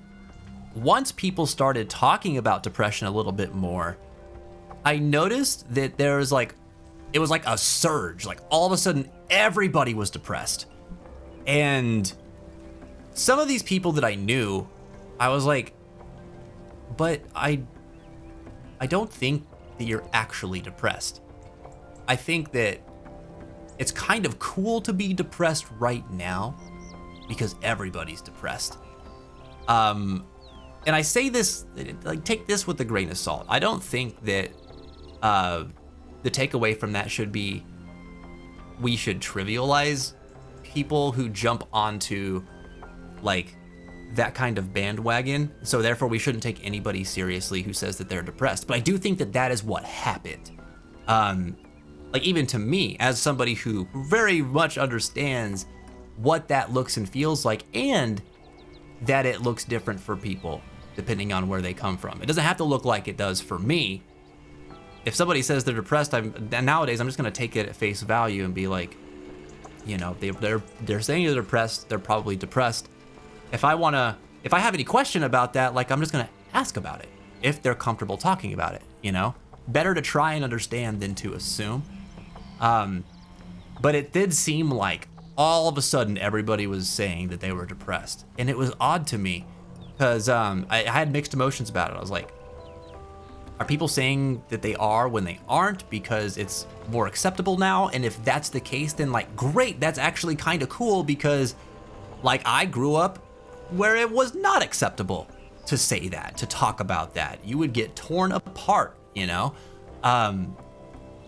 once people started talking about depression a little bit more, I noticed that there was like, it was like a surge. Like all of a sudden, everybody was depressed. And some of these people that I knew, I was like, but I don't think that you're actually depressed. I think that it's kind of cool to be depressed right now because everybody's depressed. And I say this, like, take this with a grain of salt. I don't think that the takeaway from that should be we should trivialize people who jump onto like that kind of bandwagon. So therefore we shouldn't take anybody seriously who says that they're depressed. But I do think that that is what happened. Like even to me, as somebody who very much understands what that looks and feels like, and that it looks different for people depending on where they come from. It doesn't have to look like it does for me. If somebody says they're depressed, nowadays I'm just gonna take it at face value and be like, you know, they're saying they're depressed, they're probably depressed. If I have any question about that, like I'm just gonna ask about it if they're comfortable talking about it, you know? Better to try and understand than to assume. But it did seem like all of a sudden everybody was saying that they were depressed. And it was odd to me because I had mixed emotions about it. I was like, are people saying that they are when they aren't because it's more acceptable now? And if that's the case, then like, great, that's actually kind of cool because like I grew up where it was not acceptable to say that, to talk about that. You would get torn apart, you know?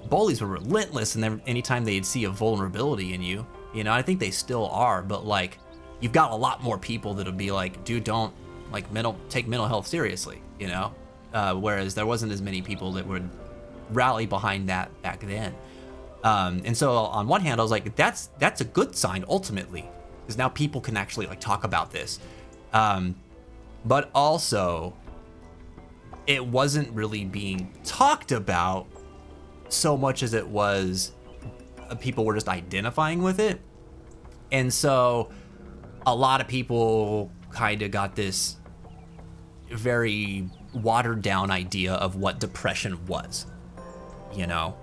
Bullies were relentless, and anytime they'd see a vulnerability in you, you know, I think they still are, but like, you've got a lot more people that'll be like, dude, don't like take mental health seriously, you know? Whereas there wasn't as many people that would rally behind that back then. And so on one hand, I was like, that's a good sign ultimately, because now people can actually like talk about this. But also, it wasn't really being talked about so much as it was people were just identifying with it. And so a lot of people kind of got this very watered down idea of what depression was, you know?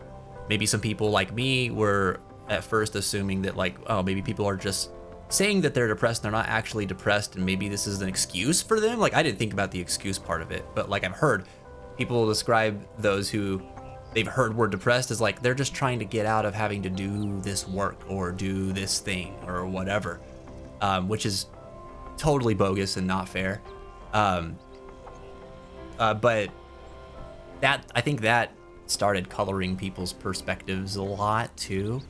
Maybe some people like me were at first assuming that like, oh, maybe people are just saying that they're depressed, they're not actually depressed, and maybe this is an excuse for them. Like I didn't think about the excuse part of it, but like I've heard people describe those who they've heard were depressed as like they're just trying to get out of having to do this work or do this thing or whatever, which is totally bogus and not fair. But that, I think that started coloring people's perspectives a lot too.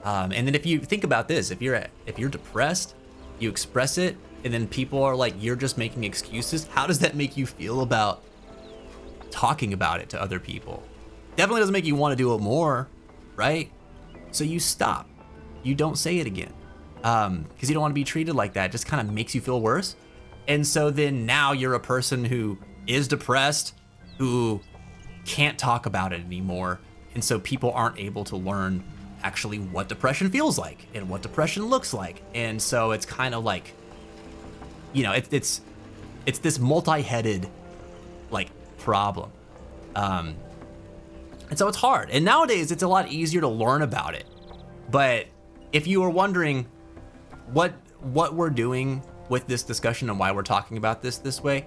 And then if you think about this, if you're depressed, you express it, and then people are like, you're just making excuses. How does that make you feel about talking about it to other people? Definitely doesn't make you want to do it more, right? So you stop. You don't say it again. Because you don't want to be treated like that. It just kind of makes you feel worse. And so then now you're a person who is depressed, who can't talk about it anymore. And so people aren't able to learn actually what depression feels like and what depression looks like. And so it's kind of like, you know, it's this multi-headed like problem. And so it's hard. And nowadays it's a lot easier to learn about it. But if you were wondering what we're doing with this discussion and why we're talking about this way,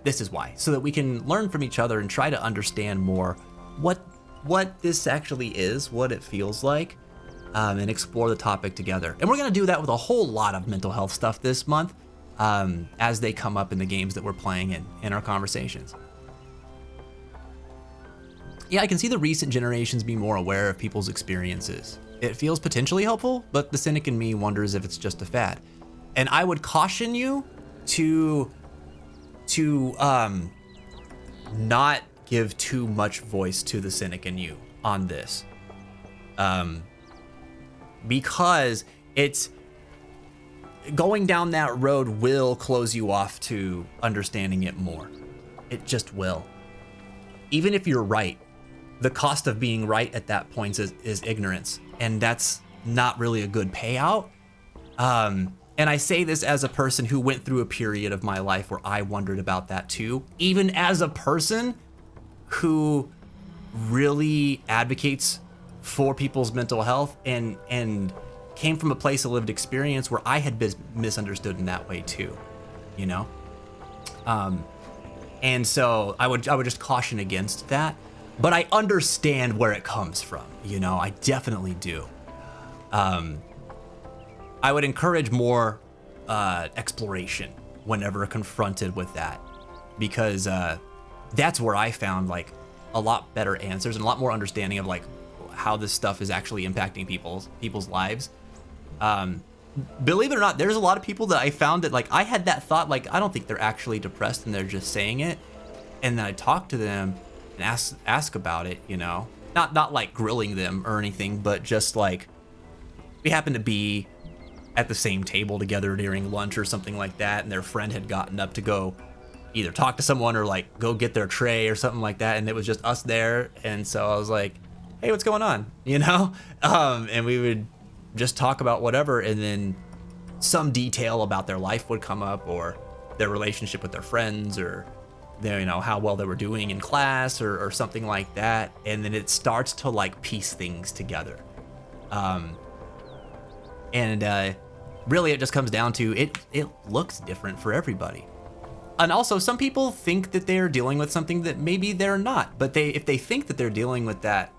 this is why, so that we can learn from each other and try to understand more what this actually is, what it feels like, and explore the topic together. And we're gonna do that with a whole lot of mental health stuff this month, as they come up in the games that we're playing in our conversations. Yeah, I can see the recent generations be more aware of people's experiences. It feels potentially helpful, but the cynic in me wonders if it's just a fad. And I would caution you to not give too much voice to the cynic in you on this. Because going down that road will close you off to understanding it more. It just will. Even if you're right, the cost of being right at that point is ignorance, and that's not really a good payout. And I say this as a person who went through a period of my life where I wondered about that too. Even as a person who really advocates for people's mental health and came from a place of lived experience where I had been misunderstood in that way too, you know? And so I would just caution against that, but I understand where it comes from, you know, I definitely do. I would encourage more exploration whenever confronted with that, because that's where I found like a lot better answers and a lot more understanding of like how this stuff is actually impacting people's lives. Believe it or not, there's a lot of people that I found that like I had that thought, like I don't think they're actually depressed and they're just saying it, and then I talk to them and ask about it, you know, not like grilling them or anything, but just like we happen to be at the same table together during lunch or something like that, and their friend had gotten up to go either talk to someone or like go get their tray or something like that, and it was just us there. And so I was like, hey, what's going on, you know? And we would just talk about whatever, and then some detail about their life would come up, or their relationship with their friends, or their, you know, how well they were doing in class, or something like that. And then it starts to like piece things together. Really it just comes down to it looks different for everybody. And also some people think that they're dealing with something that maybe they're not, but if they think that they're dealing with that,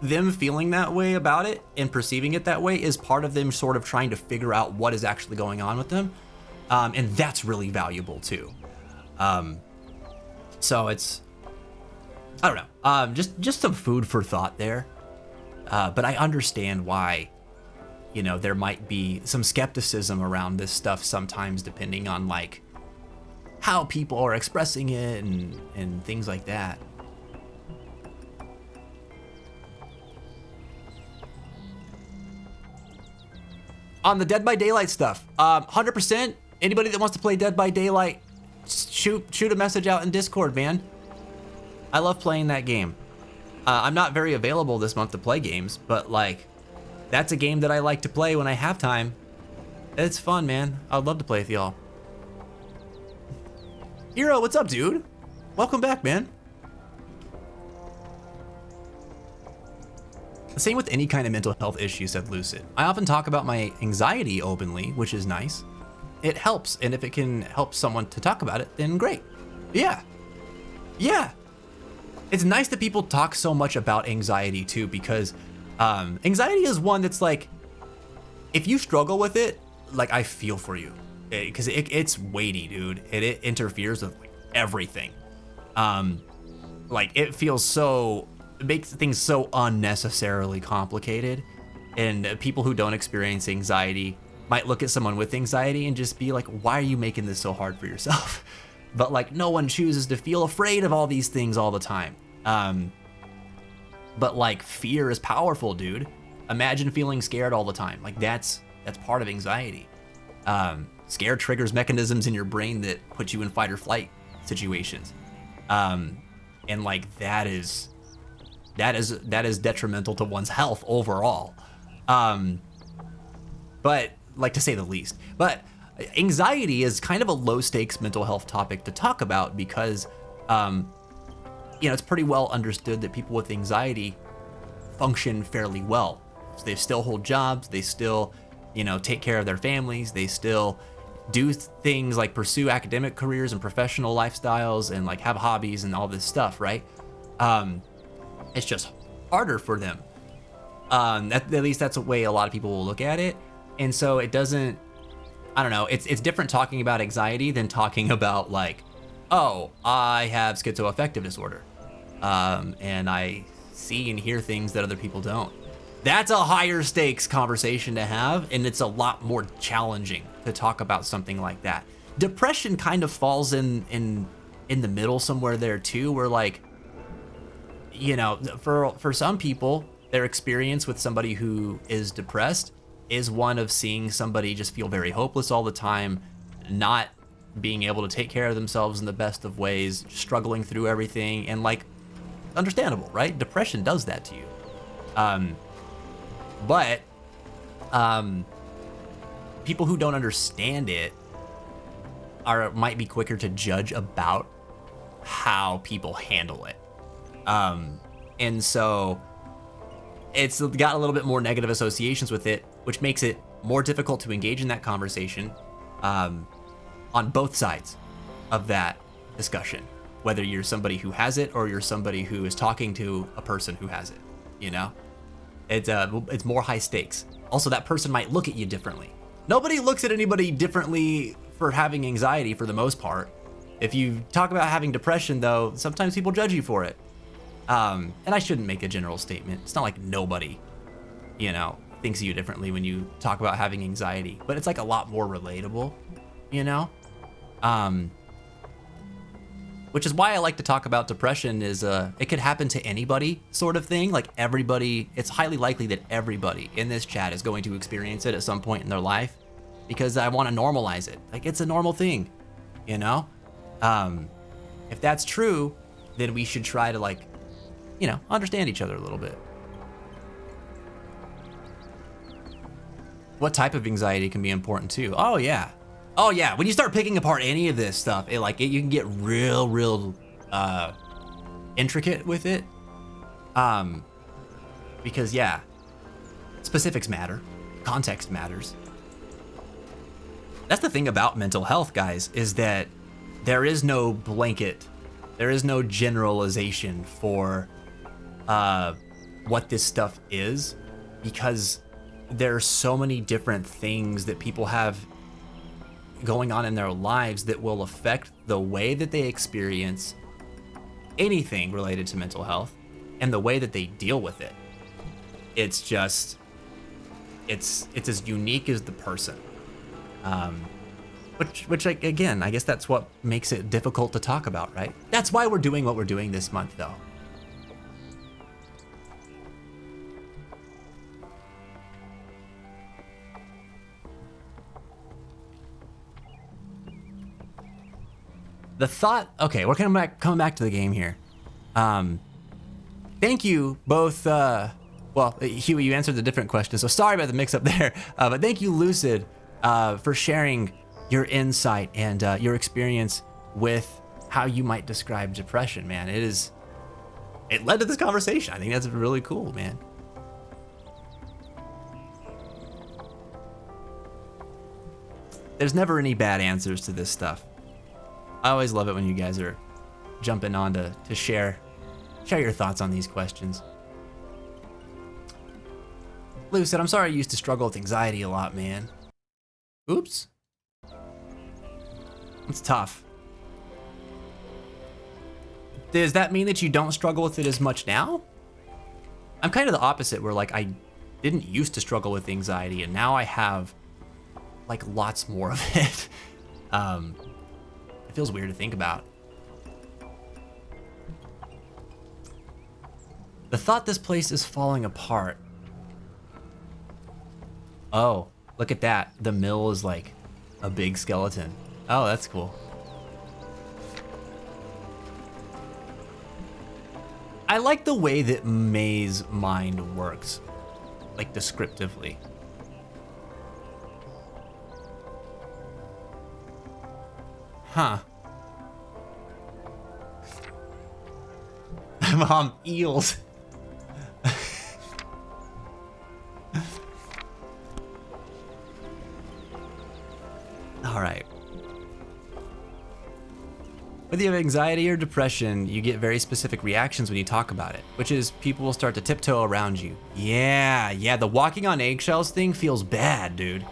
them feeling that way about it and perceiving it that way is part of them sort of trying to figure out what is actually going on with them. And that's really valuable too. So it's, I don't know, just some food for thought there. But I understand why, you know, there might be some skepticism around this stuff sometimes, depending on like how people are expressing it and things like that. On the Dead by Daylight stuff, 100%, anybody that wants to play Dead by Daylight, shoot a message out in Discord, man. I love playing that game. I'm not very available this month to play games, but like, that's a game that I like to play when I have time. It's fun, man. I'd love to play with y'all. Hero, what's up, dude? Welcome back, man. Same with any kind of mental health issue, said Lucid. I often talk about my anxiety openly, which is nice. It helps, and if it can help someone to talk about it, then great. Yeah. It's nice that people talk so much about anxiety too, because anxiety is one that's like, if you struggle with it, like I feel for you, because it's weighty, dude, and it interferes with like everything. Like it makes things so unnecessarily complicated, and people who don't experience anxiety might look at someone with anxiety and just be like, why are you making this so hard for yourself? But like, no one chooses to feel afraid of all these things all the time. But like, fear is powerful, dude. Imagine feeling scared all the time. Like that's part of anxiety. Scare triggers mechanisms in your brain that put you in fight or flight situations. And like that is detrimental to one's health overall. But like, to say the least. But anxiety is kind of a low stakes mental health topic to talk about, because you know, it's pretty well understood that people with anxiety function fairly well. So they still hold jobs, they still, you know, take care of their families, they still do things like pursue academic careers and professional lifestyles and like have hobbies and all this stuff, right? It's just harder for them. At least that's the way a lot of people will look at it. And so it doesn't, I don't know, it's different talking about anxiety than talking about like, oh, I have schizoaffective disorder. And I see and hear things that other people don't. That's a higher stakes conversation to have, and it's a lot more challenging to talk about something like that. Depression kind of falls in the middle somewhere there too, where like, you know, for some people, their experience with somebody who is depressed is one of seeing somebody just feel very hopeless all the time, not being able to take care of themselves in the best of ways, struggling through everything, and like, understandable, right? Depression does that to you. But people who don't understand it might be quicker to judge about how people handle it. And so it's got a little bit more negative associations with it, which makes it more difficult to engage in that conversation on both sides of that discussion, whether you're somebody who has it or you're somebody who is talking to a person who has it, you know? It's more high stakes. Also, that person might look at you differently. Nobody looks at anybody differently for having anxiety for the most part. If you talk about having depression, though, sometimes people judge you for it. And I shouldn't make a general statement. It's not like nobody, you know, thinks of you differently when you talk about having anxiety, but it's like a lot more relatable, you know? Which is why I like to talk about depression is it could happen to anybody sort of thing. Like everybody, it's highly likely that everybody in this chat is going to experience it at some point in their life because I want to normalize it. Like it's a normal thing, you know? If that's true, then we should try to like, you know, understand each other a little bit. What type of anxiety can be important too? Oh yeah. Oh yeah, when you start picking apart any of this stuff, you can get real intricate with it. Because yeah, specifics matter, context matters. That's the thing about mental health, guys, is that there is no blanket, there is no generalization for what this stuff is, because there are so many different things that people have going on in their lives that will affect the way that they experience anything related to mental health and the way that they deal with it. It's just, it's as unique as the person. Which like, again, I guess that's what makes it difficult to talk about, right? That's why we're doing what we're doing this month, though. The thought, okay, we're coming back to the game here. Thank you both, well, Huey, you answered the different questions, so sorry about the mix up there. But thank you, Lucid, for sharing your insight and your experience with how you might describe depression, man. It led to this conversation. I think that's really cool, man. There's never any bad answers to this stuff. I always love it when you guys are jumping on to share your thoughts on these questions. Lucid, I'm sorry I used to struggle with anxiety a lot, man. Oops. It's tough. Does that mean that you don't struggle with it as much now? I'm kind of the opposite, where like I didn't used to struggle with anxiety and now I have like lots more of it. It feels weird to think about. The thought this place is falling apart. Oh, look at that. The mill is like a big skeleton. Oh, that's cool. I like the way that May's mind works, like descriptively. Huh. Mom, eels. All right. Whether you have anxiety or depression, you get very specific reactions when you talk about it, which is people will start to tiptoe around you. Yeah, the walking on eggshells thing feels bad, dude.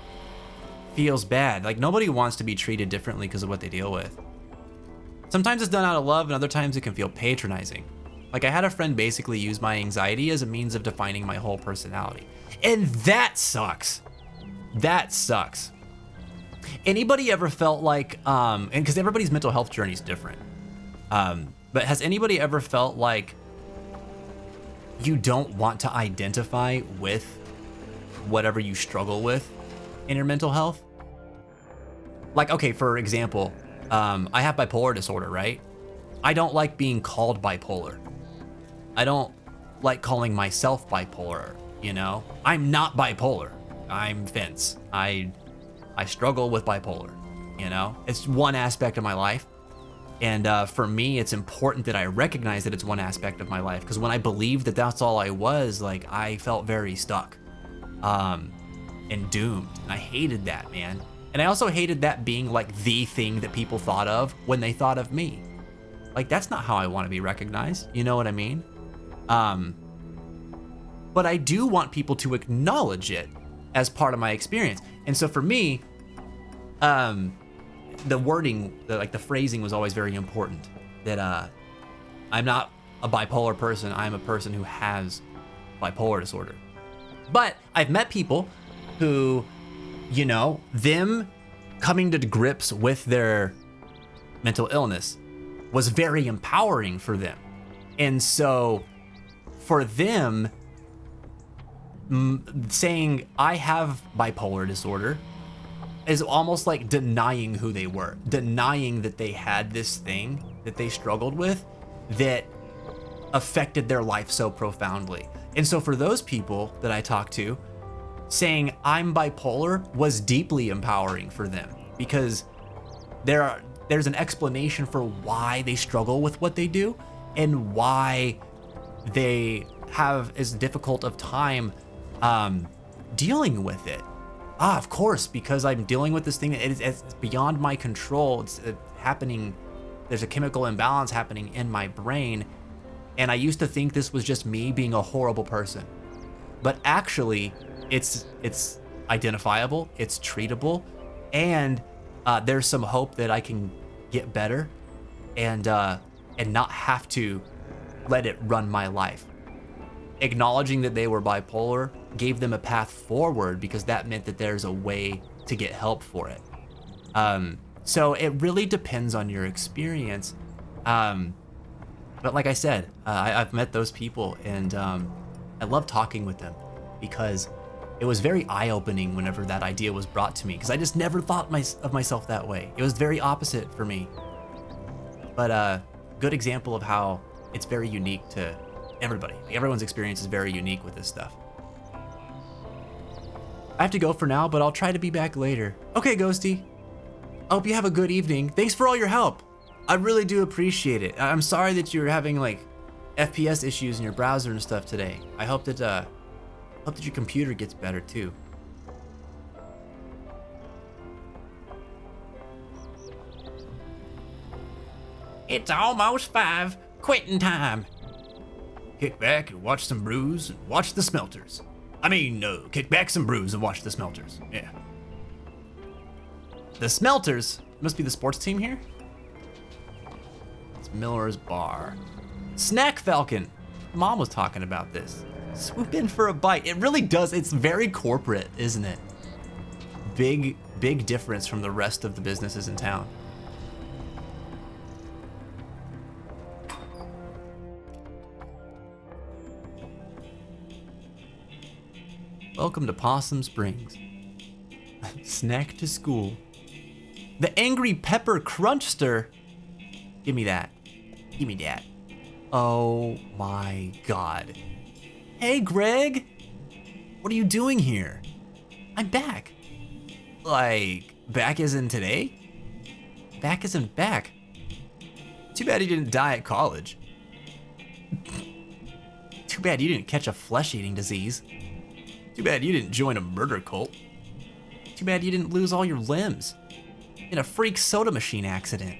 Feels bad. Like nobody wants to be treated differently because of what they deal with. Sometimes it's done out of love and other times it can feel patronizing. Like I had a friend basically use my anxiety as a means of defining my whole personality. And that sucks. That sucks. Anybody ever felt like, and because everybody's mental health journey is different, but has anybody ever felt like you don't want to identify with whatever you struggle with in your mental health. Like, okay, for example, I have bipolar disorder, right? I don't like being called bipolar. I don't like calling myself bipolar, you know? I'm not bipolar. I'm Vince. I struggle with bipolar, you know? It's one aspect of my life. And for me, it's important that I recognize that it's one aspect of my life, because when I believed that that's all I was, like, I felt very stuck and doomed. And I hated that, man. And I also hated that being like the thing that people thought of when they thought of me. Like, that's not how I want to be recognized. You know what I mean? But I do want people to acknowledge it as part of my experience. And so for me, the wording, the phrasing was always very important. That I'm not a bipolar person. I'm a person who has bipolar disorder. But I've met people who, you know, them coming to grips with their mental illness was very empowering for them. And so for them, saying I have bipolar disorder is almost like denying who they were, denying that they had this thing that they struggled with that affected their life so profoundly. And so for those people that I talked to, saying I'm bipolar was deeply empowering for them, because there's an explanation for why they struggle with what they do and why they have as difficult of time dealing with it. Of course, because I'm dealing with this thing that it's beyond my control. It's happening. There's a chemical imbalance happening in my brain. And I used to think this was just me being a horrible person. But actually, it's identifiable, it's treatable, and there's some hope that I can get better and not have to let it run my life. Acknowledging that they were bipolar gave them a path forward, because that meant that there's a way to get help for it. So it really depends on your experience. But like I said, I've met those people, and I love talking with them, because it was very eye-opening whenever that idea was brought to me, because I just never thought of myself that way. It was very opposite for me. But good example of how it's very unique to everybody. Everyone's experience is very unique with this stuff. I have to go for now, but I'll try to be back later. Okay, Ghosty. I hope you have a good evening. Thanks for all your help. I really do appreciate it. I'm sorry that you're having like FPS issues in your browser and stuff today. I hope that your computer gets better too. It's almost 5, quitting time. Kick back and watch some brews and watch the smelters. Kick back some brews and watch the smelters. Yeah. The smelters must be the sports team here. It's Miller's Bar. Snack Falcon. Mom was talking about this. Swoop in for a bite. It really does. It's very corporate, isn't it? Big difference from the rest of the businesses in town. Welcome to Possum Springs. Snack to school. The Angry Pepper Crunchster. Give me that. Give me that. Oh my God. Hey, Greg. What are you doing here? I'm back. Like, back as in today? Back as in back. Too bad you didn't die at college. Too bad you didn't catch a flesh-eating disease. Too bad you didn't join a murder cult. Too bad you didn't lose all your limbs in a freak soda machine accident.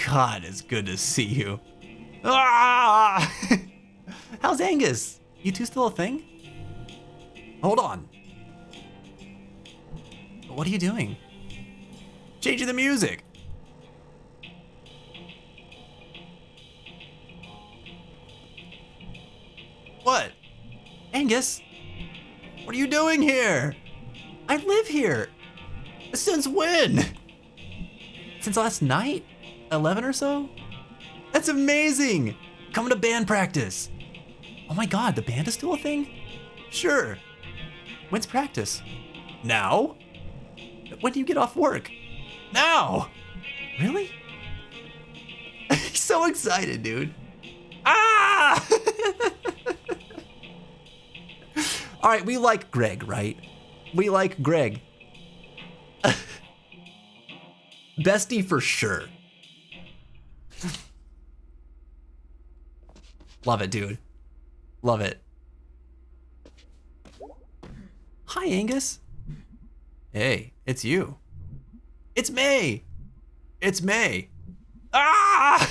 God, it's good to see you. Ah! How's Angus? You two still a thing? Hold on. What are you doing? Changing the music. What? Angus? What are you doing here? I live here. Since when? Since last night? 11 or so? That's amazing. Coming to band practice. Oh my God, the band is still a thing? Sure. When's practice? Now? When do you get off work? Now! Really? He's so excited, dude. Ah! All right, we like Greg, right? We like Greg. Bestie for sure. Love it, dude. Love it. Hi, Angus. Hey, it's you. It's May. It's May. Ah!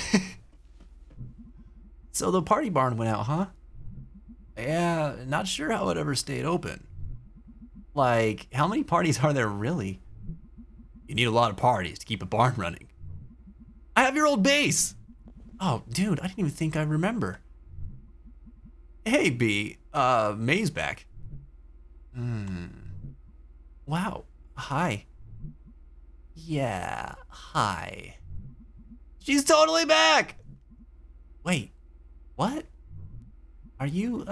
So the party barn went out, huh? Yeah, not sure how it ever stayed open. Like, how many parties are there really? You need a lot of parties to keep a barn running. I have your old bass. Oh, dude, I didn't even think I remember. Hey, B, May's back. Wow, hi. Yeah, hi. She's totally back! Wait, what? Are you,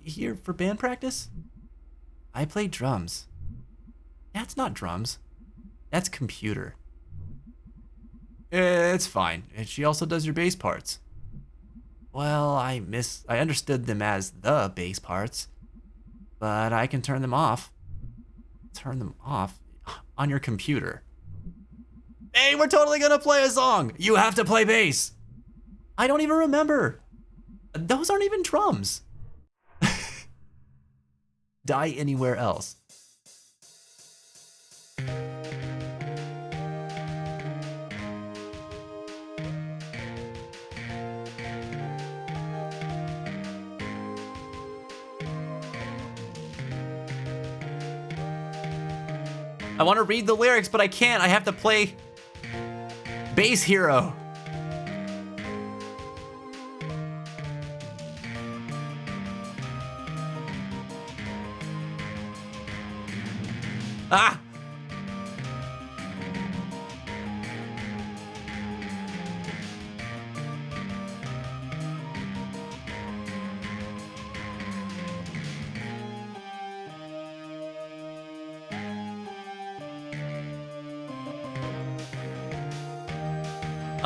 here for band practice? I play drums. That's not drums. That's computer. It's fine. And she also does your bass parts. Well, I understood them as the bass parts, but I can turn them off. Turn them off on your computer. Hey, we're totally gonna play a song. You have to play bass. I don't even remember. Those aren't even drums. Die anywhere else. I want to read the lyrics, but I can't. I have to play Bass Hero. Ah!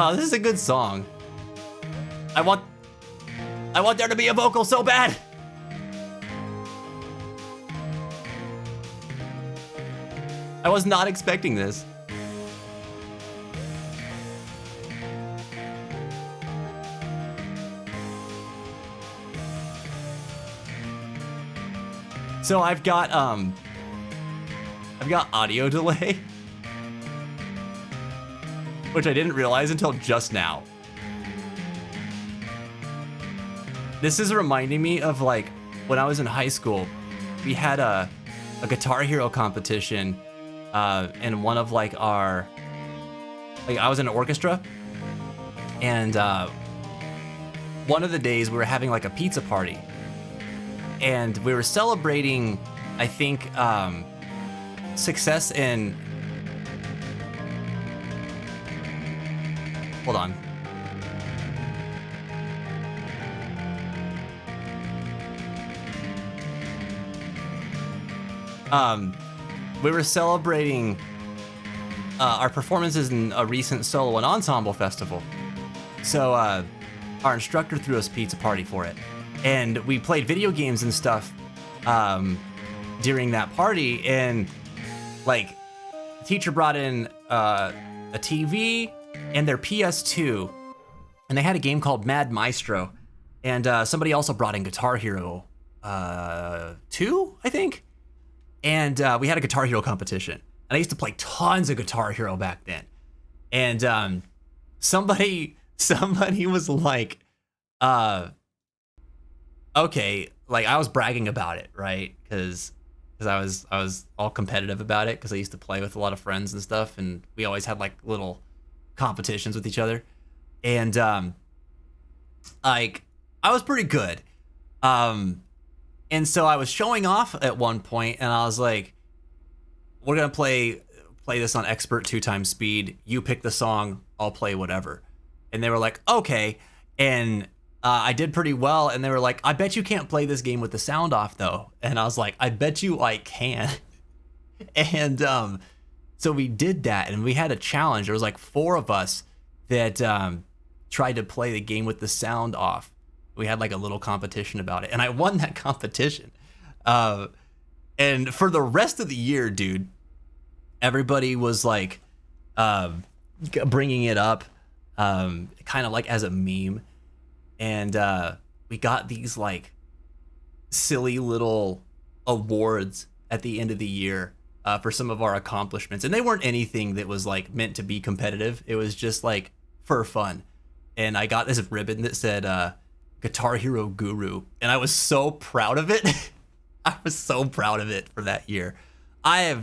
Oh, this is a good song. I want there to be a vocal so bad. I was not expecting this. So I've got audio delay, which I didn't realize until just now. This is reminding me of like when I was in high school, we had a Guitar Hero competition, and one of like I was in an orchestra, and one of the days we were having like a pizza party, and we were celebrating, I think, success in. Hold on. We were celebrating our performances in a recent solo and ensemble festival. So our instructor threw us a pizza party for it. And we played video games and stuff during that party. And like, the teacher brought in a TV and their PS2. And they had a game called Mad Maestro. And somebody also brought in Guitar Hero 2, I think. And we had a Guitar Hero competition. And I used to play tons of Guitar Hero back then. And somebody was like, okay, like I was bragging about it, right? Because I was all competitive about it because I used to play with a lot of friends and stuff, and we always had like little competitions with each other. And like I was pretty good. And so I was showing off at one point, and I was like, we're gonna play this on expert 2x speed. You pick the song, I'll play whatever. And they were like, okay. And I did pretty well, and they were like, I bet you can't play this game with the sound off though. And I was like, I bet you I can. And so we did that, and we had a challenge. There was like 4 of us that tried to play the game with the sound off. We had like a little competition about it, and I won that competition. And for the rest of the year, dude, everybody was like bringing it up, kind of like as a meme. And we got these like silly little awards at the end of the year for some of our accomplishments. And they weren't anything that was like meant to be competitive. It was just like for fun. And I got this ribbon that said Guitar Hero Guru. And I was so proud of it. I was so proud of it for that year. I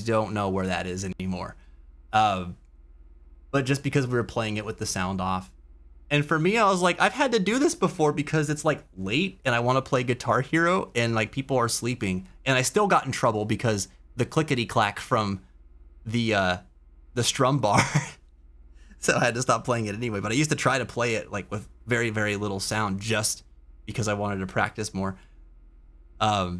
don't know where that is anymore. But just because we were playing it with the sound off. And for me, I was like, I've had to do this before because it's like late and I want to play Guitar Hero and like people are sleeping. And I still got in trouble because the clickety clack from the strum bar. So I had to stop playing it anyway. But I used to try to play it like with very, very little sound just because I wanted to practice more. Yeah,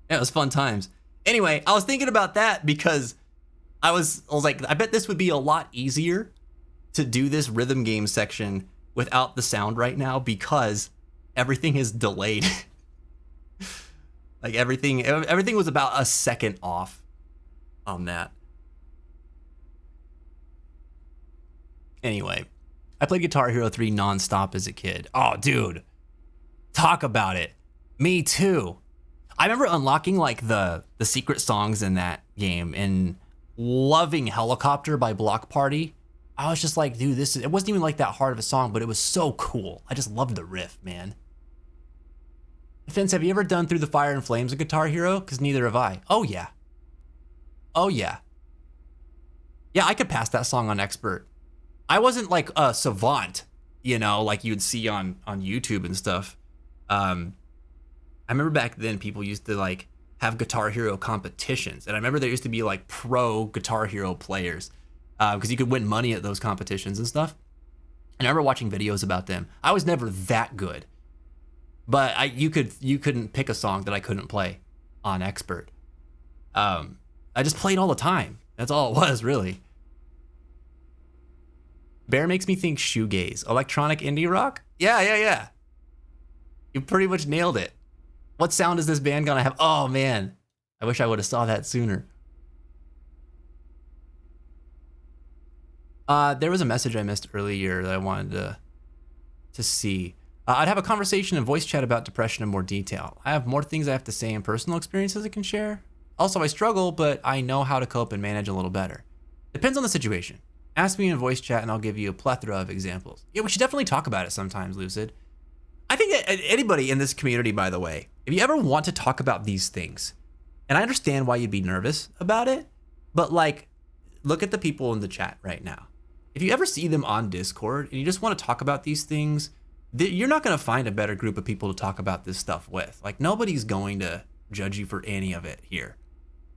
it was fun times. Anyway, I was thinking about that because I was like, I bet this would be a lot easier to do this rhythm game section without the sound right now because everything is delayed. Like everything was about a second off on that. Anyway, I played Guitar Hero 3 nonstop as a kid. Oh, dude, talk about it. Me too. I remember unlocking like the secret songs in that game and loving Helicopter by Block Party. I was just like, dude, it wasn't even like that hard of a song, but it was so cool. I just loved the riff, man. Vince, have you ever done Through the Fire and Flames of Guitar Hero? Because neither have I. Oh, yeah. Oh, yeah. Yeah, I could pass that song on Expert. I wasn't like a savant, you know, like you'd see on YouTube and stuff. I remember back then people used to like have Guitar Hero competitions. And I remember there used to be like pro Guitar Hero players. Because you could win money at those competitions and stuff. And I remember watching videos about them. I was never that good, but you couldn't pick a song that I couldn't play on Expert. I just played all the time. That's all it was, really. Bear makes me think shoegaze, electronic indie rock. Yeah. You pretty much nailed it. What sound is this band gonna have? Oh man, I wish I would have saw that sooner. There was a message I missed earlier that I wanted to see. I'd have a conversation in voice chat about depression in more detail. I have more things I have to say and personal experiences I can share. Also, I struggle, but I know how to cope and manage a little better. Depends on the situation. Ask me in voice chat and I'll give you a plethora of examples. Yeah, we should definitely talk about it sometimes, Lucid. I think that anybody in this community, by the way, if you ever want to talk about these things, and I understand why you'd be nervous about it, but like, look at the people in the chat right now. If you ever see them on Discord and you just want to talk about these things, you're not going to find a better group of people to talk about this stuff with. Like nobody's going to judge you for any of it here.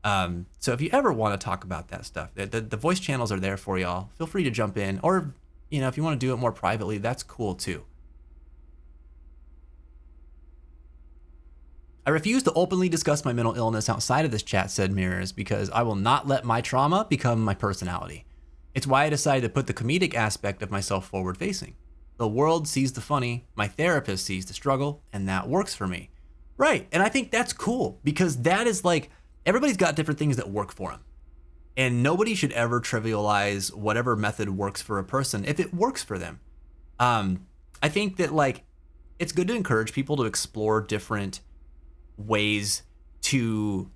So if you ever want to talk about that stuff, the voice channels are there for y'all. Feel free to jump in, or you know, if you want to do it more privately, that's cool too. I refuse to openly discuss my mental illness outside of this chat, said Mirrors, because I will not let my trauma become my personality. It's why I decided to put the comedic aspect of myself forward facing. The world sees the funny, my therapist sees the struggle, and that works for me. Right, and I think that's cool because that is like, everybody's got different things that work for them. And nobody should ever trivialize whatever method works for a person if it works for them. I think that like, it's good to encourage people to explore different ways to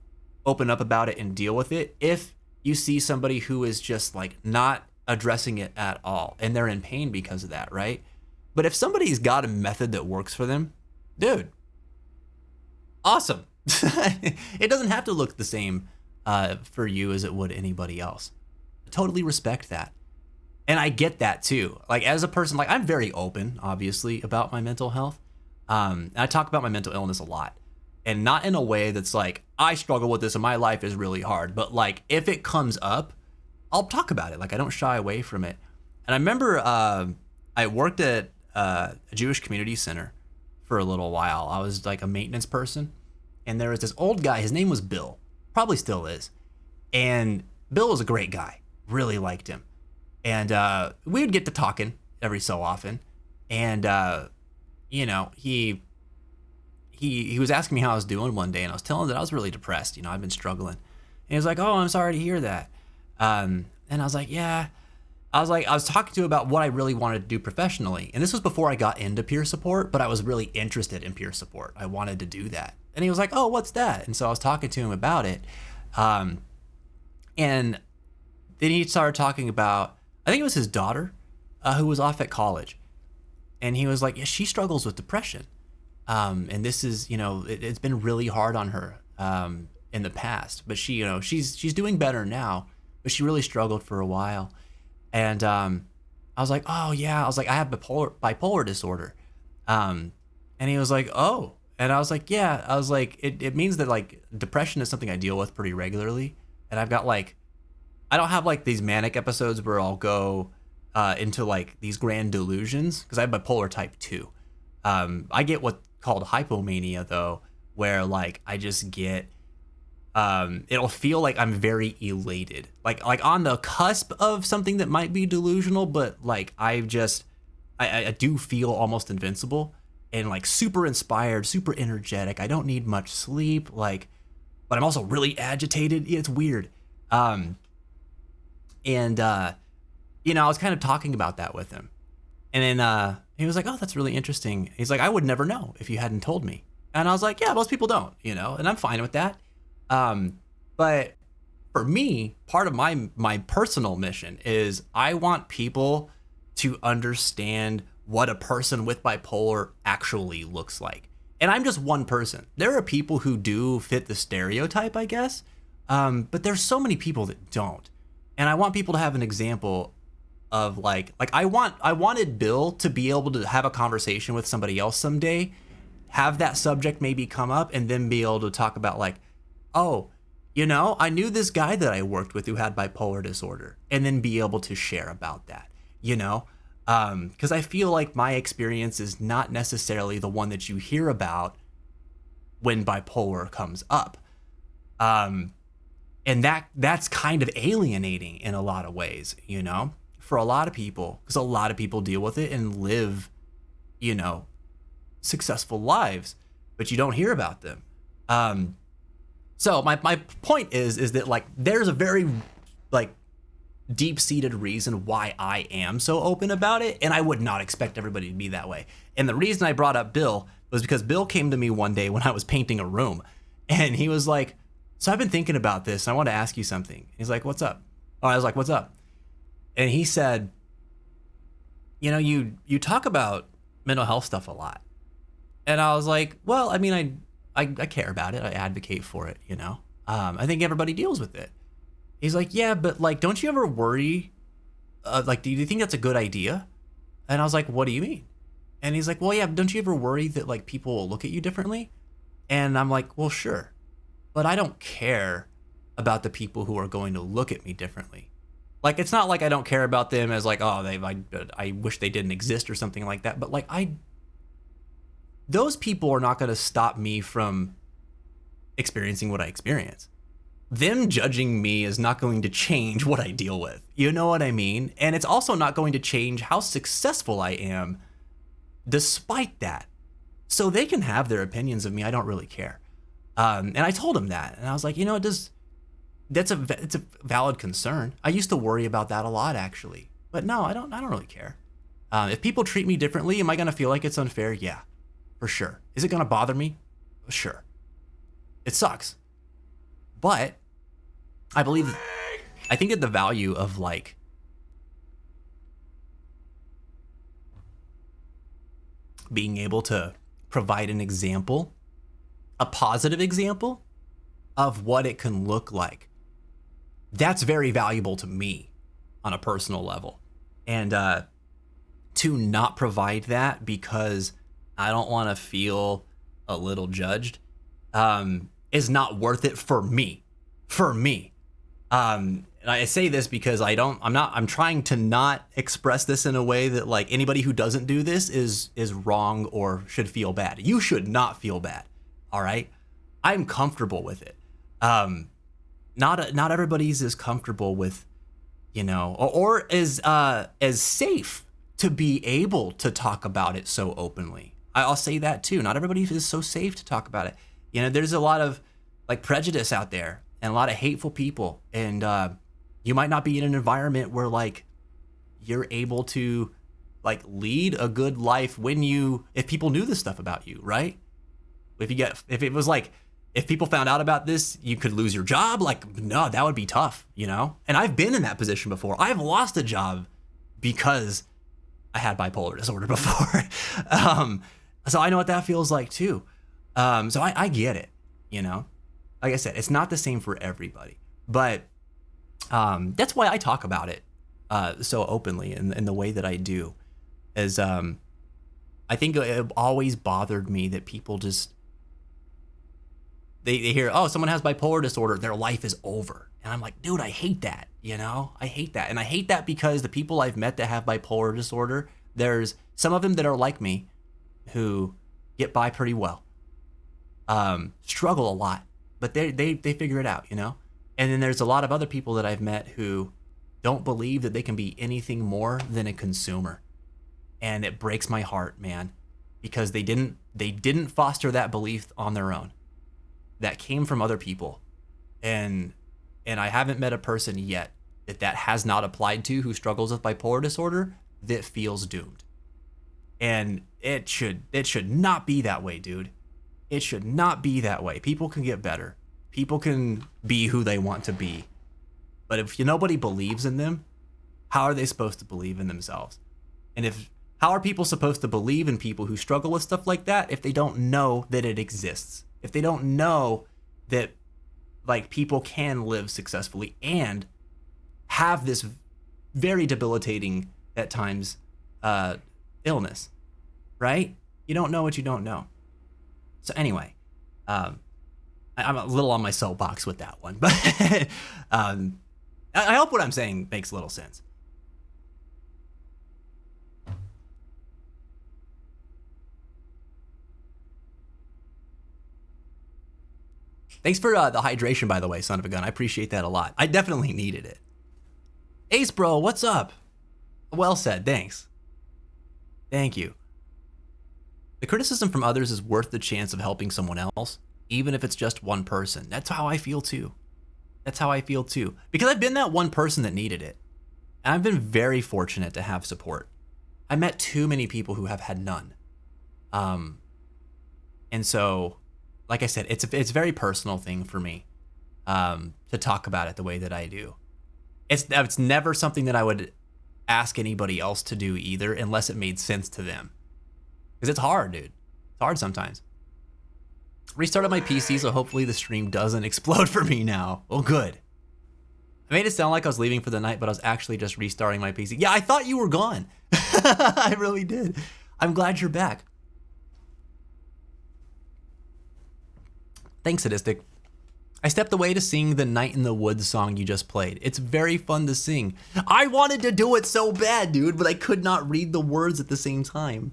open up about it and deal with it if you see somebody who is just like not addressing it at all and they're in pain because of that, right? But if somebody's got a method that works for them, dude, awesome. It doesn't have to look the same for you as it would anybody else. I totally respect that. And I get that too. Like as a person, like I'm very open, obviously, about my mental health. And I talk about my mental illness a lot. And not in a way that's like, I struggle with this and my life is really hard. But like, if it comes up, I'll talk about it. Like, I don't shy away from it. And I remember I worked at a Jewish community center for a little while. I was like a maintenance person, and there was this old guy. His name was Bill, probably still is. And Bill was a great guy, really liked him. And we would get to talking every so often. And, you know, he was asking me how I was doing one day, and I was telling him that I was really depressed. You know, I've been struggling. And he was like, "Oh, I'm sorry to hear that." And I was like, "Yeah." I was talking to him about what I really wanted to do professionally. And this was before I got into peer support, but I was really interested in peer support. I wanted to do that. And he was like, "Oh, what's that?" And so I was talking to him about it. And then he started talking about, I think it was his daughter, who was off at college. And he was like, "Yeah, she struggles with depression. And this is, you know, it's been really hard on her in the past. But she, you know, she's doing better now, but she really struggled for a while." And I was like, "Oh yeah," I was like, "I have bipolar disorder." And he was like, "Oh," and I was like, "Yeah," I was like, it means that like depression is something I deal with pretty regularly, and I've got like, I don't have like these manic episodes where I'll go into like these grand delusions, because I have bipolar type 2. I get what's called hypomania though, where like I just get, it'll feel like I'm very elated, like on the cusp of something that might be delusional, but like I do feel almost invincible and like super inspired, super energetic. I don't need much sleep, like, but I'm also really agitated. It's weird. And you know, I was kind of talking about that with him, and then he was like, "Oh, that's really interesting." He's like, "I would never know if you hadn't told me." And I was like, "Yeah, most people don't, you know," and I'm fine with that. But for me, part of my personal mission is I want people to understand what a person with bipolar actually looks like. And I'm just one person. There are people who do fit the stereotype, I guess. But there's so many people that don't. And I want people to have an example of like I wanted Bill to be able to have a conversation with somebody else someday, have that subject maybe come up, and then be able to talk about like, "Oh, you know, I knew this guy that I worked with who had bipolar disorder," and then be able to share about that, you know? Because I feel like my experience is not necessarily the one that you hear about when bipolar comes up. And that's kind of alienating in a lot of ways, you know, for a lot of people, because a lot of people deal with it and live, you know, successful lives, but you don't hear about them. So my point is that like there's a very like deep-seated reason why I am so open about it, and I would not expect everybody to be that way. And the reason I brought up Bill was because Bill came to me one day when I was painting a room, and he was like, "So I've been thinking about this, and I want to ask you something." He's like, "What's up?" Oh, I was like, "What's up?" And he said, "You know, you talk about mental health stuff a lot." And I was like, "Well, I mean, I care about it. I advocate for it, you know. I think everybody deals with it." He's like, "Yeah, but like, don't you ever worry? Like, do you think that's a good idea?" And I was like, "What do you mean?" And he's like, "Well, yeah, don't you ever worry that like people will look at you differently?" And I'm like, "Well, sure, but I don't care about the people who are going to look at me differently. Like, it's not like I don't care about them as like, oh, I wish they didn't exist or something like that. But like, those people are not going to stop me from experiencing what I experience. Them judging me is not going to change what I deal with. You know what I mean? And it's also not going to change how successful I am despite that. So they can have their opinions of me. I don't really care." And I told him that, and I was like, you know, it's a valid concern. I used to worry about that a lot, actually, but no, I don't really care. If people treat me differently, am I going to feel like it's unfair? Yeah, for sure. Is it going to bother me? Sure. It sucks. But I think that the value of like being able to provide an example, a positive example of what it can look like, that's very valuable to me on a personal level. And to not provide that because I don't want to feel a little judged is not worth it for me. and I say this because I'm trying to not express this in a way that like anybody who doesn't do this is wrong or should feel bad. You should not feel bad. All right. I'm comfortable with it. Not everybody's as comfortable with, or as safe to be able to talk about it so openly. I'll say that too. Not everybody is so safe to talk about it. There's a lot of like prejudice out there and a lot of hateful people, and you might not be in an environment where like you're able to like lead a good life if people knew this stuff about you, right? If people found out about this, you could lose your job. Like, no, that would be tough, And I've been in that position before. I've lost a job because I had bipolar disorder before. So I know what that feels like too. So I get it, Like I said, it's not the same for everybody, but that's why I talk about it so openly in the way that I do. Is I think it always bothered me that people just they hear, oh, someone has bipolar disorder, their life is over. And I'm like, dude, I hate that, I hate that. And I hate that because the people I've met that have bipolar disorder, there's some of them that are like me who get by pretty well, struggle a lot, but they figure it out, And then there's a lot of other people that I've met who don't believe that they can be anything more than a consumer. And it breaks my heart, man, because they didn't foster that belief on their own. That came from other people, and I haven't met a person yet that has not applied to who struggles with bipolar disorder that feels doomed. And it should not be that way, dude. It should not be that way. People can get better. People can be who they want to be. But if nobody believes in them, how are they supposed to believe in themselves? And how are people supposed to believe in people who struggle with stuff like that if they don't know that it exists? If they don't know that like people can live successfully and have this very debilitating at times illness, right? You don't know what you don't know. So anyway, I'm a little on my soapbox with that one, but I hope what I'm saying makes a little sense. Thanks for the hydration, by the way, son of a gun. I appreciate that a lot. I definitely needed it. Ace bro, what's up? Well said, thanks. Thank you. The criticism from others is worth the chance of helping someone else, even if it's just one person. That's how I feel too. That's how I feel too. Because I've been that one person that needed it. And I've been very fortunate to have support. I met too many people who have had none. And so, like I said, it's a very personal thing for me to talk about it the way that I do. It's never something that I would ask anybody else to do either, unless it made sense to them. Because it's hard, dude. It's hard sometimes. Restarted my PC, so hopefully the stream doesn't explode for me now. Oh, good. I made it sound like I was leaving for the night, but I was actually just restarting my PC. Yeah, I thought you were gone. I really did. I'm glad you're back. Thanks, Sadistic. I stepped away to sing the Night in the Woods song you just played. It's very fun to sing. I wanted to do it so bad, dude, but I could not read the words at the same time.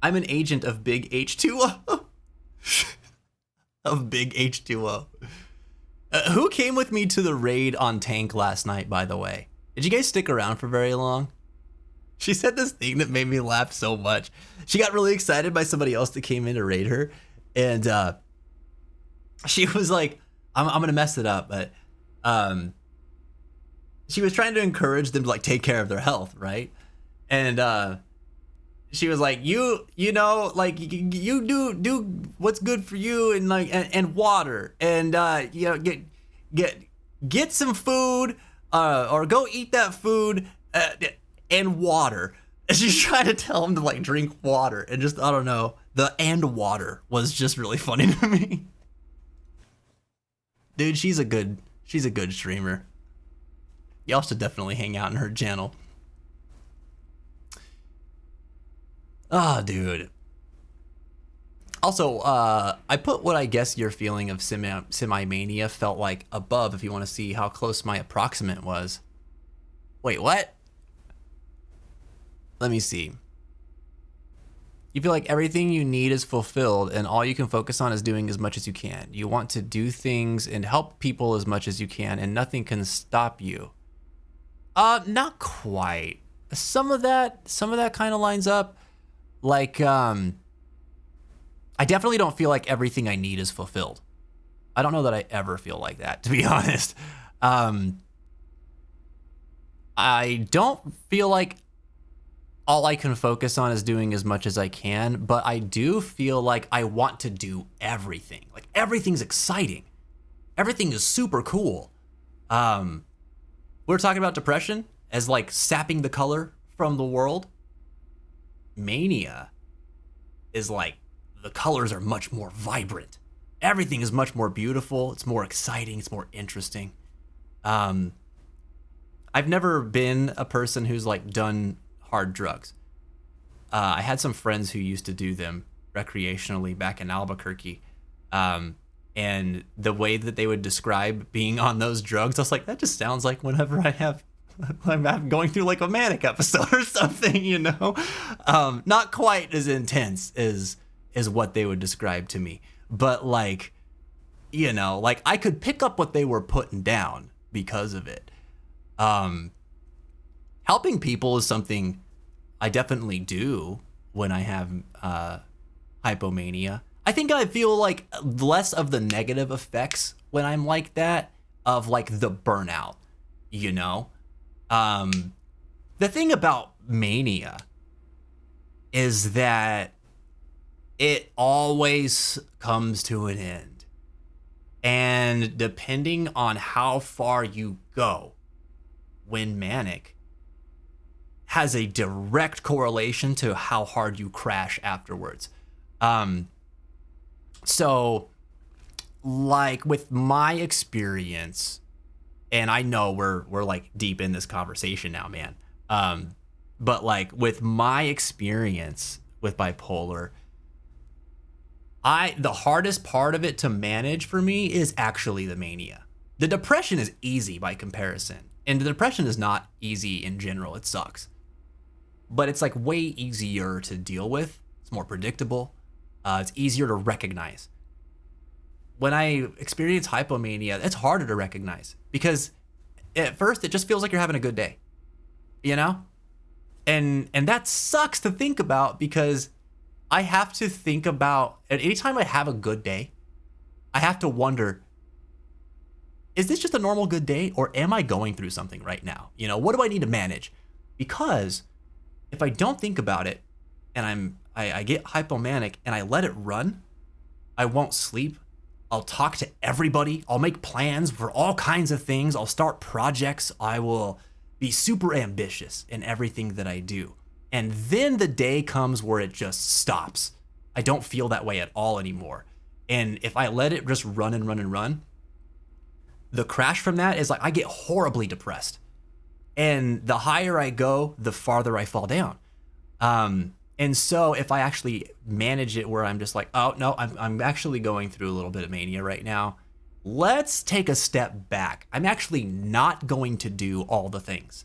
I'm an agent of Big H2O. Of Big H2O. Who came with me to the raid on Tank last night, by the way? Did you guys stick around for very long? She said this thing that made me laugh so much. She got really excited by somebody else that came in to raid her. And she was like, I'm going to mess it up, but she was trying to encourage them to like take care of their health, right? And she was like, you know, like you do what's good for you, and like and water, and you know, get some food, or go eat that food, and water. And she's trying to tell him to like drink water, and just, I don't know, the and water was just really funny to me. Dude, she's a good streamer. Y'all should definitely hang out in her channel. Oh, dude. Also, I put what I guess your feeling of semi-mania felt like above if you want to see how close my approximate was. Wait, what? Let me see. You feel like everything you need is fulfilled and all you can focus on is doing as much as you can. You want to do things and help people as much as you can and nothing can stop you. Not quite. Some of that kind of lines up. Like, I definitely don't feel like everything I need is fulfilled. I don't know that I ever feel like that, to be honest. I don't feel like all I can focus on is doing as much as I can, but I do feel like I want to do everything. Like everything's exciting. Everything is super cool. We're talking about depression as like sapping the color from the world. Mania is like the colors are much more vibrant. Everything is much more beautiful. It's more exciting. It's more interesting. I've never been a person who's like done hard drugs. I had some friends who used to do them recreationally back in Albuquerque. And the way that they would describe being on those drugs, I was like, that just sounds like whenever I'm going through like a manic episode or something, you know? Not quite as intense as what they would describe to me. But like, you know, like I could pick up what they were putting down because of it. Helping people is something I definitely do when I have hypomania. I think I feel like less of the negative effects when I'm like that of like the burnout, you know? The thing about mania is that it always comes to an end. And depending on how far you go when manic has a direct correlation to how hard you crash afterwards. So like with my experience, and I know we're like deep in this conversation now, man. But like with my experience with bipolar, the hardest part of it to manage for me is actually the mania. The depression is easy by comparison. And the depression is not easy in general. It sucks. But it's like way easier to deal with. It's more predictable. It's easier to recognize. When I experience hypomania, it's harder to recognize because at first it just feels like you're having a good day, you know? And that sucks to think about because I have to think about, at any time I have a good day, I have to wonder, is this just a normal good day or am I going through something right now? You know, what do I need to manage? Because if I don't think about it and I get hypomanic and I let it run, I won't sleep. I'll talk to everybody. I'll make plans for all kinds of things. I'll start projects. I will be super ambitious in everything that I do. And then the day comes where it just stops. I don't feel that way at all anymore. And if I let it just run and run and run, the crash from that is like I get horribly depressed. And the higher I go, the farther I fall down. And so if I actually manage it where I'm just like, oh no, I'm actually going through a little bit of mania right now. Let's take a step back. I'm actually not going to do all the things.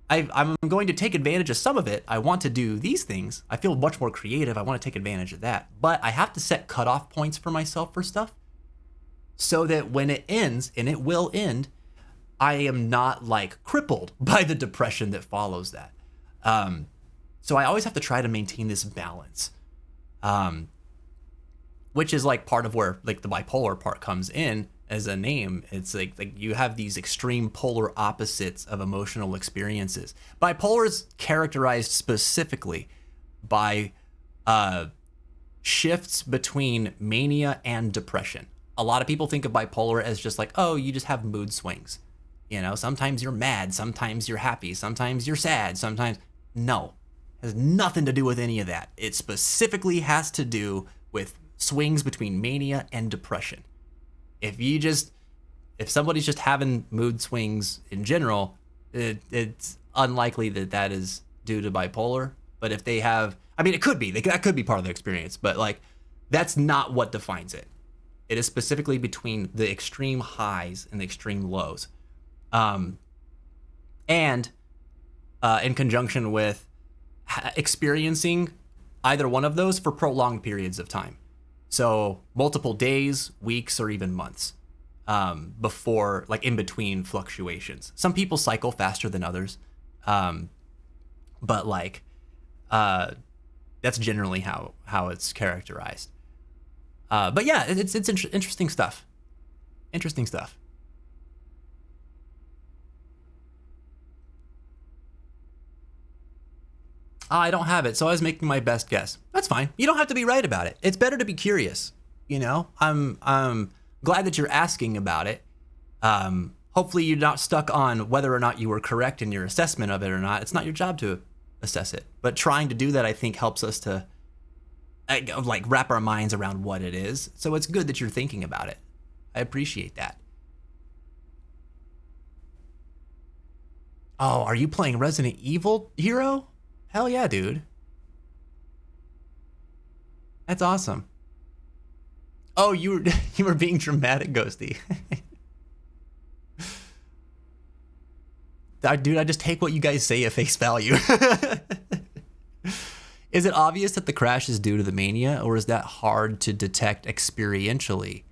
I'm going to take advantage of some of it. I want to do these things. I feel much more creative. I want to take advantage of that. But I have to set cutoff points for myself for stuff so that when it ends, and it will end, I am not like crippled by the depression that follows that. So I always have to try to maintain this balance, which is like part of where like the bipolar part comes in as a name. It's like you have these extreme polar opposites of emotional experiences. Bipolar is characterized specifically by shifts between mania and depression. A lot of people think of bipolar as just like, oh, you just have mood swings. You know, sometimes you're mad, sometimes you're happy, sometimes you're sad, sometimes... No, it has nothing to do with any of that. It specifically has to do with swings between mania and depression. If somebody's just having mood swings in general, it's unlikely that is due to bipolar. But if they have, I mean, it could be, that could be part of the experience. But like That's not what defines it. It is specifically between the extreme highs and the extreme lows. And in conjunction with experiencing either one of those for prolonged periods of time. So multiple days, weeks, or even months before, like in between fluctuations. Some people cycle faster than others. But like, that's generally how it's characterized. But yeah, it's interesting stuff. Interesting stuff. I don't have it, so I was making my best guess. That's fine. You don't have to be right about it. It's better to be curious. You know, I'm glad that you're asking about it. Hopefully you're not stuck on whether or not you were correct in your assessment of it or not. It's not your job to assess it. But trying to do that, I think, helps us to like wrap our minds around what it is. So it's good that you're thinking about it. I appreciate that. Oh, are you playing Resident Evil Hero? Hell yeah, dude. That's awesome. Oh, you were being dramatic, Ghosty. Dude, I just take what you guys say at face value. Is it obvious that the crash is due to the mania, or is that hard to detect experientially?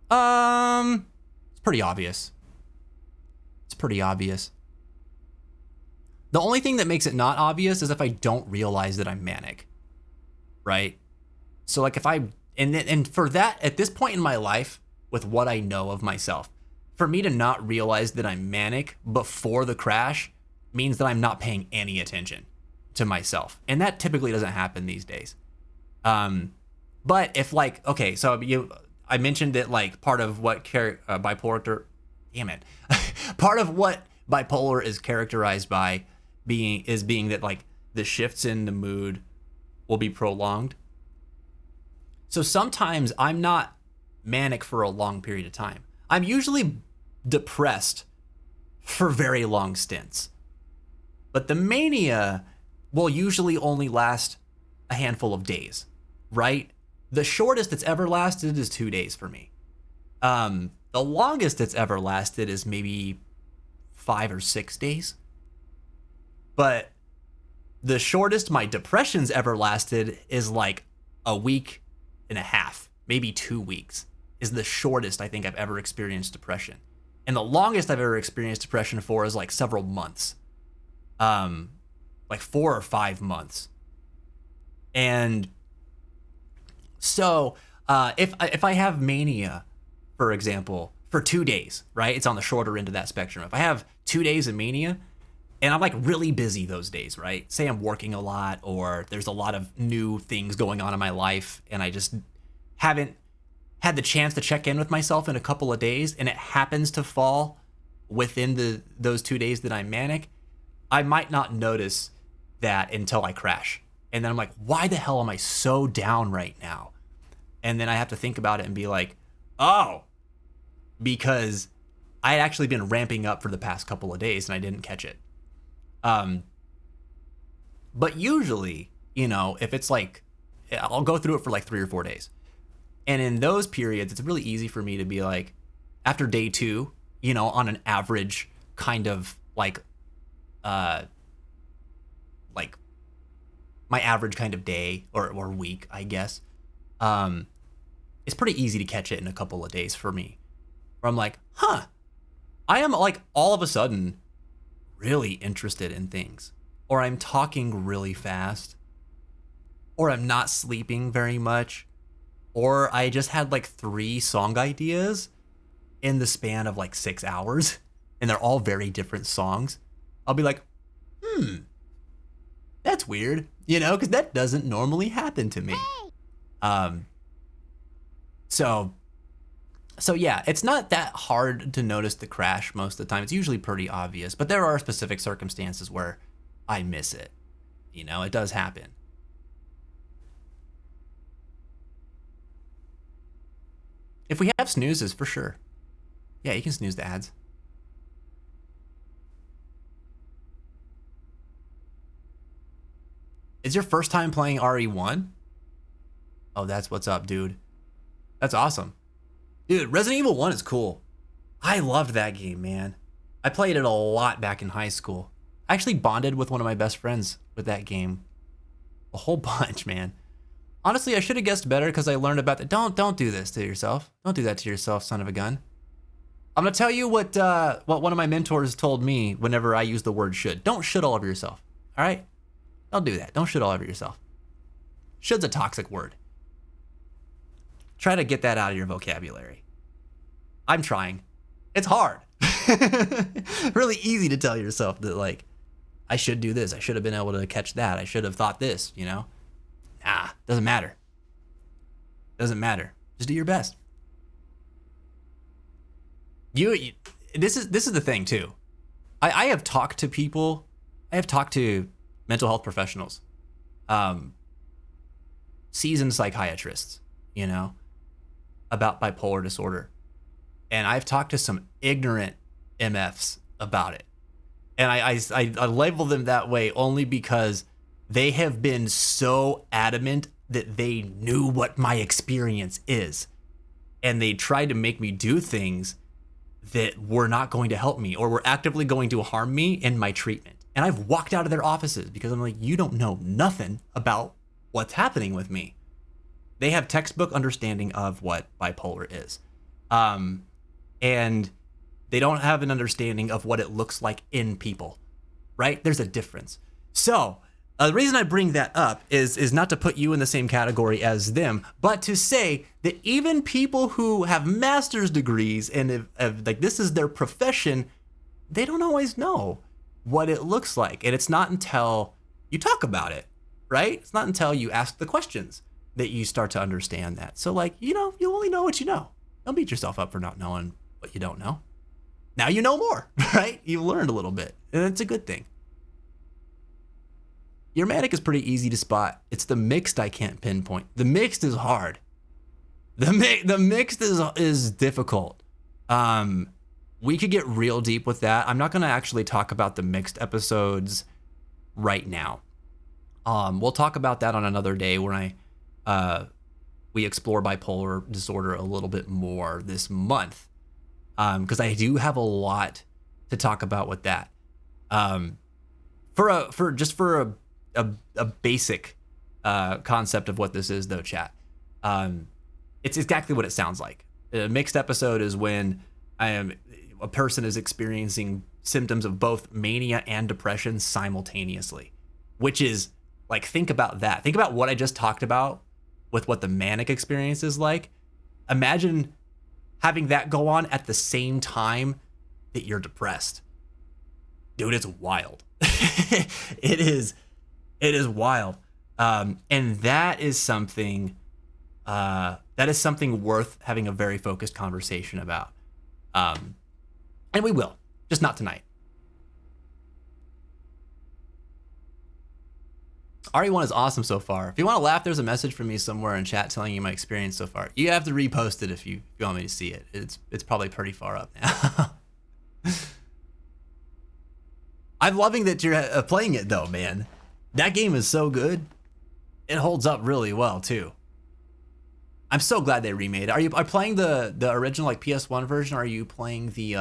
It's pretty obvious. It's pretty obvious. The only thing that makes it not obvious is if I don't realize that I'm manic, right? So like if and for that, at this point in my life, with what I know of myself, for me to not realize that I'm manic before the crash means that I'm not paying any attention to myself. And that typically doesn't happen these days. But if like, okay, so I mentioned that like part of what bipolar, damn it, part of what bipolar is characterized by being that like the shifts in the mood will be prolonged. So sometimes I'm not manic for a long period of time. I'm usually depressed for very long stints. But the mania will usually only last a handful of days, right? The shortest it's ever lasted is 2 days for me. The longest it's ever lasted is maybe 5 or 6 days. But the shortest my depression's ever lasted is like a week and a half, maybe 2 weeks is the shortest I think I've ever experienced depression. And the longest I've ever experienced depression for is like several months. Like 4 or 5 months. And so if I have mania, for example, for 2 days, right? It's on the shorter end of that spectrum. If I have 2 days of mania and I'm like really busy those days, right? Say I'm working a lot or there's a lot of new things going on in my life and I just haven't had the chance to check in with myself in a couple of days and it happens to fall within those 2 days that I'm manic, I might not notice that until I crash. And then I'm like, why the hell am I so down right now? And then I have to think about it and be like, oh, because I had actually been ramping up for the past couple of days and I didn't catch it. But usually, you know, if it's like, I'll go through it for like 3 or 4 days. And in those periods, it's really easy for me to be like, after day 2, you know, on an average kind of like my average kind of day or week, I guess, it's pretty easy to catch it in a couple of days for me. Where I'm like, huh, I am like all of a sudden really interested in things. Or I'm talking really fast. Or I'm not sleeping very much. Or I just had like 3 song ideas in the span of like 6 hours. And they're all very different songs. I'll be like, that's weird. You know, because that doesn't normally happen to me. So yeah, it's not that hard to notice the crash most of the time. It's usually pretty obvious, but there are specific circumstances where I miss it. You know, it does happen. If we have snoozes, for sure. Yeah, you can snooze the ads. Is your first time playing RE1? Oh, that's what's up, dude. That's awesome. Dude, Resident Evil 1 is cool. I loved that game, man. I played it a lot back in high school. I actually bonded with one of my best friends with that game. A whole bunch, man. Honestly, I should have guessed better because I learned about that. Don't do this to yourself. Don't do that to yourself, son of a gun. I'm gonna tell you what one of my mentors told me whenever I use the word should. Don't should all over yourself. All right? Don't do that. Don't should all over yourself. Should's a toxic word. Try to get that out of your vocabulary. I'm trying. It's hard. Really easy to tell yourself that, like, I should do this. I should have been able to catch that. I should have thought this, you know? Nah, doesn't matter. Doesn't matter. Just do your best. This is the thing too. I have talked to people. I have talked to mental health professionals, seasoned psychiatrists, you know, about bipolar disorder. And I've talked to some ignorant MFs about it. And I label them that way only because they have been so adamant that they knew what my experience is. And they tried to make me do things that were not going to help me or were actively going to harm me in my treatment. And I've walked out of their offices because I'm like, you don't know nothing about what's happening with me. They have textbook understanding of what bipolar is. And they don't have an understanding of what it looks like in people, right? There's a difference. So the reason I bring that up is not to put you in the same category as them, but to say that even people who have master's degrees and have, like, this is their profession, they don't always know what it looks like. And it's not until you talk about it, right? It's not until you ask the questions that you start to understand that. So, like, you know, you only know what you know. Don't beat yourself up for not knowing what you don't know. Now you know more, right? You've learned a little bit, and it's a good thing. Your manic is pretty easy to spot. It's the mixed I can't pinpoint. The mixed is hard. The mixed is difficult. We could get real deep with that. I'm not going to actually talk about the mixed episodes right now. We'll talk about that on another day when we explore bipolar disorder a little bit more this month. Because I do have a lot to talk about with that. For a basic concept of what this is, though, chat. It's exactly what it sounds like. A mixed episode is when a person is experiencing symptoms of both mania and depression simultaneously, which is like, think about that. Think about what I just talked about with what the manic experience is like. Imagine having that go on at the same time that you're depressed. Dude, it's wild. It is wild. And that is something worth having a very focused conversation about. And we will, just not tonight. RE1 is awesome so far. If you want to laugh, there's a message from me somewhere in chat telling you my experience so far. You have to repost it if you want me to see it. It's probably pretty far up now. I'm loving that you're playing it though, man. That game is so good. It holds up really well too. I'm so glad they remade it. Are you playing the original, like, PS1 version, or are you playing the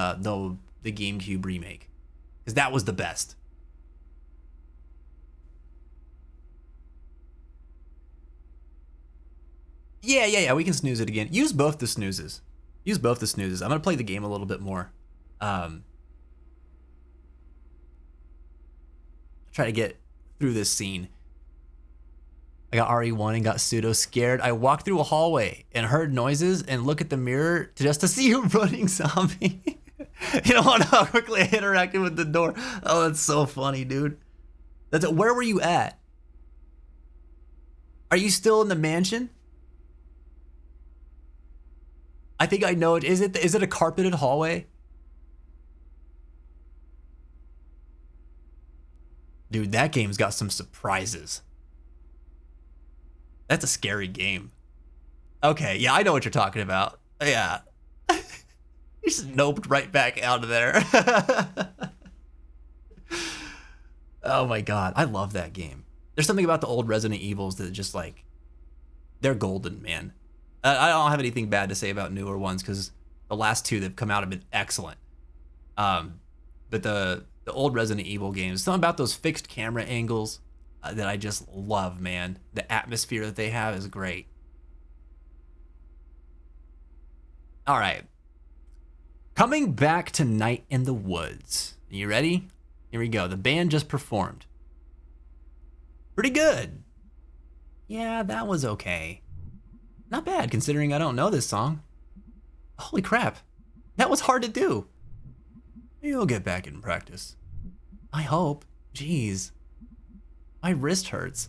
GameCube remake? Because that was the best. Yeah, we can snooze it again. Use both the snoozes. I'm gonna play the game a little bit more. Try to get through this scene. I got RE1 and got pseudo scared. I walked through a hallway and heard noises and look at the mirror just to see a running zombie. You don't want how quickly I interacted with the door. Oh, that's so funny, dude. Where were you at? Are you still in the mansion? I think I know it. Is it a carpeted hallway? Dude, that game's got some surprises. That's a scary game. Okay, yeah, I know what you're talking about. Yeah. You just noped right back out of there. Oh my god, I love that game. There's something about the old Resident Evils that just, like, they're golden, man. I don't have anything bad to say about newer ones because the last two that have come out have been excellent. But the old Resident Evil games, something about those fixed camera angles that I just love, man. The atmosphere that they have is great. All right. Coming back to Night in the Woods. You ready? Here we go. The band just performed. Pretty good. Yeah, that was okay. Not bad considering I don't know this song. Holy crap. That was hard to do. You'll get back in practice. I hope. Jeez. My wrist hurts.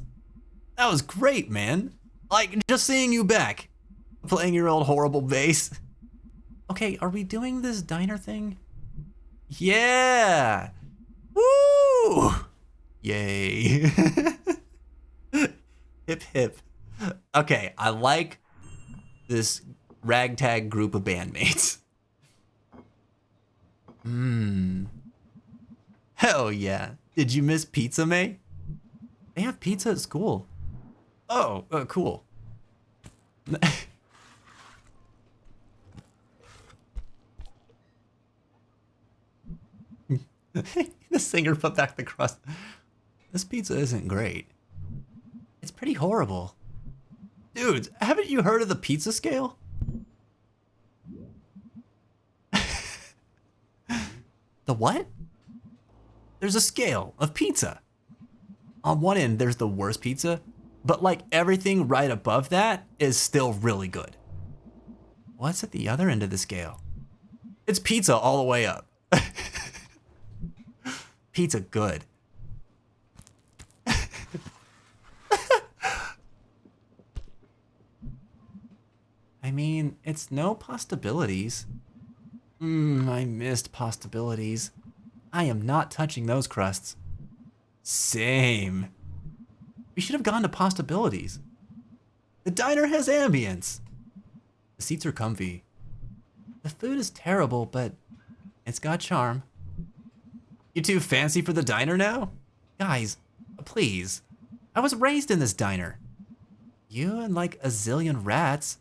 That was great, man. Like, just seeing you back. Playing your old horrible bass. Okay, are we doing this diner thing? Yeah! Woo! Yay. Hip hip. Okay, I like this ragtag group of bandmates. Hell yeah. Did you miss pizza, May? They have pizza at school. Oh, cool. The singer put back the crust. This pizza isn't great. It's pretty horrible. Dudes, haven't you heard of the pizza scale? The what? There's a scale of pizza. On one end, there's the worst pizza, but like everything right above that is still really good. What's at the other end of the scale? It's pizza all the way up. Pizza good. I mean, it's no possibilities. I missed possibilities. I am not touching those crusts. Same. We should have gone to possibilities. The diner has ambience. The seats are comfy. The food is terrible, but it's got charm. You too fancy for the diner now? Guys, please. I was raised in this diner. You and like a zillion rats.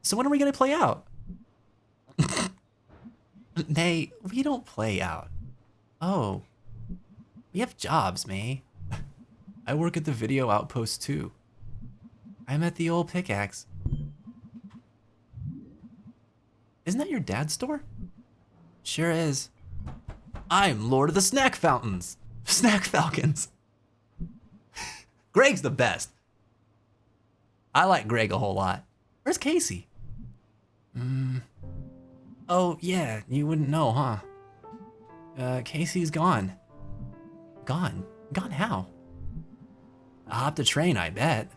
So when are we gonna play out? May, we don't play out. Oh, we have jobs, May. I work at the video outpost too. I'm at the old pickaxe. Isn't that your dad's store? Sure is. I'm Lord of the Snack Fountains. Snack Falcons. Greg's the best. I like Greg a whole lot. Where's Casey? Oh, yeah, you wouldn't know, huh? Casey's gone. Gone? Gone how? I hopped a train, I bet.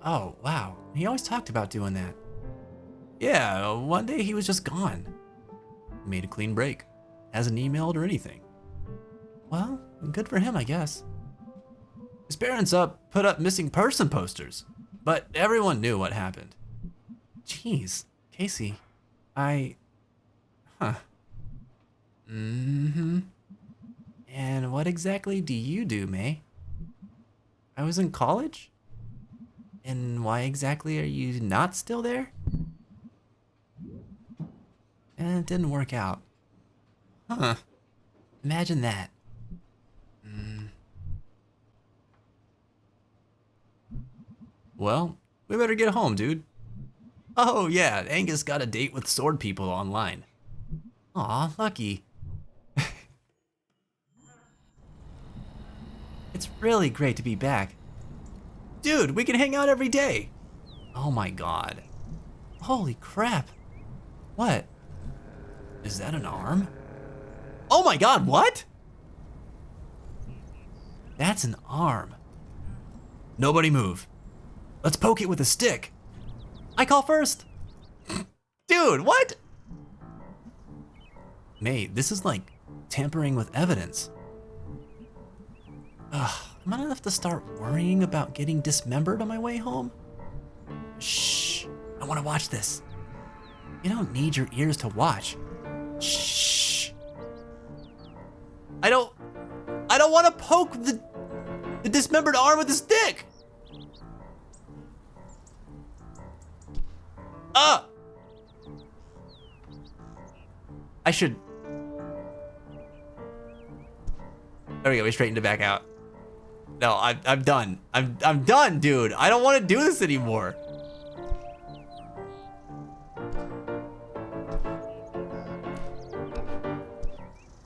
Oh, wow. He always talked about doing that. Yeah, one day he was just gone. Made a clean break. Hasn't emailed or anything. Well, good for him, I guess. His parents put up missing person posters, but everyone knew what happened. Jeez, Casey, Huh. And what exactly do you do, May? I was in college? And why exactly are you not still there? And it didn't work out. Huh. Imagine that. Well, we better get home, dude. Oh yeah, Angus got a date with sword people online. Aw, lucky. It's really great to be back. Dude, we can hang out every day. Oh my god. Holy crap. What? Is that an arm? Oh my god, what? That's an arm. Nobody move. Let's poke it with a stick. I call first. Dude, what? Mate, this is like tampering with evidence. Ugh, am I gonna have to start worrying about getting dismembered on my way home? Shh, I wanna watch this. You don't need your ears to watch. Shh. I don't wanna poke the The dismembered arm with the stick! I should... There we go, we straightened it back out. No, I'm done. I'm done, dude. I don't want to do this anymore.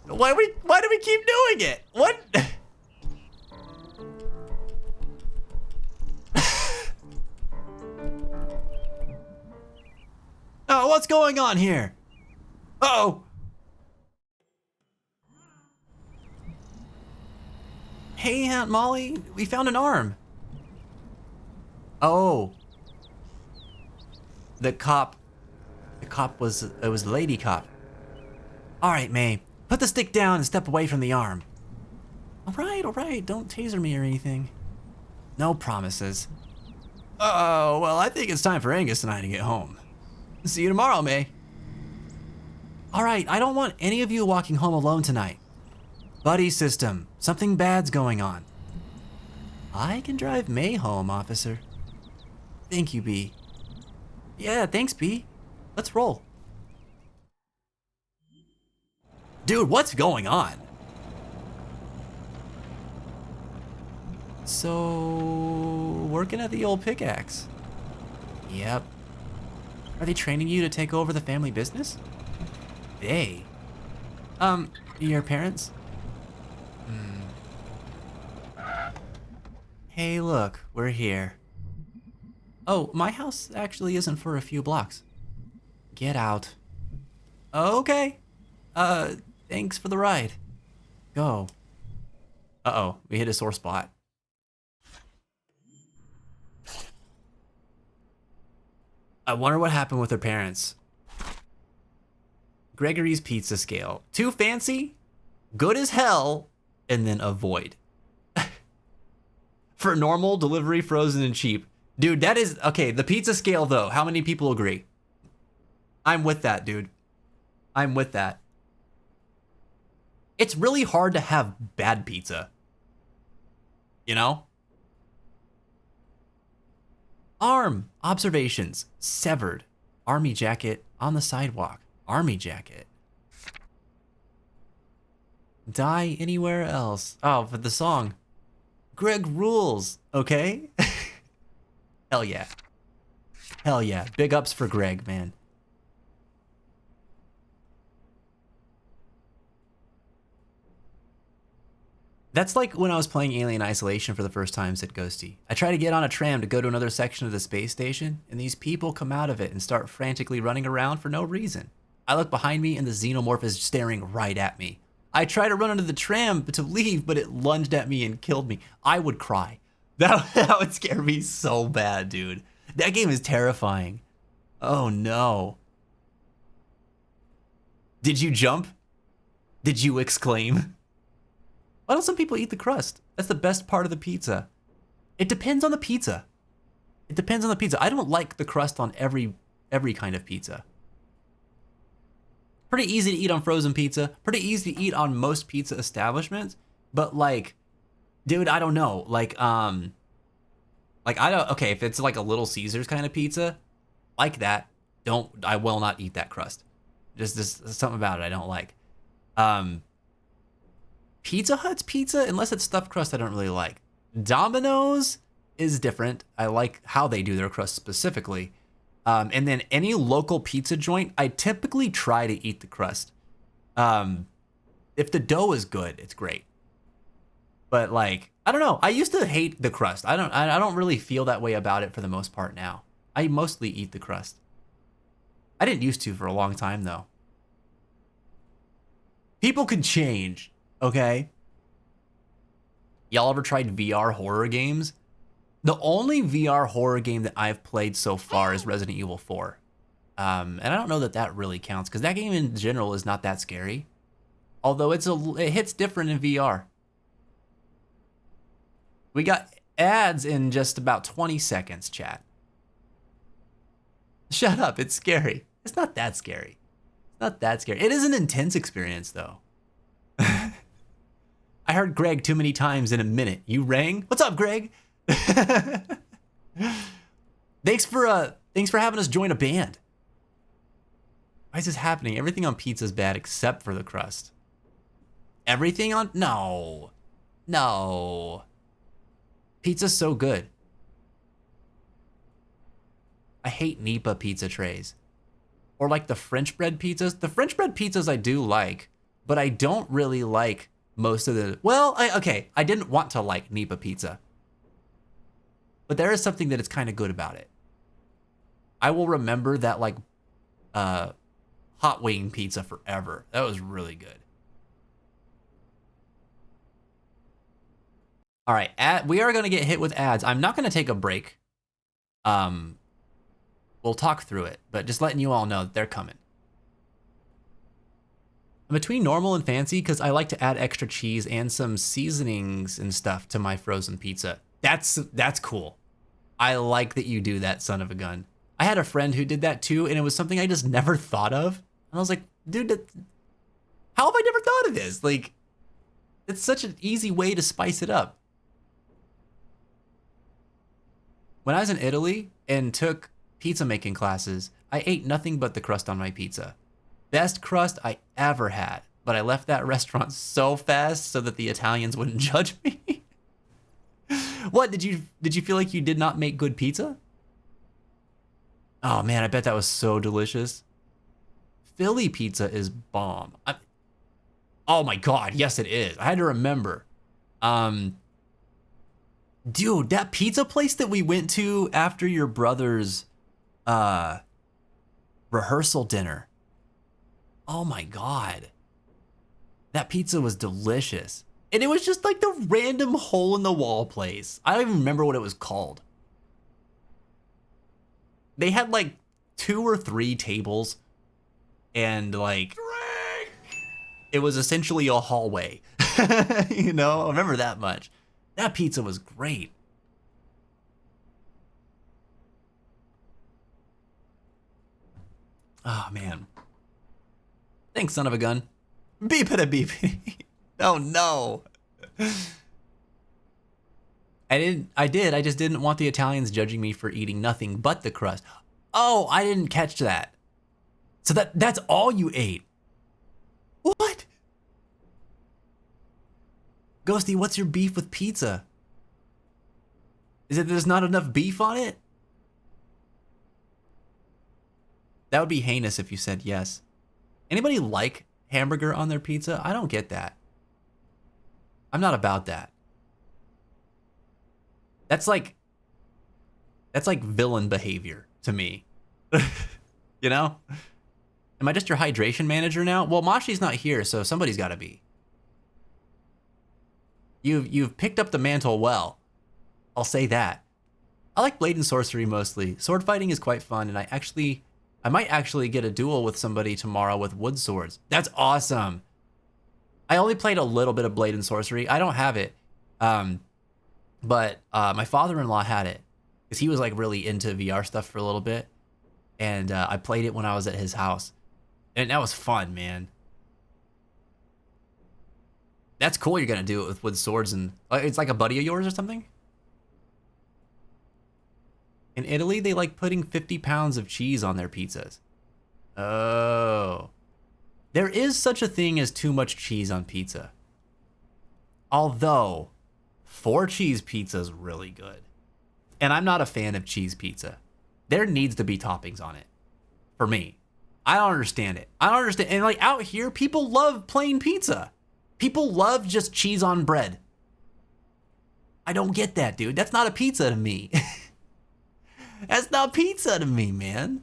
Why do we keep doing it? What? Oh, what's going on here? Uh-oh. Hey, Aunt Molly, we found an arm. Oh. The cop was, it was the lady cop. All right, May, put the stick down and step away from the arm. All right, don't taser me or anything. No promises. Oh, well, I think it's time for Angus and I to get home. See you tomorrow, May. All right, I don't want any of you walking home alone tonight. Buddy system, something bad's going on. I can drive May home, officer. Thank you, B. Yeah, thanks, B. Let's roll. Dude, what's going on? So, working at the old pickaxe. Yep. Are they training you to take over the family business? They? Your parents? Hey, look, we're here. Oh, my house actually isn't for a few blocks. Get out. Okay. Thanks for the ride. Go. Uh-oh, we hit a sore spot. I wonder what happened with her parents. Gregory's pizza scale. Too fancy, good as hell, and then avoid. For normal, delivery, frozen, and cheap. Dude, that is, okay, the pizza scale though, how many people agree? I'm with that, dude. I'm with that. It's really hard to have bad pizza. You know? Arm, observations, severed. Army jacket on the sidewalk. Army jacket. Die anywhere else. Oh, for the song. Greg rules, okay? Hell yeah. Hell yeah. Big ups for Greg, man. That's like when I was playing Alien Isolation for the first time, said Ghosty. I try to get on a tram to go to another section of the space station, and these people come out of it and start frantically running around for no reason. I look behind me and the xenomorph is staring right at me. I try to run under the tram to leave, but it lunged at me and killed me. I would cry. That would scare me so bad, dude. That game is terrifying. Oh no. Did you jump? Did you exclaim? Why don't some people eat the crust? That's the best part of the pizza. It depends on the pizza. It depends on the pizza. I don't like the crust on every kind of pizza. Pretty easy to eat on frozen pizza. Pretty easy to eat on most pizza establishments. But like, dude, I don't know. Like I don't, okay, if it's like a Little Caesars kind of pizza, like that, I will not eat that crust. Just something about it I don't like. Pizza Hut's pizza, unless it's stuffed crust, I don't really like. Domino's is different. I like how they do their crust specifically. And then any local pizza joint, I typically try to eat the crust. If the dough is good, it's great. But like, I don't know. I used to hate the crust. I don't really feel that way about it for the most part now. I mostly eat the crust. I didn't used to for a long time though. People can change, okay? Y'all ever tried VR horror games? The only VR horror game that I've played so far is Resident Evil 4. And I don't know that that really counts because that game in general is not that scary. Although it hits different in VR. We got ads in just about 20 seconds, chat. Shut up, it's scary. It's not that scary. It's not that scary. It is an intense experience though. I heard Greg too many times in a minute. You rang? What's up, Greg? Thanks for having us join a band. Why is this happening? Everything on pizza is bad except for the crust. Everything on... No. No. Pizza's so good. I hate Nipa pizza trays. Or like the French bread pizzas. The French bread pizzas I do like, but I don't really like most of the... Well, I didn't want to like Nipa pizza. But there is something that is kind of good about it. I will remember that like hot wing pizza forever. That was really good. All right, we are going to get hit with ads. I'm not going to take a break. We'll talk through it, but just letting you all know that they're coming. I'm between normal and fancy because I like to add extra cheese and some seasonings and stuff to my frozen pizza. That's cool. I like that you do that, son of a gun. I had a friend who did that too, and it was something I just never thought of. And I was like, dude, how have I never thought of this? Like, it's such an easy way to spice it up. When I was in Italy and took pizza making classes, I ate nothing but the crust on my pizza. Best crust I ever had, but I left that restaurant so fast so that the Italians wouldn't judge me. What, did you feel like you did not make good pizza? Oh man, I bet that was so delicious. Philly pizza is bomb. Oh my god, yes it is. I had to remember. Dude, that pizza place that we went to after your brother's rehearsal dinner. Oh my god. That pizza was delicious. And it was just like the random hole in the wall place. I don't even remember what it was called. They had like 2 or 3 tables and like it was essentially a hallway. You know, I remember that much. That pizza was great. Oh man. Thanks, son of a gun. Beepity beep. Oh no. I just didn't want the Italians judging me for eating nothing but the crust. Oh, I didn't catch that. So that's all you ate. What? Ghosty, what's your beef with pizza? Is it there's not enough beef on it? That would be heinous if you said yes. Anybody like hamburger on their pizza? I don't get that. I'm not about that. That's like villain behavior to me. You know? Am I just your hydration manager now? Well, Mashi's not here, so somebody's got to be. You've picked up the mantle well. I'll say that. I like blade and sorcery mostly. Sword fighting is quite fun, and I might actually get a duel with somebody tomorrow with wood swords. That's awesome. I only played a little bit of blade and sorcery. I don't have it. But my father-in-law had it because he was like really into VR stuff for a little bit. And I played it when I was at his house. And that was fun, man. That's cool you're going to do it with wood swords and it's like a buddy of yours or something? In Italy, they like putting 50 pounds of cheese on their pizzas. Oh. There is such a thing as too much cheese on pizza. Although, 4 cheese pizza is really good. And I'm not a fan of cheese pizza. There needs to be toppings on it. For me. I don't understand it. I don't understand. And like out here, people love plain pizza. People love just cheese on bread. I don't get that, dude. That's not a pizza to me. That's not pizza to me, man.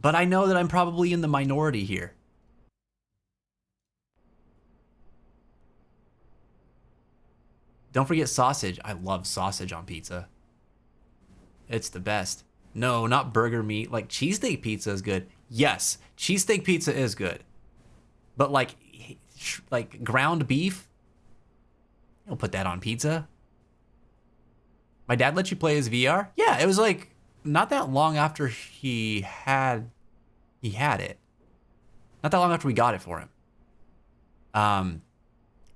But I know that I'm probably in the minority here. Don't forget sausage. I love sausage on pizza. It's the best. No, not burger meat. Like cheesesteak pizza is good. Yes, cheesesteak pizza is good. But like ground beef, you don't put that on pizza. My dad let you play his VR? Yeah, it was like not that long after he had it. Not that long after we got it for him.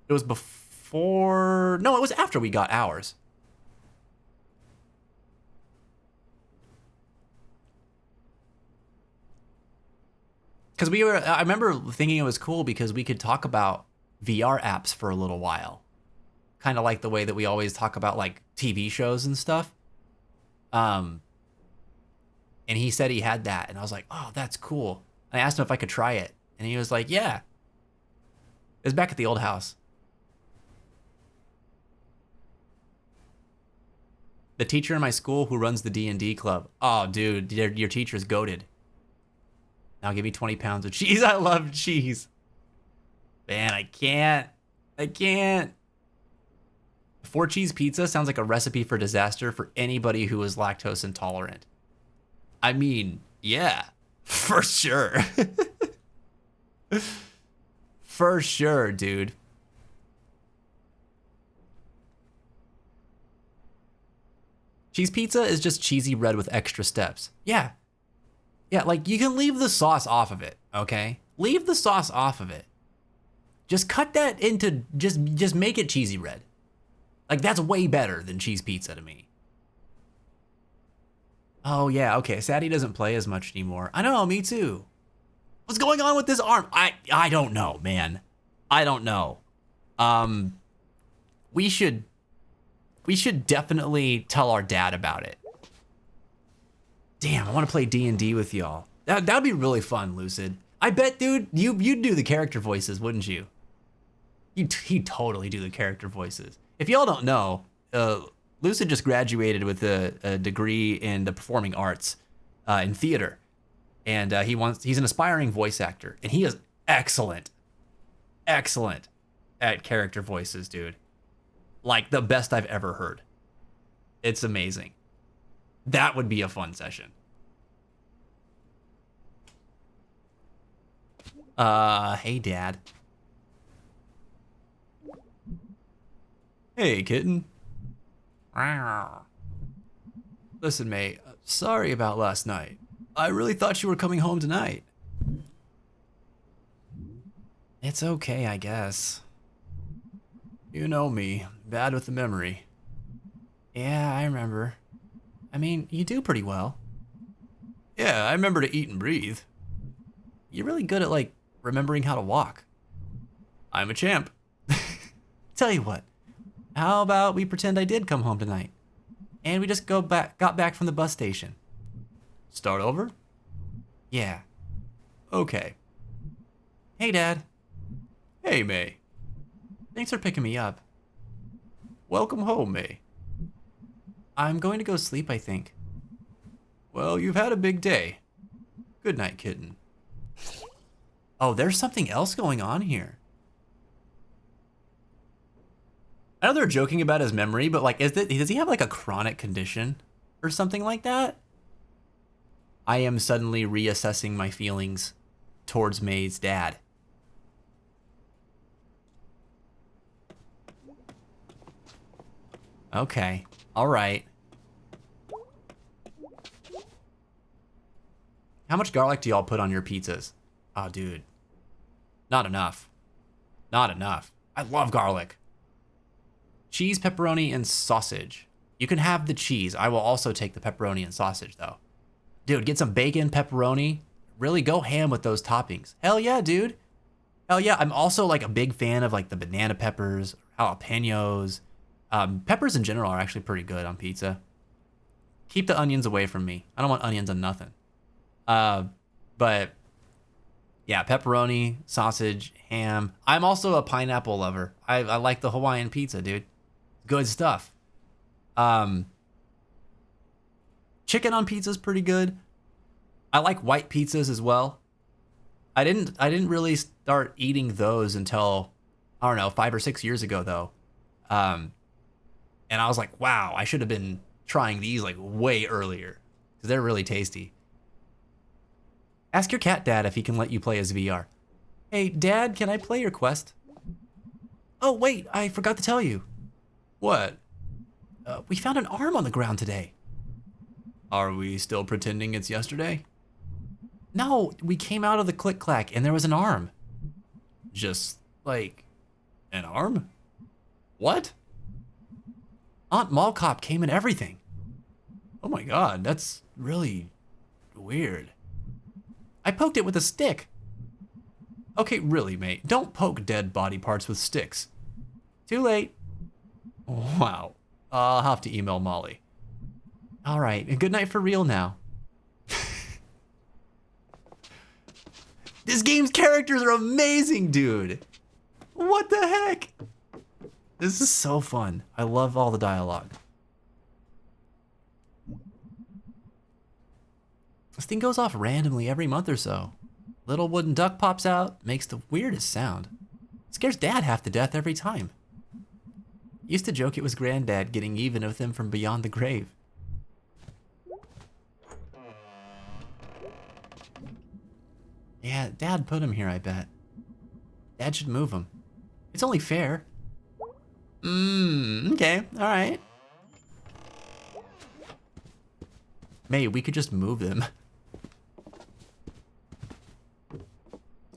It was before... No, it was after we got ours. Because I remember thinking it was cool because we could talk about VR apps for a little while. Kind of like the way that we always talk about like TV shows and stuff. And he said he had that, and I was like, oh, that's cool. I asked him if I could try it, and he was like, yeah. It was back at the old house. The teacher in my school who runs the D&D club. Oh, dude, your teacher's goated. Now give me 20 pounds of cheese. I love cheese. Man, I can't. 4 cheese pizza sounds like a recipe for disaster for anybody who is lactose intolerant. I mean, yeah, for sure. For sure, dude. Cheese pizza is just cheesy bread with extra steps. Yeah. Yeah, like you can leave the sauce off of it, okay? Leave the sauce off of it. Just cut that into, just make it cheesy bread. Like that's way better than cheese pizza to me. Oh yeah, okay, Sadie doesn't play as much anymore. I know, me too. What's going on with this arm? I don't know, man. I don't know. We should definitely tell our dad about it. Damn, I want to play D&D with y'all. That'd be really fun, Lucid. I bet, dude, you'd do the character voices, wouldn't you? He'd totally do the character voices. If y'all don't know, Lucid just graduated with a degree in the performing arts in theater. And he's an aspiring voice actor. And he is excellent at character voices, dude. Like the best I've ever heard. It's amazing. That would be a fun session. Hey, Dad. Hey, kitten. Listen, mate, sorry about last night. I really thought you were coming home tonight. It's okay, I guess. You know me, bad with the memory. Yeah, I remember. I mean, you do pretty well. Yeah, I remember to eat and breathe. You're really good at, like, remembering how to walk. I'm a champ. Tell you what, how about we pretend I did come home tonight? And we just got back from the bus station. Start over? Yeah. Okay. Hey, Dad. Hey, May. Thanks for picking me up. Welcome home, May. I'm going to go sleep, I think. Well, you've had a big day. Good night, kitten. Oh, there's something else going on here. I know they're joking about his memory, but like, does he have like a chronic condition or something like that? I am suddenly reassessing my feelings towards May's dad. Okay, all right. How much garlic do y'all put on your pizzas? Oh, dude. Not enough. Not enough. I love garlic. Cheese, pepperoni, and sausage. You can have the cheese. I will also take the pepperoni and sausage, though. Dude, get some bacon, pepperoni. Really go ham with those toppings. Hell yeah, dude. Hell yeah. I'm also like a big fan of like the banana peppers, jalapenos. Peppers in general are actually pretty good on pizza. Keep the onions away from me. I don't want onions on nothing. But yeah, pepperoni, sausage, ham. I'm also a pineapple lover. I like the Hawaiian pizza, dude. Good stuff. Chicken on pizza is pretty good. I like white pizzas as well. I didn't really start eating those until, I don't know, 5 or 6 years ago though. And I was like, wow, I should have been trying these like way earlier because they're really tasty. Ask your cat, Dad, if he can let you play his VR. Hey, Dad, can I play your quest? Oh, wait, I forgot to tell you. What? We found an arm on the ground today. Are we still pretending it's yesterday? No, we came out of the click clack and there was an arm. Just like an arm? What? Aunt Mall Cop came in everything. Oh my god, that's really weird. I poked it with a stick. Okay, really, mate. Don't poke dead body parts with sticks. Too late. Wow. I'll have to email Molly. All right, and good night for real now. This game's characters are amazing, dude. What the heck? This is so fun. I love all the dialogue. This thing goes off randomly every month or so. Little wooden duck pops out, makes the weirdest sound. Scares Dad half to death every time. Used to joke it was Granddad getting even with him from beyond the grave. Yeah, Dad put him here, I bet. Dad should move him. It's only fair. Okay, alright. May, we could just move them.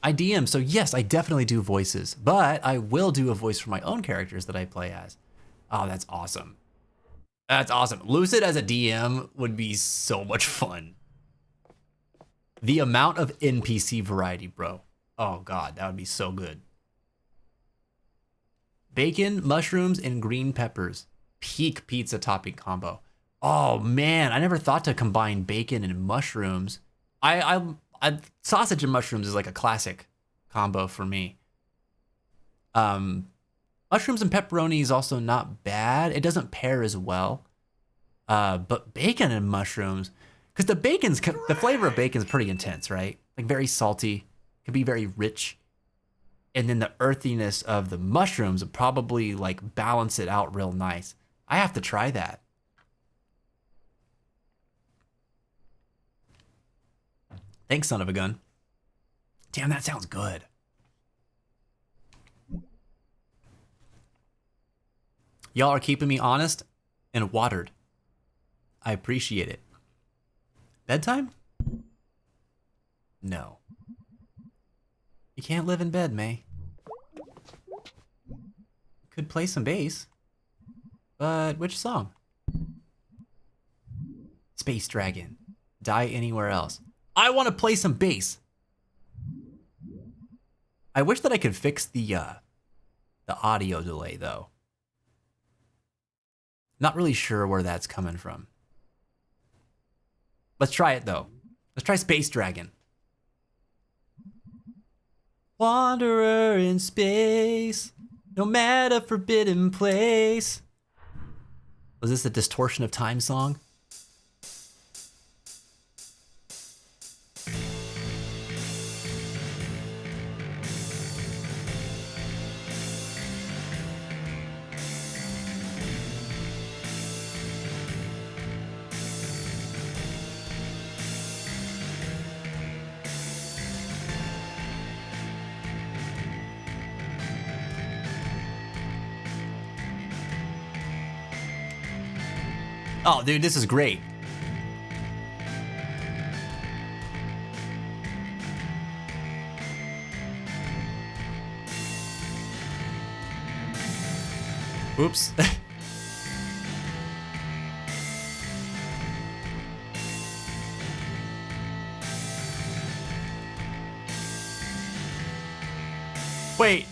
I DM, so yes, I definitely do voices, but I will do a voice for my own characters that I play as. Oh, that's awesome. That's awesome. Lucid as a DM would be so much fun. The amount of NPC variety, bro. Oh god, that would be so good. Bacon, mushrooms, and green peppers. Peak pizza topping combo. Oh man, I never thought to combine bacon and mushrooms. Sausage and mushrooms is like a classic combo for me. Mushrooms and pepperoni is also not bad. It doesn't pair as well. But bacon and mushrooms, because the flavor of bacon is pretty intense, right? Like very salty, can be very rich. And then the earthiness of the mushrooms would probably like balance it out real nice. I have to try that. Thanks, son of a gun. Damn, that sounds good. Y'all are keeping me honest and watered. I appreciate it. Bedtime? No. You can't live in bed, May. Could play some bass. But which song? Space Dragon. Die Anywhere Else. I want to play some bass. I wish that I could fix the audio delay though. Not really sure where that's coming from. Let's try it though. Let's try Space Dragon. Wanderer in space, no matter forbidden place. Was this a Distortion of Time song? Oh, dude, this is great. Oops. Wait,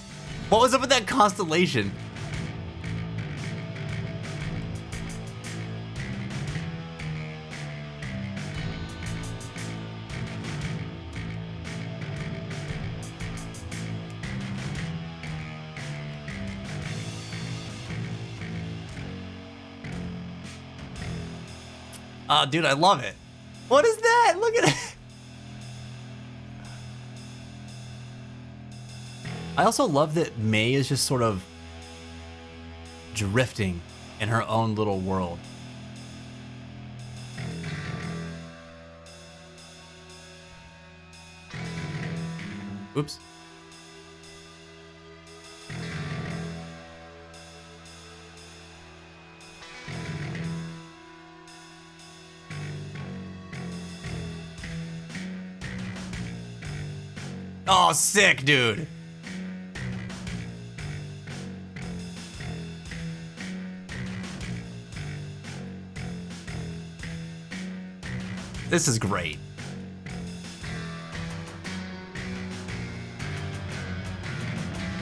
what was up with that constellation? Oh, dude, I love it. What is that? Look at it. I also love that May is just sort of drifting in her own little world. Oops. Oh, sick, dude. This is great.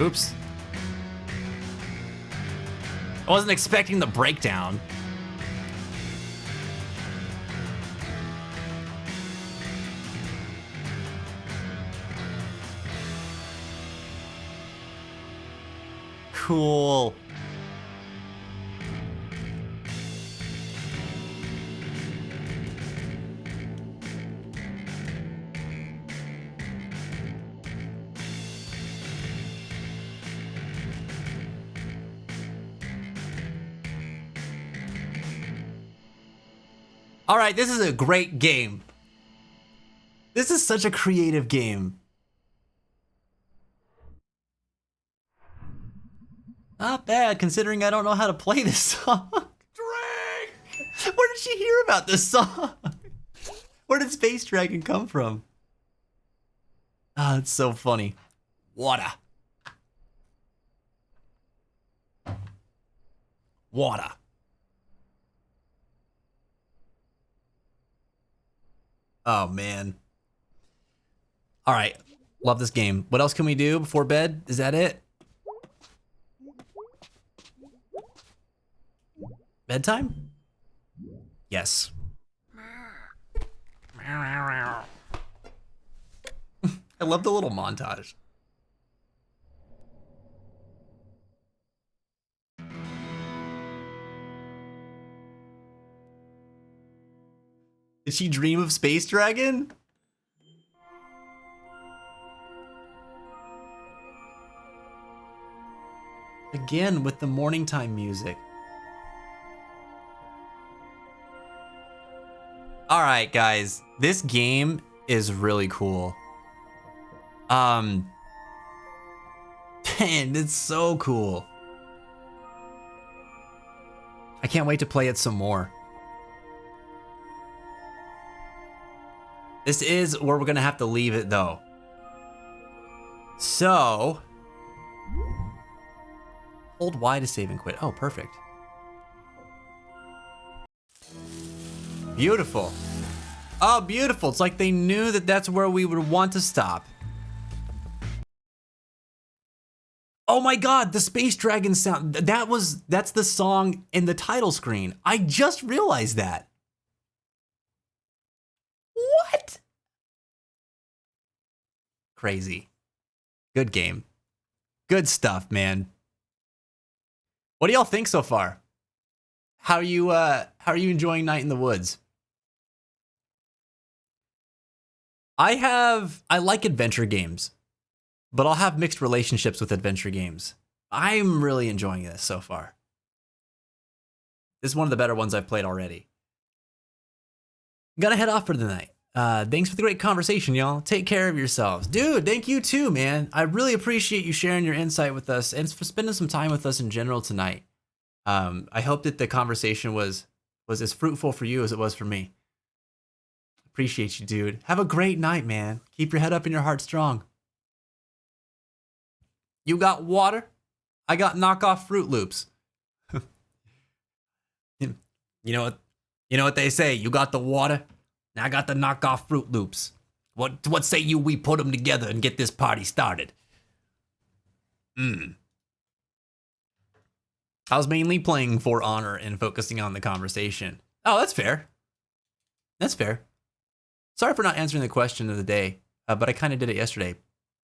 Oops. I wasn't expecting the breakdown. Cool. All right, this is a great game. This is such a creative game. Not bad, considering I don't know how to play this song. Drink! Where did she hear about this song? Where did Space Dragon come from? Ah, it's so funny. Water. Water. Oh, man. All right. Love this game. What else can we do before bed? Is that it? Bedtime? Yes. I love the little montage. Did she dream of Space Dragon? Again with the morning time music. All right, guys, this game is really cool. Man, it's so cool. I can't wait to play it some more. This is where we're gonna have to leave it though. So, hold Y to save and quit. Oh, perfect. Beautiful. Oh, beautiful. It's like they knew that that's where we would want to stop. Oh my God, the Space Dragon sound. That's the song in the title screen. I just realized that. What? Crazy. Good game. Good stuff, man. What do y'all think so far? How are you enjoying Night in the Woods? I like adventure games, but I'll have mixed relationships with adventure games. I'm really enjoying this so far. This is one of the better ones I've played already. Gotta head off for the night. Thanks for the great conversation, y'all. Take care of yourselves. Dude, thank you too, man. I really appreciate you sharing your insight with us and for spending some time with us in general tonight. I hope that the conversation was as fruitful for you as it was for me. Appreciate you, dude. Have a great night, man. Keep your head up and your heart strong. You got water? I got knockoff Fruit Loops. You know what they say? You got the water? Now I got the knockoff Fruit Loops. What say you we put them together and get this party started? I was mainly playing For Honor and focusing on the conversation. Oh, that's fair. That's fair. Sorry for not answering the question of the day, but I kind of did it yesterday.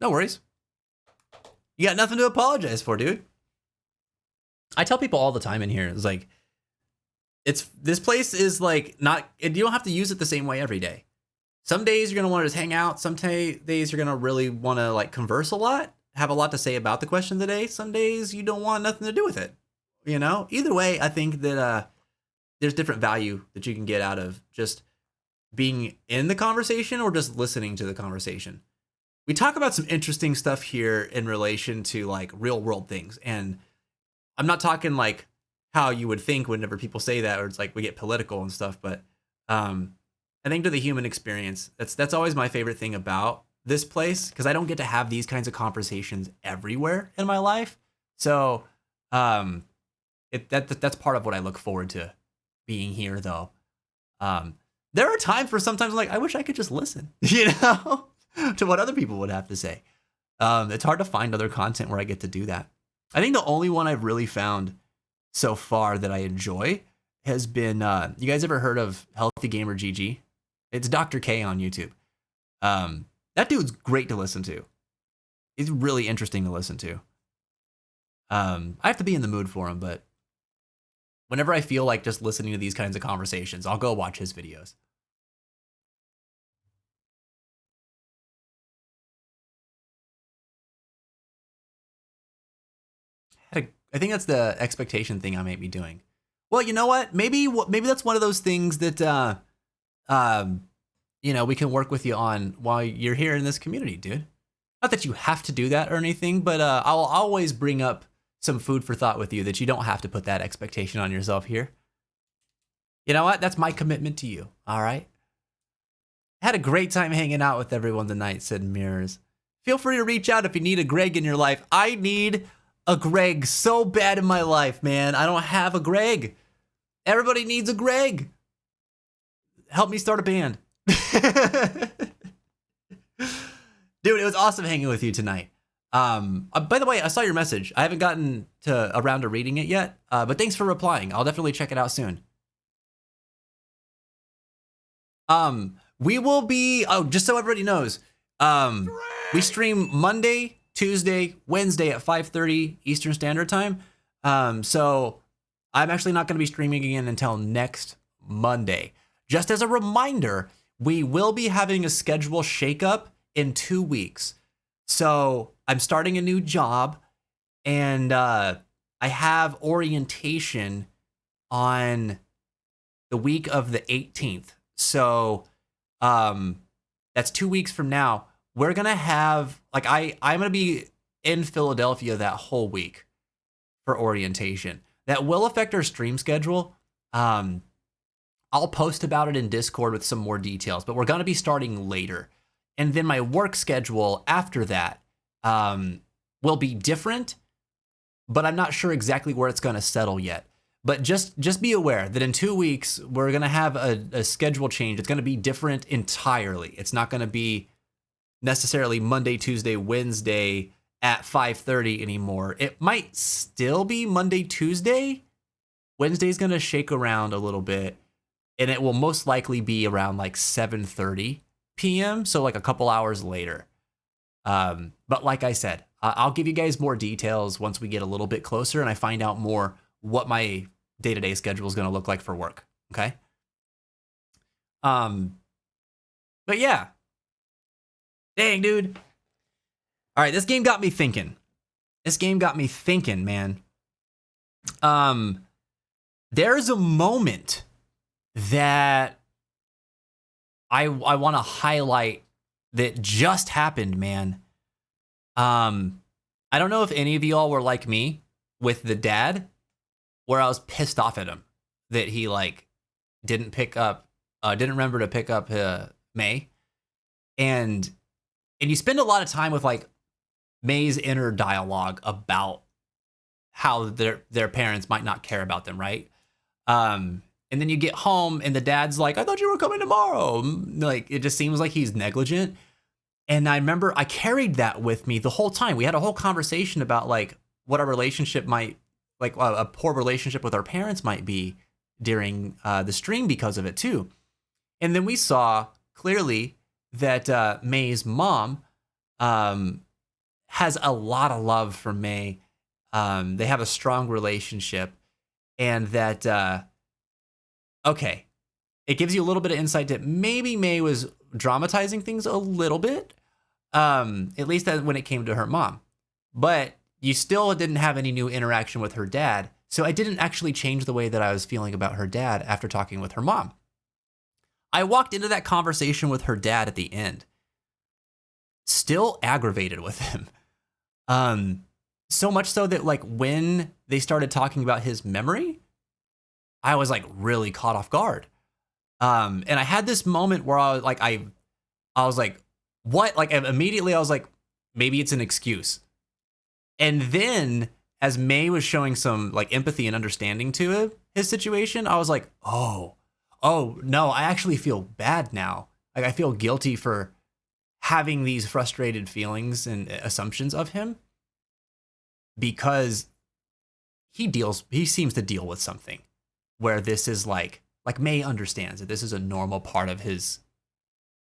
No worries. You got nothing to apologize for, dude. I tell people all the time in here, it's like, this place is like you don't have to use it the same way every day. Some days you're going to want to just hang out. Some days you're going to really want to like converse a lot, have a lot to say about the question of the day. Some days you don't want nothing to do with it. You know, either way, I think that there's different value that you can get out of just being in the conversation or just listening to the conversation. We talk about some interesting stuff here in relation to like real world things. And I'm not talking like how you would think whenever people say that, or it's like we get political and stuff. But I think to the human experience, that's always my favorite thing about this place because I don't get to have these kinds of conversations everywhere in my life. So that's part of what I look forward to being here, though. There are times where sometimes I'm like, I wish I could just listen, to what other people would have to say. It's hard to find other content where I get to do that. I think the only one I've really found so far that I enjoy has been, you guys ever heard of Healthy Gamer GG? It's Dr. K on YouTube. That dude's great to listen to. He's really interesting to listen to. I have to be in the mood for him, but whenever I feel like just listening to these kinds of conversations, I'll go watch his videos. I think that's the expectation thing I might be doing. Well, you know what? Maybe that's one of those things that we can work with you on while you're here in this community, dude. Not that you have to do that or anything, but I'll always bring up some food for thought with you that you don't have to put that expectation on yourself here. You know what? That's my commitment to you. All right. Had a great time hanging out with everyone tonight, said Mirrors. Feel free to reach out if you need a Greg in your life. I need a Greg so bad in my life, man. I don't have a Greg. Everybody needs a Greg. Help me start a band. Dude, it was awesome hanging with you tonight. By the way, I saw your message. I haven't gotten around to reading it yet, but thanks for replying. I'll definitely check it out soon. We will be, just so everybody knows, we stream Monday, Tuesday, Wednesday at 5:30 Eastern Standard Time. So I'm actually not going to be streaming again until next Monday. Just as a reminder, we will be having a schedule shakeup in 2 weeks. So I'm starting a new job, and I have orientation on the week of the 18th. So that's 2 weeks from now. We're going to have, I'm going to be in Philadelphia that whole week for orientation. That will affect our stream schedule. I'll post about it in Discord with some more details, but we're going to be starting later. And then my work schedule after that will be different, but I'm not sure exactly where it's going to settle yet. But just be aware that in 2 weeks, we're going to have a schedule change. It's going to be different entirely. It's not going to be necessarily Monday, Tuesday, Wednesday at 5:30 anymore. It might still be Monday, Tuesday. Wednesday's going to shake around a little bit, and it will most likely be around 7:30 p.m., so a couple hours later. But like I said, I'll give you guys more details once we get a little bit closer and I find out more what my day-to-day schedule is going to look like for work. Okay. But yeah. Dang, dude. All right. This game got me thinking. Man. There's a moment that I want to highlight that just happened, man. I don't know if any of y'all were like me with the dad, where I was pissed off at him that he didn't remember to pick up May, and you spend a lot of time with May's inner dialogue about how their parents might not care about them, right? And then you get home and the dad's like, I thought you were coming tomorrow. It just seems like he's negligent. And I remember I carried that with me the whole time. We had a whole conversation about what our relationship might, a poor relationship with our parents might be during the stream because of it too. And then we saw clearly that May's mom has a lot of love for May. They have a strong relationship, and that, okay, it gives you a little bit of insight that maybe May was dramatizing things a little bit, at least when it came to her mom. But you still didn't have any new interaction with her dad, so I didn't actually change the way that I was feeling about her dad after talking with her mom. I walked into that conversation with her dad at the end, still aggravated with him. So much so that when they started talking about his memory, I was really caught off guard. And I had this moment where I was like, what? Like immediately I was like, maybe it's an excuse. And then as May was showing some like empathy and understanding to his situation, I was like, oh no, I actually feel bad now. Like I feel guilty for having these frustrated feelings and assumptions of him because he seems to deal with something where this is like May understands that this is a normal part of his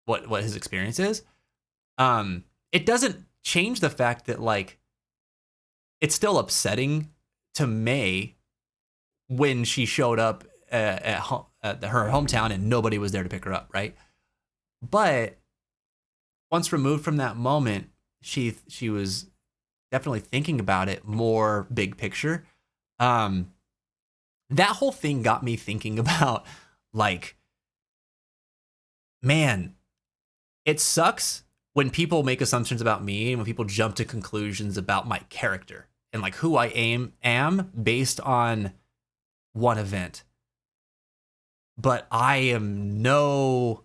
what his experience is. It doesn't change the fact that like it's still upsetting to May when she showed up at her hometown and nobody was there to pick her up, right? But once removed from that moment, she was definitely thinking about it more big picture. That whole thing got me thinking about like, man, it sucks when people make assumptions about me and when people jump to conclusions about my character and like who I am based on one event. But I am no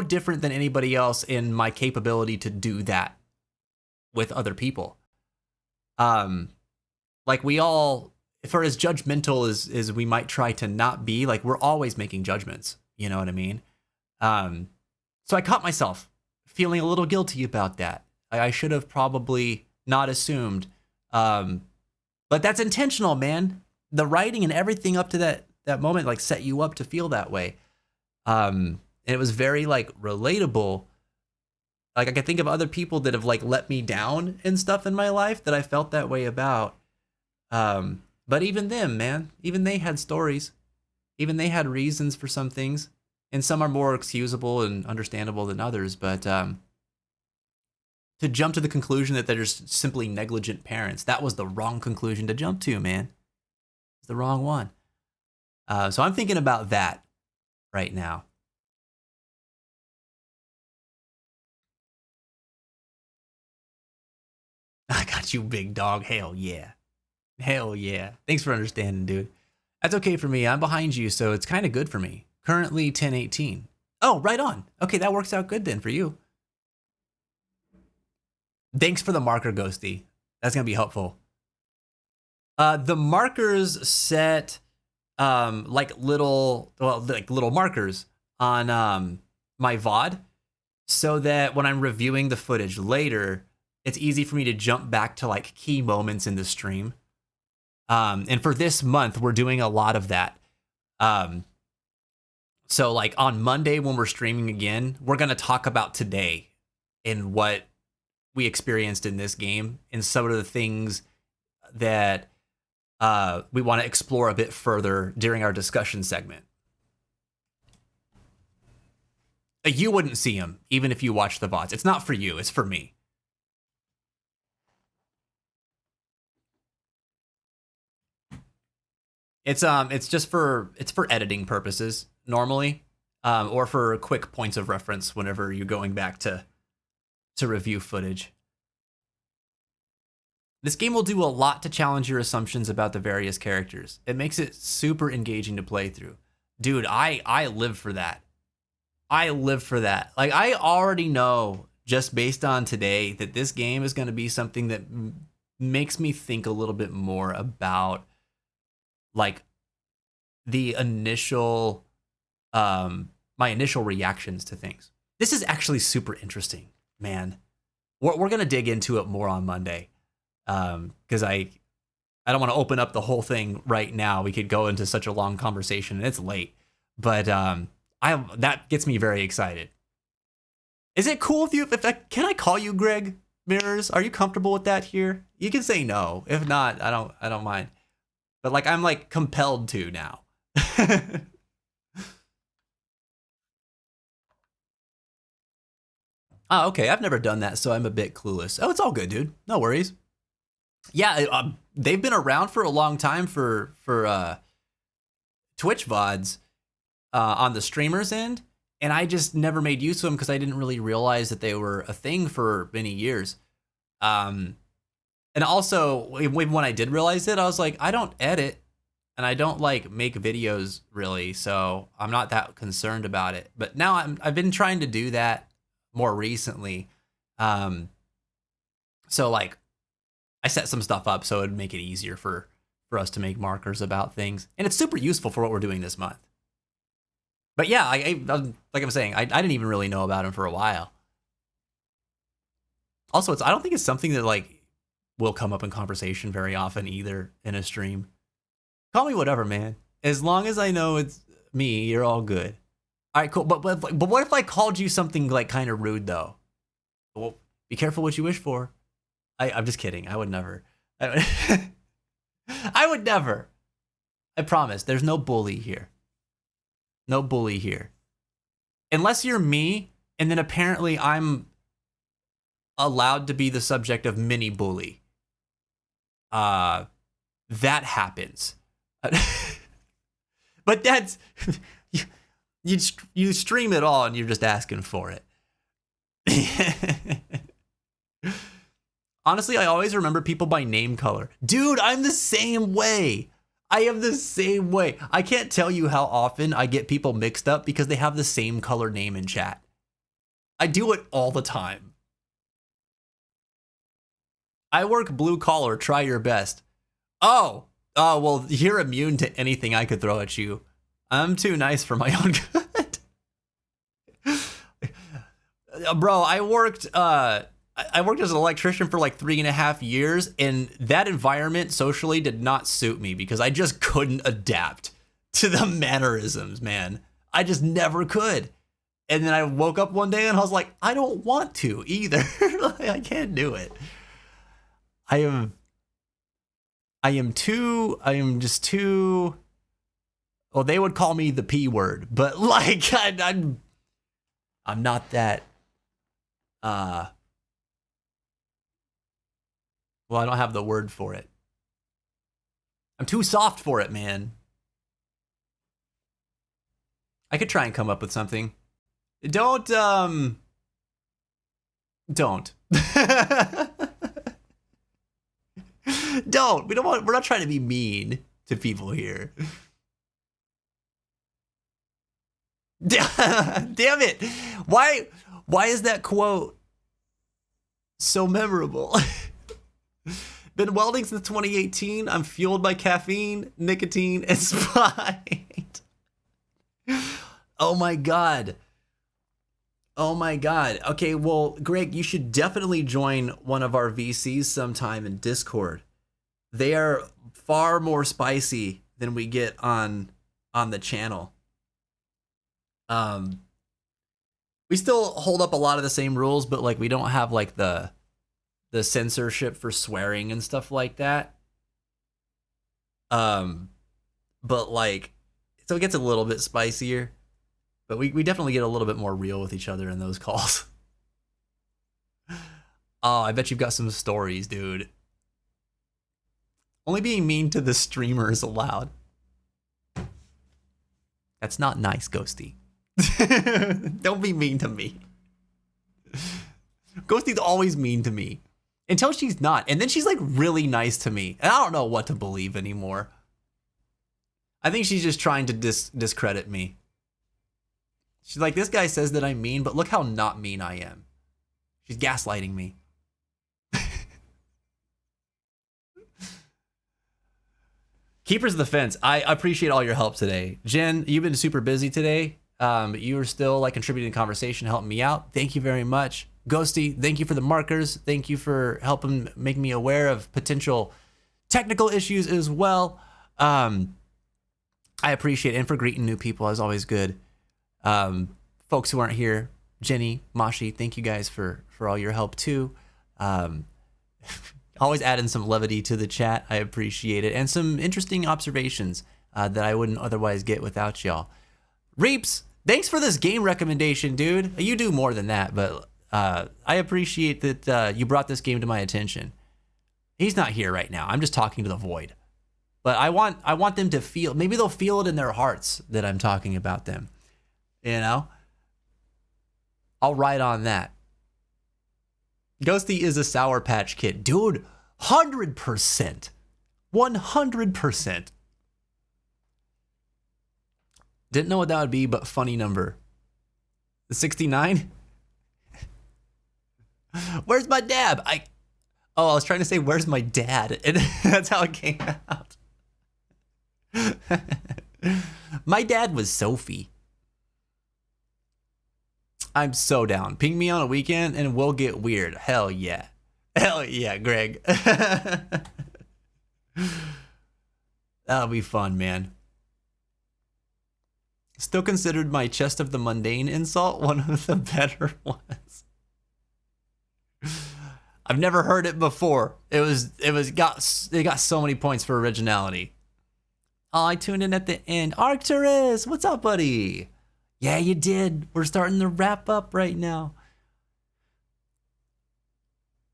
different than anybody else in my capability to do that with other people. Like we all, for as judgmental as we might try to not be, like we're always making judgments. You know what I mean? So I caught myself feeling a little guilty about that. I should have probably not assumed. But that's intentional, man. The writing and everything up to that moment like set you up to feel that way. And it was very like relatable. Like I can think of other people that have like let me down and stuff in my life that I felt that way about. But even them, man, even they had stories. Even they had reasons for some things. And some are more excusable and understandable than others. But to jump to the conclusion that they're just simply negligent parents, that was the wrong conclusion to jump to, man. It's the wrong one. So I'm thinking about that right now. I got you, big dog. Hell yeah. Hell yeah. Thanks for understanding, dude. That's okay for me. I'm behind you, so it's kind of good for me. Currently 1018. Oh, right on. Okay, that works out good then for you. Thanks for the marker, Ghosty. That's going to be helpful. The markers set like little markers on my VOD so that when I'm reviewing the footage later, it's easy for me to jump back to like key moments in the stream. And for this month, we're doing a lot of that. So like on Monday when we're streaming again, we're going to talk about today and what we experienced in this game and some of the things that we want to explore a bit further during our discussion segment. You wouldn't see them even if you watch the VODs. It's not for you, it's for me. It's just for editing purposes normally, or for quick points of reference whenever you're going back to review footage. This game will do a lot to challenge your assumptions about the various characters. It makes it super engaging to play through. Dude, I live for that. I live for that. Like I already know just based on today that this game is going to be something that makes me think a little bit more about like the initial my initial reactions to things. This is actually super interesting, man. We're gonna dig into it more on Monday, because I don't want to open up the whole thing right now. We could go into such a long conversation and it's late, but that gets me very excited. Is it cool can I call you Greg Mirrors? Are you comfortable with that here? You can say no. If not, I don't mind. But like I'm like compelled to now. Oh, okay. I've never done that, so I'm a bit clueless. Oh, it's all good, dude. No worries. Yeah, they've been around for a long time for Twitch VODs on the streamers end, and I just never made use of them because I didn't really realize that they were a thing for many years. And also, when I did realize it, I was like, I don't edit. and I don't like make videos really, so I'm not that concerned about it. But now I've been trying to do that more recently. So like I set some stuff up so it'd make it easier for us to make markers about things, and it's super useful for what we're doing this month. But yeah, like I'm saying, I didn't even really know about him for a while. Also, I don't think it's something that like will come up in conversation very often either in a stream. Call me whatever, man. As long as I know it's me, you're all good. All right, cool. But what if I called you something like kind of rude though? Well, be careful what you wish for. I'm just kidding. I would never. I would never. I promise. There's no bully here. No bully here. Unless you're me, and then apparently I'm allowed to be the subject of mini bully. That happens. But that's you stream it all and you're just asking for it. Honestly, I always remember people by name color. Dude, I'm the same way. I am the same way. I can't tell you how often I get people mixed up because they have the same color name in chat. I do it all the time. I work blue collar, try your best. Oh, well, you're immune to anything I could throw at you. I'm too nice for my own good. Bro, I worked as an electrician for like 3.5 years, and that environment socially did not suit me because I just couldn't adapt to the mannerisms, man. I just never could. And then I woke up one day and I was like, I don't want to either. I can't do it. I am just too, well, they would call me the P word, but like, I'm not that, well, I don't have the word for it. I'm too soft for it, man. I could try and come up with something. Don't. Don't. We're not trying to be mean to people here. Damn it. Why is that quote so memorable? Been welding since 2018. I'm fueled by caffeine, nicotine, and spite. Oh my God. Oh my God. Okay, well, Greg, you should definitely join one of our VCs sometime in Discord. They are far more spicy than we get on the channel. We still hold up a lot of the same rules, but like we don't have like the censorship for swearing and stuff like that. But like, so it gets a little bit spicier, but we definitely get a little bit more real with each other in those calls. Oh, I bet you've got some stories, dude. Only being mean to the streamer is allowed. That's not nice, Ghosty. Don't be mean to me. Ghosty's always mean to me. Until she's not. And then she's like really nice to me. And I don't know what to believe anymore. I think she's just trying to discredit me. She's like, this guy says that I'm mean, but look how not mean I am. She's gaslighting me. Keepers of the Fence, I appreciate all your help today. Jen, you've been super busy today. You were still like contributing to the conversation, helping me out. Thank you very much. Ghosty, thank you for the markers. Thank you for helping make me aware of potential technical issues as well. I appreciate it. And for greeting new people is always good. Folks who aren't here, Jenny, Mashi, thank you guys for all your help too. Always adding some levity to the chat. I appreciate it. And some interesting observations that I wouldn't otherwise get without y'all. Reaps, thanks for this game recommendation, dude. You do more than that, but I appreciate that you brought this game to my attention. He's not here right now. I'm just talking to the void. But I want them to feel, maybe they'll feel it in their hearts that I'm talking about them. You know? I'll write on that. Ghosty is a Sour Patch Kid. Dude, 100%. 100%. Didn't know what that would be, but funny number. The 69? Where's my dad? I was trying to say, where's my dad? And that's how it came out. My dad was Sophie. I'm so down. Ping me on a weekend and we'll get weird. Hell yeah. Hell yeah, Greg. That'll be fun, man. Still considered my chest of the mundane insult one of the better ones. I've never heard it before. It got so many points for originality. Oh, I tuned in at the end. Arcturus, what's up, buddy? Yeah, you did. We're starting to wrap up right now.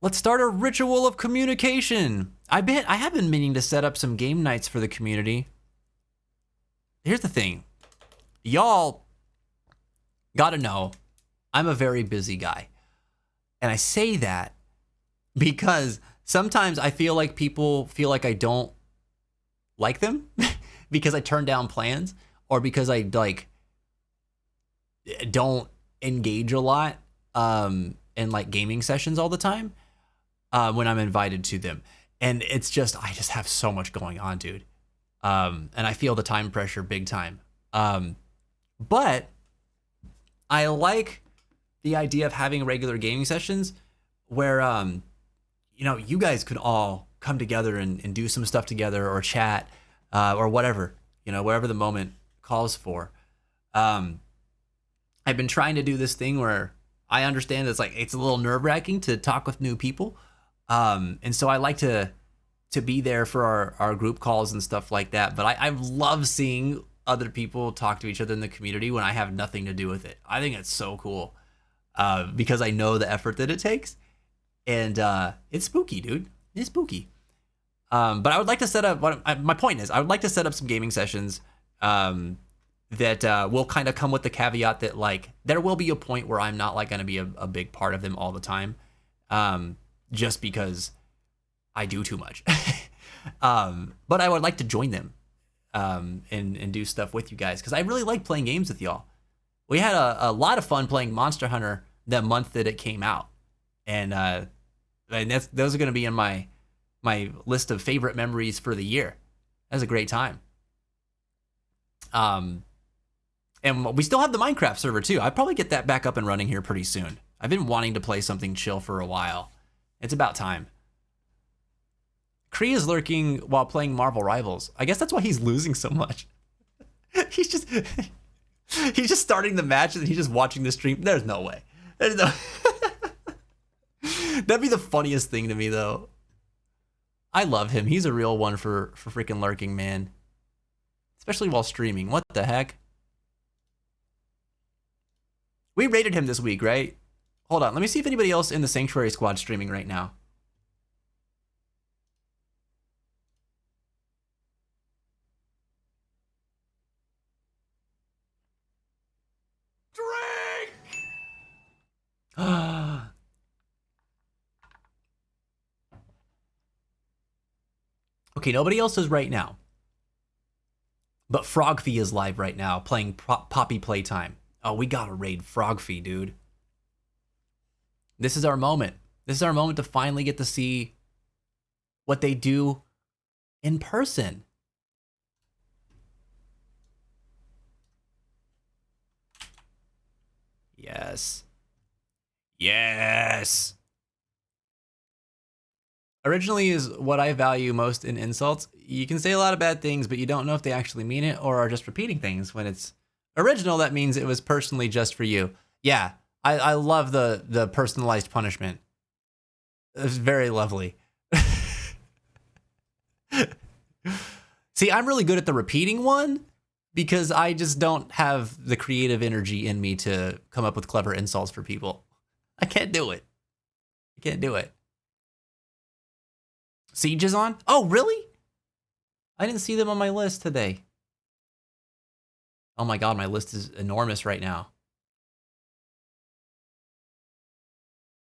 Let's start a ritual of communication. I have been meaning to set up some game nights for the community. Here's the thing. Y'all gotta know I'm a very busy guy. And I say that because sometimes I feel like people feel like I don't like them because I turn down plans, or because I like don't engage a lot in like gaming sessions all the time when I'm invited to them. And it's just, I just have so much going on, dude. And I feel the time pressure big time. But I like the idea of having regular gaming sessions where, you know, you guys could all come together and do some stuff together, or chat, or whatever, you know, whatever the moment calls for. I've been trying to do this thing where I understand it's like, it's a little nerve-wracking to talk with new people. And so I like to be there for our group calls and stuff like that. But I love seeing other people talk to each other in the community when I have nothing to do with it. I think it's so cool because I know the effort that it takes. And it's spooky, dude. It's spooky. But I would like to set up, my point is, I would like to set up some gaming sessions that will kind of come with the caveat that, like, there will be a point where I'm not like going to be a big part of them all the time, just because I do too much. But I would like to join them and do stuff with you guys, because I really like playing games with y'all. We had a lot of fun playing Monster Hunter the month that it came out, and those are going to be in my list of favorite memories for the year. That was a great time. And we still have the Minecraft server too. I'll probably get that back up and running here pretty soon. I've been wanting to play something chill for a while. It's about time. Kree is lurking while playing Marvel Rivals. I guess that's why he's losing so much. he's just starting the match and he's just watching the stream. There's no way. There's no. That'd be the funniest thing to me, though. I love him. He's a real one for freaking lurking, man. Especially while streaming. What the heck? We rated him this week, right? Hold on. Let me see if anybody else in the Sanctuary Squad streaming right now. Okay, nobody else is right now. But Frogfee is live right now, playing Poppy Playtime. Oh, we gotta raid Frogfee, dude. This is our moment. This is our moment to finally get to see what they do in person. Yes. Yes. Originally is what I value most in insults. You can say a lot of bad things, but you don't know if they actually mean it or are just repeating things. When it's original, that means it was personally just for you. Yeah, I love the personalized punishment. It's very lovely. See, I'm really good at the repeating one because I just don't have the creative energy in me to come up with clever insults for people. I can't do it. I can't do it. Siege is on? Oh, really? I didn't see them on my list today. Oh my god, my list is enormous right now.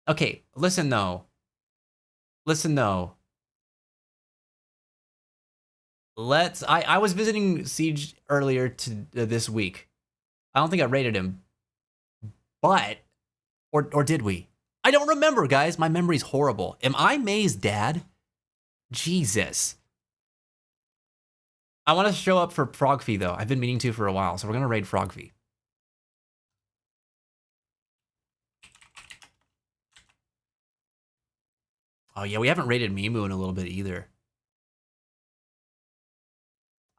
Okay, listen though. Listen though. I was visiting Siege earlier to this week. I don't think I rated him, but or did we? I don't remember, guys. My memory's horrible. Am I May's dad? Jesus. I want to show up for Frogfee though. I've been meaning to for a while, so we're gonna raid Frogfee. Oh yeah, we haven't raided Mimu in a little bit either.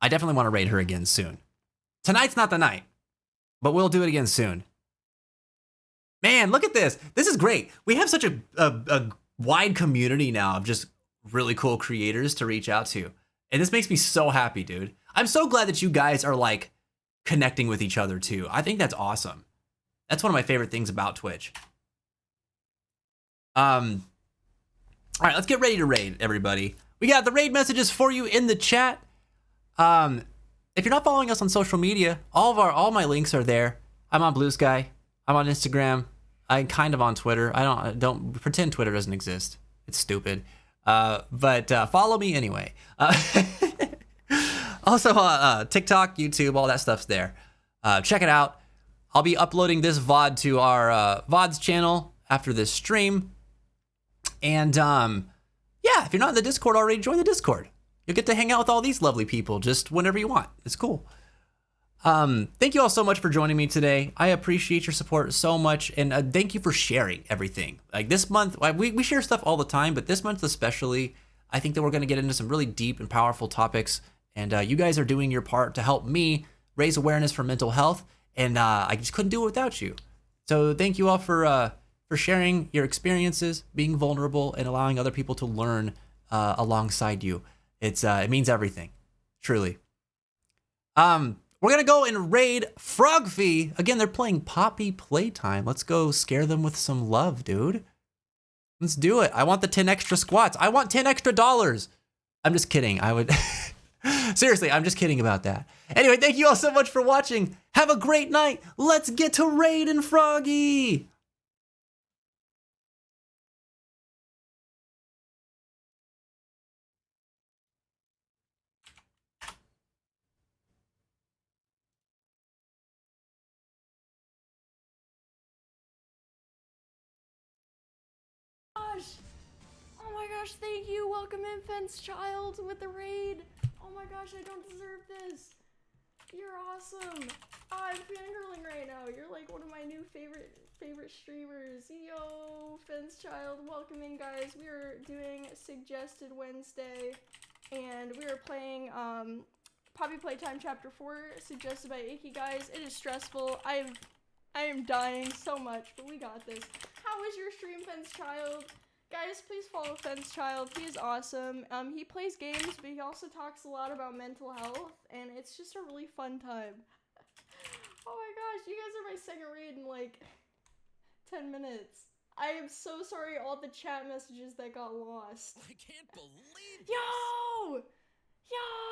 I definitely want to raid her again soon. Tonight's not the night, but we'll do it again soon. Man, look at this. This is great. We have such a wide community now of just really cool creators to reach out to. And this makes me so happy, dude. I'm so glad that you guys are like connecting with each other too. I think that's awesome. That's one of my favorite things about Twitch. All right, let's get ready to raid, everybody. We got the raid messages for you in the chat. If you're not following us on social media, all my links are there. I'm on Blue Sky. I'm on Instagram. I'm kind of on Twitter. I don't pretend Twitter doesn't exist. It's stupid. But follow me anyway. Also, TikTok, YouTube, all that stuff's there. Check it out. I'll be uploading this VOD to our VODs channel after this stream. And yeah, if you're not in the Discord already, join the Discord. You'll get to hang out with all these lovely people just whenever you want. It's cool. Thank you all so much for joining me today. I appreciate your support so much, and thank you for sharing everything. Like this month, we share stuff all the time, but this month especially, I think that we're going to get into some really deep and powerful topics, and you guys are doing your part to help me raise awareness for mental health, and I just couldn't do it without you. So thank you all for sharing your experiences, being vulnerable, and allowing other people to learn alongside you. It means everything, truly. We're gonna go and raid Frogfee. Again, they're playing Poppy Playtime. Let's go scare them with some love, dude. Let's do it. I want the 10 extra squats. I want 10 extra dollars. I'm just kidding. I would, seriously, I'm just kidding about that. Anyway, thank you all so much for watching. Have a great night. Let's get to raiding Froggy. Oh my gosh, thank you. Welcome in, Fence Child, with the raid. Oh my gosh, I don't deserve this. You're awesome. I'm fangirling right now. You're like one of my new favorite streamers. Yo, Fence Child, welcome in, guys. We are doing Suggested Wednesday, and we are playing Poppy Playtime Chapter 4, suggested by Icky, guys. It is stressful. I am dying so much, but we got this. How was your stream, Fence Child? Guys, please follow Fence Child. He is awesome. He plays games, but he also talks a lot about mental health, and it's just a really fun time. Oh my gosh, you guys are my second raid in like 10 minutes. I am so sorry all the chat messages that got lost. I can't believe Yo! Yo!